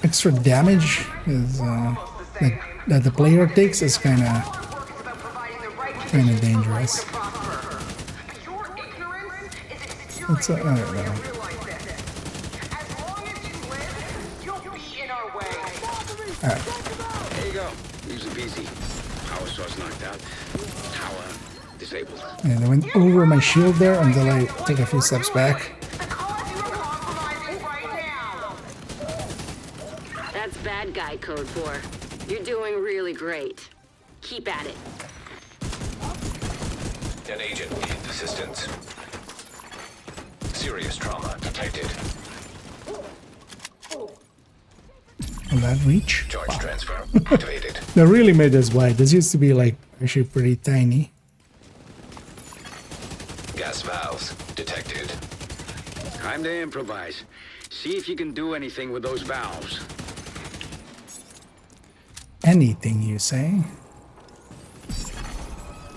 extra damage is that the player takes is kind of dangerous. It's I don't know. There you go. Easy peasy. Power source knocked out. Tower disabled. And I went over my shield there until I take a few steps back. That's bad guy code 4. You're doing really great. Keep at it. An agent needs assistance. Serious trauma detected. Will that reach? Charge transfer activated. They really made this wide. This used to be like actually pretty tiny. Gas valves detected. Time to improvise. See if you can do anything with those valves. Anything you say?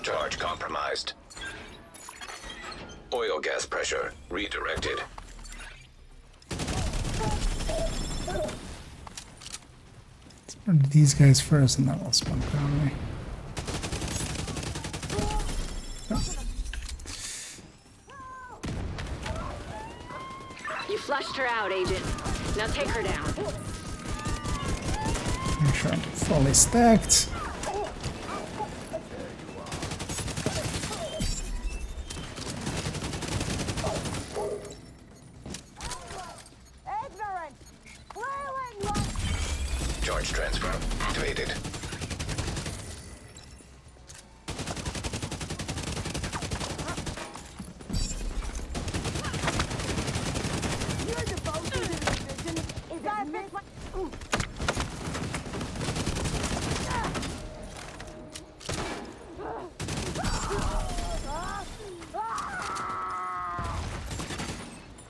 Charge compromised. Oil gas pressure redirected. These guys first, and then I'll spawn probably. You flushed her out, Agent. Now take her down. Make sure I'm fully stacked. Charge transfer activated.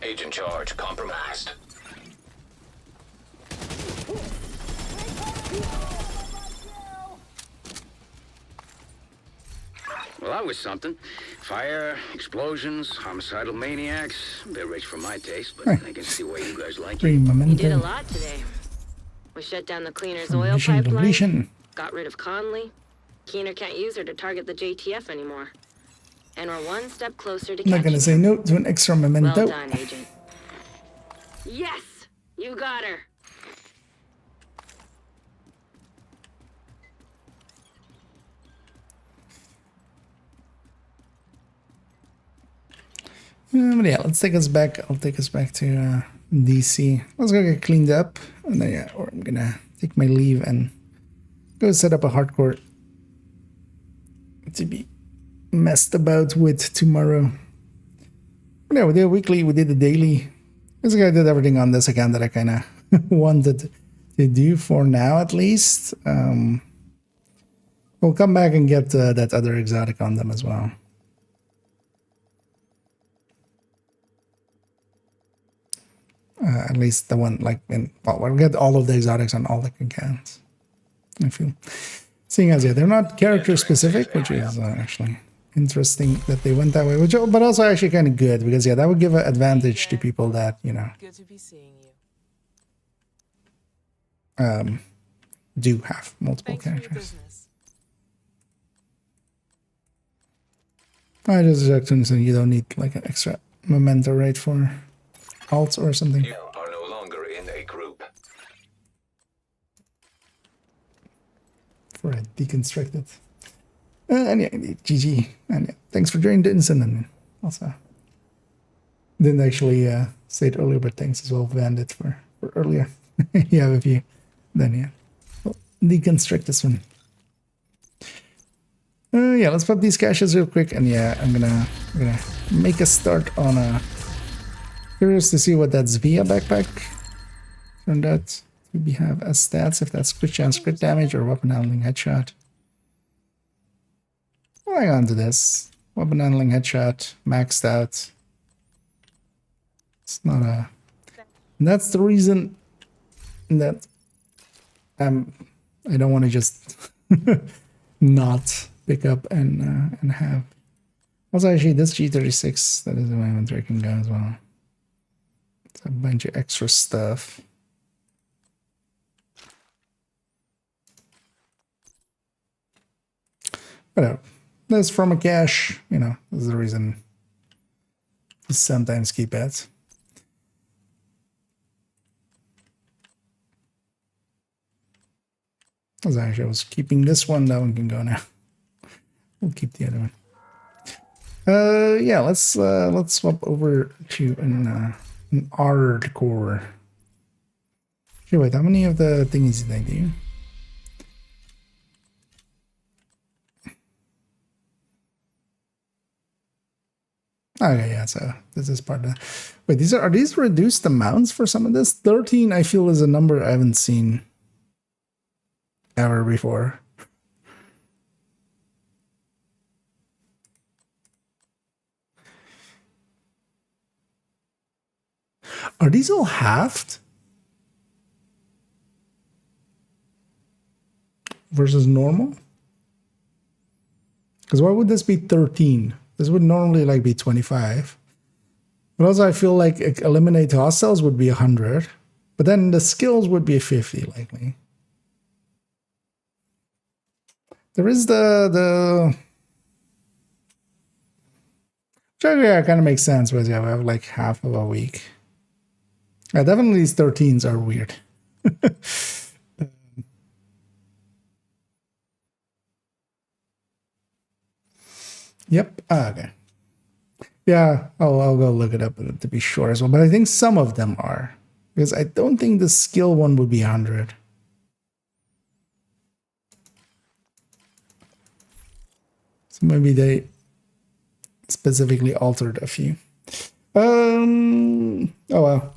Agent charge compromised. Well, that was something. Fire, explosions, homicidal maniacs. A bit rich for my taste, but I can see why you guys like it. You did a lot today. We shut down the cleaner's oil pipeline, got rid of Conley. Keener can't use her to target the JTF anymore. And we're one step closer to I'm not gonna say no to an extra memento. Well done, Agent. Yes! You got her! But yeah, let's take us back. I'll take us back to DC. Let's go get cleaned up, and then yeah, or I'm gonna take my leave and go set up a hardcore to be messed about with tomorrow. But yeah, we did a weekly, we did the daily. Basically, I did everything on this account that I kind of wanted to do for now, at least. We'll come back and get that other exotic on them as well. At least the one, like, well, we'll get all of the exotics on all the accounts. I feel. Seeing as, yeah, they're not character specific, which is actually interesting that they went that way, which, but also actually kind of good, because, yeah, that would give an advantage to people that, you know, Good to be seeing you. do have multiple Thanks for your characters. business. I just checked and you don't need, like, an extra memento rate for alts or something. You are no longer in a group. For a deconstructed. And yeah, GG. And yeah, thanks for joining the instant. And also, didn't actually say it earlier, but thanks as well, Bandit, for earlier. You have a few. Then yeah, we'll deconstruct this one. Yeah, let's pop these caches real quick. And yeah, I'm gonna make a start on a. Curious to see what that's via backpack turned out to have as stats, if that's crit chance, crit damage, or weapon handling headshot. We'll hang on to this. Weapon handling headshot, maxed out. It's not a... That's the reason that I don't want to just not pick up and have. Also, actually, this G36, that is the my inventory can go as well. It's a bunch of extra stuff. Whatever. That's from a cache, you know, this is the reason to sometimes keep it. I was keeping this one. That one can go now. We'll keep the other one. Yeah, let's swap over to an hardcore. Okay, wait, how many of the thingies did I do? Okay, yeah, so this is part of the... Wait, are these reduced amounts for some of this? 13, I feel, is a number I haven't seen ever before. Are these all halved? Versus normal? Because why would this be 13? This would normally like be 25. But also I feel like eliminate hostiles would be 100. But then the skills would be 50 likely. There is the yeah, kind of makes sense, but yeah, we have like half of a week. Yeah, definitely these 13s are weird. Yep. Okay. Yeah, I'll go look it up to be sure as well. But I think some of them are. Because I don't think the skill one would be 100. So maybe they specifically altered a few. Oh wow.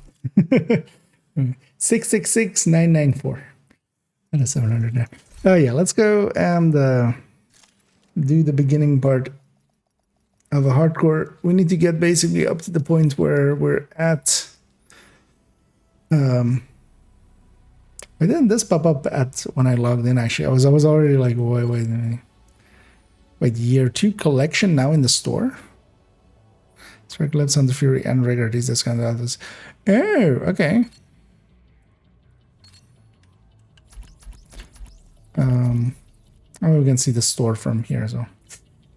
666994. And a 700 there. Oh yeah, let's go and do the beginning part of a hardcore. We need to get basically up to the point where we're at. Why didn't this pop up at when I logged in? Actually, I was already like, wait, year 2 collection now in the store. Strike Lips on the Fury and Rigor. These kind of others. Oh, okay. Oh, we can see the store from here as well.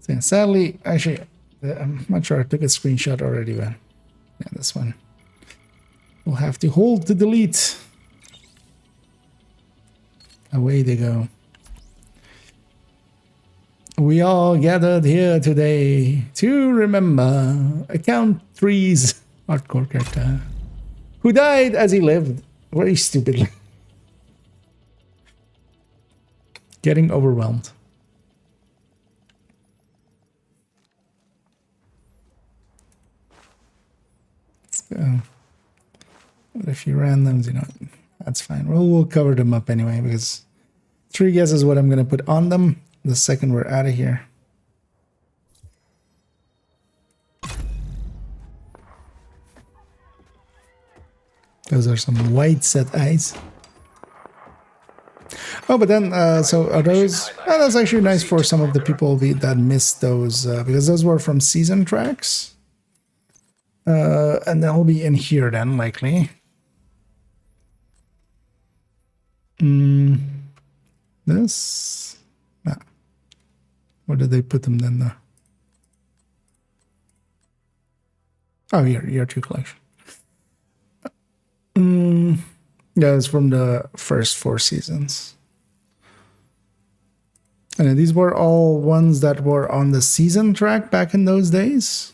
So, sadly, actually, I'm not sure I took a screenshot already, but yeah, this one. We'll have to hold to delete. Away they go. We all gathered here today to remember Account 3's hardcore character who died as he lived very stupidly. Getting overwhelmed. So, what a few randoms, you know, that's fine. Well, we'll cover them up anyway because 3 guesses is what I'm going to put on them the second we're out of here. Those are some white set eyes. Oh, but then, so are those... Oh, that's actually nice for some of the people that missed those, because those were from season tracks. And they'll be in here then, likely. This? Nah. Where did they put them then, though? Oh, here, year 2 collection. Yeah, it's from the first 4 seasons. And these were all ones that were on the season track back in those days.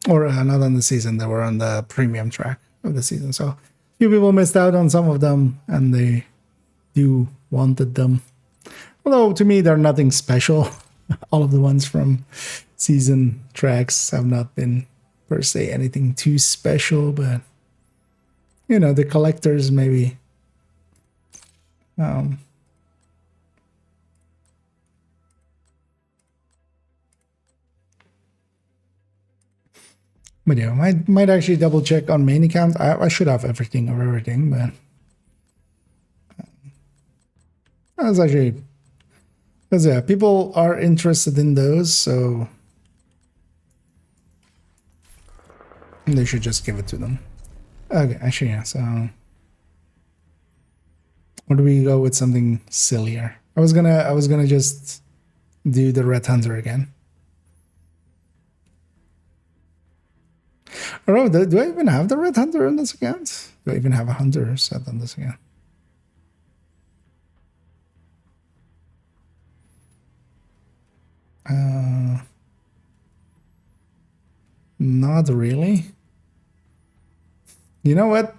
Or not on the season, they were on the premium track of the season. So few people missed out on some of them and they do wanted them. Although to me, they're nothing special. All of the ones from season tracks have not been per se anything too special, but you know, the collectors maybe. But yeah, might actually double check on main account. I should have everything of everything, but that's actually because yeah, people are interested in those, so they should just give it to them. Okay, actually yeah. So, or do we go with something sillier? I was gonna just do the Red Hunter again. Oh, do I even have the Red Hunter on this account? Do I even have a Hunter set on this account? Not really. You know what?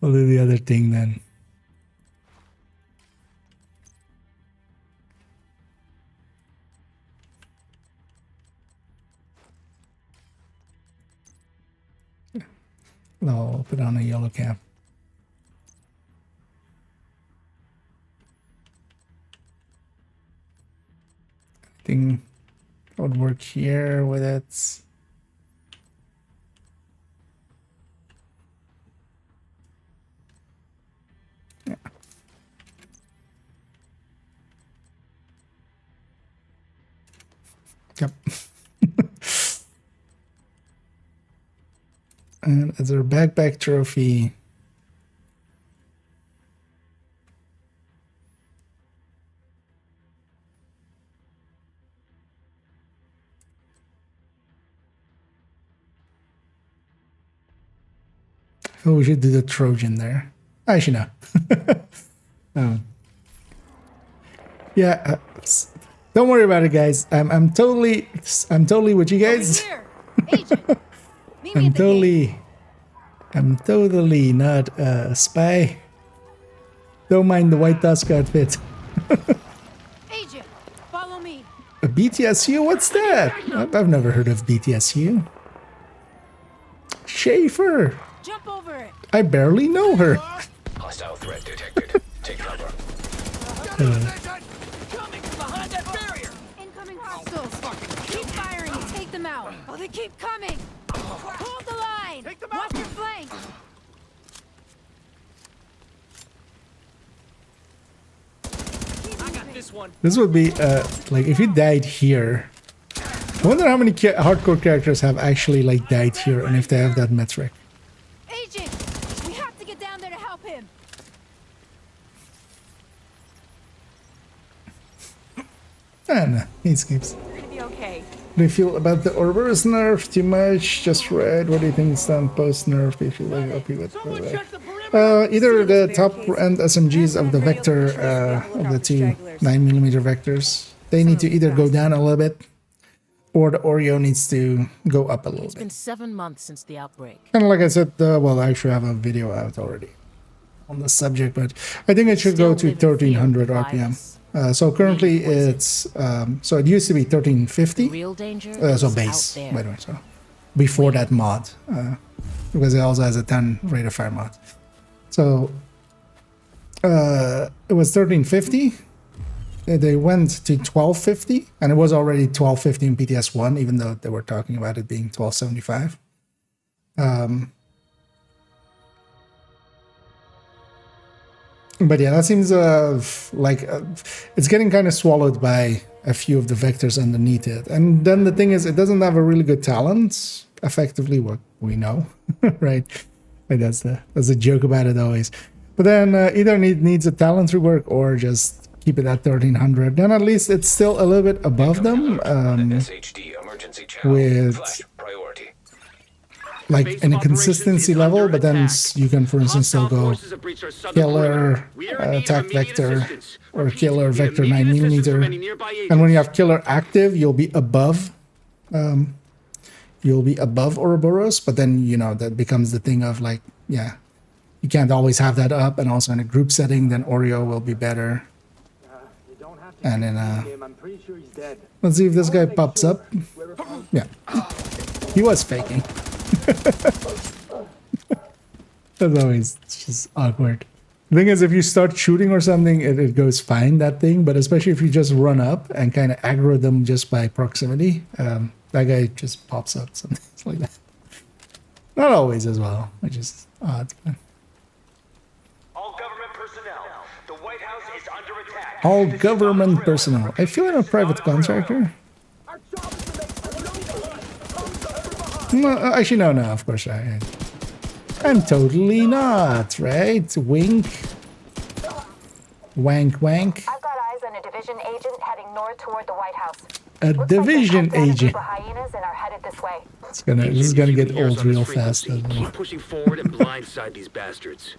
We'll do the other thing then. I'll put on a yellow cap. I think I would work here with it. Yeah. Yep. And as our backpack trophy. Oh, we should do the Trojan there. Actually, no. Yeah, don't worry about it, guys. I'm totally with you guys. I'm totally not a spy. Don't mind the white tusk outfit. Agent, follow me. A BTSU? What's that? I've never heard of BTSU. Schaefer. Jump over it. I barely know her. Hostile threat detected. Take cover. Coming behind that barrier. Incoming hostiles. Keep firing and take them out. Oh, they keep coming. Hold the line. Take them out. Watch your flank. I got this one. This would be like if you died here. I wonder how many hardcore characters have actually like died here, and if they have that metric. Agent, we have to get down there to help him. No, he escapes. Gonna be okay. Do you feel about the Ouroboros nerf too much? Just right. What do you think stand post nerf? If you like happy with either the top end SMGs of the Vector, of the two 9mm Vectors, they need to either go down a little bit, or the Oreo needs to go up a little It's bit. been 7 months since the outbreak. And like I said, well, I actually have a video out already on the subject, but I think it should go to 1300 RPM. So currently it's, so it used to be 1350, so base, by the way, so before that mod, because it also has a 10 rate of fire mod. So it was 1350, they went to 1250, and it was already 1250 in PTS1, even though they were talking about it being 1275. But yeah, that seems like it's getting kind of swallowed by a few of the vectors underneath it. And then the thing is, it doesn't have a really good talent, effectively what we know, right? Like that's the joke about it always. But then either needs a talent rework or just keep it at 1300. Then at least it's still a little bit above them with like in a consistency level, but then you can, for instance, still go killer attack vector or killer vector 9mm, and when you have killer active, you'll be above Ouroboros, but then you know that becomes the thing of like, yeah, you can't always have that up, and also in a group setting, then Oreo will be better. And then let's see if this guy pops up. Yeah, he was faking. That's always just awkward. The thing is, if you start shooting or something, it goes fine, that thing, but especially if you just run up and kind of aggro them just by proximity, that guy just pops up, something like that. Not always as well, which is odd. All government personnel, the White House is under attack. All government personnel. I feel I'm a private contractor. No, actually, no, of course I'm totally not, right? Wink. Wank, wank. I've got eyes on a division agent heading north toward the White House. A division agent. Hyenas and are headed this way. This is gonna get old real fast. Keep pushing forward and blindside these bastards.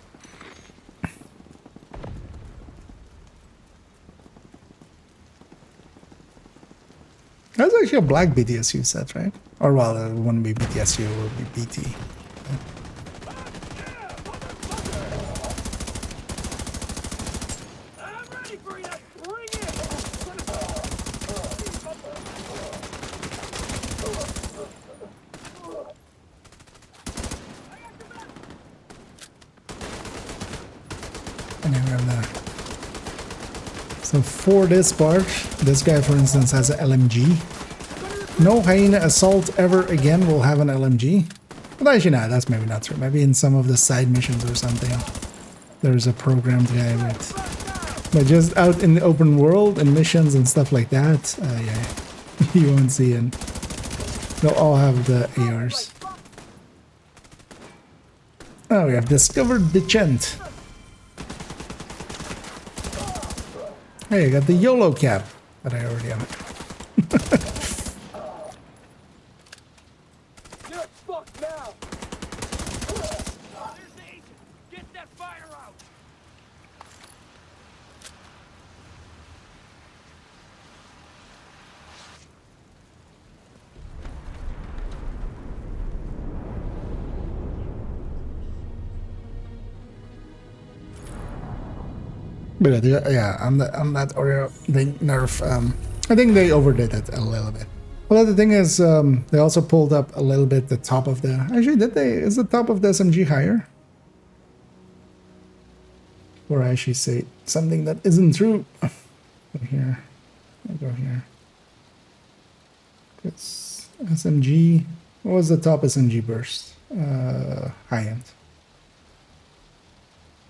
That's actually a black BTSU set, right? Or well, it wouldn't be BTSU, it would be BT. And then we have that. So for this part, this guy, for instance, has an LMG. No hyena assault ever again will have an LMG. But actually, no, that's maybe not true. Maybe in some of the side missions or something, there's a programmed guy with. But just out in the open world and missions and stuff like that, yeah, you won't see it. They'll all have the ARs. Oh, we have discovered the Chent. Hey, I got the YOLO cap, but I already have it. Get fucked now. There's the agent. Get that fire out. But yeah, on that Oreo, they nerf. I think they overdid it a little bit. Well, the thing is, they also pulled up a little bit the top of the. Actually, did they? Is the top of the SMG higher? Or I actually say something that isn't true. Go here. I'll go here. It's SMG. What was the top SMG burst? High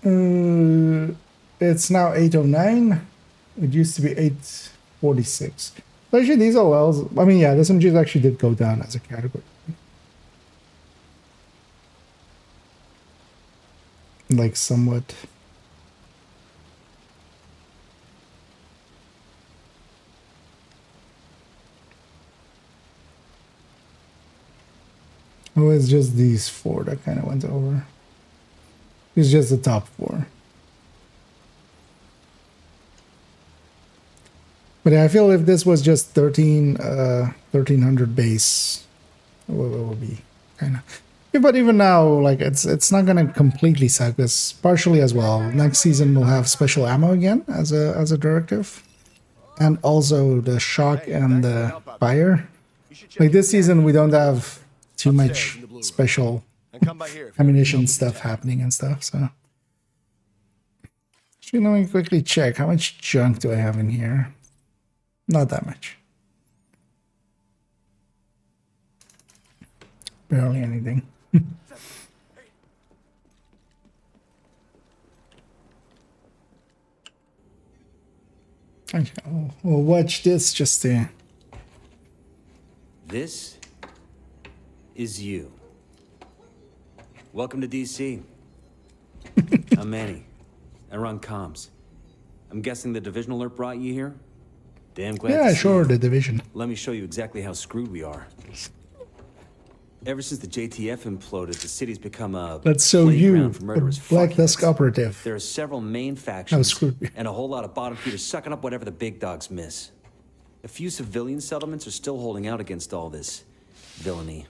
end. It's now 809. It used to be 846. But actually, these OLs, I mean, yeah, the SMGs actually did go down as a category. Like, somewhat. Oh, it's just these four that kind of went over. It's just the top four. But I feel if this was just 1300 base, what would be kind of. Yeah, but even now, like it's not gonna completely suck. This partially as well. Next season we'll have special ammo again as a directive, and also the shock and the fire. Like this season we don't have too much special ammunition stuff happening and stuff. So, actually, let me quickly check how much junk do I have in here. Not that much. Barely anything. Okay, we'll watch this just to... This is you. Welcome to DC. I'm Manny. I run comms. I'm guessing the division alert brought you here? Damn glad yeah, to see sure, you. the division. Let me show you exactly how screwed we are. Ever since the JTF imploded, the city's become a Let's show you, playground for murderous the Black Desk operative. There are several main factions screwed. and a whole lot of bottom feeders sucking up whatever the big dogs miss. A few civilian settlements are still holding out against all this villainy.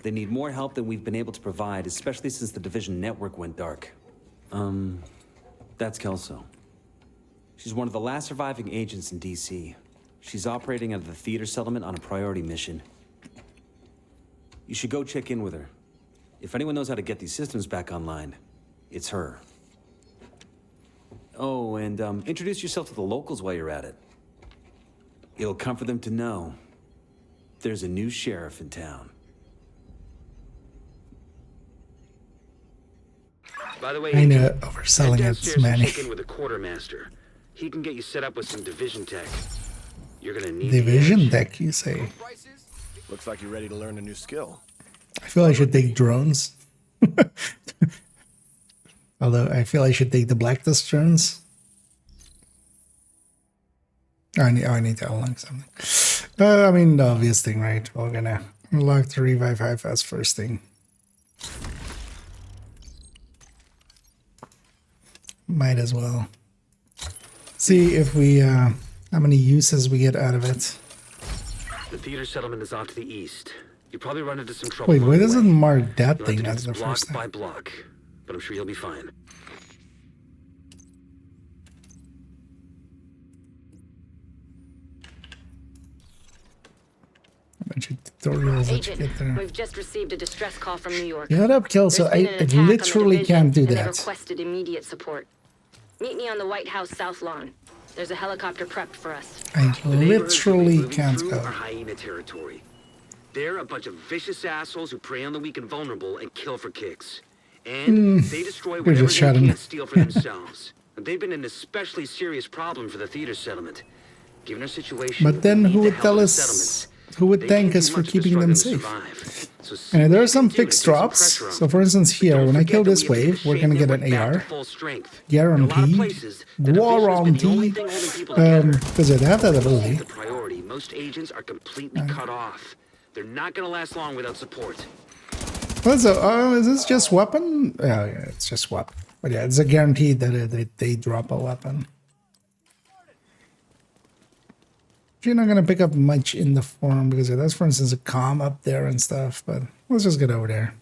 They need more help than we've been able to provide, especially since the division network went dark. That's Kelso. She's one of the last surviving agents in DC. She's operating out of the theater settlement on a priority mission. You should go check in with her. If anyone knows how to get these systems back online, it's her. Oh, and introduce yourself to the locals while you're at it. It'll comfort them to know there's a new sheriff in town. By the way, I know, overselling it, Manny. Check in with the quartermaster. He can get you set up with some division tech. You're gonna need Division tech, you say? Looks like you're ready to learn a new skill. I feel I should take drones. Although I feel I should take the Black Desk drones. I need to unlock something. I mean, the obvious thing, right? We're gonna unlock the revive high fast first thing. Might as well. See if we, how many uses we get out of it. The theater settlement is off to the east. You probably run into some trouble. Wait, why doesn't it mark that You'll have thing to do as this the block first thing? by block, but I'm sure you'll be fine. A bunch of tutorials that you Agent, get there. we've just received a distress call from New York. Shut up, Kelso. There's been an I attack on the literally division, can't do and they that. requested immediate support. Meet me on the White House South Lawn. There's a helicopter prepped for us. I literally can't Through go. our hyena territory. They're a bunch of vicious assholes who prey on the weak and vulnerable and kill for kicks. And they destroy we whatever just they shot him. can't steal for themselves. And they've been an especially serious problem for the theater settlement. Given our situation, But then we who need the would help tell of the us? settlements. Who would They thank can't us do for much of the keeping them struggling to safe? survive. So And there are some do to fixed take some drops. pressure off So for instance here, Don't when I forget kill that this we have to wave, we're shame gonna get their an way back to AR. full strength. In a lot of Guaranteed. places, the division has been the only Guaranteed. thing holding people together. Because they have that ability. The priority. Most agents are completely cut off. They're not going to last long without support. What's is this just weapon? Oh, yeah, it's just weapon. But yeah, it's a guaranteed that they drop a weapon. You're not gonna pick up much in the forum because that's, for instance, a comm up there and stuff. But let's just get over there.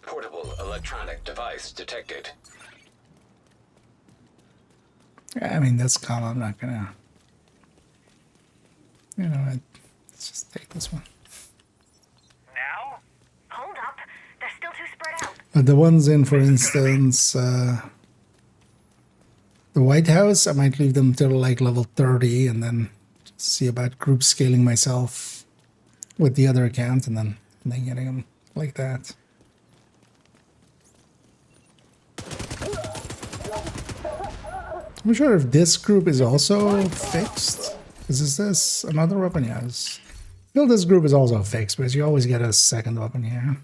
Portable electronic device detected. Yeah, I mean, that's comm. I'm not gonna. You know what? Let's just take this one. Now? Hold up. They're still too spread out. But the ones in, for instance, the White House, I might leave them till like level 30 and then see about group scaling myself with the other account and then getting them like that. I'm sure if this group is also fixed. Is this another weapon? Yes. I feel this group is also fixed because you always get a second weapon here.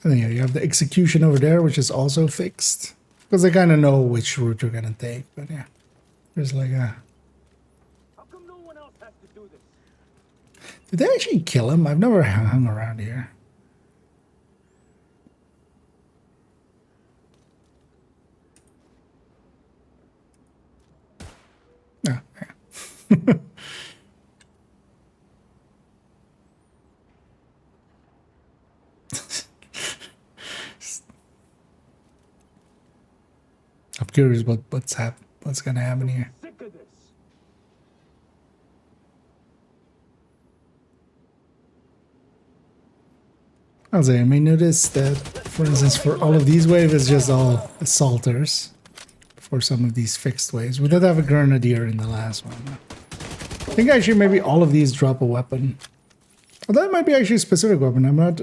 And then you have the execution over there, which is also fixed. Because they kind of know which route you're going to take. But yeah, there's like a... How come no one else has to do this? Did they actually kill him? I've never hung around here. Oh, yeah. I'm curious what's gonna happen here. Sick of this. I'll say, I may notice that, for instance, for all of these waves, it's just all assaulters. For some of these fixed waves. We did have a grenadier in the last one. I think actually maybe all of these drop a weapon. Well, that might be actually a specific weapon. I'm not...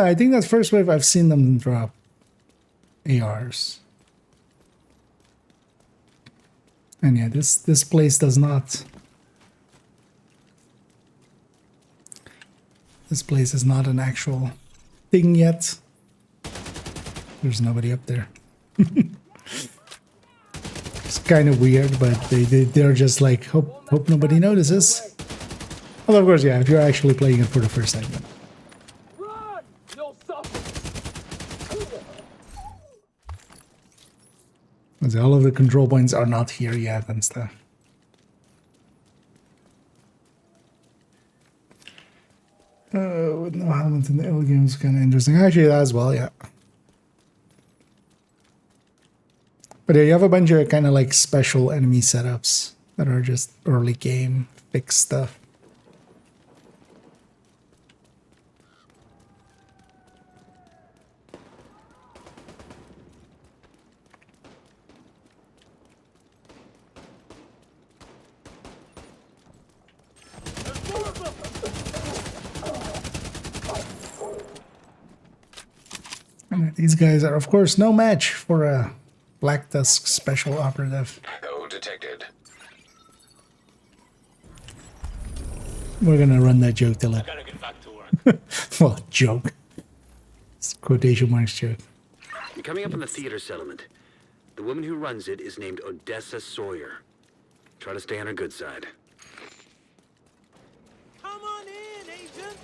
I think that first wave I've seen them drop ARs. And yeah, this place does not. This place is not an actual thing yet. There's nobody up there. It's kind of weird, but they're just like hope nobody notices. Well, of course, yeah, if you're actually playing it for the first time. Run! You'll suffer. All of the control points are not here yet and stuff. With no helmet in the early game is kind of interesting. Actually, that as well, yeah. But yeah, you have a bunch of kind of like special enemy setups that are just early game fixed stuff. And these guys are, of course, no match for a Black Tusk special operative. Hole detected. We're gonna run that joke till it. Gotta get back to work. Well, joke. It's quotation marks joke. You're coming up on the theater settlement. The woman who runs it is named Odessa Sawyer. Try to stay on her good side. Come on in, agent.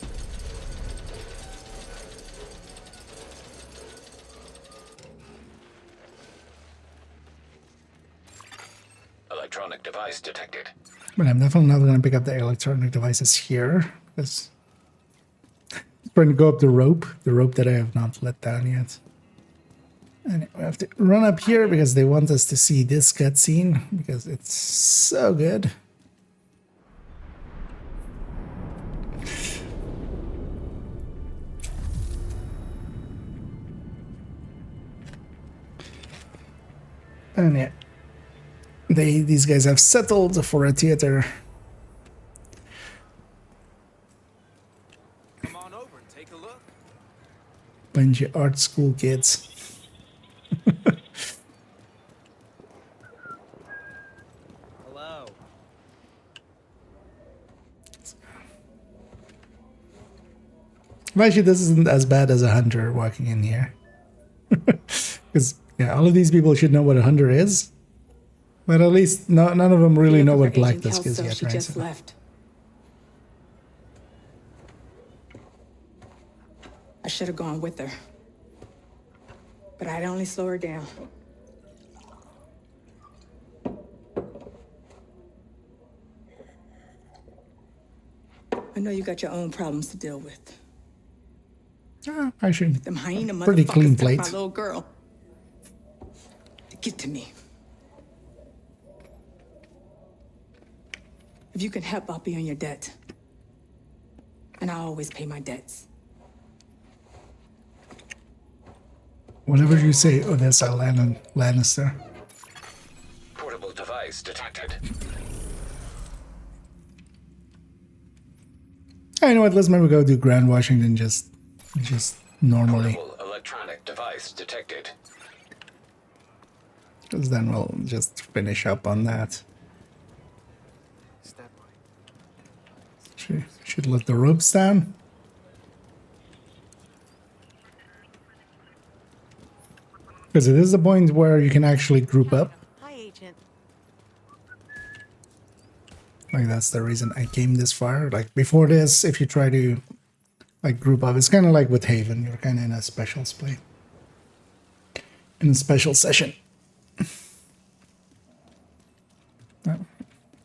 Electronic device detected. But I'm definitely not going to pick up the electronic devices here, because I'm trying to go up the rope that I have not let down yet. And we have to run up here because they want us to see this cutscene because it's so good. And yeah, these guys have settled for a theater. Come on over and take a look. Bunch of art school kids. Hello. Actually, this isn't as bad as a hunter walking in here. Because, yeah, all of these people should know what a hunter is. But at least none of them really know what black disc is yet, right? Just left. I should have gone with her. But I'd only slow her down. I know you got your own problems to deal with. Actually, Them hyena pretty clean motherfuckers plate. took my little girl. Get to me. If you can help, I'll be on your debt. And I always pay my debts. Whatever you say, Odessa Lannister. Portable device detected. You know what? Let's maybe go do Grand Washington just normally. Portable electronic device detected. Because then we'll just finish up on that. Should let the ropes down. Because it is the point where you can actually group up. Hi, Agent. Like, that's the reason I came this far. Like, before this, if you try to, like, group up, it's kind of like with Haven. You're kind of in a special split. In a special session. Oh,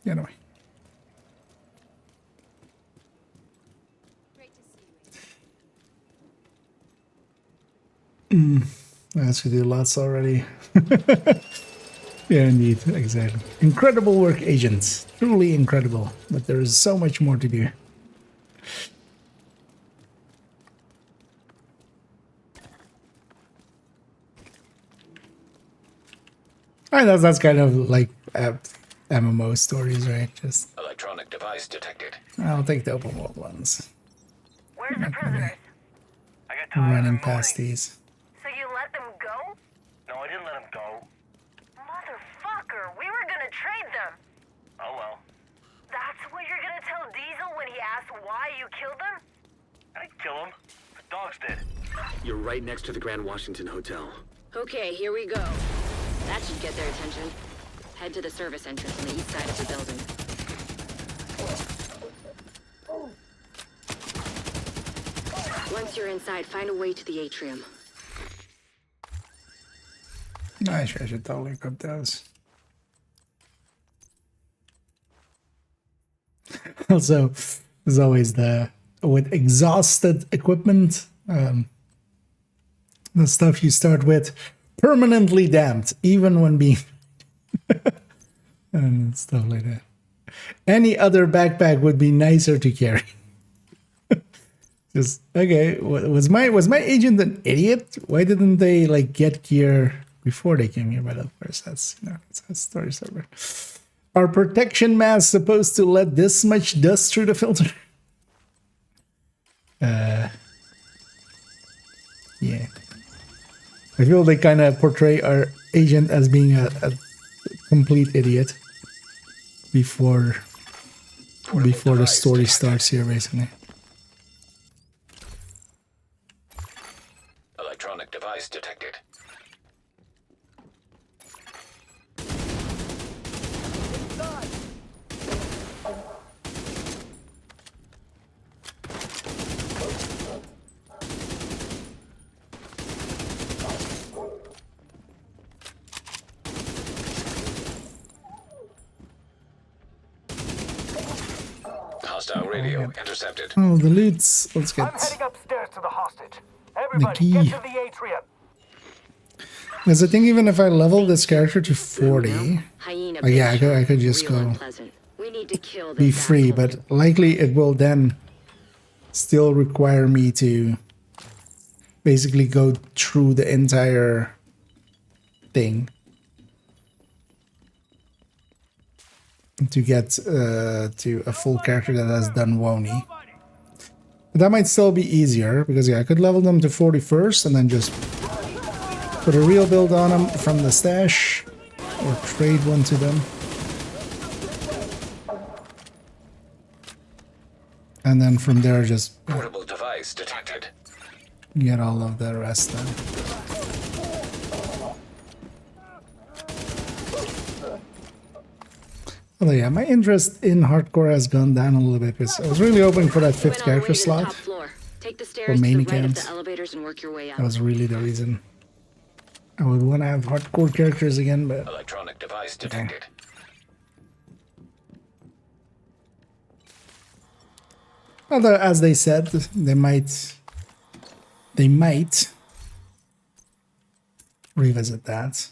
get away. That's we do lots already. Yeah, indeed, exactly. Incredible work, agents. Truly incredible. But there is so much more to do. I know that's kind of like MMO stories, right? Just Electronic device detected. I'll take the open world ones. Where's the prisoners? I got tired Running in the past morning. these. So you let them go? No, I didn't let him go. Motherfucker, we were gonna trade them. Oh well. That's what you're gonna tell Diesel when he asks why you killed them? I didn't kill him. The dogs did. You're right next to the Grand Washington Hotel. Okay, here we go. That should get their attention. Head to the service entrance on the east side of the building. Once you're inside, find a way to the atrium. I should totally grab those. Also, there's always with exhausted equipment, the stuff you start with permanently damped, even when being and stuff like that. Any other backpack would be nicer to carry. Just okay. Was my agent an idiot? Why didn't they like get gear before they came here? But of course, that's it's a story server. Are protection masks supposed to let this much dust through the filter? Yeah. I feel they kind of portray our agent as being a complete idiot before the story starts here, basically. Electronic device detected. radio intercepted. Oh, the loots. Let's I'm get heading upstairs to the hostage. the Everybody, key. get to the atrium. Because I think even if I level this character to 40, oh yeah, I could just go be free, but likely it will then still require me to basically go through the entire thing to get to a full character that has done Wony. But that might still be easier, because yeah, I could level them to 40 first and then just put a real build on them from the stash, or trade one to them. And then from there just Portable device detected. get all of the rest then. Although yeah, my interest in hardcore has gone down a little bit, because I was really hoping for that 5th character slot for main accounts. That was really the reason. I would want to have hardcore characters again, but Electronic device detected. although, as they said, they might revisit that.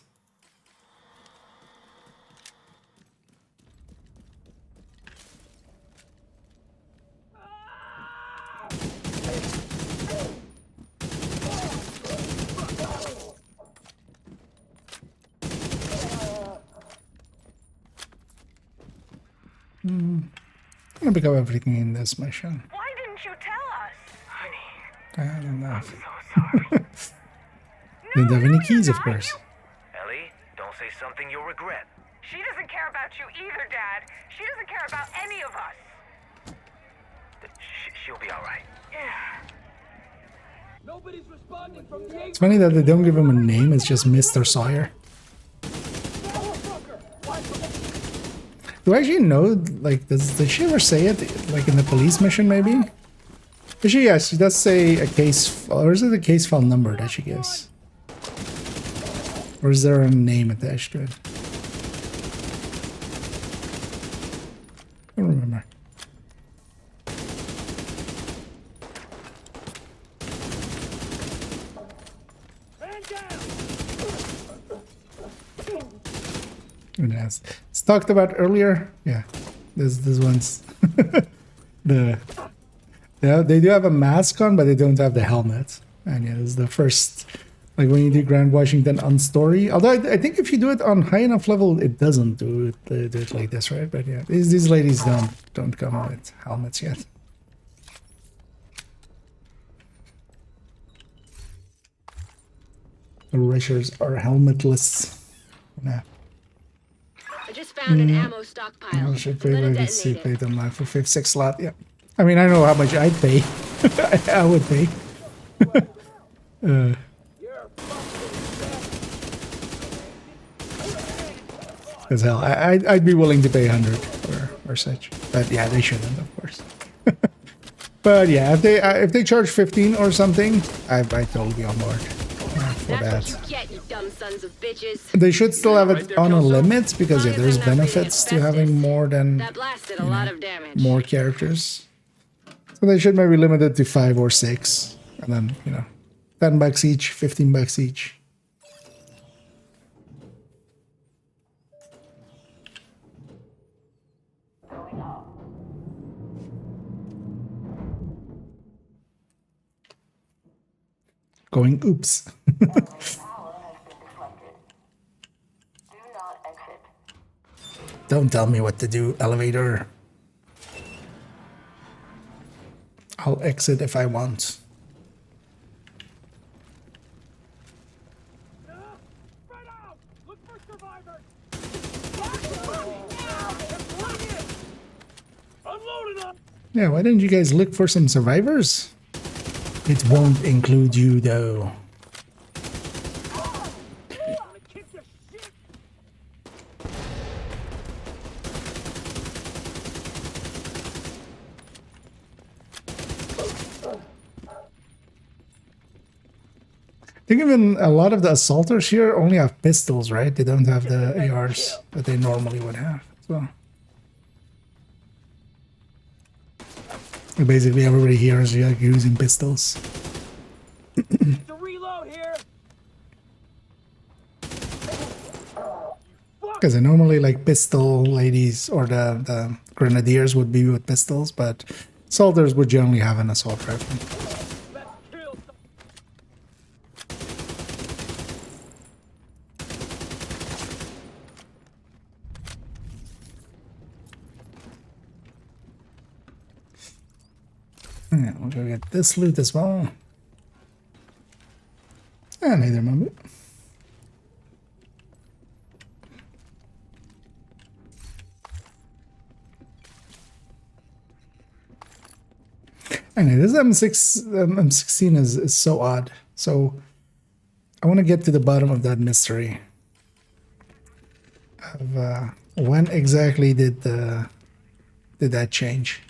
I'm gonna pick up everything in this mission. Why didn't you tell us? Honey. I had enough. Didn't have any keys, of course. Ellie, don't say something you'll regret. She doesn't care about you either, Dad. She doesn't care about any of us. She'll be all right. Yeah. Nobody's responding from the It's funny that they don't give him a name, it's just Mr. Sawyer. Do I actually know, like, does she ever say it, like in the police mission maybe? Yes, she does say a case, or is it a case file number that she gives? Or is there a name attached to it? I don't remember. Yes. It's talked about earlier. Yeah, this one's the they do have a mask on, but they don't have the helmet. And yeah, this is the first, like when you do Grand Washington on story. Although I think if you do it on high enough level, it doesn't do it like this, right? But yeah, these ladies don't come with helmets yet. The rushers are helmetless. Nah. I just found an ammo stockpile. I should pay by the C-plate unlock for 5th, 6th slot. Yeah. I mean, I know how much I'd pay. I would pay. Because hell, I'd be willing to pay 100 or such. But yeah, they shouldn't, of course. But yeah, if they charge 15 or something, I'd totally be on board. For that. What you get, you dumb sons of bitches. They should still have it on a limit, because yeah, there's benefits to having more than more characters. So they should maybe limit it to 5 or 6, and then $10 each, $15 each. Going oops. Don't tell me what to do, elevator. I'll exit if I want. Yeah, why didn't you guys look for some survivors? It won't include you, though. I think even a lot of the assaulters here only have pistols, right? They don't have the ARs that they normally would have. So. Basically, everybody here is like using pistols. To reload here. Because normally, like, pistol ladies or the grenadiers would be with pistols, but soldiers would generally have an assault rifle. Yeah, we'll go get this loot as well. And neither moment. Anyway, this M16 is so odd. So I want to get to the bottom of that mystery. Of when exactly did that change?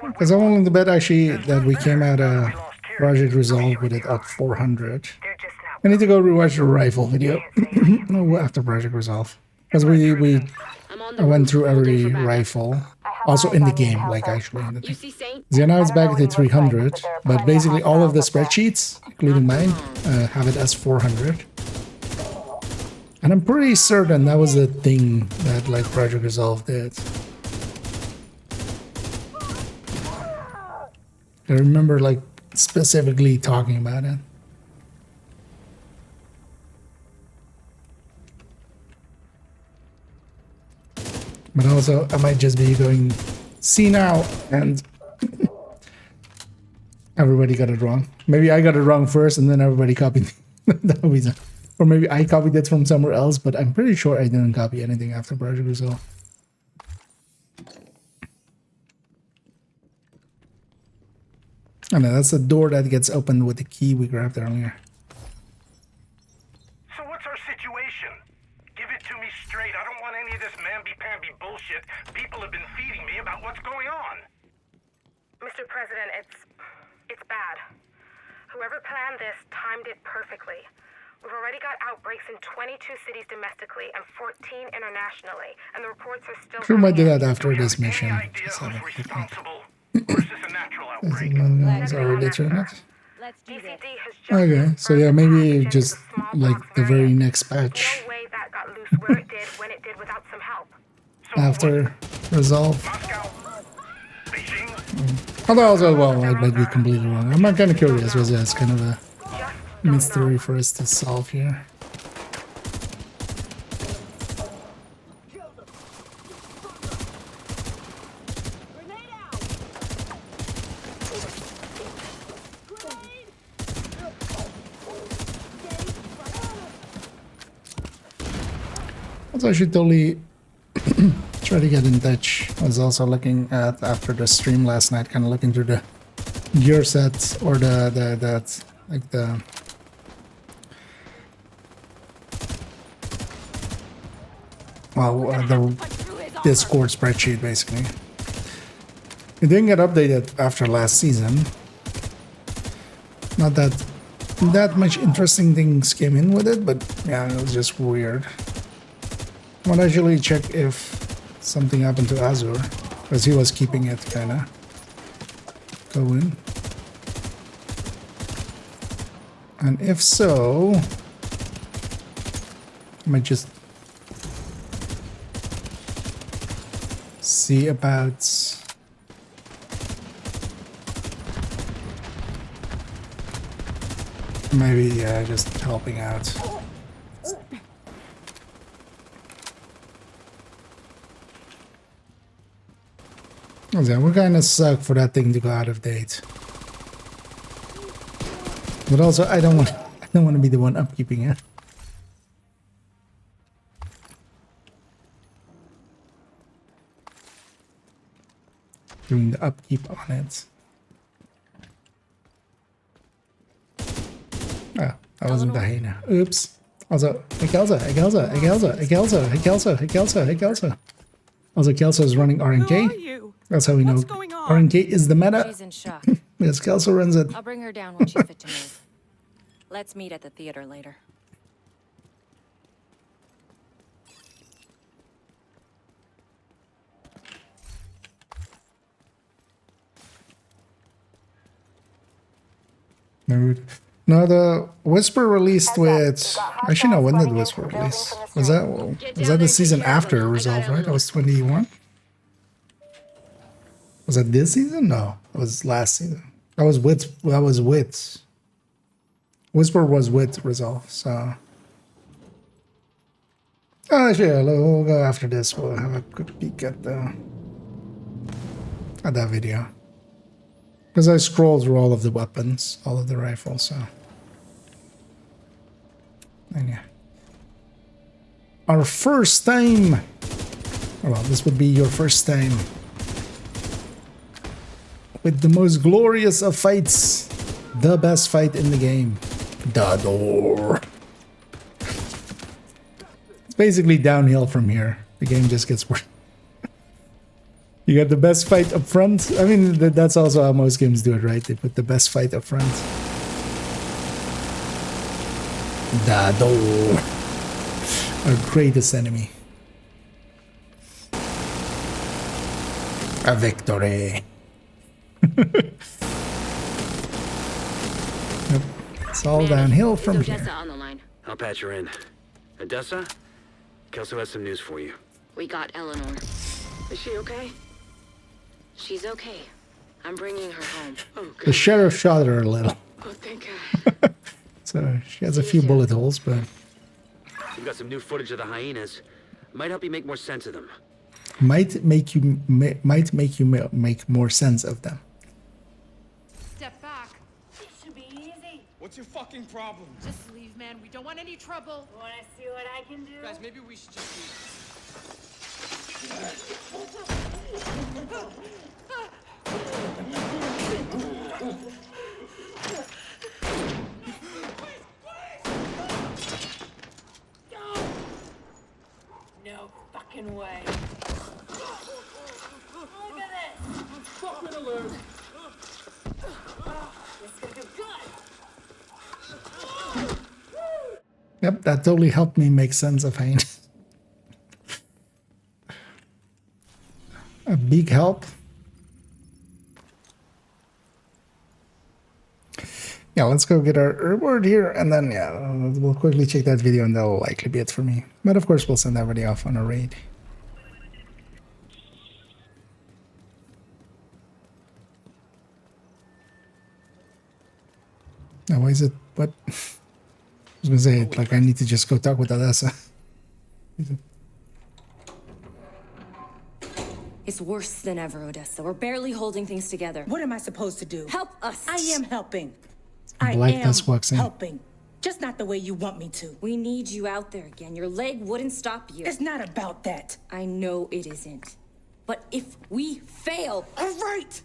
Because I'm willing to bet actually that we came out of Project Resolve with it at 400. I need to go rewatch the rifle video after Project Resolve. Because I went through every rifle, also in the game, like actually in the thing. So now it's back to 300, but basically all of the spreadsheets, including mine, have it as 400. And I'm pretty certain that was the thing that like Project Resolve did. I remember like specifically talking about it. But also, I might just be going, see now, and everybody got it wrong. Maybe I got it wrong first, and then everybody copied. That would be, or maybe I copied it from somewhere else, but I'm pretty sure I didn't copy anything after Project Resolve. I know, that's the door that gets opened with the key we grabbed earlier. So what's our situation? Give it to me straight. I don't want any of this mamby-pamby bullshit people have been feeding me about what's going on. Mr. President, it's bad. Whoever planned this timed it perfectly. We've already got outbreaks in 22 cities domestically and 14 internationally, and the reports are still... Crew might do that after this mission. Already turned it. Okay, so yeah, maybe just like the very next patch after Resolve. Although also, well, I might be completely wrong. I'm kind of curious, because it's kind of a mystery for us to solve here. Also, I should totally try to get in touch. I was also looking at, after the stream last night, kind of looking through the gear sets or the Discord spreadsheet, basically. It didn't get updated after last season. Not that much interesting things came in with it, but yeah, it was just weird. I want to actually check if something happened to Azure, because he was keeping it kind of going. And if so, I might just see about maybe just helping out. Yeah, we're kind of suck for that thing to go out of date. But also, I don't want to be the one upkeeping it. Doing the upkeep on it. Oh, that wasn't the hyena. Oops. Also, hey Kelsa. Also, Kelsa is running RNK. That's how we know RNK is the meta. She's in shock. Yes, Kelsa runs it. I'll bring her down when she's fit to move. Let's meet at the theater later. No, the Whisper released with. Actually, no. When did Whisper release? Was that the season after Resolve? Right? That was 21. Was that this season? No, it was last season. That was with. Whisper was with Resolve. So. Oh, sure. We'll go after this. We'll have a quick peek at that video. Because I scrolled through all of the weapons, all of the rifles, so. And yeah. Our first time. Well, this would be your first time. With the most glorious of fights. The best fight in the game. The door. It's basically downhill from here. The game just gets worse. You got the best fight up front. I mean, that's also how most games do it, right? They put the best fight up front. Dado. Our greatest enemy. A victory. Yep. It's all downhill from here. On the line. I'll patch her in. Odessa? Kelso has some news for you. We got Eleanor. Is she okay? She's okay. I'm bringing her home. Oh, The good. sheriff shot her a little. Oh, thank God. So she has a few bullet holes, but We've got some new footage of the hyenas. Might help you make more sense of them. might make you make more sense of them. Step back. It should be easy. What's your fucking problem? Just leave, man. We don't want any trouble. Wanna see what I can do? Guys, maybe we should just leave. No fucking way. Look at this. Fucking alert. This is gonna do good. Yep, that totally helped me make sense of Hayne. A big help. Yeah, let's go get our reward here, and then yeah, we'll quickly check that video, and that'll likely be it for me. But of course, we'll send everybody off on a raid. Now, why is it? What? I was gonna say, like, I need to just go talk with Odessa. It's worse than ever, Odessa. We're barely holding things together. What am I supposed to do? Help us. I am helping. Black I am Dust walks in. helping. Just not the way you want me to. We need you out there again. Your leg wouldn't stop you. It's not about that. I know it isn't. But if we fail... All right.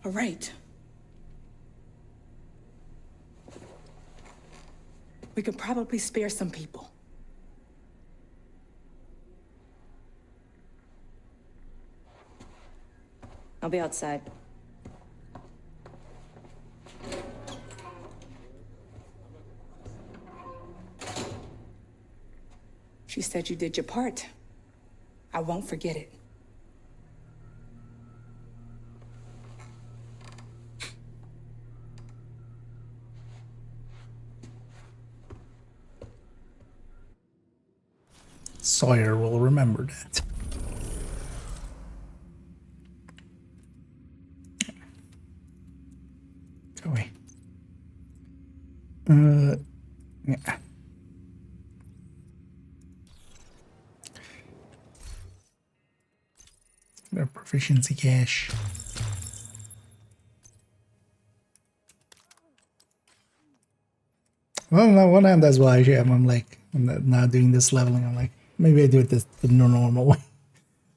All right. We could probably spare some people. I'll be outside. She said you did your part. I won't forget it. Sawyer will remember that. Go away. Yeah. Their proficiency cache. Well, on one hand, that's why I'm like, I'm not doing this leveling. I'm like, maybe I do it the normal way.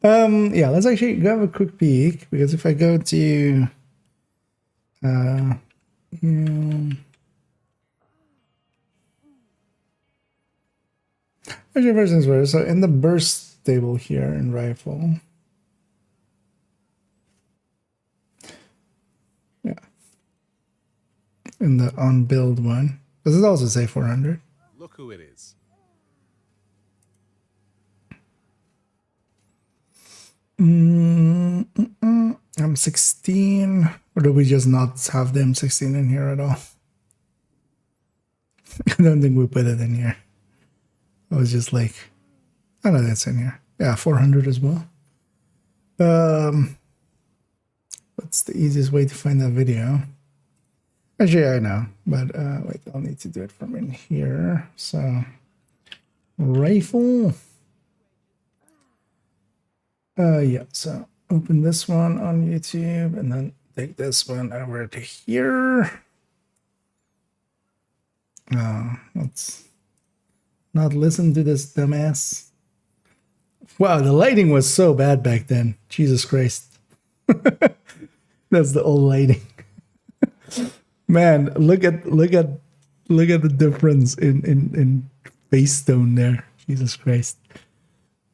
Yeah, let's actually go have a quick peek, because if I go to actually, first things first, so in the burst table here in rifle, yeah, in the on build one, does it also say 400? Look who it is. I'm 16. Or do we just not have the M16 in here at all? I don't think we put it in here. I was just like, I know that's in here. Yeah, 400 as well. What's the easiest way to find that video? Actually, I know, but wait, I'll need to do it from in here. So, rifle. Yeah, so open this one on YouTube and then take this one over to here. Let's not listen to this dumbass. Wow, the lighting was so bad back then. Jesus Christ. That's the old lighting. Man, look at the difference in face tone there. Jesus Christ.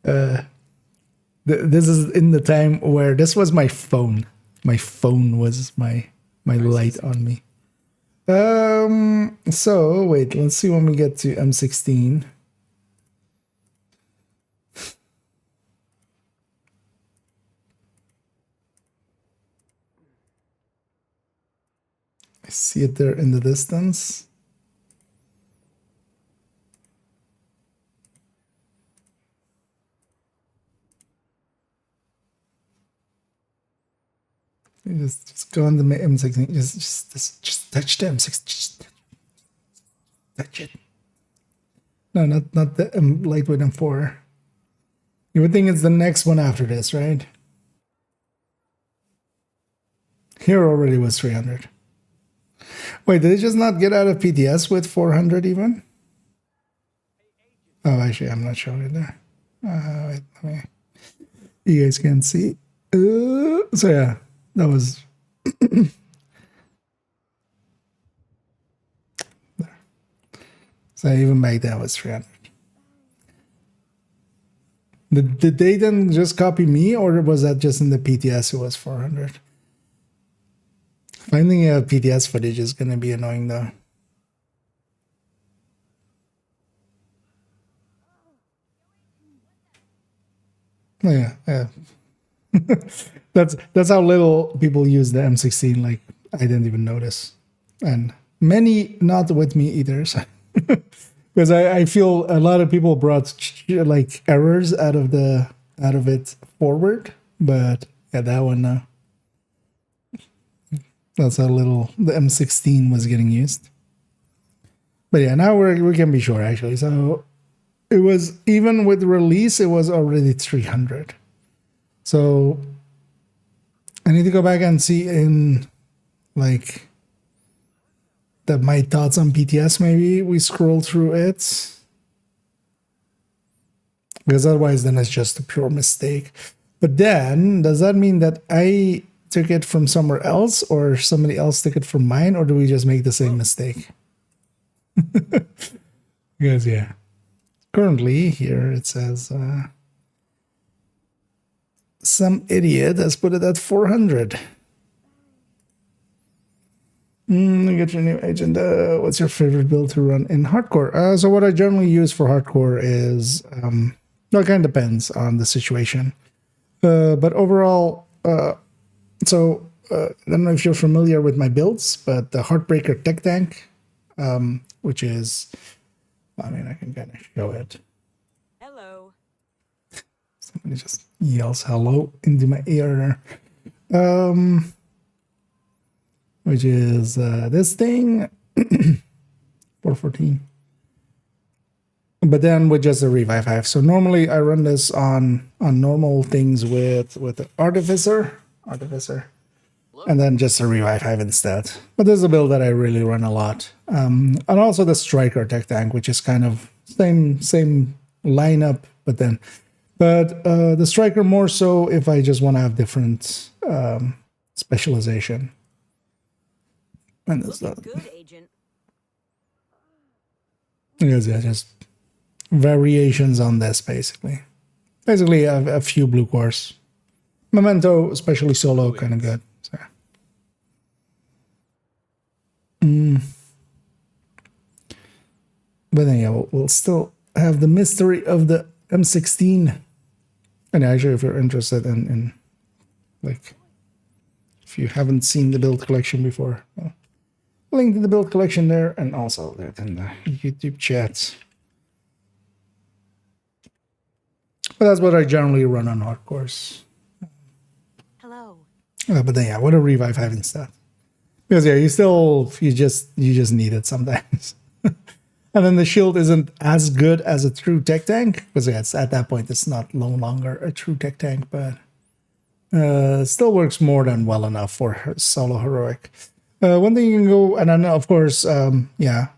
This is in the time where this was my phone. My phone was my light on me. So wait, let's see when we get to M16. I see it there in the distance. Just go on the M16. Just touch the M16. Just touch it. No, not the lightweight M4. You would think it's the next one after this, right? Here already was 300. Wait, did it just not get out of PTS with 400 even? Oh, actually, I'm not showing it there. Wait, let me. You guys can see. So yeah, that was. There. So even back then was 300. Did they then just copy me, or was that just in the PTS it was 400? Finding PTS footage is going to be annoying though. Yeah. That's how little people use the M16. Like, I didn't even notice, and many not with me either. So because I feel a lot of people brought like errors out of it forward, but yeah, that one no. That's how little the M16 was getting used. But yeah, now we can be sure actually. So it was, even with release, it was already 300. So I need to go back and see in like my thoughts on PTS. Maybe we scroll through it, because otherwise then it's just a pure mistake. But then does that mean that I took it from somewhere else, or somebody else took it from mine, or do we just make the same mistake? Because yeah, currently here it says some idiot has put it at 400. Get your new agent. What's your favorite build to run in hardcore? So what I generally use for hardcore is well, it kind of depends on the situation, but overall so I don't know if you're familiar with my builds, but the Heartbreaker Tech Tank, which is, I mean, I can kind of show it. Hello. Somebody just yells hello into my ear. Which is this thing, 414. But then with just a Revive Hive. So normally I run this on normal things with the Artificer, and then just a Revive Hive instead. But this is a build that I really run a lot. And also the Striker Tech Tank, which is kind of same lineup, but the Striker more so if I just want to have different specialization. And that's not good, Agent. Because yeah, just variations on this basically. Basically a few blue cores. Memento, especially solo, kind of good. So. But then yeah, we'll still have the mystery of the M16. And actually, if you're interested in like if you haven't seen the build collection before. Well, link to the build collection there, and also that in the YouTube chat. But that's what I generally run on hardcores. Hello. But then yeah, what a revive have instead. Because yeah, you just need it sometimes. And then the shield isn't as good as a true tech tank, because yeah, at that point it's not no longer a true tech tank, but still works more than well enough for solo heroic. One thing you can go, and then of course, here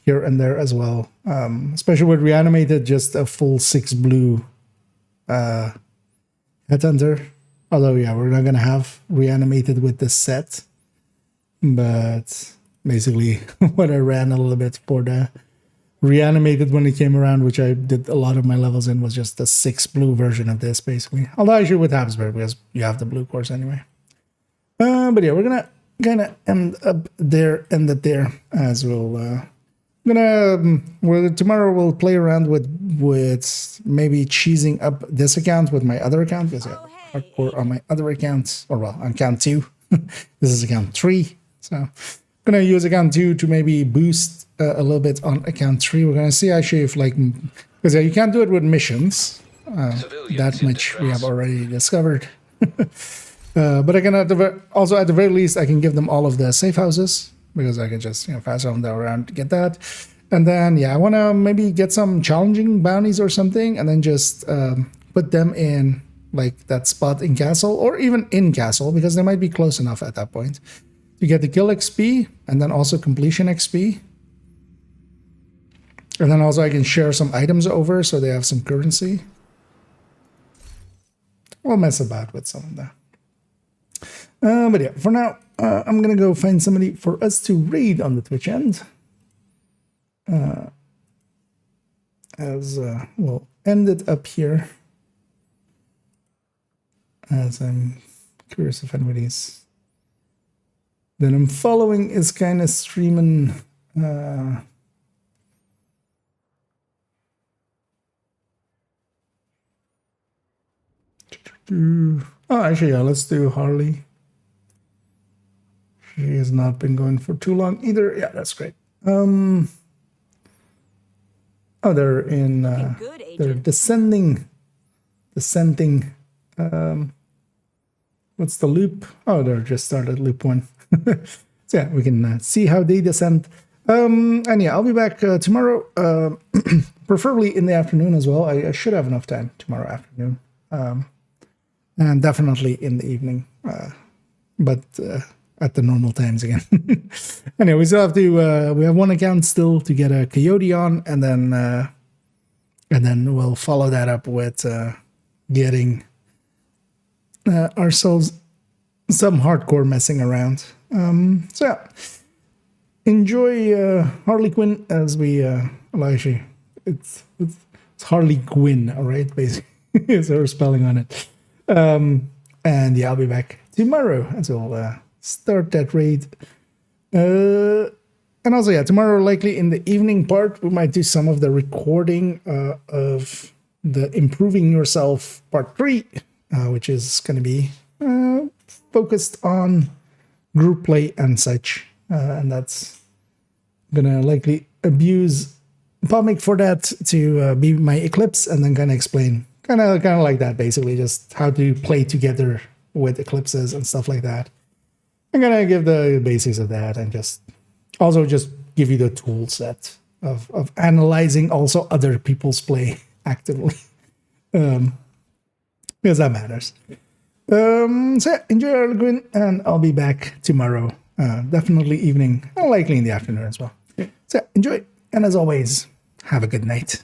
and there as well, especially with reanimated, just a full 6 blue headhunter. Although yeah, we're not gonna have reanimated with this set, but basically what I ran a little bit for the reanimated when it came around, which I did a lot of my levels in, was just the 6 blue version of this basically. Although I should with Habsburg because you have the blue course anyway. But yeah, we're gonna kind of end it there, as we'll tomorrow we'll play around with maybe cheesing up this account with my other account, because hardcore on my other accounts, or well, on account 2. This is account 3, so I'm gonna use account 2 to maybe boost a little bit on account 3. We're gonna see actually if, like, because you can't do it with missions, that much we have already discovered. But I can also at the very least I can give them all of the safe houses, because I can just fast them around to get that. And then yeah, I want to maybe get some challenging bounties or something, and then just put them in like that spot in castle, or even in castle, because they might be close enough at that point to get the kill XP and then also completion XP. And then also I can share some items over so they have some currency. We'll mess about with some of that. But yeah, for now, I'm gonna go find somebody for us to raid on the Twitch end. As we'll end it up here. As I'm curious if anybody's that I'm following is kind of streaming. Oh, actually, yeah, let's do Harley. She has not been going for too long either. Yeah, that's great. Oh, they're in. They're descending. What's the loop? Oh, they're just started loop 1. So yeah, we can see how they descend. And yeah, I'll be back tomorrow, preferably in the afternoon as well. I should have enough time tomorrow afternoon, and definitely in the evening, but at the normal times again. Anyway, we still have to. We have one account still to get a coyote on, and then we'll follow that up with getting ourselves some hardcore messing around. So yeah, enjoy Harley Quinn as we well, actually it's Harley Quinn, all right, basically is her spelling on it. And yeah, I'll be back tomorrow as we'll start that raid. And also yeah, tomorrow likely in the evening part we might do some of the recording of the Improving Yourself part 3, which is going to be focused on group play and such, and that's gonna likely abuse Pomic for that to be my Eclipse, and then kind of explain kind of like that, basically just how to play together with Eclipses and stuff like that. I'm gonna give the basics of that, and just give you the tool set of analyzing also other people's play actively, because that matters. So yeah, enjoy Harley Quinn, and I'll be back tomorrow, definitely evening, and likely in the afternoon as well. So yeah, enjoy, and as always, have a good night.